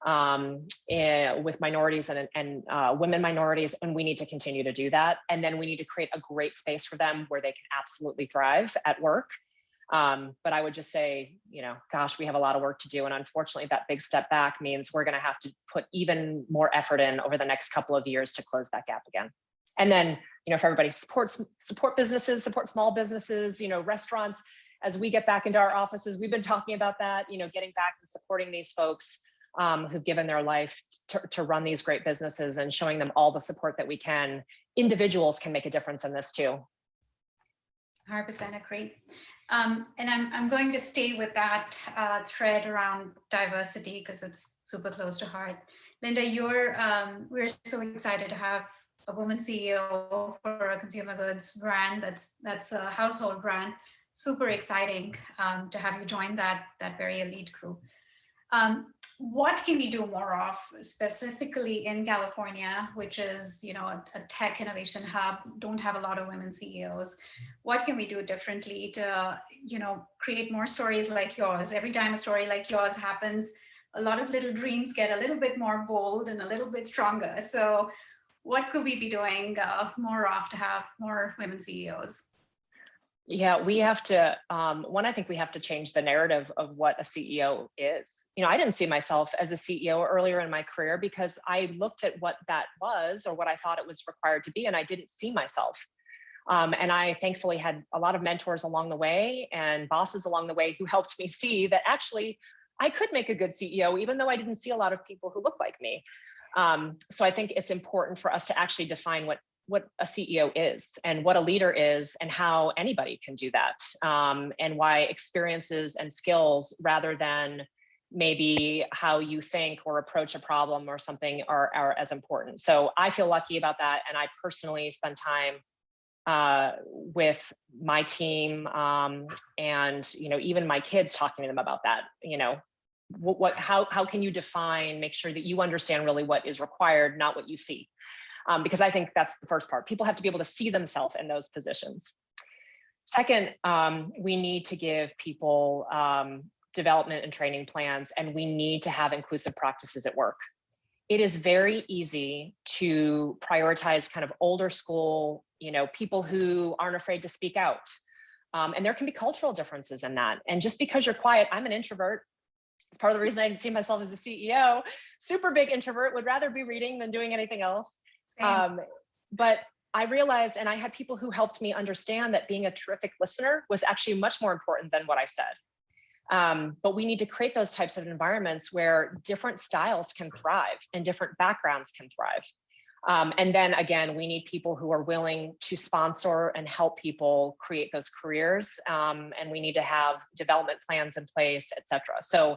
with minorities and women minorities, and we need to continue to do that. And then we need to create a great space for them where they can absolutely thrive at work. But I would just say, gosh, we have a lot of work to do. And unfortunately, that big step back means we're going to have to put even more effort in over the next couple of years to close that gap again. And then, if everybody support businesses, support small businesses, restaurants, as we get back into our offices, we've been talking about that, getting back and supporting these folks who've given their life to run these great businesses, and showing them all the support that we can. Individuals can make a difference in this too. 100% agree. And I'm going to stay with that thread around diversity because it's super close to heart. Linda, we're so excited to have a woman CEO for a consumer goods brand that's a household brand. Super exciting to have you join that very elite group. What can we do more of, specifically in California, which is a tech innovation hub, don't have a lot of women CEOs? What can we do differently to create more stories like yours? Every time a story like yours happens, a lot of little dreams get a little bit more bold and a little bit stronger. So what could we be doing more of to have more women CEOs? Yeah, we have to, I think we have to change the narrative of what a CEO is. I didn't see myself as a CEO earlier in my career because I looked at what that was or what I thought it was required to be, and I didn't see myself. And I thankfully had a lot of mentors along the way and bosses along the way who helped me see that actually I could make a good CEO, even though I didn't see a lot of people who look like me. So I think it's important for us to actually define what a CEO is and what a leader is and how anybody can do that, and why experiences and skills rather than maybe how you think or approach a problem or something are as important. So I feel lucky about that. And I personally spend time with my team and, even my kids, talking to them about that, how can you define, make sure that you understand really what is required, not what you see. Because I think that's the first part. People have to be able to see themselves in those positions. Second, we need to give people development and training plans, and we need to have inclusive practices at work. It is very easy to prioritize kind of older school, people who aren't afraid to speak out. And there can be cultural differences in that. And just because you're quiet, I'm an introvert. It's part of the reason I see myself as a CEO, super big introvert, would rather be reading than doing anything else. But I realized, and I had people who helped me understand that being a terrific listener was actually much more important than what I said. But we need to create those types of environments where different styles can thrive and different backgrounds can thrive. And then again, we need people who are willing to sponsor and help people create those careers. And we need to have development plans in place, et cetera. So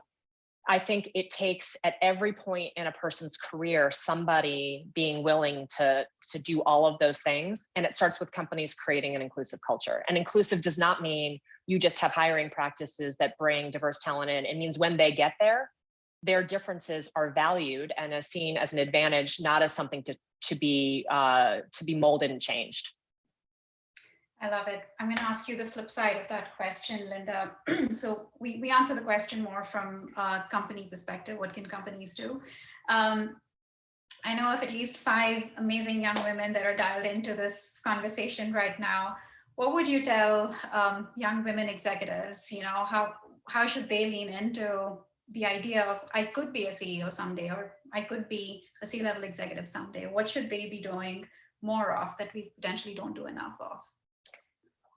I think it takes at every point in a person's career, somebody being willing to do all of those things. And it starts with companies creating an inclusive culture. And inclusive does not mean you just have hiring practices that bring diverse talent in. It means when they get there, their differences are valued and is seen as an advantage, not as something to be molded and changed. I love it. I'm going to ask you the flip side of that question, Linda. So we answer the question more from a company perspective. What can companies do? I know of at least 5 amazing young women that are dialed into this conversation right now. What would you tell young women executives? How should they lean into the idea of, I could be a CEO someday, or I could be a C-level executive someday? What should they be doing more of that we potentially don't do enough of?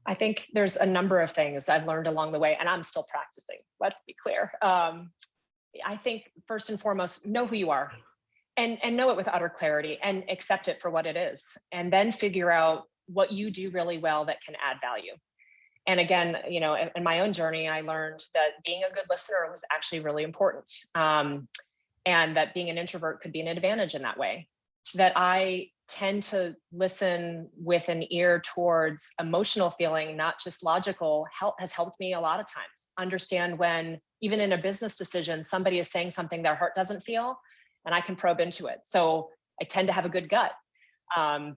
I think there's a number of things I've learned along the way, and I'm still practicing, let's be clear. I think first and foremost, know who you are and know it with utter clarity and accept it for what it is. And then figure out what you do really well that can add value. And again, in my own journey, I learned that being a good listener was actually really important. And that being an introvert could be an advantage in that way. That I tend to listen with an ear towards emotional feeling, not just logical, has helped me a lot of times. Understand when, even in a business decision, somebody is saying something their heart doesn't feel, and I can probe into it. So I tend to have a good gut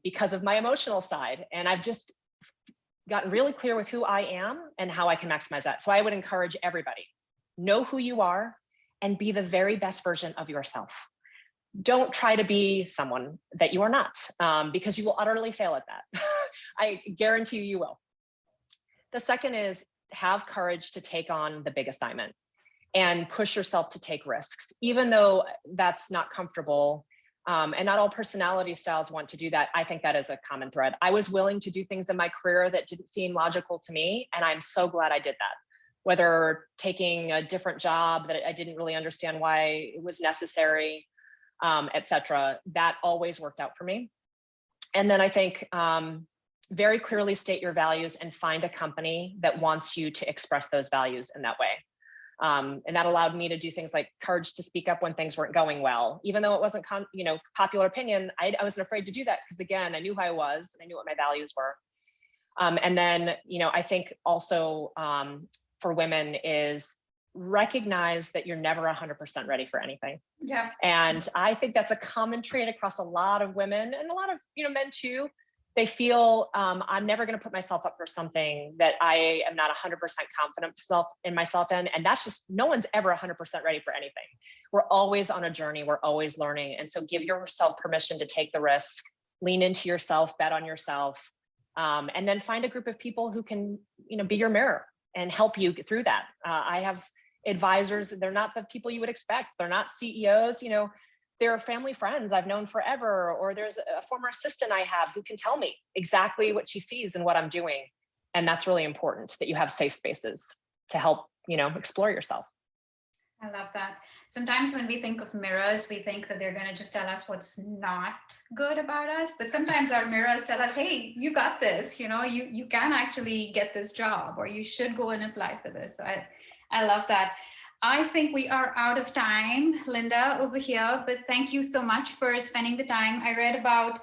because of my emotional side. And I've just gotten really clear with who I am and how I can maximize that. So I would encourage everybody, know who you are and be the very best version of yourself. Don't try to be someone that you are not, because you will utterly fail at that. I guarantee you will. The second is have courage to take on the big assignment and push yourself to take risks, even though that's not comfortable. And not all personality styles want to do that. I think that is a common thread. I was willing to do things in my career that didn't seem logical to me, and I'm so glad I did that. Whether taking a different job that I didn't really understand why it was necessary, et cetera, that always worked out for me. And then I think very clearly state your values and find a company that wants you to express those values in that way. And that allowed me to do things like courage to speak up when things weren't going well, even though it wasn't, popular opinion. I wasn't afraid to do that because, again, I knew who I was and I knew what my values were. And then, I think also for women is recognize that you're never 100% ready for anything. Yeah. And I think that's a common trait across a lot of women and a lot of, men too. They feel I'm never going to put myself up for something that I am not 100% confident in myself in. And that's just, no one's ever 100% ready for anything. We're always on a journey. We're always learning. And so give yourself permission to take the risk, lean into yourself, bet on yourself, and then find a group of people who can, be your mirror and help you get through that. I have advisors, they're not the people you would expect. They're not CEOs, there are family friends I've known forever, or there's a former assistant I have who can tell me exactly what she sees and what I'm doing. And that's really important, that you have safe spaces to help, explore yourself. I love that. Sometimes when we think of mirrors, we think that they're going to just tell us what's not good about us. But sometimes our mirrors tell us, hey, you got this, you can actually get this job, or you should go and apply for this. So I love that. I think we are out of time, Linda, over here, but thank you so much for spending the time. I read about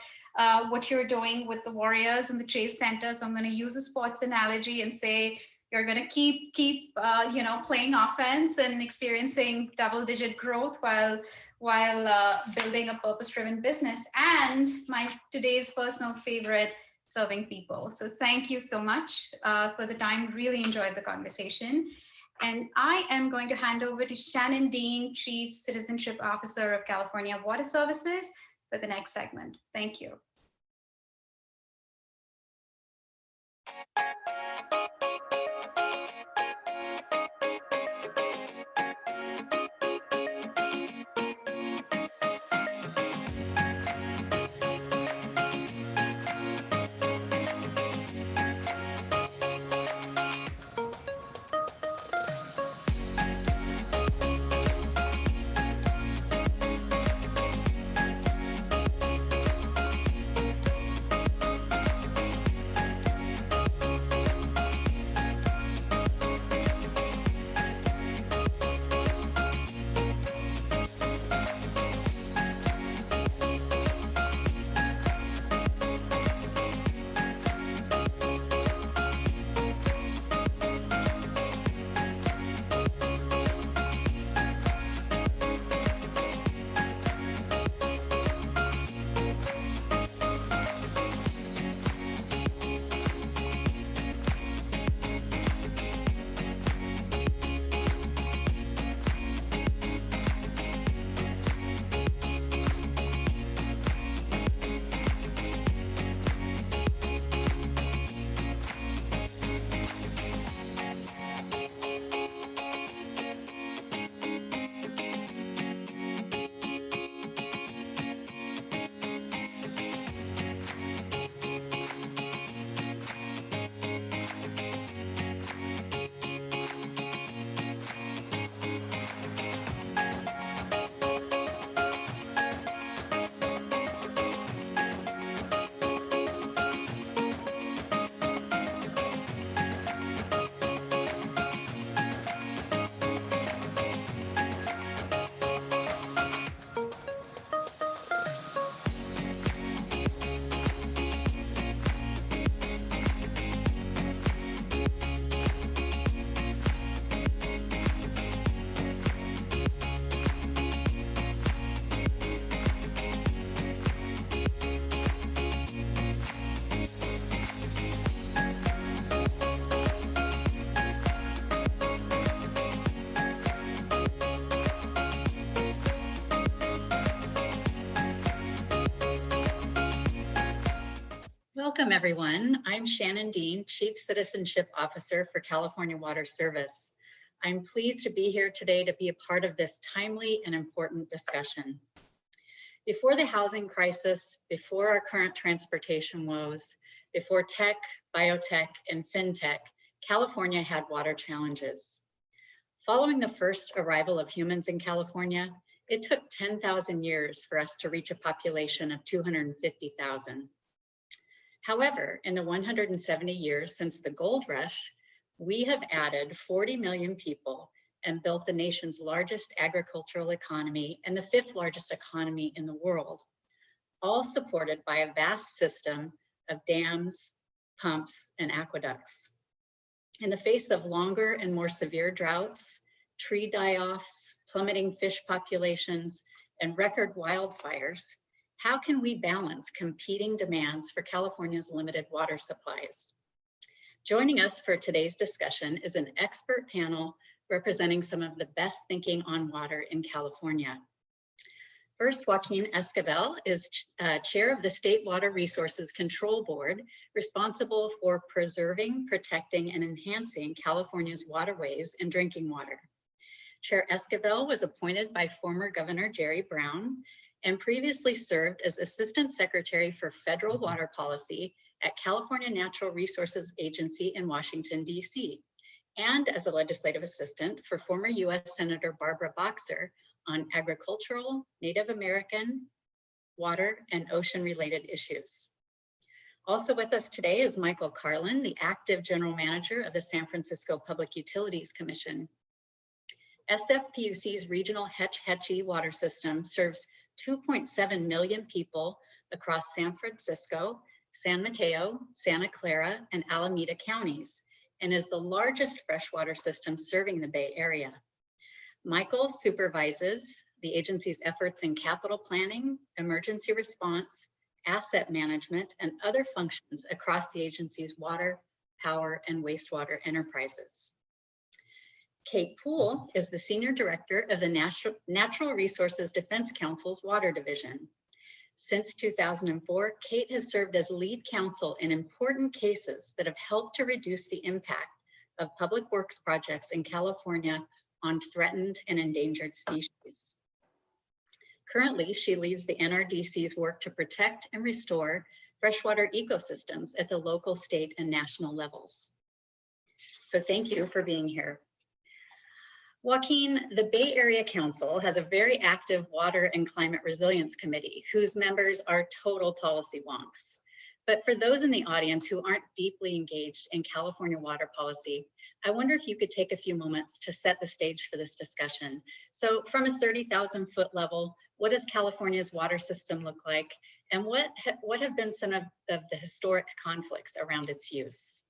what you're doing with the Warriors and the Chase Center. So I'm going to use a sports analogy and say, you're going to keep playing offense and experiencing double-digit growth while building a purpose-driven business. And today's personal favorite, serving people. So thank you so much for the time. Really enjoyed the conversation. And I am going to hand over to Shannon Dean, Chief Citizenship Officer of California Water Services, for the next segment. Thank you. Welcome, everyone. I'm Shannon Dean, Chief Citizenship Officer for California Water Service. I'm pleased to be here today to be a part of this timely and important discussion. Before the housing crisis, before our current transportation woes, before tech, biotech, and fintech, California had water challenges. Following the first arrival of humans in California, it took 10,000 years for us to reach a population of 250,000. However, in the 170 years since the gold rush, we have added 40 million people and built the nation's largest agricultural economy and the 5th largest economy in the world, all supported by a vast system of dams, pumps, and aqueducts. In the face of longer and more severe droughts, tree die-offs, plummeting fish populations, and record wildfires, how can we balance competing demands for California's limited water supplies? Joining us for today's discussion is an expert panel representing some of the best thinking on water in California. First, Joaquin Esquivel is chair of the State Water Resources Control Board, responsible for preserving, protecting, and enhancing California's waterways and drinking water. Chair Esquivel was appointed by former Governor Jerry Brown and previously served as Assistant Secretary for Federal Water Policy at California Natural Resources Agency in Washington, D.C., and as a legislative assistant for former U.S. Senator Barbara Boxer on agricultural, Native American, water, and ocean-related issues. Also with us today is Michael Carlin, the active general manager of the San Francisco Public Utilities Commission. SFPUC's regional Hetch Hetchy water system serves 2.7 million people across San Francisco, San Mateo, Santa Clara, and Alameda counties, and is the largest freshwater system serving the Bay Area. Michael supervises the agency's efforts in capital planning, emergency response, asset management, and other functions across the agency's water, power, and wastewater enterprises. Kate Poole is the Senior Director of the Natural Resources Defense Council's Water Division. Since 2004, Kate has served as lead counsel in important cases that have helped to reduce the impact of public works projects in California on threatened and endangered species. Currently, she leads the NRDC's work to protect and restore freshwater ecosystems at the local, state, and national levels. So thank you for being here. Joaquin, the Bay Area Council has a very active Water and Climate Resilience Committee whose members are total policy wonks. But for those in the audience who aren't deeply engaged in California water policy, I wonder if you could take a few moments to set the stage for this discussion. So from a 30,000-foot level, what does California's water system look like? And what have been some of the historic conflicts around its use?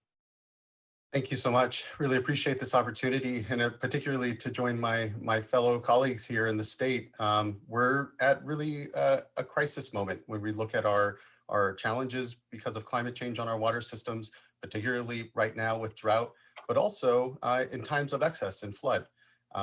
Thank you so much. Really appreciate this opportunity, and particularly to join my fellow colleagues here in the state. We're at really a crisis moment when we look at our challenges because of climate change on our water systems, particularly right now with drought, but also in times of excess and flood.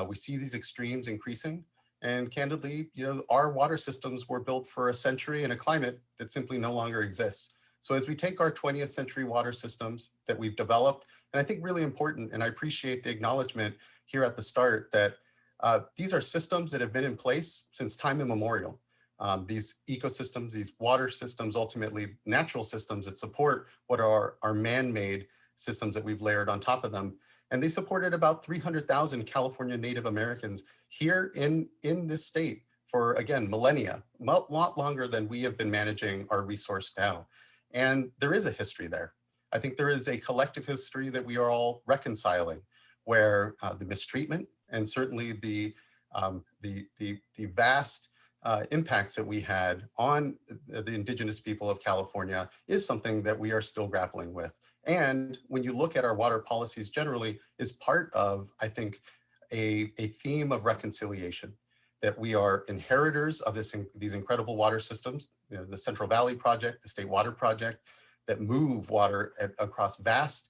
We see these extremes increasing, and candidly, our water systems were built for a century in a climate that simply no longer exists. So as we take our 20th century water systems that we've developed, and I think really important, and I appreciate the acknowledgement here at the start that these are systems that have been in place since time immemorial. These ecosystems, these water systems, ultimately natural systems that support what are our man-made systems that we've layered on top of them. And they supported about 300,000 California Native Americans here in this state for, again, millennia, a lot longer than we have been managing our resource now. And there is a history there. I think there is a collective history that we are all reconciling, where the mistreatment and certainly the vast impacts that we had on the indigenous people of California is something that we are still grappling with. And when you look at our water policies generally, is part of, I think, a theme of reconciliation, that we are inheritors of these incredible water systems, the Central Valley Project, the State Water Project, that move water across vast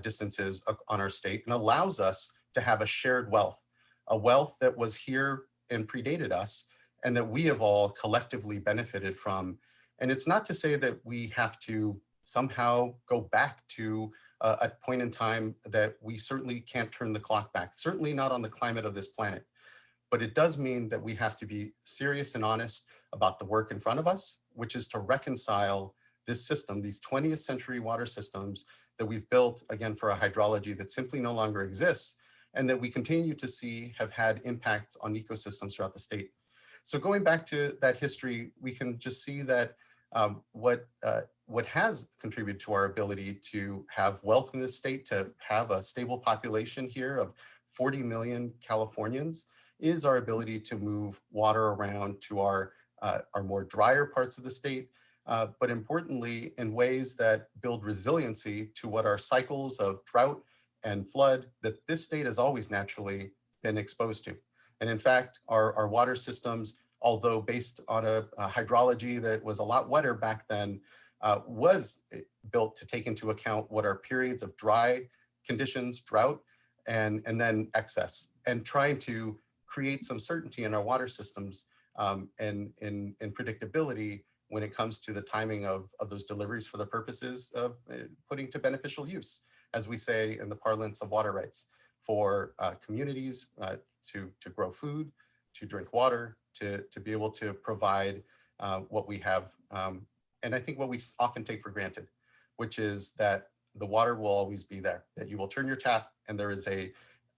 distances on our state and allows us to have a shared wealth, a wealth that was here and predated us and that we have all collectively benefited from. And it's not to say that we have to somehow go back to a point in time that we certainly can't turn the clock back, certainly not on the climate of this planet. But it does mean that we have to be serious and honest about the work in front of us, which is to reconcile this system, these 20th century water systems that we've built, again, for a hydrology that simply no longer exists, and that we continue to see have had impacts on ecosystems throughout the state. So going back to that history, we can just see that what has contributed to our ability to have wealth in this state, to have a stable population here of 40 million Californians, is our ability to move water around to our more drier parts of the state, but importantly, in ways that build resiliency to what are cycles of drought and flood that this state has always naturally been exposed to. And in fact, our water systems, although based on a hydrology that was a lot wetter back then, was built to take into account what are periods of dry conditions, drought, and then excess, and trying to create some certainty in our water systems and predictability when it comes to the timing of those deliveries for the purposes of putting to beneficial use, as we say in the parlance of water rights, for communities to grow food, to drink water, to be able to provide what we have. And I think what we often take for granted, which is that the water will always be there, that you will turn your tap and there is a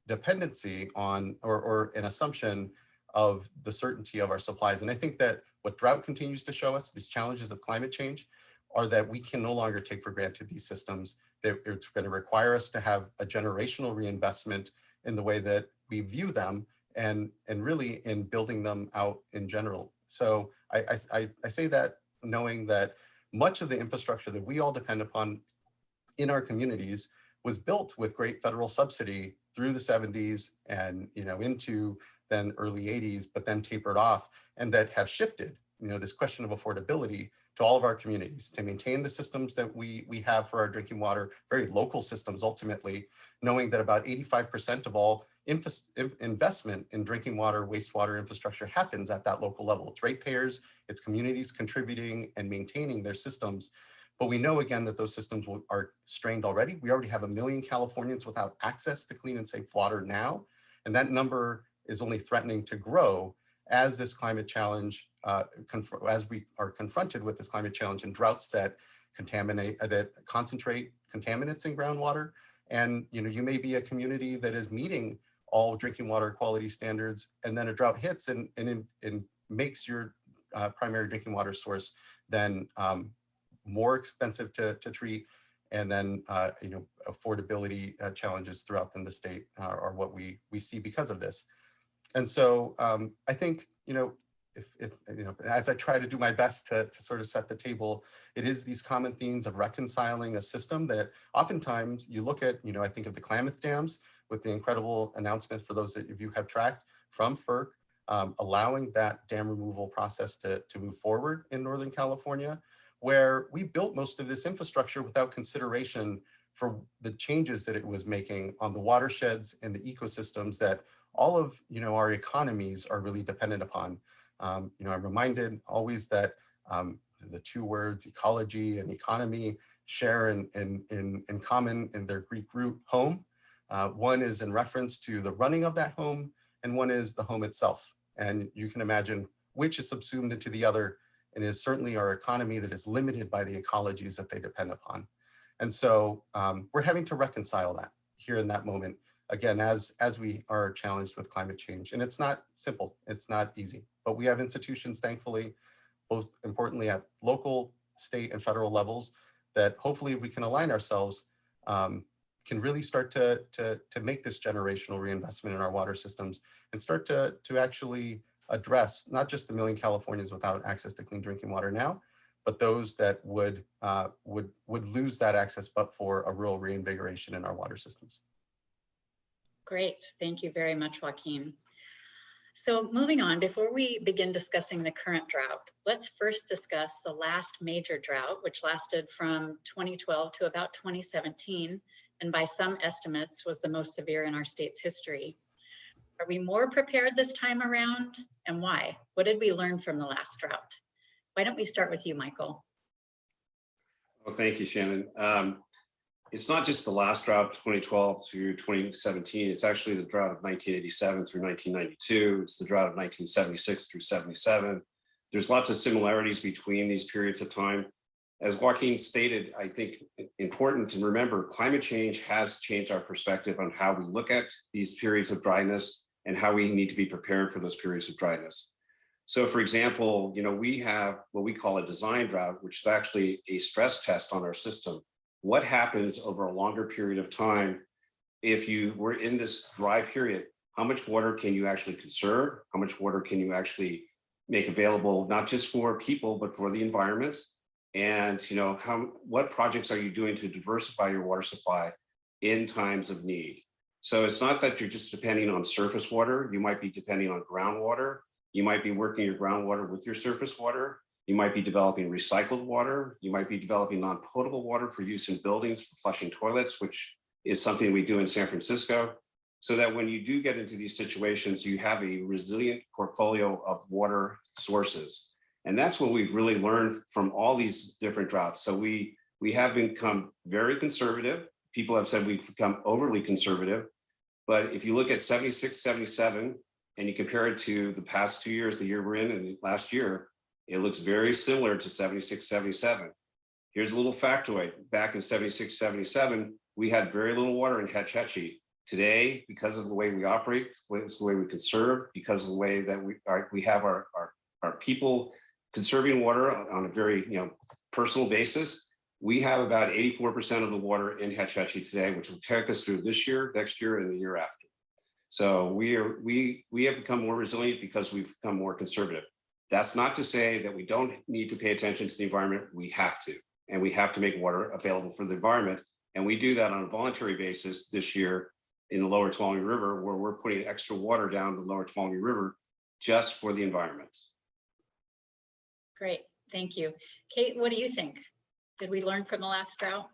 dependency on or an assumption of the certainty of our supplies. And I think that what drought continues to show us, these challenges of climate change, are that we can no longer take for granted these systems, that it's going to require us to have a generational reinvestment in the way that we view them and really in building them out in general. So I say that knowing that much of the infrastructure that we all depend upon in our communities was built with great federal subsidy through the 70s and into then early 80s, but then tapered off, and that have shifted this question of affordability to all of our communities to maintain the systems that we have for our drinking water, very local systems ultimately, knowing that about 85% of all investment in drinking water, wastewater infrastructure happens at that local level. It's ratepayers, it's communities contributing and maintaining their systems. But we know again that those systems are strained already. We already have 1 million Californians without access to clean and safe water now. And that number is only threatening to grow as this climate challenge, as we are confronted with this climate challenge and droughts that concentrate contaminants in groundwater. And you may be a community that is meeting all drinking water quality standards, and then a drought hits and makes your primary drinking water source then more expensive to treat, and then affordability challenges throughout the state are what we see because of this. And so I think if as I try to do my best to sort of set the table, it is these common themes of reconciling a system that oftentimes you look at. I think of the Klamath dams with the incredible announcement for those of you have tracked from FERC, allowing that dam removal process to move forward in Northern California, where we built most of this infrastructure without consideration for the changes that it was making on the watersheds and the ecosystems that all of our economies are really dependent upon. I'm reminded always that the two words ecology and economy share in common in their Greek root home. One is in reference to the running of that home, and one is the home itself. And you can imagine which is subsumed into the other, and is certainly our economy that is limited by the ecologies that they depend upon. And so we're having to reconcile that here in that moment, again, as we are challenged with climate change. And it's not simple, it's not easy, but we have institutions, thankfully, both importantly at local, state, and federal levels, that hopefully we can align ourselves, can really start to make this generational reinvestment in our water systems and start to actually address not just the 1 million Californians without access to clean drinking water now, but those that would lose that access but for a real reinvigoration in our water systems. Great, thank you very much, Joaquin. So moving on, before we begin discussing the current drought, let's first discuss the last major drought, which lasted from 2012 to about 2017, and by some estimates was the most severe in our state's history. Are we more prepared this time around, and why? What did we learn from the last drought? Why don't we start with you, Michael? Well, thank you, Shannon. It's not just the last drought, 2012 through 2017. It's actually the drought of 1987 through 1992. It's the drought of 1976 through 77. There's lots of similarities between these periods of time. As Joaquin stated, I think important to remember, climate change has changed our perspective on how we look at these periods of dryness and how we need to be prepared for those periods of dryness. So for example, we have what we call a design drought, which is actually a stress test on our system. What happens over a longer period of time if you were in this dry period? How much water can you actually conserve? How much water can you actually make available, not just for people, but for the environment? And what projects are you doing to diversify your water supply in times of need? So it's not that you're just depending on surface water. You might be depending on groundwater. You might be working your groundwater with your surface water. You might be developing recycled water. You might be developing non-potable water for use in buildings for flushing toilets, which is something we do in San Francisco, so that when you do get into these situations, you have a resilient portfolio of water sources. And that's what we've really learned from all these different droughts. So we have become very conservative. People have said we've become overly conservative. But if you look at 76, 77, and you compare it to the past 2 years, the year we're in and last year, it looks very similar to 76, 77. Here's a little factoid. Back in 76, 77, we had very little water in Hetch Hetchy. Today, because of the way we operate, it's the way we conserve, because of the way that we have our people conserving water on a very personal basis, we have about 84% of the water in Hetch Hetchy today, which will take us through this year, next year, and the year after. So we have become more resilient because we've become more conservative. That's not to say that we don't need to pay attention to the environment. We have to, and we have to make water available for the environment. And we do that on a voluntary basis this year in the lower Tuolumne River, where we're putting extra water down the lower Tuolumne River just for the environment. Great, thank you. Kate, what do you think? Did we learn from the last drought?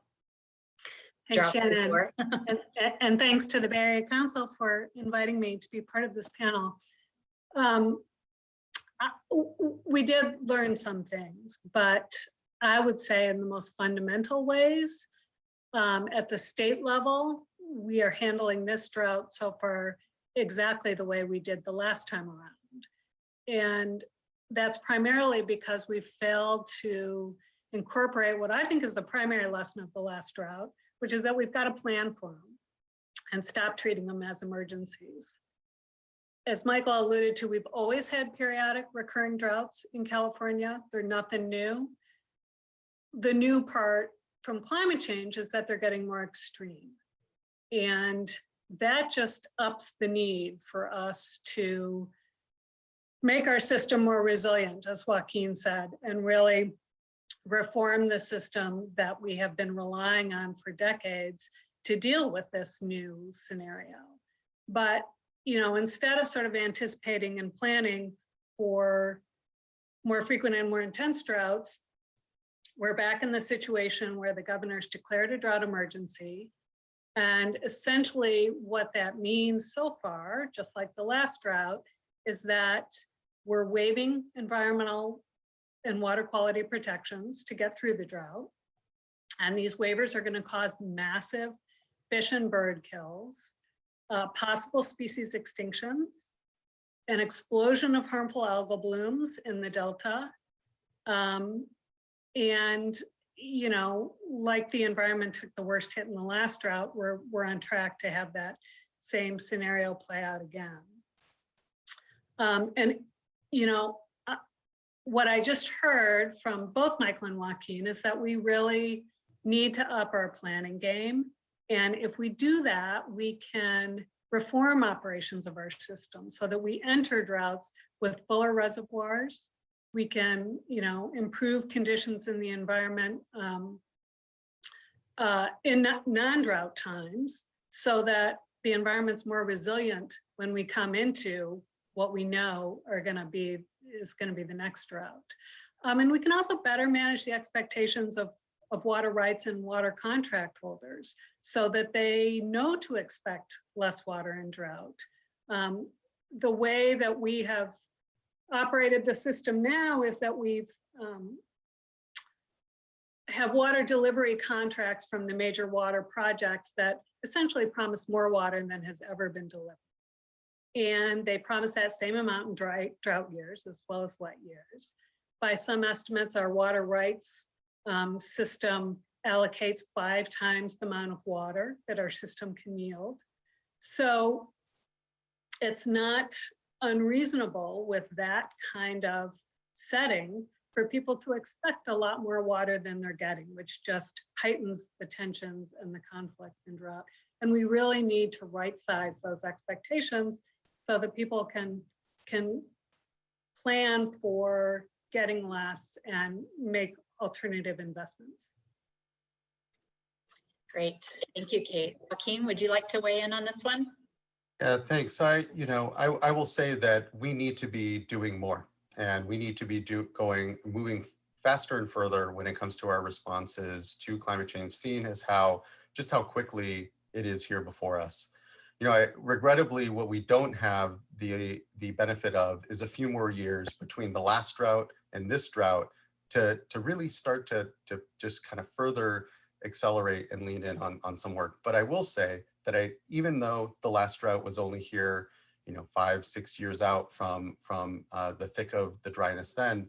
Thanks, Shannon. and thanks to the Bay Area Council for inviting me to be part of this panel. We did learn some things, but I would say in the most fundamental ways, at the state level, we are handling this drought so far exactly the way we did the last time around. And that's primarily because we failed to incorporate what I think is the primary lesson of the last drought, which is that we've got to plan for them and stop treating them as emergencies. As Michael alluded to, we've always had periodic recurring droughts in California. They're nothing new. The new part from climate change is that they're getting more extreme. And that just ups the need for us to make our system more resilient, as Joaquin said, and really reform the system that we have been relying on for decades to deal with this new scenario. But, instead of sort of anticipating and planning for more frequent and more intense droughts, we're back in the situation where the governor's declared a drought emergency. And essentially what that means so far, just like the last drought, is that we're waiving environmental and water quality protections to get through the drought. And these waivers are going to cause massive fish and bird kills, possible species extinctions, an explosion of harmful algal blooms in the Delta. And, like the environment took the worst hit in the last drought, we're on track to have that same scenario play out again. What I just heard from both Michael and Joaquin is that we really need to up our planning game. And if we do that, we can reform operations of our system so that we enter droughts with fuller reservoirs. We can, improve conditions in the environment in non-drought times so that the environment's more resilient when we come into what we know is going to be the next drought. And we can also better manage the expectations of water rights and water contract holders so that they know to expect less water in drought. The way that we have operated the system now is that we've have water delivery contracts from the major water projects that essentially promise more water than has ever been delivered. And they promise that same amount in drought years as well as wet years. By some estimates, our water rights system allocates 5 times the amount of water that our system can yield. So it's not unreasonable with that kind of setting for people to expect a lot more water than they're getting, which just heightens the tensions and the conflicts in drought. And we really need to right-size those expectations so that people can plan for getting less and make alternative investments. Great, thank you, Kate. Joaquin, would you like to weigh in on this one? Yeah, thanks. I will say that we need to be doing more, and we need to be moving faster and further when it comes to our responses to climate change, seen as how quickly it is here before us. Regrettably, what we don't have the benefit of is a few more years between the last drought and this drought to really start to just kind of further accelerate and lean in on some work. But I will say that even though the last drought was only here, 5, 6 years out from the thick of the dryness then,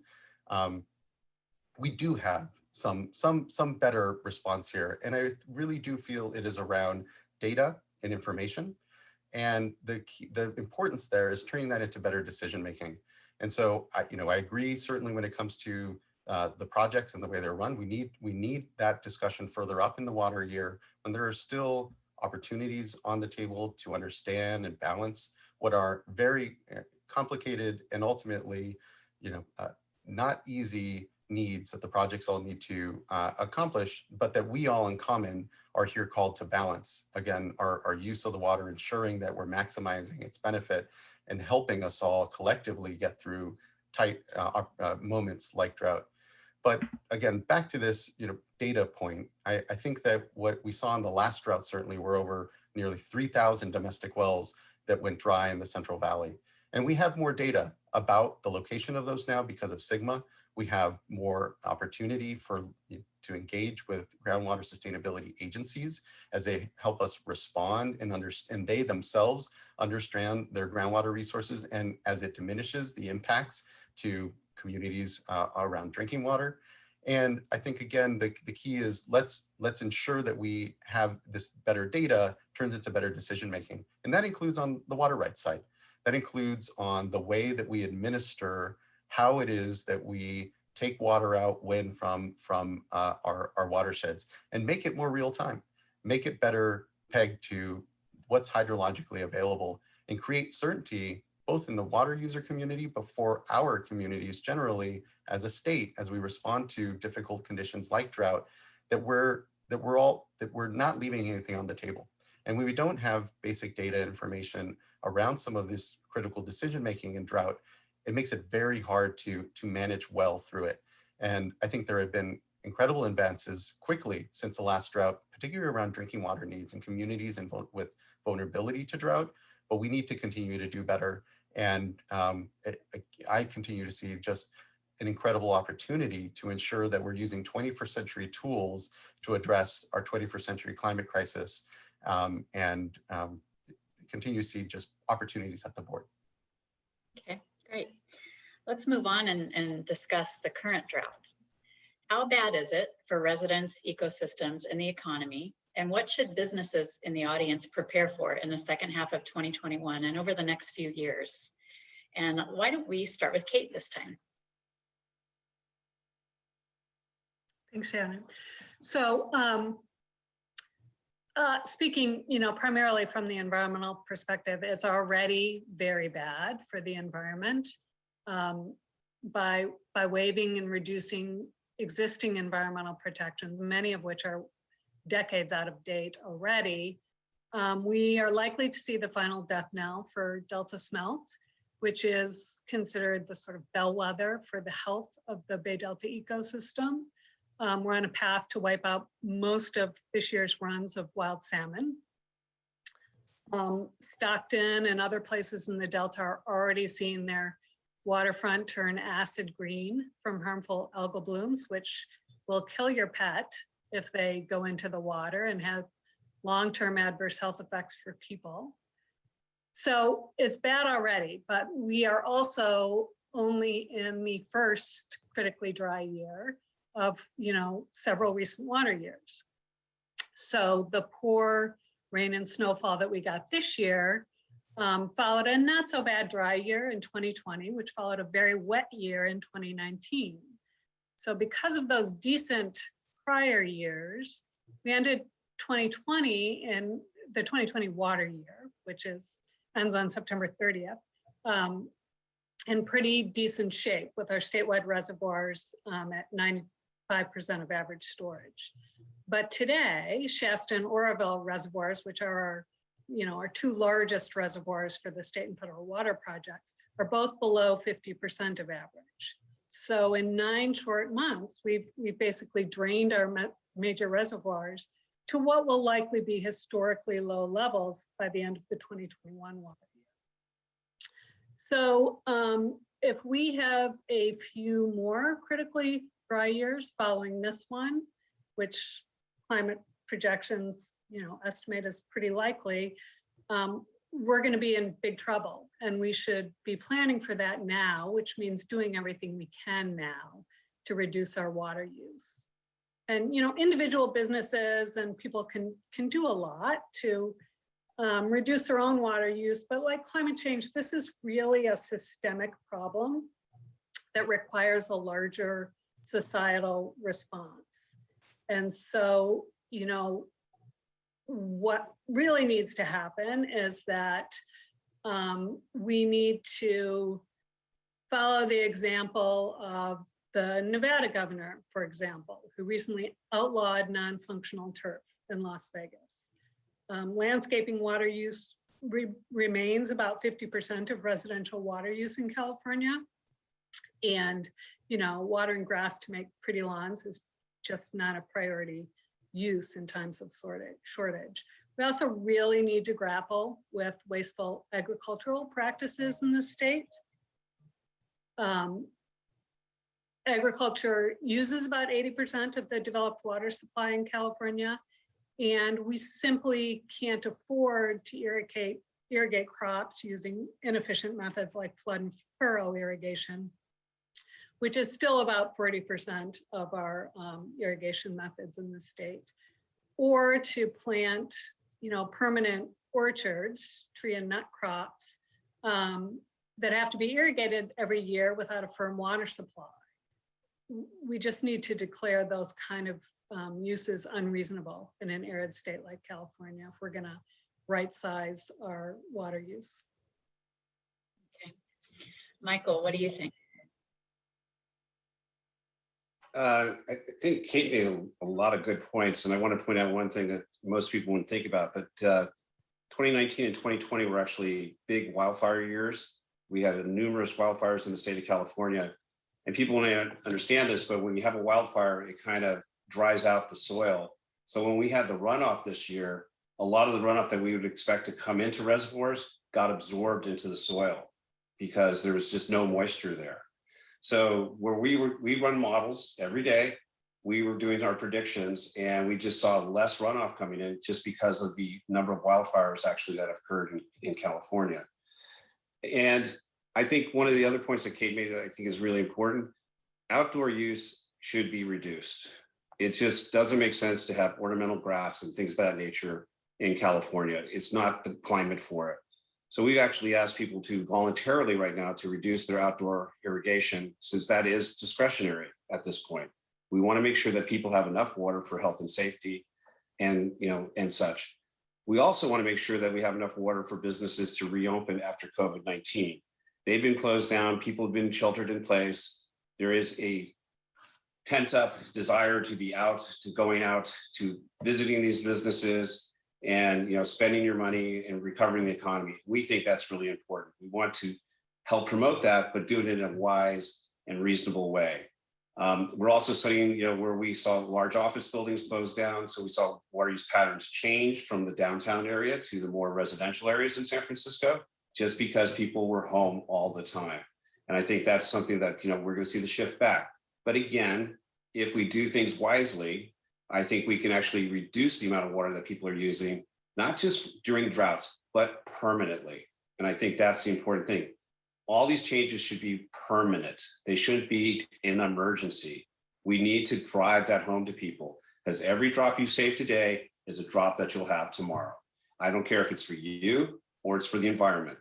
we do have some better response here. And I really do feel it is around data and information. And the importance there is turning that into better decision making. And so I agree, certainly when it comes to the projects and the way they're run, we need that discussion further up in the water year when there are still opportunities on the table to understand and balance what are very complicated and ultimately, not easy needs that the projects all need to accomplish, but that we all in common are here called to balance. Again, our use of the water, ensuring that we're maximizing its benefit and helping us all collectively get through tight moments like drought. But again, back to this data point, I think that what we saw in the last drought certainly were over nearly 3,000 domestic wells that went dry in the Central Valley. And we have more data about the location of those now because of Sigma. We have more opportunity to engage with groundwater sustainability agencies as they help us respond and they themselves understand their groundwater resources, and as it diminishes the impacts to communities around drinking water. And I think, again, the key is let's ensure that we have this better data turns into better decision making. And that includes on the water rights side. That includes on the way that we administer how it is that we take water out when from our watersheds and make it more real time, make it better pegged to what's hydrologically available, and create certainty both in the water user community, but for our communities generally as a state, as we respond to difficult conditions like drought, that we're not leaving anything on the table. And when we don't have basic data information around some of this critical decision making in drought, it makes it very hard to manage well through it. And I think there have been incredible advances quickly since the last drought, particularly around drinking water needs in communities and with vulnerability to drought, but we need to continue to do better. And I continue to see just an incredible opportunity to ensure that we're using 21st century tools to address our 21st century climate crisis and continue to see just opportunities at the board. Okay, great. Let's move on and discuss the current drought. How bad is it for residents, ecosystems, and the economy? And what should businesses in the audience prepare for in the second half of 2021 and over the next few years? And why don't we start with Kate this time? Thanks, Shannon. So speaking, primarily from the environmental perspective, it's already very bad for the environment by waiving and reducing existing environmental protections, many of which are decades out of date already. We are likely to see the final death knell for Delta smelt, which is considered the sort of bellwether for the health of the Bay Delta ecosystem. We're on a path to wipe out most of this year's runs of wild salmon. Stockton and other places in the Delta are already seeing their waterfront turn acid green from harmful algal blooms, which will kill your pet if they go into the water and have long-term adverse health effects for people. So it's bad already, but we are also only in the first critically dry year of several recent water years. So the poor rain and snowfall that we got this year followed a not so bad dry year in 2020, which followed a very wet year in 2019. So because of those decent prior years, we ended 2020 in the 2020 water year, which ends on September 30th, in pretty decent shape with our statewide reservoirs at 95% of average storage. But today, Shasta and Oroville reservoirs, which are our two largest reservoirs for the state and federal water projects, are both below 50% of average. So in 9 short months, we've basically drained our major reservoirs to what will likely be historically low levels by the end of the 2021 water year. So if we have a few more critically dry years following this one, which climate projections estimate is pretty likely, we're going to be in big trouble, and we should be planning for that now, which means doing everything we can now to reduce our water use. And individual businesses and people can do a lot to reduce their own water use, but like climate change, this is really a systemic problem that requires a larger societal response. And so, what really needs to happen is that we need to follow the example of the Nevada governor, for example, who recently outlawed non-functional turf in Las Vegas. Landscaping water use remains about 50% of residential water use in California. And, watering grass to make pretty lawns is just not a priority use in times of shortage. We also really need to grapple with wasteful agricultural practices in the state. Agriculture uses about 80% of the developed water supply in California, and we simply can't afford to irrigate crops using inefficient methods like flood and furrow irrigation, which is still about 40% of our irrigation methods in the state, or to plant, permanent orchards, tree and nut crops that have to be irrigated every year without a firm water supply. We just need to declare those kind of uses unreasonable in an arid state like California if we're gonna right-size our water use. Okay, Michael, what do you think? I think Kate made a lot of good points, and I want to point out one thing that most people wouldn't think about, but 2019 and 2020 were actually big wildfire years. We had numerous wildfires in the state of California, and people want to understand this, but when you have a wildfire, it kind of dries out the soil. So when we had the runoff this year, a lot of the runoff that we would expect to come into reservoirs got absorbed into the soil because there was just no moisture there. So where we run models every day, we were doing our predictions, and we just saw less runoff coming in just because of the number of wildfires actually that occurred in California. And I think one of the other points that Kate made that I think is really important, outdoor use should be reduced. It just doesn't make sense to have ornamental grass and things of that nature in California. It's not the climate for it. So we've actually asked people to voluntarily right now to reduce their outdoor irrigation, since that is discretionary at this point. We want to make sure that people have enough water for health and safety and such. We also want to make sure that we have enough water for businesses to reopen after COVID-19. They've been closed down, people have been sheltered in place. There is a pent up desire to be out, to going out, to visiting these businesses, and spending your money and recovering the economy. We think that's really important. We want to help promote that, but do it in a wise and reasonable way. We're also seeing, where we saw large office buildings close down. So we saw water use patterns change from the downtown area to the more residential areas in San Francisco, just because people were home all the time. And I think that's something that, we're going to see the shift back. But again, if we do things wisely, I think we can actually reduce the amount of water that people are using, not just during droughts, but permanently. And I think that's the important thing. All these changes should be permanent. They shouldn't be an emergency. We need to drive that home to people, because every drop you save today is a drop that you'll have tomorrow. I don't care if it's for you or it's for the environment.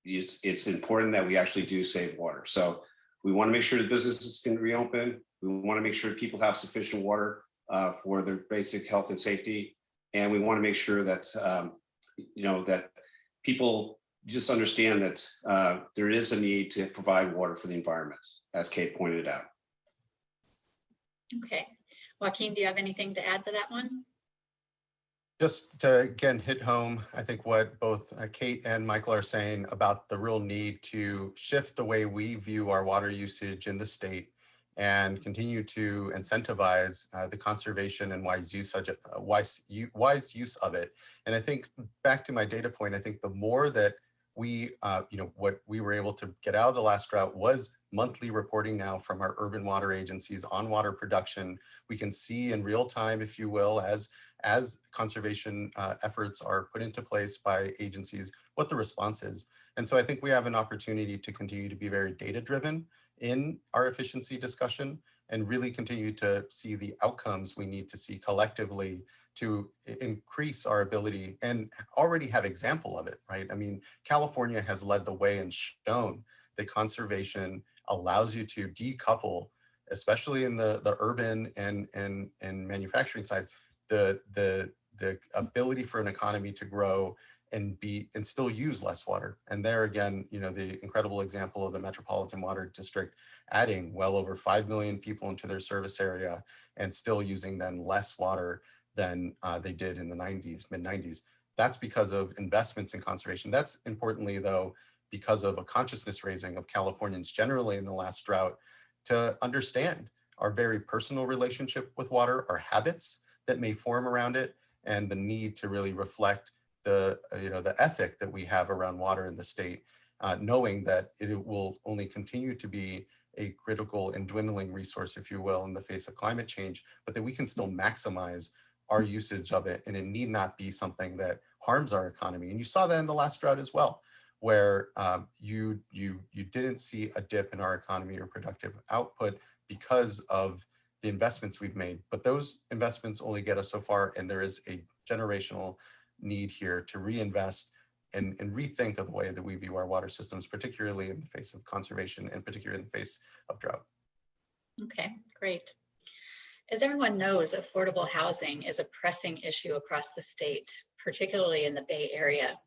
It's important that we actually do save water. So we want to make sure that businesses can reopen. We want to make sure people have sufficient water for their basic health and safety. And we want to make sure that, that people just understand that there is a need to provide water for the environment, as Kate pointed out. Okay. Joaquin, do you have anything to add to that one? Just to again hit home, I think what both Kate and Michael are saying about the real need to shift the way we view our water usage in the state and continue to incentivize the conservation and wise use of it. And I think back to my data point, I think the more that what we were able to get out of the last drought was monthly reporting now from our urban water agencies on water production. We can see in real time, if you will, as conservation efforts are put into place by agencies, what the response is. And so I think we have an opportunity to continue to be very data-driven in our efficiency discussion and really continue to see the outcomes we need to see collectively to increase our ability and already have example of it, right? I mean, California has led the way and shown that conservation allows you to decouple, especially in the urban and manufacturing side, the ability for an economy to grow and still use less water. And there again, the incredible example of the Metropolitan Water District adding well over 5 million people into their service area and still using then less water than they did in the 90s, mid-90s. That's because of investments in conservation. That's importantly though, because of a consciousness raising of Californians generally in the last drought to understand our very personal relationship with water, our habits that may form around it, and the need to really reflect the ethic that we have around water in the state, knowing that it will only continue to be a critical and dwindling resource, if you will, in the face of climate change, but that we can still maximize our usage of it. And it need not be something that harms our economy. And you saw that in the last drought as well, where you didn't see a dip in our economy or productive output because of the investments we've made. But those investments only get us so far, and there is a generational need here to reinvest and rethink of the way that we view our water systems, particularly in the face of conservation and particularly in the face of drought. Okay, great. As everyone knows, affordable housing is a pressing issue across the state, particularly in the Bay Area.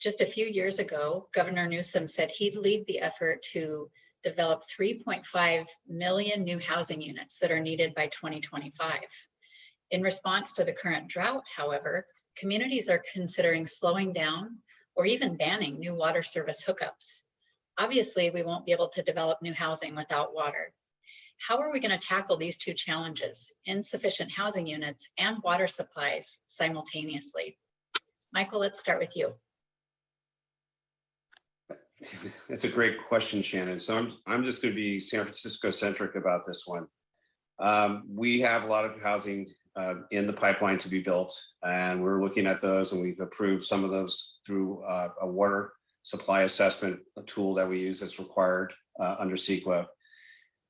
Just a few years ago, Governor Newsom said he'd lead the effort to develop 3.5 million new housing units that are needed by 2025. In response to the current drought, however, communities are considering slowing down or even banning new water service hookups. Obviously, we won't be able to develop new housing without water. How are we going to tackle these two challenges, insufficient housing units and water supplies, simultaneously? Michael, let's start with you. It's a great question, Shannon. So I'm just going to be San Francisco centric about this one. We have a lot of housing in the pipeline to be built, and we're looking at those, and we've approved some of those through a water supply assessment, a tool that we use that's required under CEQA.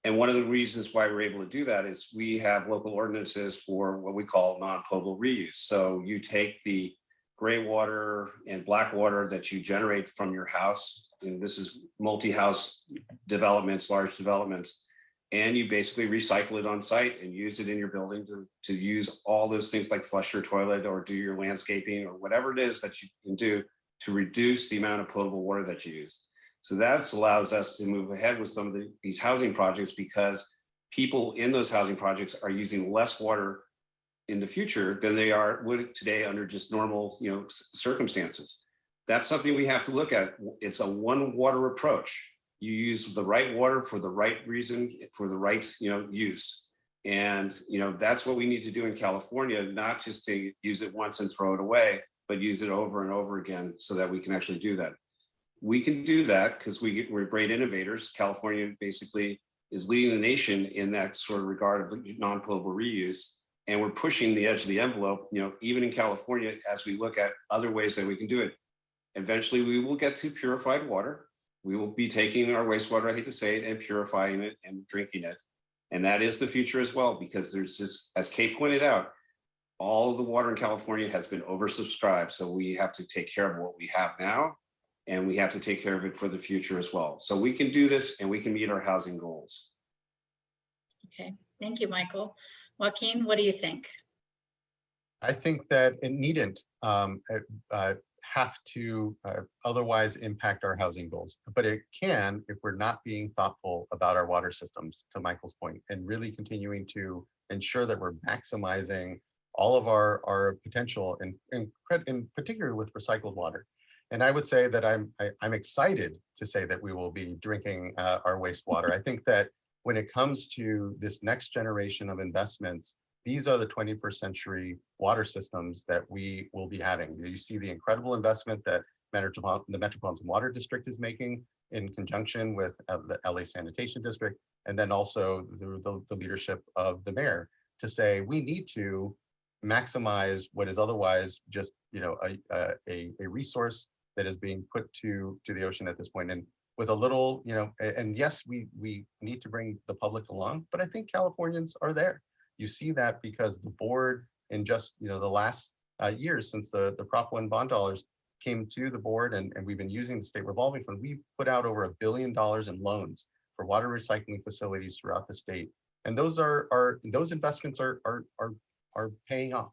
And one of the reasons why we're able to do that is we have local ordinances for what we call non-potable reuse. So you take the gray water and black water that you generate from your house, and this is multi-house developments, large developments, and you basically recycle it on site and use it in your building to use all those things like flush your toilet or do your landscaping or whatever it is that you can do to reduce the amount of potable water that you use. So that allows us to move ahead with some of these housing projects because people in those housing projects are using less water in the future than they would today under just normal, circumstances. That's something we have to look at. It's a one water approach. You use the right water for the right reason, for the right, use. And, that's what we need to do in California, not just to use it once and throw it away, but use it over and over again so that we can actually do that. We can do that because we're great innovators. California basically is leading the nation in that sort of regard of non-potable reuse. And we're pushing the edge of the envelope, even in California, as we look at other ways that we can do it. Eventually, we will get to purified water. We will be taking our wastewater, I hate to say it, and purifying it and drinking it. And that is the future as well, because there's this, as Kate pointed out, all of the water in California has been oversubscribed. So we have to take care of what we have now, and we have to take care of it for the future as well. So we can do this and we can meet our housing goals. Okay, thank you, Michael. Joaquin, what do you think? I think that it needn't have to otherwise impact our housing goals, but it can if we're not being thoughtful about our water systems, to Michael's point, and really continuing to ensure that we're maximizing all of our potential, in particular with recycled water. And I would say that I'm excited to say that we will be drinking our wastewater. I think that when it comes to this next generation of investments, these are the 21st century water systems that we will be having. You see the incredible investment that the Metropolitan Water District is making in conjunction with the LA Sanitation District, and then also the leadership of the mayor to say we need to maximize what is otherwise just a resource that is being put to the ocean at this point. And with a little, and yes, we need to bring the public along, but I think Californians are there. You see that because the board in just the last years since the Prop 1 bond dollars came to the board, and we've been using the state revolving fund. We put out over $1 billion in loans for water recycling facilities throughout the state, and those investments are paying off.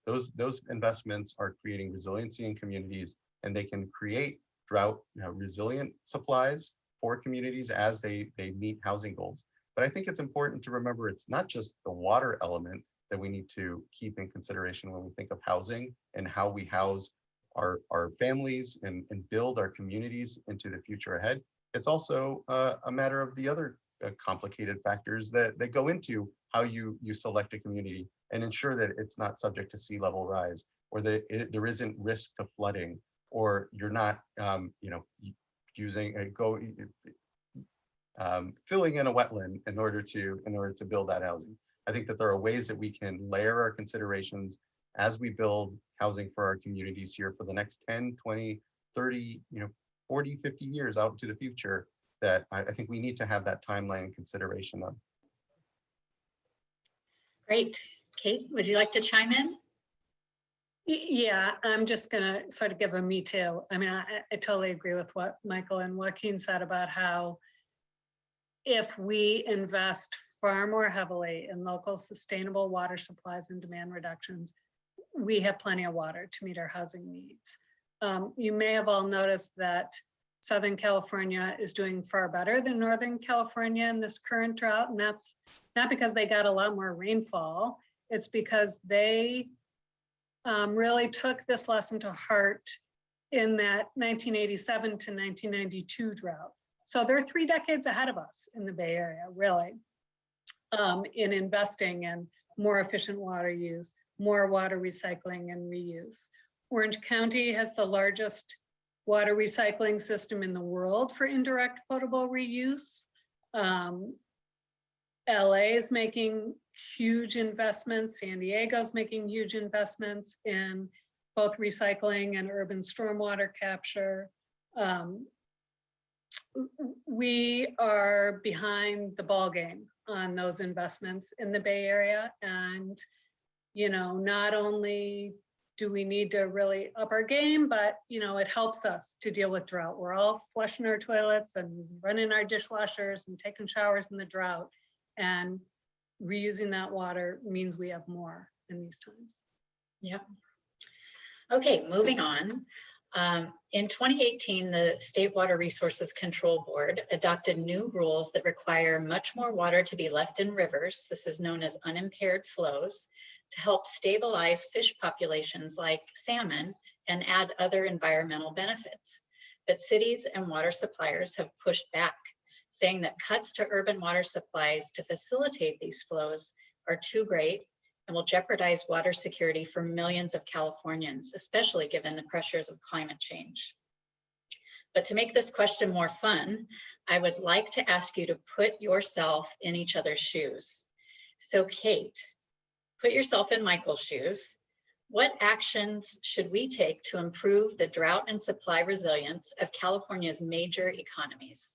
Those investments are creating resiliency in communities, and they can create drought resilient supplies for communities as they meet housing goals. But I think it's important to remember it's not just the water element that we need to keep in consideration when we think of housing and how we house our families and build our communities into the future ahead. It's also a matter of the other complicated factors that go into how you select a community and ensure that it's not subject to sea level rise, or that there isn't risk to flooding, or you're not filling in a wetland in order to build that housing. I think that there are ways that we can layer our considerations as we build housing for our communities here for the next 10, 20, 30, 40, 50 years out into the future, that I think we need to have that timeline and consideration of. Great. Kate, would you like to chime in? Yeah, I'm just gonna sort of give a me too. I mean, I totally agree with what Michael and Joaquin said about how if we invest far more heavily in local sustainable water supplies and demand reductions, we have plenty of water to meet our housing needs. You may have all noticed that Southern California is doing far better than Northern California in this current drought, and that's not because they got a lot more rainfall. It's because they really took this lesson to heart in that 1987 to 1992 drought. So they're 3 decades ahead of us in the Bay Area, really, in investing in more efficient water use, more water recycling and reuse. Orange County has the largest water recycling system in the world for indirect potable reuse. LA is making huge investments. San Diego's making huge investments in both recycling and urban stormwater capture. We are behind the ball game on those investments in the Bay Area. And, not only do we need to really up our game, but, it helps us to deal with drought. We're all flushing our toilets and running our dishwashers and taking showers in the drought. And reusing that water means we have more in these times. Yep. Okay, moving on. In 2018, the State Water Resources Control Board adopted new rules that require much more water to be left in rivers. This is known as unimpaired flows, to help stabilize fish populations like salmon and add other environmental benefits. But cities and water suppliers have pushed back, saying that cuts to urban water supplies to facilitate these flows are too great and will jeopardize water security for millions of Californians, especially given the pressures of climate change. But to make this question more fun, I would like to ask you to put yourself in each other's shoes. So Kate, put yourself in Michael's shoes. What actions should we take to improve the drought and supply resilience of California's major economies?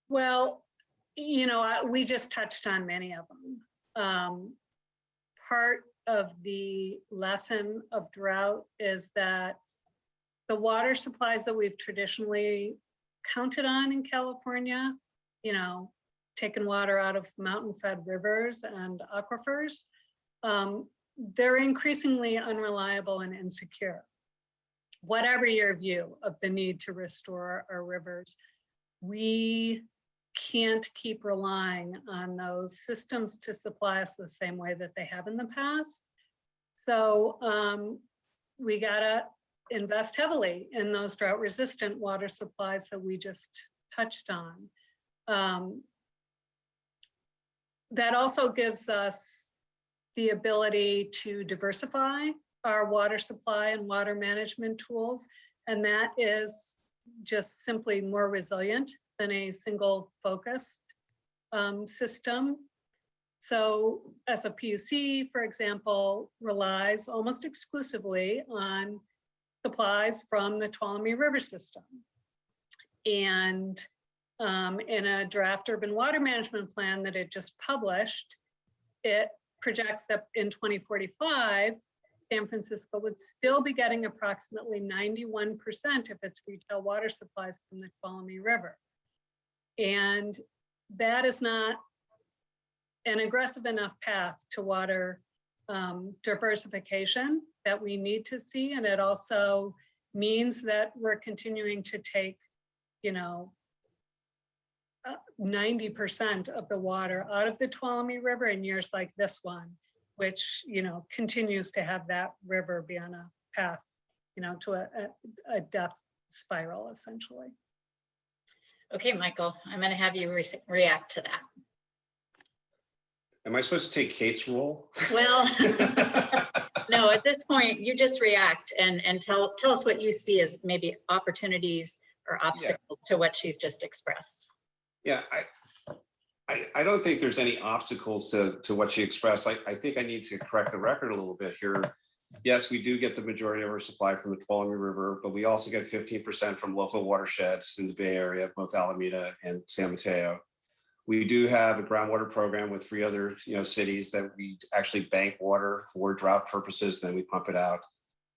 Well, we just touched on many of them. Part of the lesson of drought is that the water supplies that we've traditionally counted on in California, taking water out of mountain-fed rivers and aquifers, they're increasingly unreliable and insecure. Whatever your view of the need to restore our rivers, we can't keep relying on those systems to supply us the same way that they have in the past. So we gotta invest heavily in those drought-resistant water supplies that we just touched on. That also gives us the ability to diversify our water supply and water management tools. And that is just simply more resilient than a single focused system. So as a PUC, for example, relies almost exclusively on supplies from the Tuolumne River system. And in a draft urban water management plan that it just published, it projects that in 2045, San Francisco would still be getting approximately 91% of its retail water supplies from the Tuolumne River. And that is not an aggressive enough path to water diversification that we need to see. And it also means that we're continuing to take, 90% of the water out of the Tuolumne River in years like this one, which, continues to have that river be on a path, to a death spiral, essentially. Okay, Michael, I'm going to have you react to that. Am I supposed to take Kate's role? Well, no, at this point, you just react and tell us what you see as maybe opportunities or obstacles to what she's just expressed. Yeah, I don't think there's any obstacles to what she expressed. I think I need to correct the record a little bit here. Yes, we do get the majority of our supply from the Tuolumne River, but we also get 15% from local watersheds in the Bay Area, both Alameda and San Mateo. We do have a groundwater program with 3 other cities that we actually bank water for drought purposes, then we pump it out.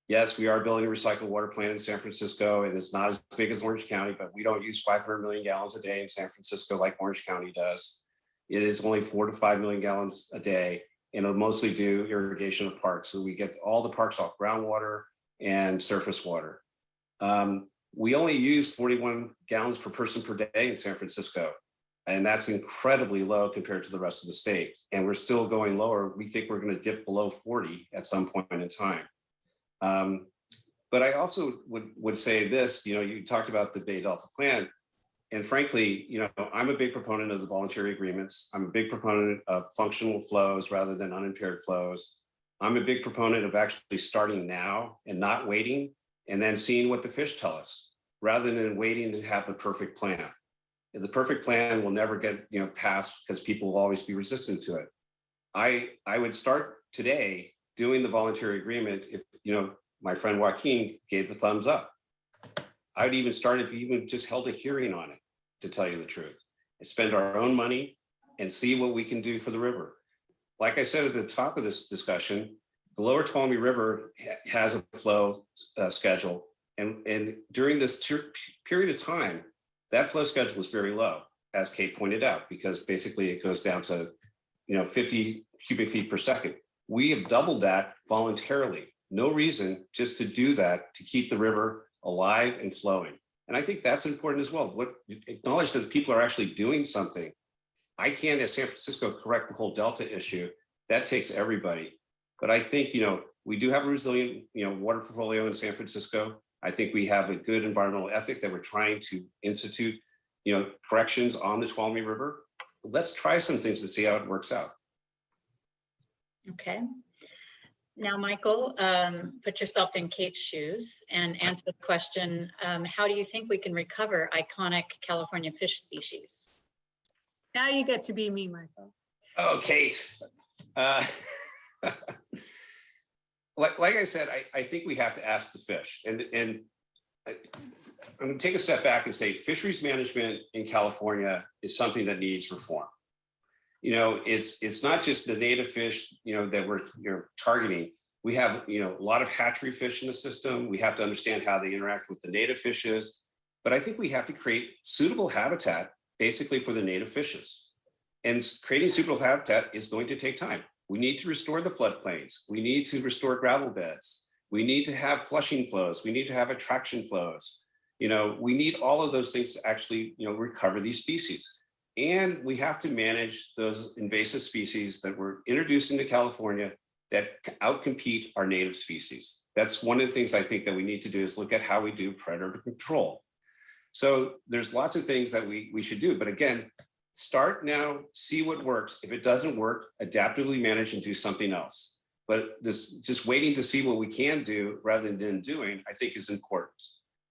Yes, we are building a recycled water plant in San Francisco. It is not as big as Orange County, but we don't use 500 million gallons a day in San Francisco like Orange County does. It is only 4 to 5 million gallons a day, and it'll mostly do irrigation of parks. So we get all the parks off groundwater and surface water. We only use 41 gallons per person per day in San Francisco. And that's incredibly low compared to the rest of the state. And we're still going lower. We think we're going to dip below 40 at some point in time. But I also would say this, you talked about the Bay Delta plan. And frankly, I'm a big proponent of the voluntary agreements. I'm a big proponent of functional flows rather than unimpaired flows. I'm a big proponent of actually starting now and not waiting and then seeing what the fish tell us rather than waiting to have the perfect plan. The perfect plan will never get passed because people will always be resistant to it. I would start today doing the voluntary agreement if my friend Joaquin gave the thumbs up. I would even start if you even just held a hearing on it, to tell you the truth, and spend our own money and see what we can do for the river. Like I said at the top of this discussion, the lower Tuolumne River has a flow schedule. And during this period of time, that flow schedule was very low, as Kate pointed out, because basically it goes down to 50 cubic feet per second. We have doubled that voluntarily. No reason just to do that, to keep the river alive and flowing. And I think that's important as well. Acknowledge that people are actually doing something. I can't, as San Francisco, correct the whole Delta issue. That takes everybody. But I think, we do have a resilient, water portfolio in San Francisco. I think we have a good environmental ethic that we're trying to institute, corrections on the Tuolumne River. Let's try some things to see how it works out. Okay. Now, Michael, put yourself in Kate's shoes and answer the question, how do you think we can recover iconic California fish species? Now you get to be me, Michael. Oh, Kate. Like I said, I think we have to ask the fish. And I'm going to take a step back and say fisheries management in California is something that needs reform. It's not just the native fish, that we're targeting. We have, a lot of hatchery fish in the system. We have to understand how they interact with the native fishes. But I think we have to create suitable habitat basically for the native fishes. And creating suitable habitat is going to take time. We need to restore the floodplains. We need to restore gravel beds. We need to have flushing flows. We need to have attraction flows. We need all of those things to actually, recover these species. And we have to manage those invasive species that were introduced into California that outcompete our native species. That's one of the things I think that we need to do is look at how we do predator control. So there's lots of things that we should do. But again, Start now, see what works. If it doesn't work, adaptively manage and do something else. But this just waiting to see what we can do rather than doing, I think is important.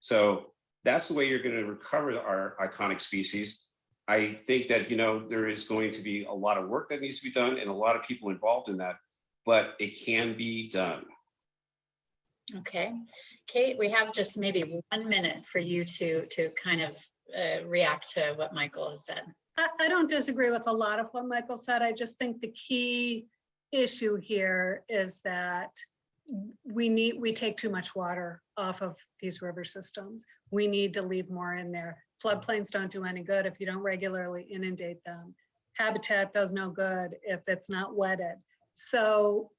So that's the way you're going to recover our iconic species. I think that, you know, there is going to be a lot of work that needs to be done and a lot of people involved in that, but it can be done. Okay, Kate, we have just maybe 1 minute for you to kind of react to what Michael has said. I don't disagree with a lot of what Michael said. I just think the key issue here is that we take too much water off of these river systems. We need to leave more in there. Floodplains don't do any good if you don't regularly inundate them. Habitat does no good if it's not wetted. So,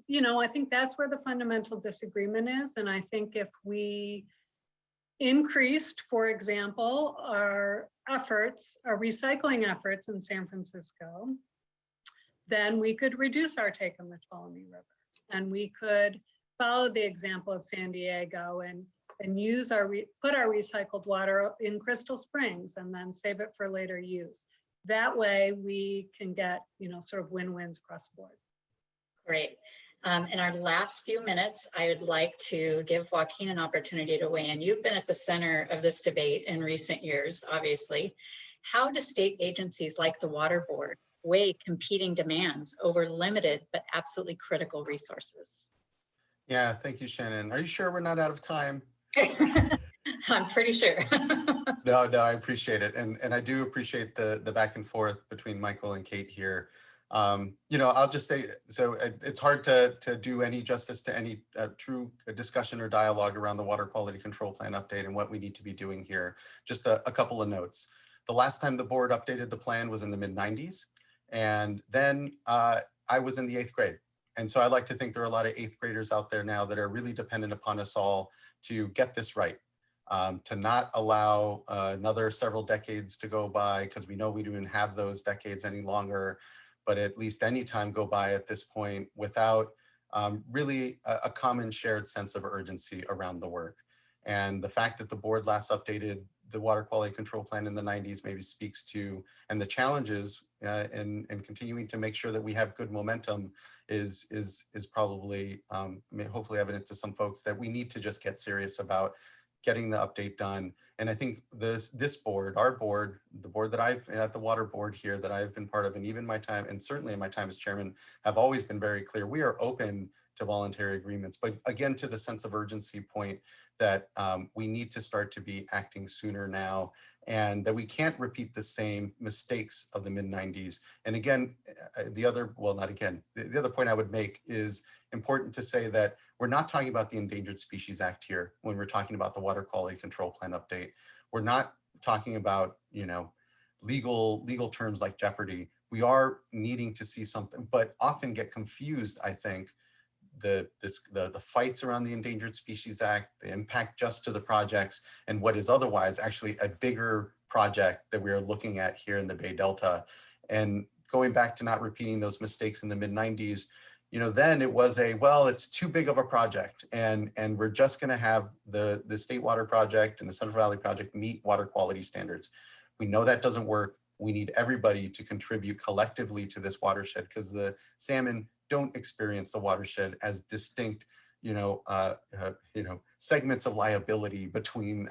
you know, I think that's where the fundamental disagreement is. And I think if we increased, for example, our efforts, our recycling efforts in San Francisco, then we could reduce our take on the Tuolumne River. And we could follow the example of San Diego and use put our recycled water in Crystal Springs and then save it for later use. That way we can get, you know, sort of win-wins across the board. Great. In our last few minutes, I would like to give Joaquin an opportunity to weigh in. You've been at the center of this debate in recent years, obviously. How do state agencies like the Water Board weigh competing demands over limited but absolutely critical resources? Yeah, thank you, Shannon. Are you sure we're not out of time? I'm pretty sure. No, I appreciate it. And I do appreciate the back and forth between Michael and Kate here. You know, I'll just say, so it's hard to do any justice to any true discussion or dialogue around the Water Quality Control Plan update and what we need to be doing here. Just a couple of notes. The last time the board updated the plan was in the mid-90s. And then I was in the 8th grade. And so I like to think there are a lot of 8th graders out there now that are really dependent upon us all to get this right, to not allow another several decades to go by, because we know we don't have those decades any longer, but at least any time go by at this point without really a common shared sense of urgency around the work. And the fact that the board last updated the Water Quality Control Plan in the 90s maybe speaks to, and the challenges in continuing to make sure that we have good momentum is probably hopefully evident to some folks that we need to just get serious about getting the update done. And I think this board, our board, the board that I've at the Water Board here that I've been part of, and even my time, and certainly in my time as chairman, have always been very clear. We are open to voluntary agreements, but again, to the sense of urgency point that we need to start to be acting sooner now, and that we can't repeat the same mistakes of the mid-90s. And again, the other point I would make is important to say that we're not talking about the Endangered Species Act here when we're talking about the Water Quality Control Plan update. We're not talking about, you know, legal terms like jeopardy. We are needing to see something, but often get confused, I think, the fights around the Endangered Species Act, the impact just to the projects, and what is otherwise actually a bigger project that we are looking at here in the Bay Delta. And going back to not repeating those mistakes in the mid-90s, you know, then it was well, it's too big of a project, and we're just going to have the State Water Project and the Central Valley Project meet water quality standards. We know that doesn't work. We need everybody to contribute collectively to this watershed, because the salmon don't experience the watershed as distinct, segments of liability between,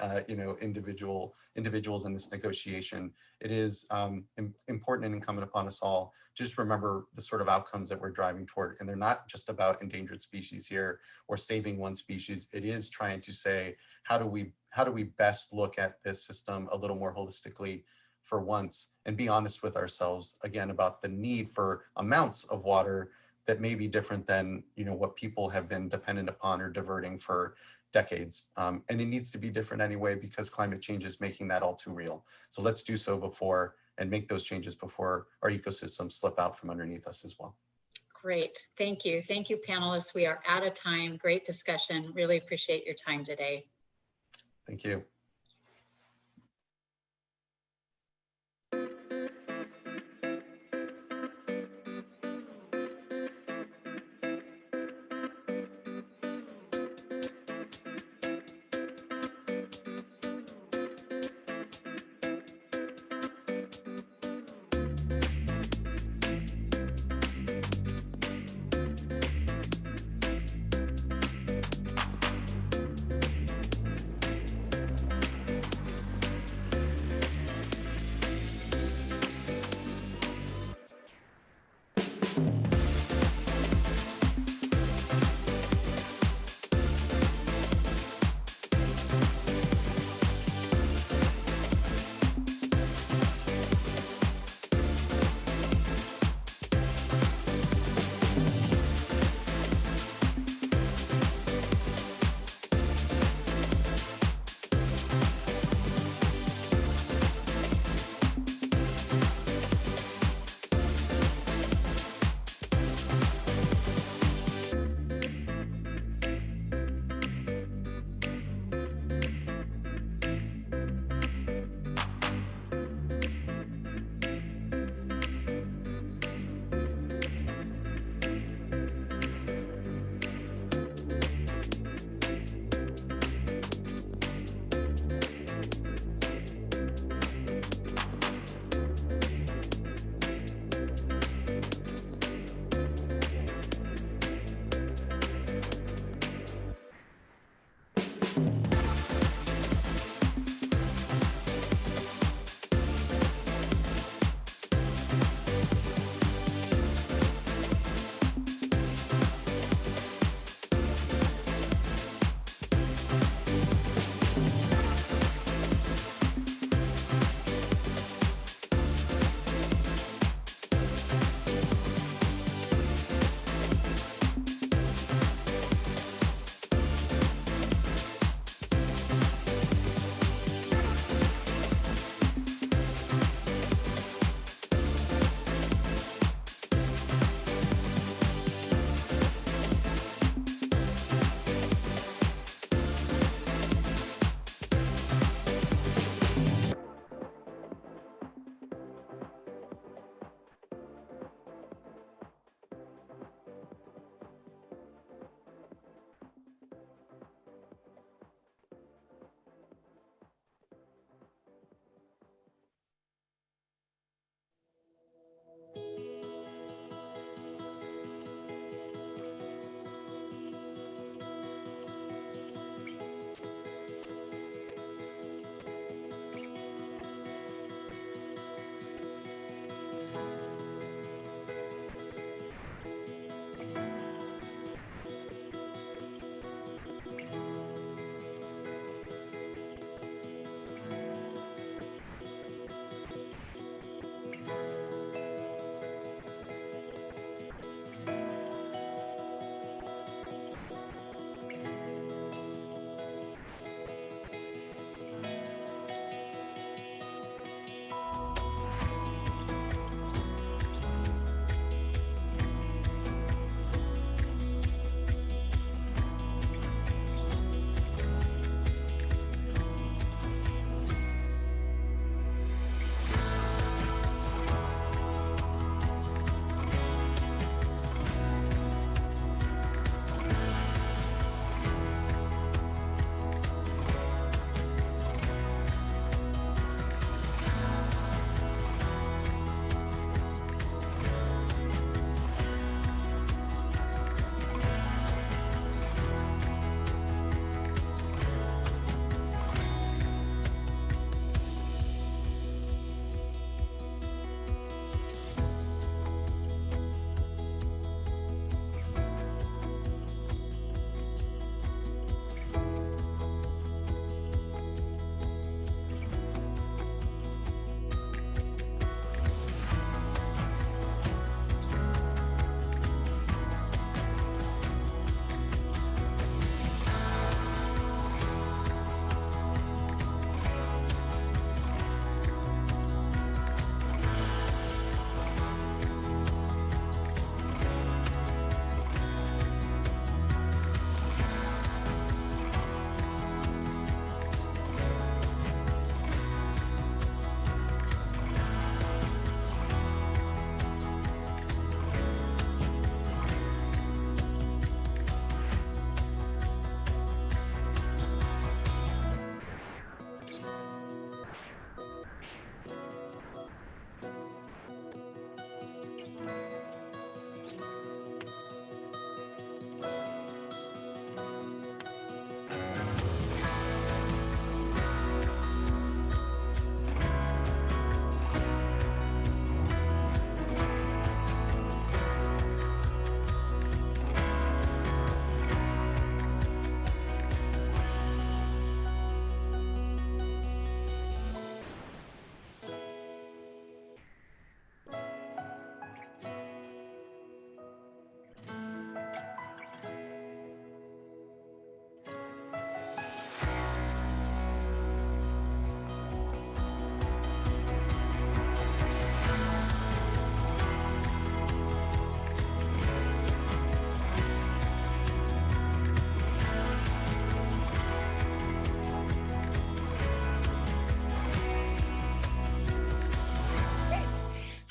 individuals in this negotiation. It is important and incumbent upon us all to just remember the sort of outcomes that we're driving toward. And they're not just about endangered species here or saving one species. It is trying to say, how do we best look at this system a little more holistically for once, and be honest with ourselves again about the need for amounts of water that may be different than what people have been dependent upon or diverting for decades. And it needs to be different anyway, because climate change is making that all too real. So let's do so before, and make those changes before our ecosystems slip out from underneath us as well. Great, thank you. Thank you, panelists. We are out of time. Great discussion. Really appreciate your time today. Thank you.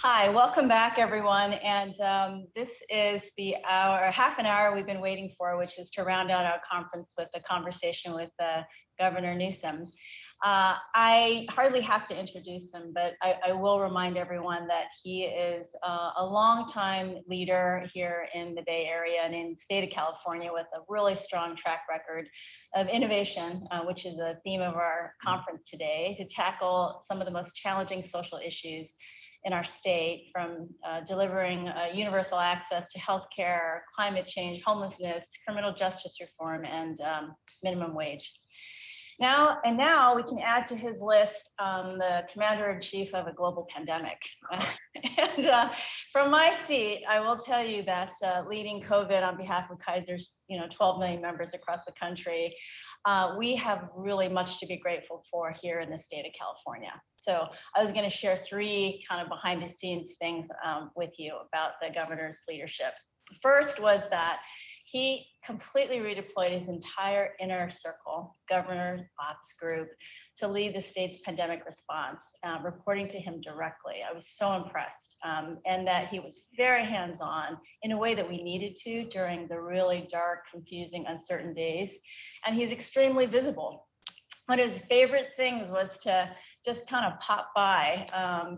Hi, welcome back, everyone. And this is the half an hour we've been waiting for, which is to round out our conference with a conversation with Governor Newsom. I hardly have to introduce him, but I will remind everyone that he is a longtime leader here in the Bay Area and in the state of California with a really strong track record of innovation, which is the theme of our conference today, to tackle some of the most challenging social issues in our state, from delivering universal access to healthcare, climate change, homelessness, criminal justice reform, and minimum wage. Now we can add to his list the commander-in-chief of a global pandemic. And from my seat, I will tell you that leading COVID on behalf of Kaiser's 12 million members across the country, we have really much to be grateful for here in the state of California. So I was going to share three kind of behind the scenes things with you about the governor's leadership. First was that he completely redeployed his entire inner circle, governor's ops group, to lead the state's pandemic response, reporting to him directly. I was so impressed, and that he was very hands-on in a way that we needed to during the really dark, confusing, uncertain days. And he's extremely visible. One of his favorite things was to just kind of pop by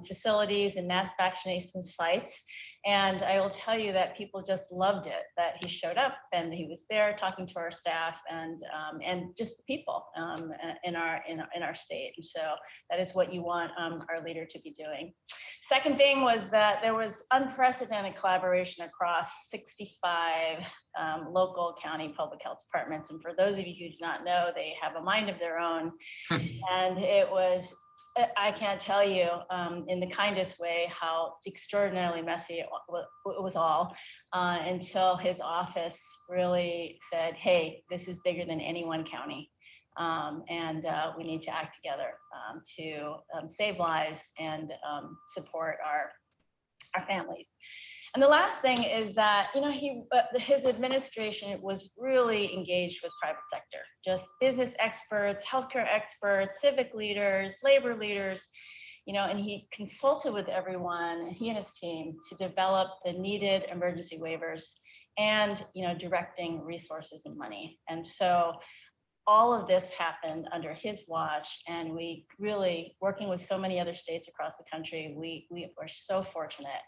facilities and mass vaccination sites. And I will tell you that people just loved it, that he showed up and he was there talking to our staff and just the people in our state. And so that is what you want our leader to be doing. Second thing was that there was unprecedented collaboration across 65 local county public health departments. And for those of you who do not know, they have a mind of their own. And it was, I can't tell you in the kindest way how extraordinarily messy it was all until his office really said, hey, this is bigger than any one county. And we need to act together to save lives and support our families. And the last thing is that, his administration was really engaged with private sector, just business experts, healthcare experts, civic leaders, labor leaders, and he consulted with everyone, he and his team, to develop the needed emergency waivers and, directing resources and money. And so all of this happened under his watch, and we really, working with so many other states across the country, we were so fortunate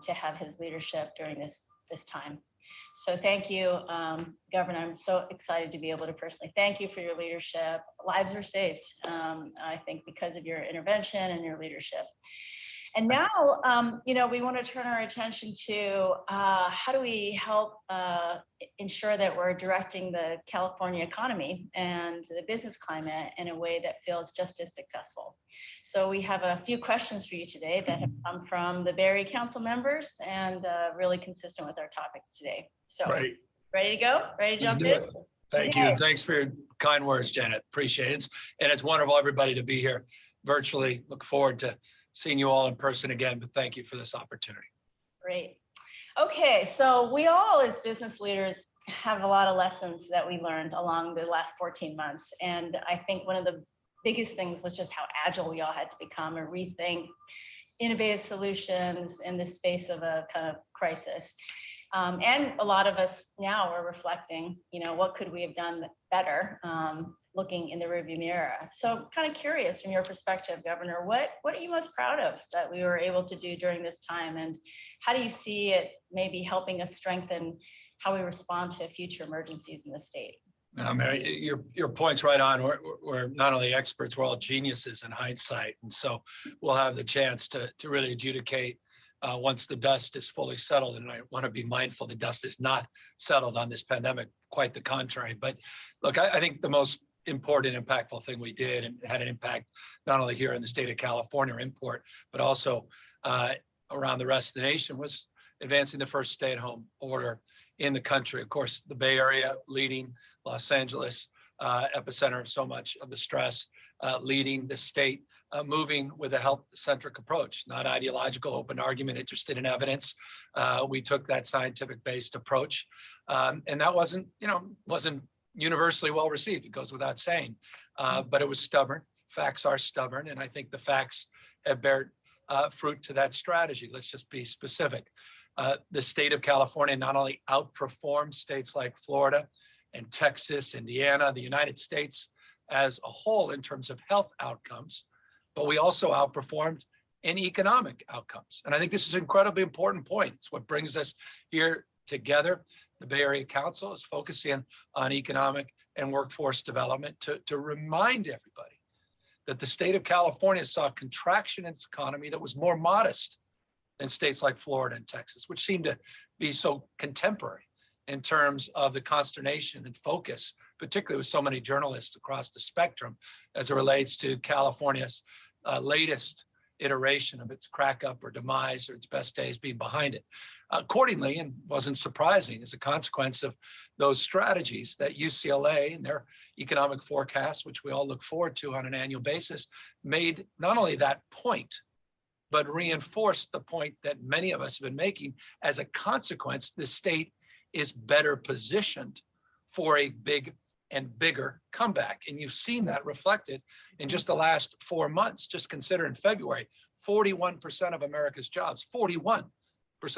to have his leadership during this time. So thank you, Governor. I'm so excited to be able to personally thank you for your leadership. Lives were saved, I think, because of your intervention and your leadership. And now, we want to turn our attention to how do we help ensure that we're directing the California economy and the business climate in a way that feels just as successful. So we have a few questions for you today that have come from the Bay Area Council members and really consistent with our topics today. So ready to go? Ready to jump in? Thank you. Thanks for your kind words, Janet. Appreciate it. And it's wonderful, everybody, to be here virtually. Look forward to seeing you all in person again, but thank you for this opportunity. Great. Okay, so we all as business leaders have a lot of lessons that we learned along the last 14 months. And I think one of the biggest things was just how agile we all had to become and rethink innovative solutions in the space of a kind of crisis. And a lot of us now are reflecting, what could we have done better, looking in the rearview mirror. So kind of curious from your perspective, Governor, what are you most proud of that we were able to do during this time? And how do you see it maybe helping us strengthen how we respond to future emergencies in the state? Mary, your point's right on. We're not only experts, we're all geniuses in hindsight. And so we'll have the chance to really adjudicate once the dust is fully settled. And I want to be mindful the dust is not settled on this pandemic, quite the contrary. But look, I think the most important, impactful thing we did, and had an impact not only here in the state of California, import, but also around the rest of the nation, was advancing the first stay-at-home order in the country. Of course, the Bay Area leading, Los Angeles, epicenter of so much of the stress, leading the state, moving with a health-centric approach, not ideological, open argument, interested in evidence. We took that scientific-based approach, and that wasn't universally well received. It goes without saying, but it was stubborn. Facts are stubborn, and I think the facts have fruit to that strategy. Let's just be specific. The state of California not only outperformed states like Florida and Texas, Indiana, the United States as a whole in terms of health outcomes, but we also outperformed in economic outcomes. And I think this is an incredibly important point. It's what brings us here together. The Bay Area Council is focusing on economic and workforce development to remind everybody that the state of California saw a contraction in its economy that was more modest than states like Florida and Texas, which seemed to be so contemporary in terms of the consternation and focus, particularly with so many journalists across the spectrum as it relates to California's latest iteration of its crack up or demise or its best days being behind it. Accordingly, and wasn't surprising as a consequence of those strategies, that UCLA and their economic forecast, which we all look forward to on an annual basis, made not only that point, but reinforced the point that many of us have been making. As a consequence, the state is better positioned for a big and bigger comeback. And you've seen that reflected in just the last 4 months. Just consider in February, 41% of America's jobs, 41%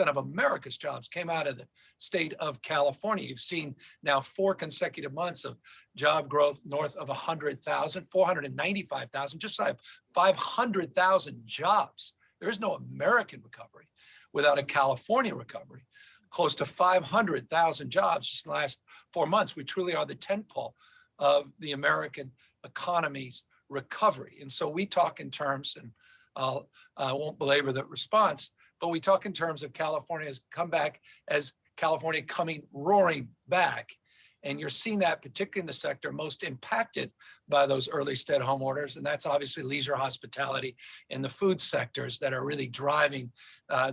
of America's jobs came out of the state of California. You've seen now 4 consecutive months of job growth north of 100,000, 495,000, just like 500,000 jobs. There is no American recovery without a California recovery. Close to 500,000 jobs just in the last 4 months. We truly are the tentpole of the American economy's recovery. And so we talk in terms, and I won't belabor the response, but we talk in terms of California's comeback as California coming roaring back. And you're seeing that particularly in the sector most impacted by those early stay-at-home orders. And that's obviously leisure, hospitality, and the food sectors that are really driving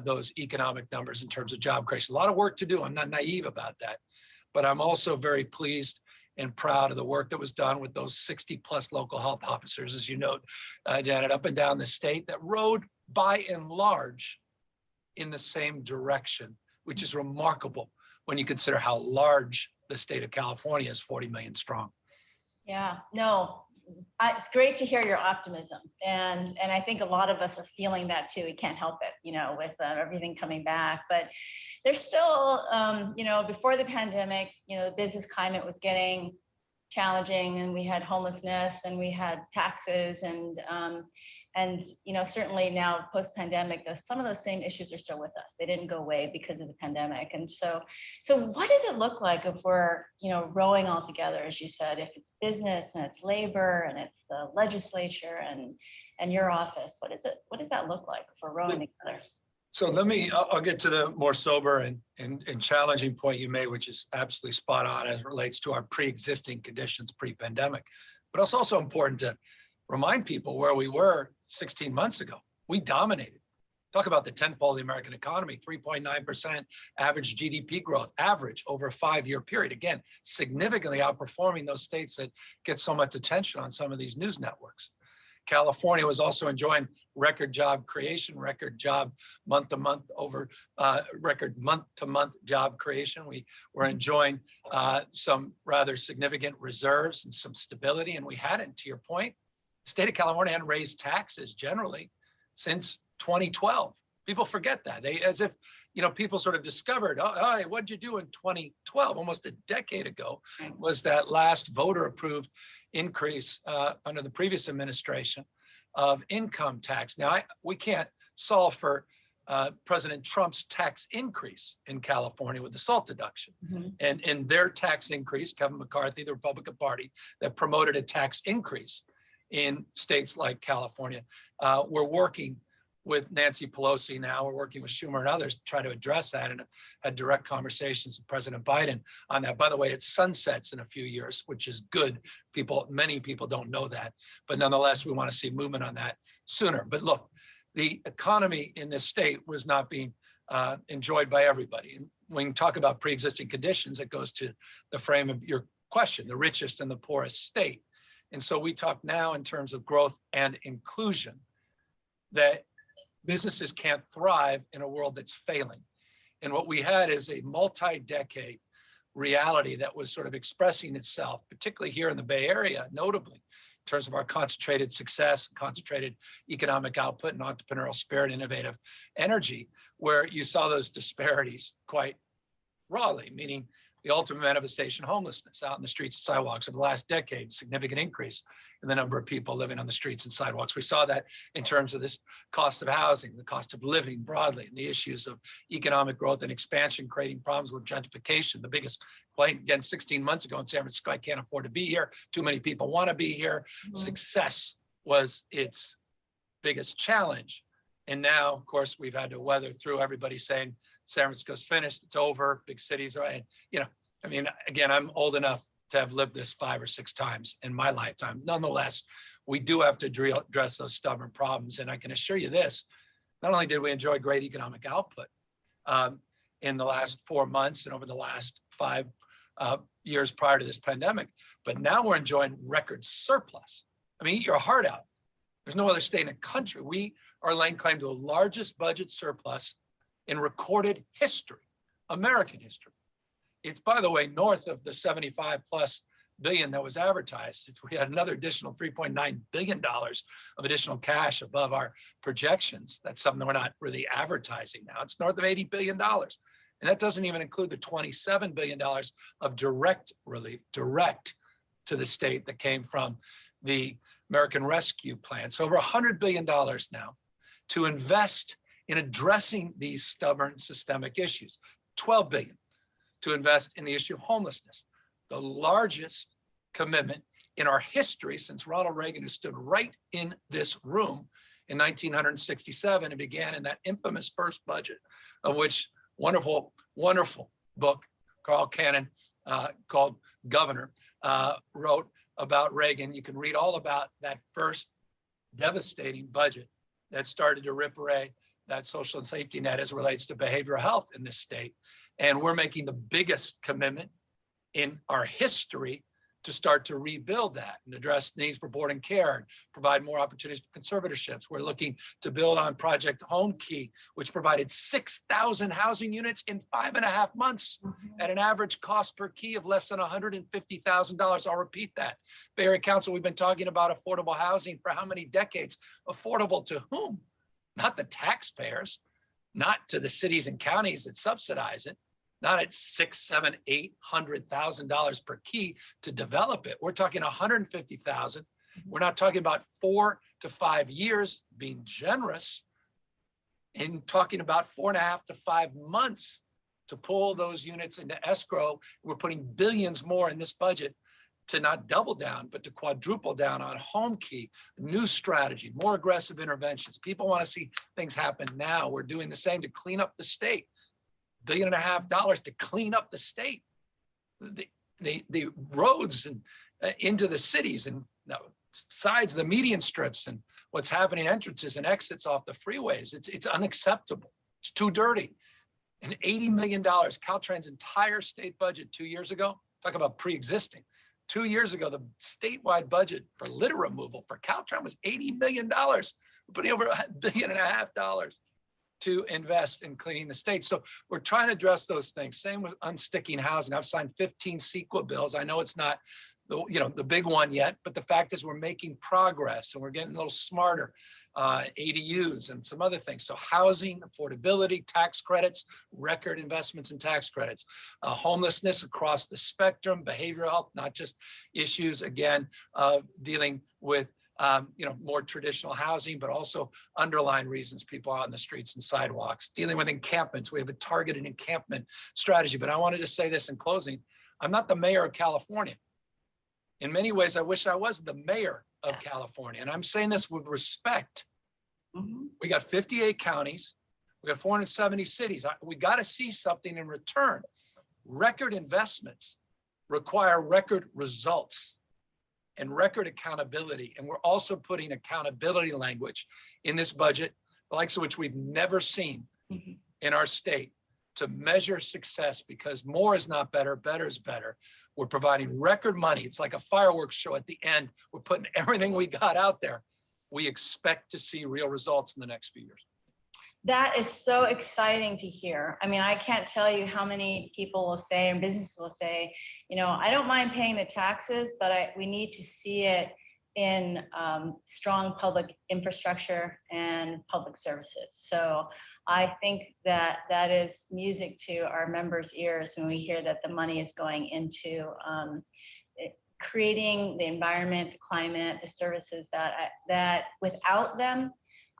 those economic numbers in terms of job creation. A lot of work to do. I'm not naive about that. But I'm also very pleased and proud of the work that was done with those 60 plus local health officers, as you note, Janet, up and down the state that rode by and large in the same direction, which is remarkable when you consider how large the state of California is, 40 million strong. Yeah, no, it's great to hear your optimism. And I think a lot of us are feeling that too. We can't help it, you know, with everything coming back. But there's still, you know, before the pandemic, you know, the business climate was getting challenging, and we had homelessness and we had taxes and you know, certainly now post-pandemic, some of those same issues are still with us. They didn't go away because of the pandemic. And so what does it look like if we're, you know, rowing all together, as you said, if it's business and it's labor and it's the legislature and your office? What does that look like if we're rowing together? So I'll get to the more sober and challenging point you made, which is absolutely spot on as it relates to our pre-existing conditions pre-pandemic. But it's also important to remind people where we were 16 months ago. We dominated. Talk about the tentpole of the American economy, 3.9% average GDP growth, average over a 5-year period. Again, significantly outperforming those states that get so much attention on some of these news networks. California was also enjoying record job creation, record job month-to-month over record month-to-month job creation. We were enjoying some rather significant reserves and some stability, and we hadn't, to your point. The state of California hadn't raised taxes generally since 2012. People forget that. As if, you know, people sort of discovered, oh, hey, what'd you do in 2012? Almost a decade ago was that last voter approved increase under the previous administration of income tax. Now, we can't solve for President Trump's tax increase in California with the SALT deduction. And their tax increase, Kevin McCarthy, the Republican Party, that promoted a tax increase in states like California. We're working with Nancy Pelosi now, we're working with Schumer and others to try to address that, and had direct conversations with President Biden on that. By the way, it sunsets in a few years, which is good. Many people don't know that, but nonetheless, we want to see movement on that sooner. But look, the economy in this state was not being enjoyed by everybody. And when you talk about pre-existing conditions, it goes to the frame of your question, the richest and the poorest state. And so we talk now in terms of growth and inclusion, that businesses can't thrive in a world that's failing. And what we had is a multi-decade reality that was sort of expressing itself, particularly here in the Bay Area, notably in terms of our concentrated success, concentrated economic output and entrepreneurial spirit, innovative energy, where you saw those disparities quite rawly, meaning the ultimate manifestation, homelessness out in the streets and sidewalks over the last decade, significant increase in the number of people living on the streets and sidewalks. We saw that in terms of this cost of housing, the cost of living broadly, and the issues of economic growth and expansion, creating problems with gentrification. The biggest complaint, again, 16 months ago in San Francisco, I can't afford to be here. Too many people want to be here. Success was its biggest challenge. And now, of course, we've had to weather through everybody saying San Francisco's finished, it's over, big cities are, and I mean, again, I'm old enough to have lived this 5 or 6 times in my lifetime. Nonetheless, we do have to address those stubborn problems. And I can assure you this, not only did we enjoy great economic output in the last 4 months and over the last 5 years prior to this pandemic, but now we're enjoying record surplus. I mean, eat your heart out. There's no other state in the country. We are laying claim to the largest budget surplus in recorded history, American history. It's, by the way, north of the 75+ billion that was advertised. We had another additional $3.9 billion of additional cash above our projections. That's something that we're not really advertising now. It's north of $80 billion. And that doesn't even include the $27 billion of direct relief, direct to the state that came from the American Rescue Plan. So over $100 billion now to invest in addressing these stubborn systemic issues. $12 billion to invest in the issue of homelessness, the largest commitment in our history since Ronald Reagan, who stood right in this room in 1967 and began in that infamous first budget, of which wonderful, wonderful book, Carl Cannon, called Governor, wrote about Reagan. You can read all about that first devastating budget that started to rip away that social safety net as it relates to behavioral health in this state. And we're making the biggest commitment in our history to start to rebuild that and address needs for board and care and provide more opportunities for conservatorships. We're looking to build on Project Home Key, which provided 6,000 housing units in 5.5 months at an average cost per key of less than $150,000. I'll repeat that. Bay Area Council, we've been talking about affordable housing for how many decades? Affordable to whom? Not the taxpayers, not to the cities and counties that subsidize it, not at $600,000, $700,000, $800,000 per key to develop it. We're talking $150,000. We're not talking about 4 to 5 years, being generous, and talking about 4.5 to 5 months to pull those units into escrow. We're putting billions more in this budget to not double down, but to quadruple down on Home Key, new strategy, more aggressive interventions. People want to see things happen now. We're doing the same to clean up the state. $1.5 billion to clean up the state, the roads and into the cities and sides of the median strips and what's happening, entrances and exits off the freeways. It's unacceptable. It's too dirty. And $80 million, Caltrans' entire state budget 2 years ago, talk about pre-existing. 2 years ago, the statewide budget for litter removal for Caltrans was $80 million. We're putting over $1.5 billion to invest in cleaning the state. So we're trying to address those things. Same with unsticking housing. I've signed 15 CEQA bills. I know it's not the big one yet, but the fact is we're making progress and we're getting a little smarter. ADUs and some other things. So housing, affordability, tax credits, record investments in tax credits, homelessness across the spectrum, behavioral health, not just issues, again, of dealing with more traditional housing, but also underlying reasons people are out in the streets and sidewalks, dealing with encampments. We have a targeted encampment strategy. But I wanted to say this in closing. I'm not the mayor of California. In many ways, I wish I was the mayor of California. And I'm saying this with respect. We got 58 counties. We got 470 cities. We got to see something in return. Record investments require record results and record accountability. And we're also putting accountability language in this budget, the likes of which we've never seen in our state, to measure success, because more is not better, better is better. We're providing record money. It's like a fireworks show at the end. We're putting everything we got out there. We expect to see real results in the next few years. That is so exciting to hear. I mean, I can't tell you how many people will say and businesses will say, I don't mind paying the taxes, but we need to see it in strong public infrastructure and public services. So I think that that is music to our members' ears when we hear that the money is going into creating the environment, the climate, the services that without them,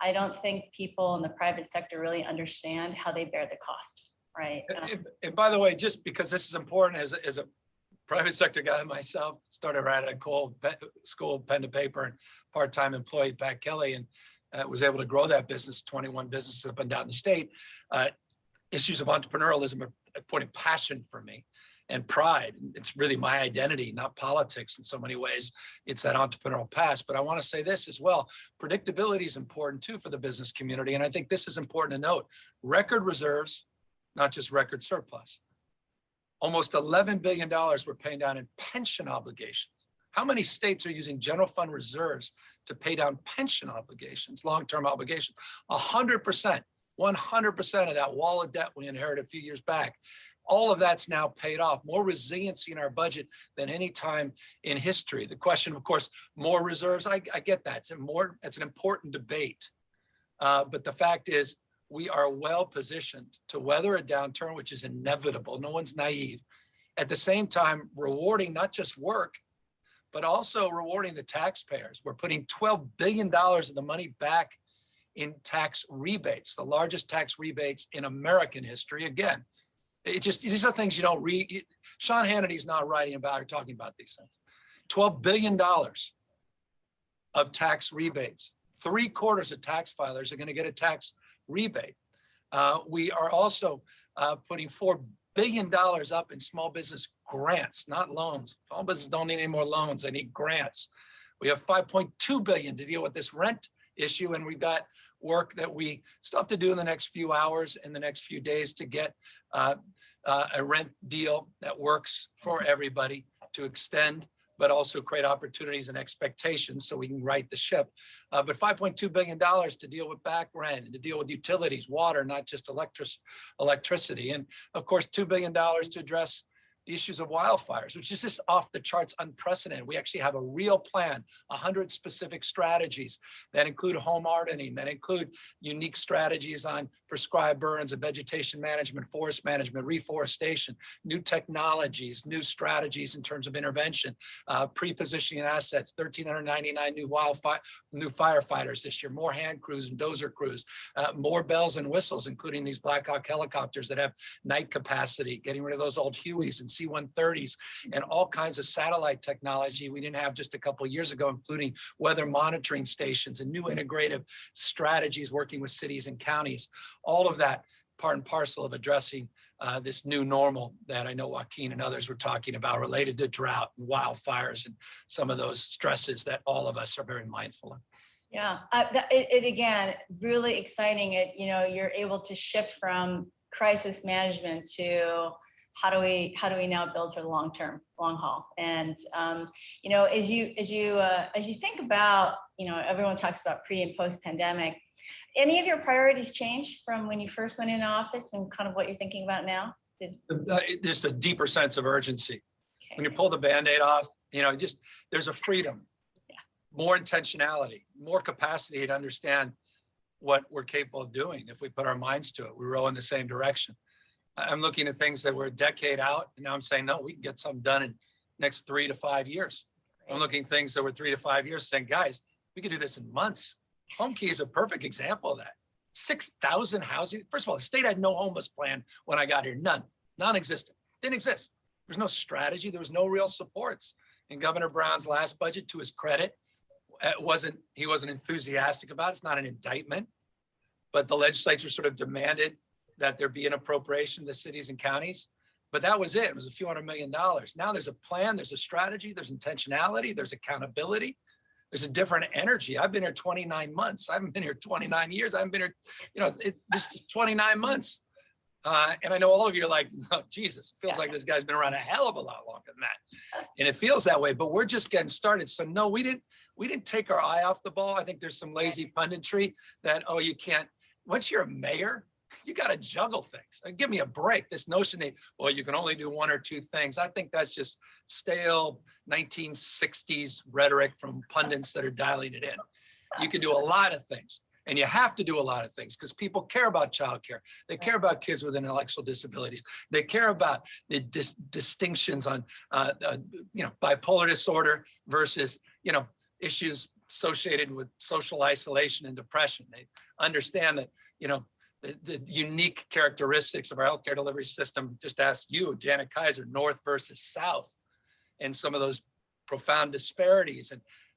I don't think people in the private sector really understand how they bear the cost, right? And by the way, just because this is important, as a private sector guy myself, started right at school, pen to paper, and part-time employee, Pat Kelly, and was able to grow that business, 21 businesses up and down the state. Issues of entrepreneurialism are a point of passion for me and pride. It's really my identity, not politics in so many ways. It's that entrepreneurial past. But I want to say this as well. Predictability is important too for the business community. And I think this is important to note. Record reserves, not just record surplus. Almost $11 billion we're paying down in pension obligations. How many states are using general fund reserves to pay down pension obligations, long-term obligations? 100%, 100% of that wall of debt we inherited a few years back. All of that's now paid off. More resiliency in our budget than any time in history. The question, of course, more reserves, I get that. It's an important debate. But the fact is, we are well positioned to weather a downturn, which is inevitable. No one's naive. At the same time, rewarding not just work, but also rewarding the taxpayers. We're putting $12 billion of the money back in tax rebates, the largest tax rebates in American history. Again, these are things you don't read. Sean Hannity's not writing about or talking about these things. $12 billion of tax rebates. 3/4 of tax filers are going to get a tax rebate. We are also putting $4 billion up in small business grants, not loans. Small businesses don't need any more loans, they need grants. We have $5.2 billion to deal with this rent issue, and we've got work that we still have to do in the next few hours, in the next few days, to get a rent deal that works for everybody, to extend, but also create opportunities and expectations so we can right the ship. But $5.2 billion to deal with back rent and to deal with utilities, water, not just electricity. And of course, $2 billion to address the issues of wildfires, which is just off the charts, unprecedented. We actually have a real plan, 100 specific strategies that include home hardening, that include unique strategies on prescribed burns and vegetation management, forest management, reforestation, new technologies, new strategies in terms of intervention, pre-positioning assets, 1,399 new firefighters this year, more hand crews and dozer crews, more bells and whistles, including these Black Hawk helicopters that have night capacity, getting rid of those old Hueys and C-130s, and all kinds of satellite technology we didn't have just a couple of years ago, including weather monitoring stations and new integrative strategies working with cities and counties. All of that part and parcel of addressing this new normal that I know Joaquin and others were talking about, related to drought and wildfires and some of those stresses that all of us are very mindful of. Yeah, it again, really exciting. You're able to shift from crisis management to how do we now build for the long haul? And as you think about, everyone talks about pre and post pandemic. Any of your priorities change from when you first went into office and kind of what you're thinking about now? There's a deeper sense of urgency. Okay. When you pull the Band-Aid off, there's a freedom, more intentionality, more capacity to understand what we're capable of doing if we put our minds to it. We row in the same direction. I'm looking at things that were a decade out, and now I'm saying, no, we can get something done in next 3 to 5 years. I'm looking at things that were 3 to 5 years, saying, guys, we could do this in months. Home Key is a perfect example of that. 6,000 housing. First of all, the state had no homeless plan when I got here, none, non-existent, didn't exist. There's no strategy, there was no real supports. In Governor Brown's last budget, to his credit, he wasn't enthusiastic about it. It's not an indictment, but the legislature sort of demanded that there be an appropriation to cities and counties, but that was it. It was a few $100 million. Now there's a plan, there's a strategy, there's intentionality, there's accountability, there's a different energy. I've been here 29 months. I haven't been here 29 years. I haven't been here, this is 29 months. And I know all of you are like, oh, Jesus, it feels like this guy's been around a hell of a lot longer than that. And it feels that way, but we're just getting started. So no, we didn't take our eye off the ball. I think there's some lazy punditry that, oh, you can't, once you're a mayor, you got to juggle things. Give me a break. This notion that, well, you can only do one or two things. I think that's just stale 1960s rhetoric from pundits that are dialing it in. You can do a lot of things, and you have to do a lot of things because people care about childcare. They care about kids with intellectual disabilities. They care about the distinctions on, bipolar disorder versus, issues associated with social isolation and depression. They understand that, the unique characteristics of our healthcare delivery system. Just ask you, Janet Kaiser, North versus South, and some of those profound disparities,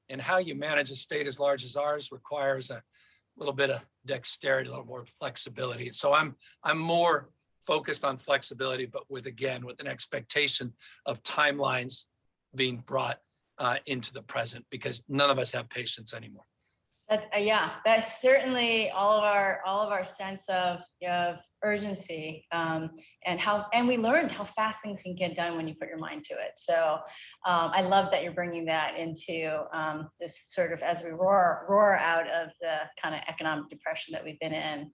and how you manage a state as large as ours requires a little bit of dexterity, a little more flexibility. So I'm more focused on flexibility, but with an expectation of timelines being brought into the present, because none of us have patience anymore. That's certainly all of our sense of urgency, and we learned how fast things can get done when you put your mind to it. So I love that you're bringing that into this sort of, as we roar out of the kind of economic depression that we've been in.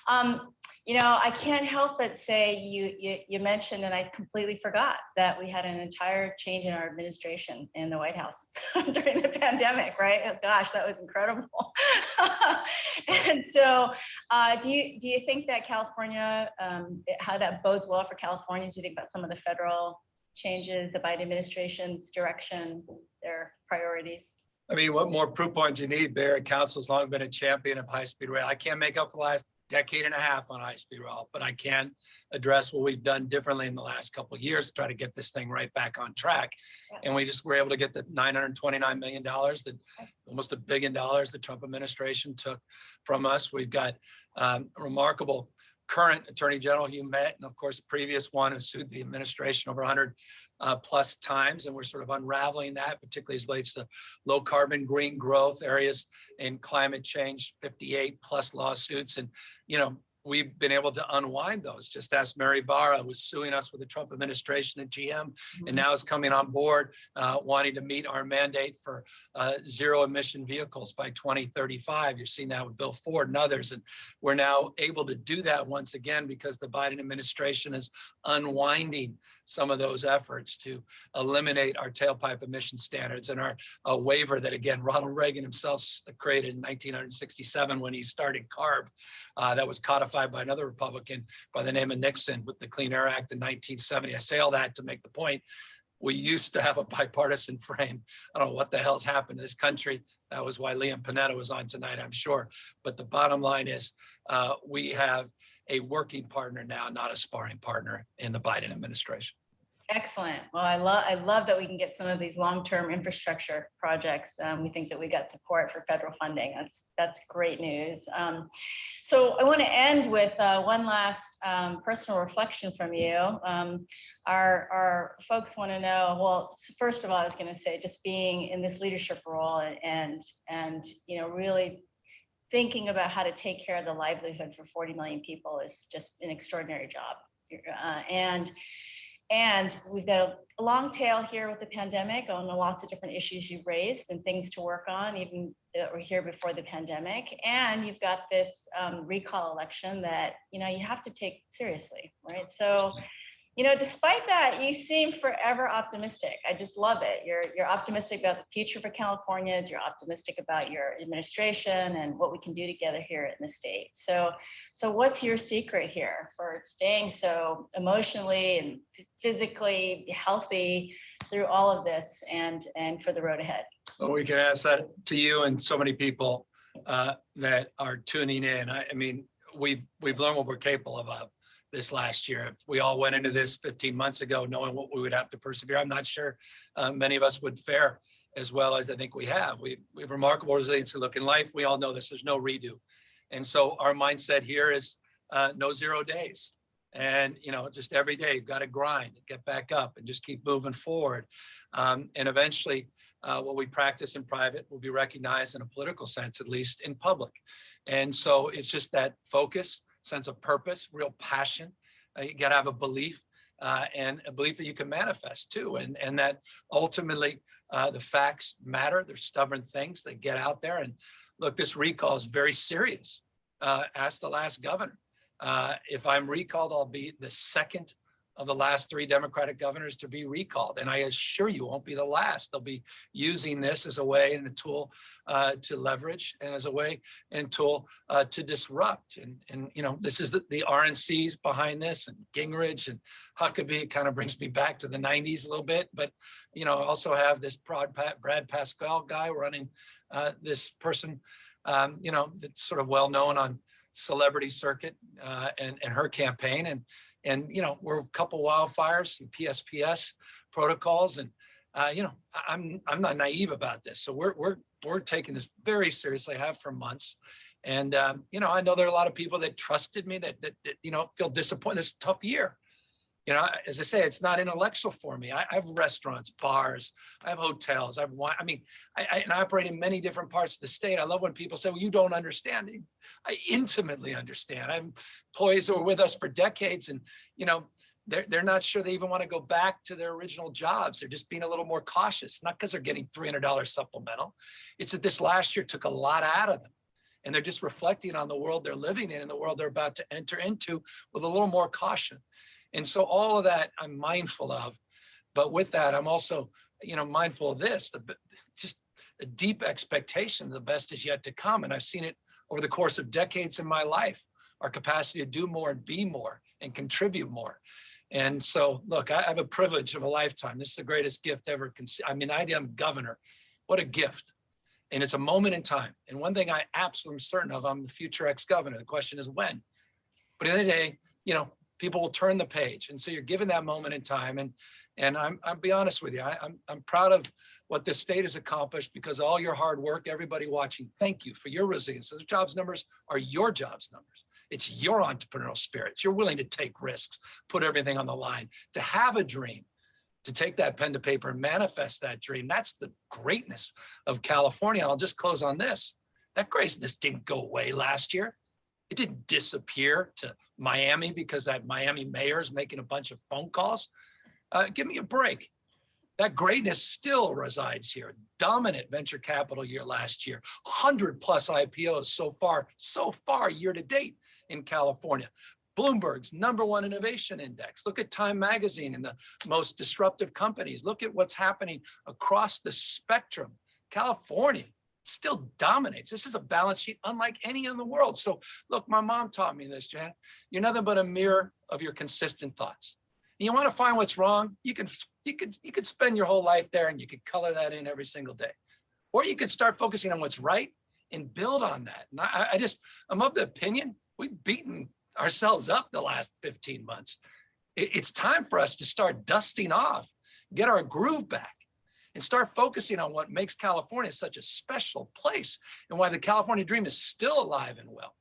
I can't help but say you mentioned, and I completely forgot, that we had an entire change in our administration in the White House during the pandemic, right? Oh gosh, that was incredible. And so do you think that California, how that bodes well for California? Do you think about some of the federal changes, the Biden administration's direction, their priorities? I mean, what more proof points you need? Barrett Council's long been a champion of high-speed rail. I can't make up the last decade and a half on high-speed rail, but I can address what we've done differently in the last couple of years to try to get this thing right back on track. And we just were able to get the $929 million, that almost $1 billion the Trump administration took from us. We've got a remarkable current Attorney General you met, and of course, the previous one who sued the administration over 100 plus times, and we're sort of unraveling that, particularly as relates to low carbon, green growth areas and climate change, 58 plus lawsuits. And, we've been able to unwind those. Just ask Mary Barra, was suing us with the Trump administration at GM, and now is coming on board, wanting to meet our mandate for zero emission vehicles by 2035. You're seeing that with Bill Ford and others. And we're now able to do that once again because the Biden administration is unwinding some of those efforts to eliminate our tailpipe emission standards and our waiver that, again, Ronald Reagan himself created in 1967 when he started CARB, that was codified by another Republican by the name of Nixon with the Clean Air Act in 1970. I say all that to make the point. We used to have a bipartisan frame. I don't know what the hell's happened to this country. That was why Liam Panetta was on tonight, I'm sure. But the bottom line is we have a working partner now, not a sparring partner in the Biden administration. Excellent. Well, I love that we can get some of these long-term infrastructure projects. We think that we got support for federal funding. That's great news. So I want to end with one last personal reflection from you. Our folks want to know, well, first of all, I was going to say, just being in this leadership role and really thinking about how to take care of the livelihood for 40 million people is just an extraordinary job. And we've got a long tail here with the pandemic on lots of different issues you've raised and things to work on, even that were here before the pandemic. And you've got this recall election that, you have to take seriously, right? So, despite that, you seem forever optimistic. I just love it. You're optimistic about the future for Californians. You're optimistic about your administration and what we can do together here in the state. So what's your secret here for staying so emotionally and physically healthy through all of this and for the road ahead? Well, we can ask that to you and so many people that are tuning in. I mean, we've learned what we're capable of this last year. If we all went into this 15 months ago knowing what we would have to persevere, I'm not sure many of us would fare as well as I think we have. We have remarkable resilience to look in life. We all know this, there's no redo. And so our mindset here is no 0 days. And, just every day you've got to grind, get back up and just keep moving forward. And eventually what we practice in private will be recognized in a political sense, at least in public. And so it's just that focus, sense of purpose, real passion. You got to have a belief and a belief that you can manifest too. And that ultimately the facts matter. They're stubborn things. They get out there. And look, this recall is very serious. Ask the last governor. If I'm recalled, I'll be the second of the last 3 Democratic governors to be recalled. And I assure you won't be the last. They'll be using this as a way and a tool to leverage, and as a way and tool to disrupt. And you know, this is the RNCs behind this, and Gingrich and Huckabee. Kind of brings me back to the 90s a little bit. But, you know, also have this Brad Pasquil guy running this person, you know, that's sort of well known on celebrity circuit and her campaign. And you know, we're a couple wildfires, some PSPS protocols, and you know, I'm not naive about this. So we're taking this very seriously. I have for months, and you know, I know there are a lot of people that trusted me that you know, feel disappointed. This is a tough year. You know, as I say, it's not intellectual for me. I have restaurants, bars, I have hotels, I have wine. I mean, I operate in many different parts of the state. I love when people say, well, you don't understand. I intimately understand. I have employees who are with us for decades, and, you know, they're not sure they even want to go back to their original jobs. They're just being a little more cautious, not because they're getting $300 supplemental. It's that this last year took a lot out of them. And they're just reflecting on the world they're living in and the world they're about to enter into with a little more caution. And so all of that I'm mindful of, but with that, I'm also, you know, mindful of this, just a deep expectation, the best is yet to come. And I've seen it over the course of decades in my life, our capacity to do more and be more and contribute more. And so, look, I have a privilege of a lifetime. This is the greatest gift ever. I mean, I am governor. What a gift. And it's a moment in time. And one thing I absolutely am certain of, I'm the future ex-governor. The question is when. But at the end of the day, you know, people will turn the page. And so you're given that moment in time. And I'll be honest with you, I'm proud of what this state has accomplished, because all your hard work, everybody watching, thank you for your resilience. Those jobs numbers are your jobs numbers. It's your entrepreneurial spirits. You're willing to take risks, put everything on the line, to have a dream, to take that pen to paper and manifest that dream. That's the greatness of California. I'll just close on this. That greatness didn't go away last year. It didn't disappear to Miami because that Miami mayor is making a bunch of phone calls. Give me a break. That greatness still resides here. Dominant venture capital year last year. 100+ IPOs so far year to date in California. Bloomberg's #1 innovation index. Look at Time Magazine and the most disruptive companies. Look at what's happening across the spectrum. California still dominates. This is a balance sheet unlike any in the world. So look, my mom taught me this, Jan. You're nothing but a mirror of your consistent thoughts. And you want to find what's wrong, you could spend your whole life there and you could color that in every single day. Or you could start focusing on what's right and build on that. And I'm of the opinion we've beaten ourselves up the last 15 months. It's time for us to start dusting off, get our groove back, and start focusing on what makes California such a special place, and why the California dream is still alive and well,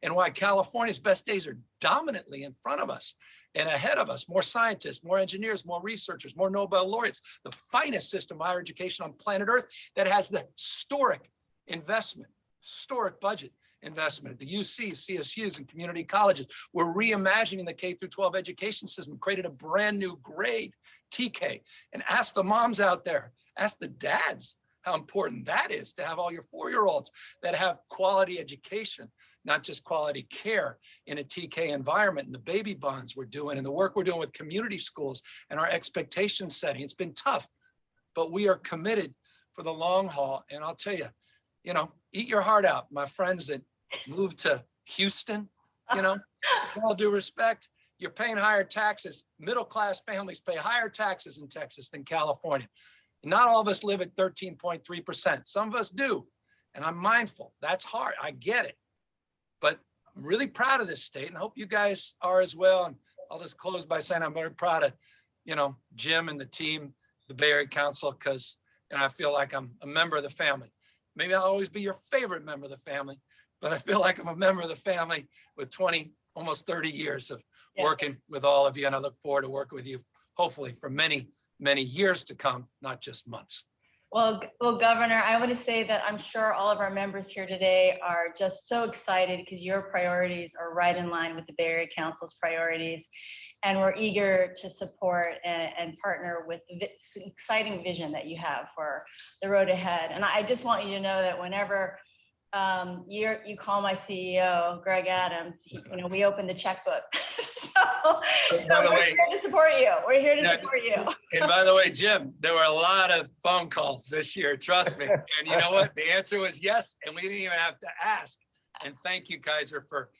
and why California's best days are dominantly in front of us and ahead of us. More scientists, more engineers, more researchers, more Nobel laureates, the finest system of higher education on planet Earth that has the historic investment, historic budget investment at the UC, CSUs, and community colleges. We're reimagining the K-12 education system, created a brand new grade, TK, and ask the moms out there, ask the dads how important that is to have all your 4-year-olds that have quality education, not just quality care in a TK environment, and the baby bonds we're doing and the work we're doing with community schools and our expectation setting. It's been tough, but we are committed for the long haul. And I'll tell you, you know, eat your heart out. My friends that moved to Houston, you know, with all due respect, you're paying higher taxes. Middle-class families pay higher taxes in Texas than California. Not all of us live at 13.3%. Some of us do. And I'm mindful. That's hard. I get it. But I'm really proud of this state, and I hope you guys are as well. And I'll just close by saying I'm very proud of, you know, Jim and the team, the Bay Area Council, because, you know, I feel like I'm a member of the family. Maybe I'll always be your favorite member of the family, but I feel like I'm a member of the family with 20, almost 30 years of working with all of you. And I look forward to working with you, hopefully for many, many years to come, not just months. Well, Governor, I want to say that I'm sure all of our members here today are just so excited because your priorities are right in line with the Bay Area Council's priorities. And we're eager to support and partner with the exciting vision that you have for the road ahead. And I just want you to know that whenever you call my CEO, Greg Adams, we opened the checkbook. so we're here to support you. We're here to support you. And by the way, Jim, there were a lot of phone calls this year, trust me. And you know what? The answer was yes, and we didn't even have to ask. And thank you, Kaiser, for,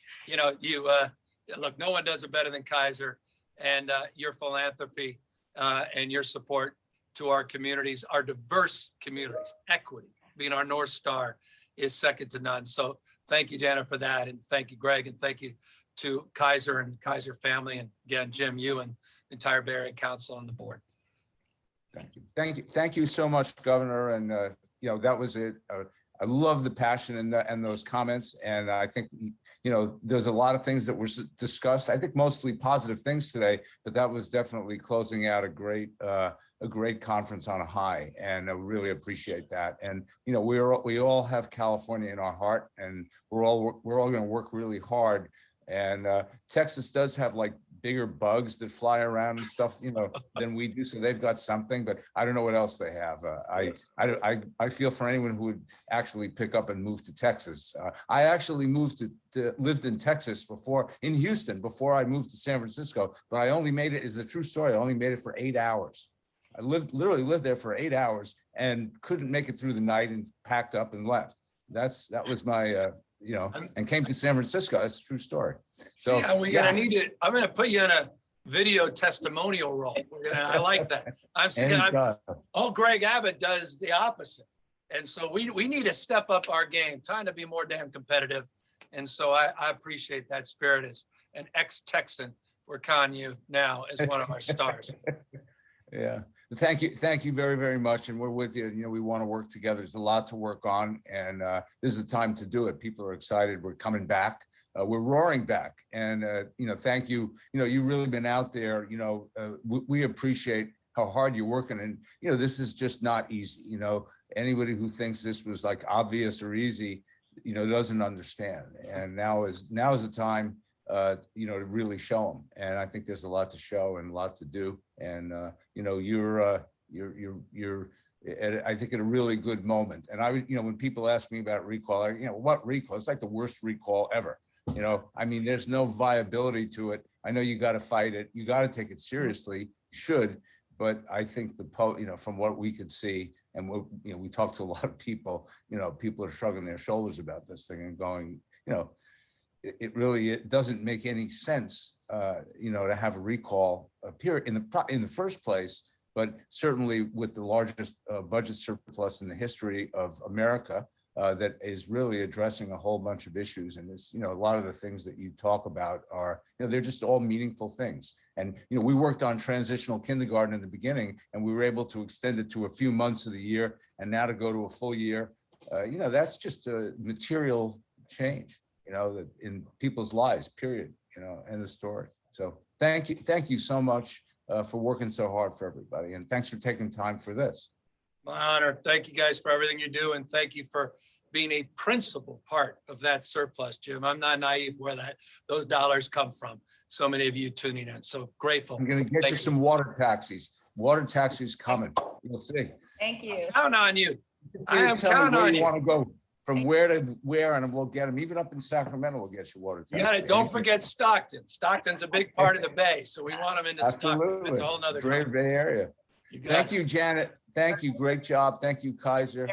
look, no one does it better than Kaiser, and your philanthropy and your support to our communities, our diverse communities. Equity being our North Star is second to none. So thank you, Janet, for that. And thank you, Greg. And thank you to Kaiser and Kaiser family. And again, Jim, you and the entire Bay Area Council and the board. Thank you. Thank you. Thank you so much, Governor. And, that was it. I love the passion and those comments. And I think, there's a lot of things that were discussed. I think mostly positive things today, but that was definitely closing out a great conference on a high. And I really appreciate that. And, we all have California in our heart, and we're all going to work really hard. And Texas does have like bigger bugs that fly around and stuff, than we do. So they've got something, but I don't know what else they have. I feel for anyone who would actually pick up and move to Texas. I actually lived in Texas before, in Houston, before I moved to San Francisco, but I only made it, is a true story. I only made it for 8 hours. I literally lived there for 8 hours and couldn't make it through the night and packed up and left. That was my, and came to San Francisco. That's a true story. So we're gonna need it. I'm gonna put you in a video testimonial role. I like that. All Greg Abbott does the opposite. And so we need to step up our game, time to be more damn competitive. And so I appreciate that spirit as an ex-Texan. We're counting you now as one of our stars. Yeah. Thank you very, very much. And we're with you. We want to work together. There's a lot to work on, and this is the time to do it. People are excited. We're coming back. We're roaring back. And, thank you. You've really been out there. We appreciate how hard you're working. And, this is just not easy. Anybody who thinks this was like obvious or easy, doesn't understand. And now is the time, to really show them. And I think there's a lot to show and a lot to do. And, you're I think at a really good moment. And when people ask me about recall, what recall? It's like the worst recall ever. There's no viability to it. I know you got to fight it. You got to take it seriously. You should. But I think from what we could see, and we talked to a lot of people, people are shrugging their shoulders about this thing and going, it doesn't make any sense, to have a recall appear in the first place, but certainly with the largest budget surplus in the history of America, that is really addressing a whole bunch of issues. And this, a lot of the things that you talk about are, they're just all meaningful things. And, we worked on transitional kindergarten in the beginning, and we were able to extend it to a few months of the year, and now to go to a full year, that's just a material change, that in people's lives, period, end of story. So thank you so much for working so hard for everybody. And thanks for taking time for this. My honor. Thank you guys for everything you do. And thank you for being a principal part of that surplus, Jim. I'm not naive where those dollars come from. So many of you tuning in. So grateful. I'm going to get you some water taxis. Water taxis coming. You'll see. Thank you. Count on you. I am counting on you. Want to go from where to where, and we'll get them. Even up in Sacramento, we'll get you water taxis. Yeah, don't forget Stockton. Stockton's a big part of the Bay, so we want them into Stockton. It's a whole nother great Bay Area. Thank you, Janet. Thank you. Great job. Thank you, Kaiser.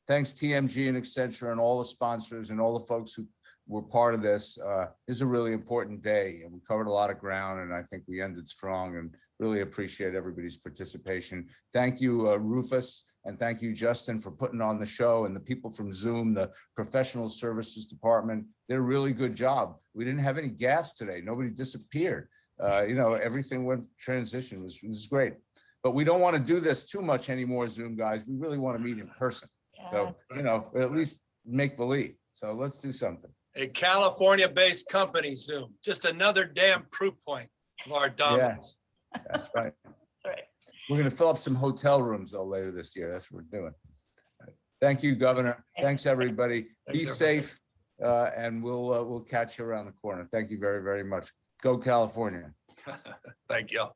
Thanks, TMG and Accenture and all the sponsors and all the folks who were part of this. This is a really important day, and we covered a lot of ground, and I think we ended strong, and really appreciate everybody's participation. Thank you, Rufus, and thank you, Justin, for putting on the show, and the people from Zoom, the professional services department. Did a really good job. We didn't have any gaffes today. Nobody disappeared. Everything went transition. It was great. But we don't want to do this too much anymore, Zoom guys. We really want to meet in person. So, at least make believe. So let's do something. A California-based company, Zoom. Just another damn proof point of our dominance. Yeah, that's right. That's right. We're going to fill up some hotel rooms though later this year. That's what we're doing. Thank you, Governor. Thanks, everybody. Be safe, and we'll catch you around the corner. Thank you very, very much. Go California. Thank you.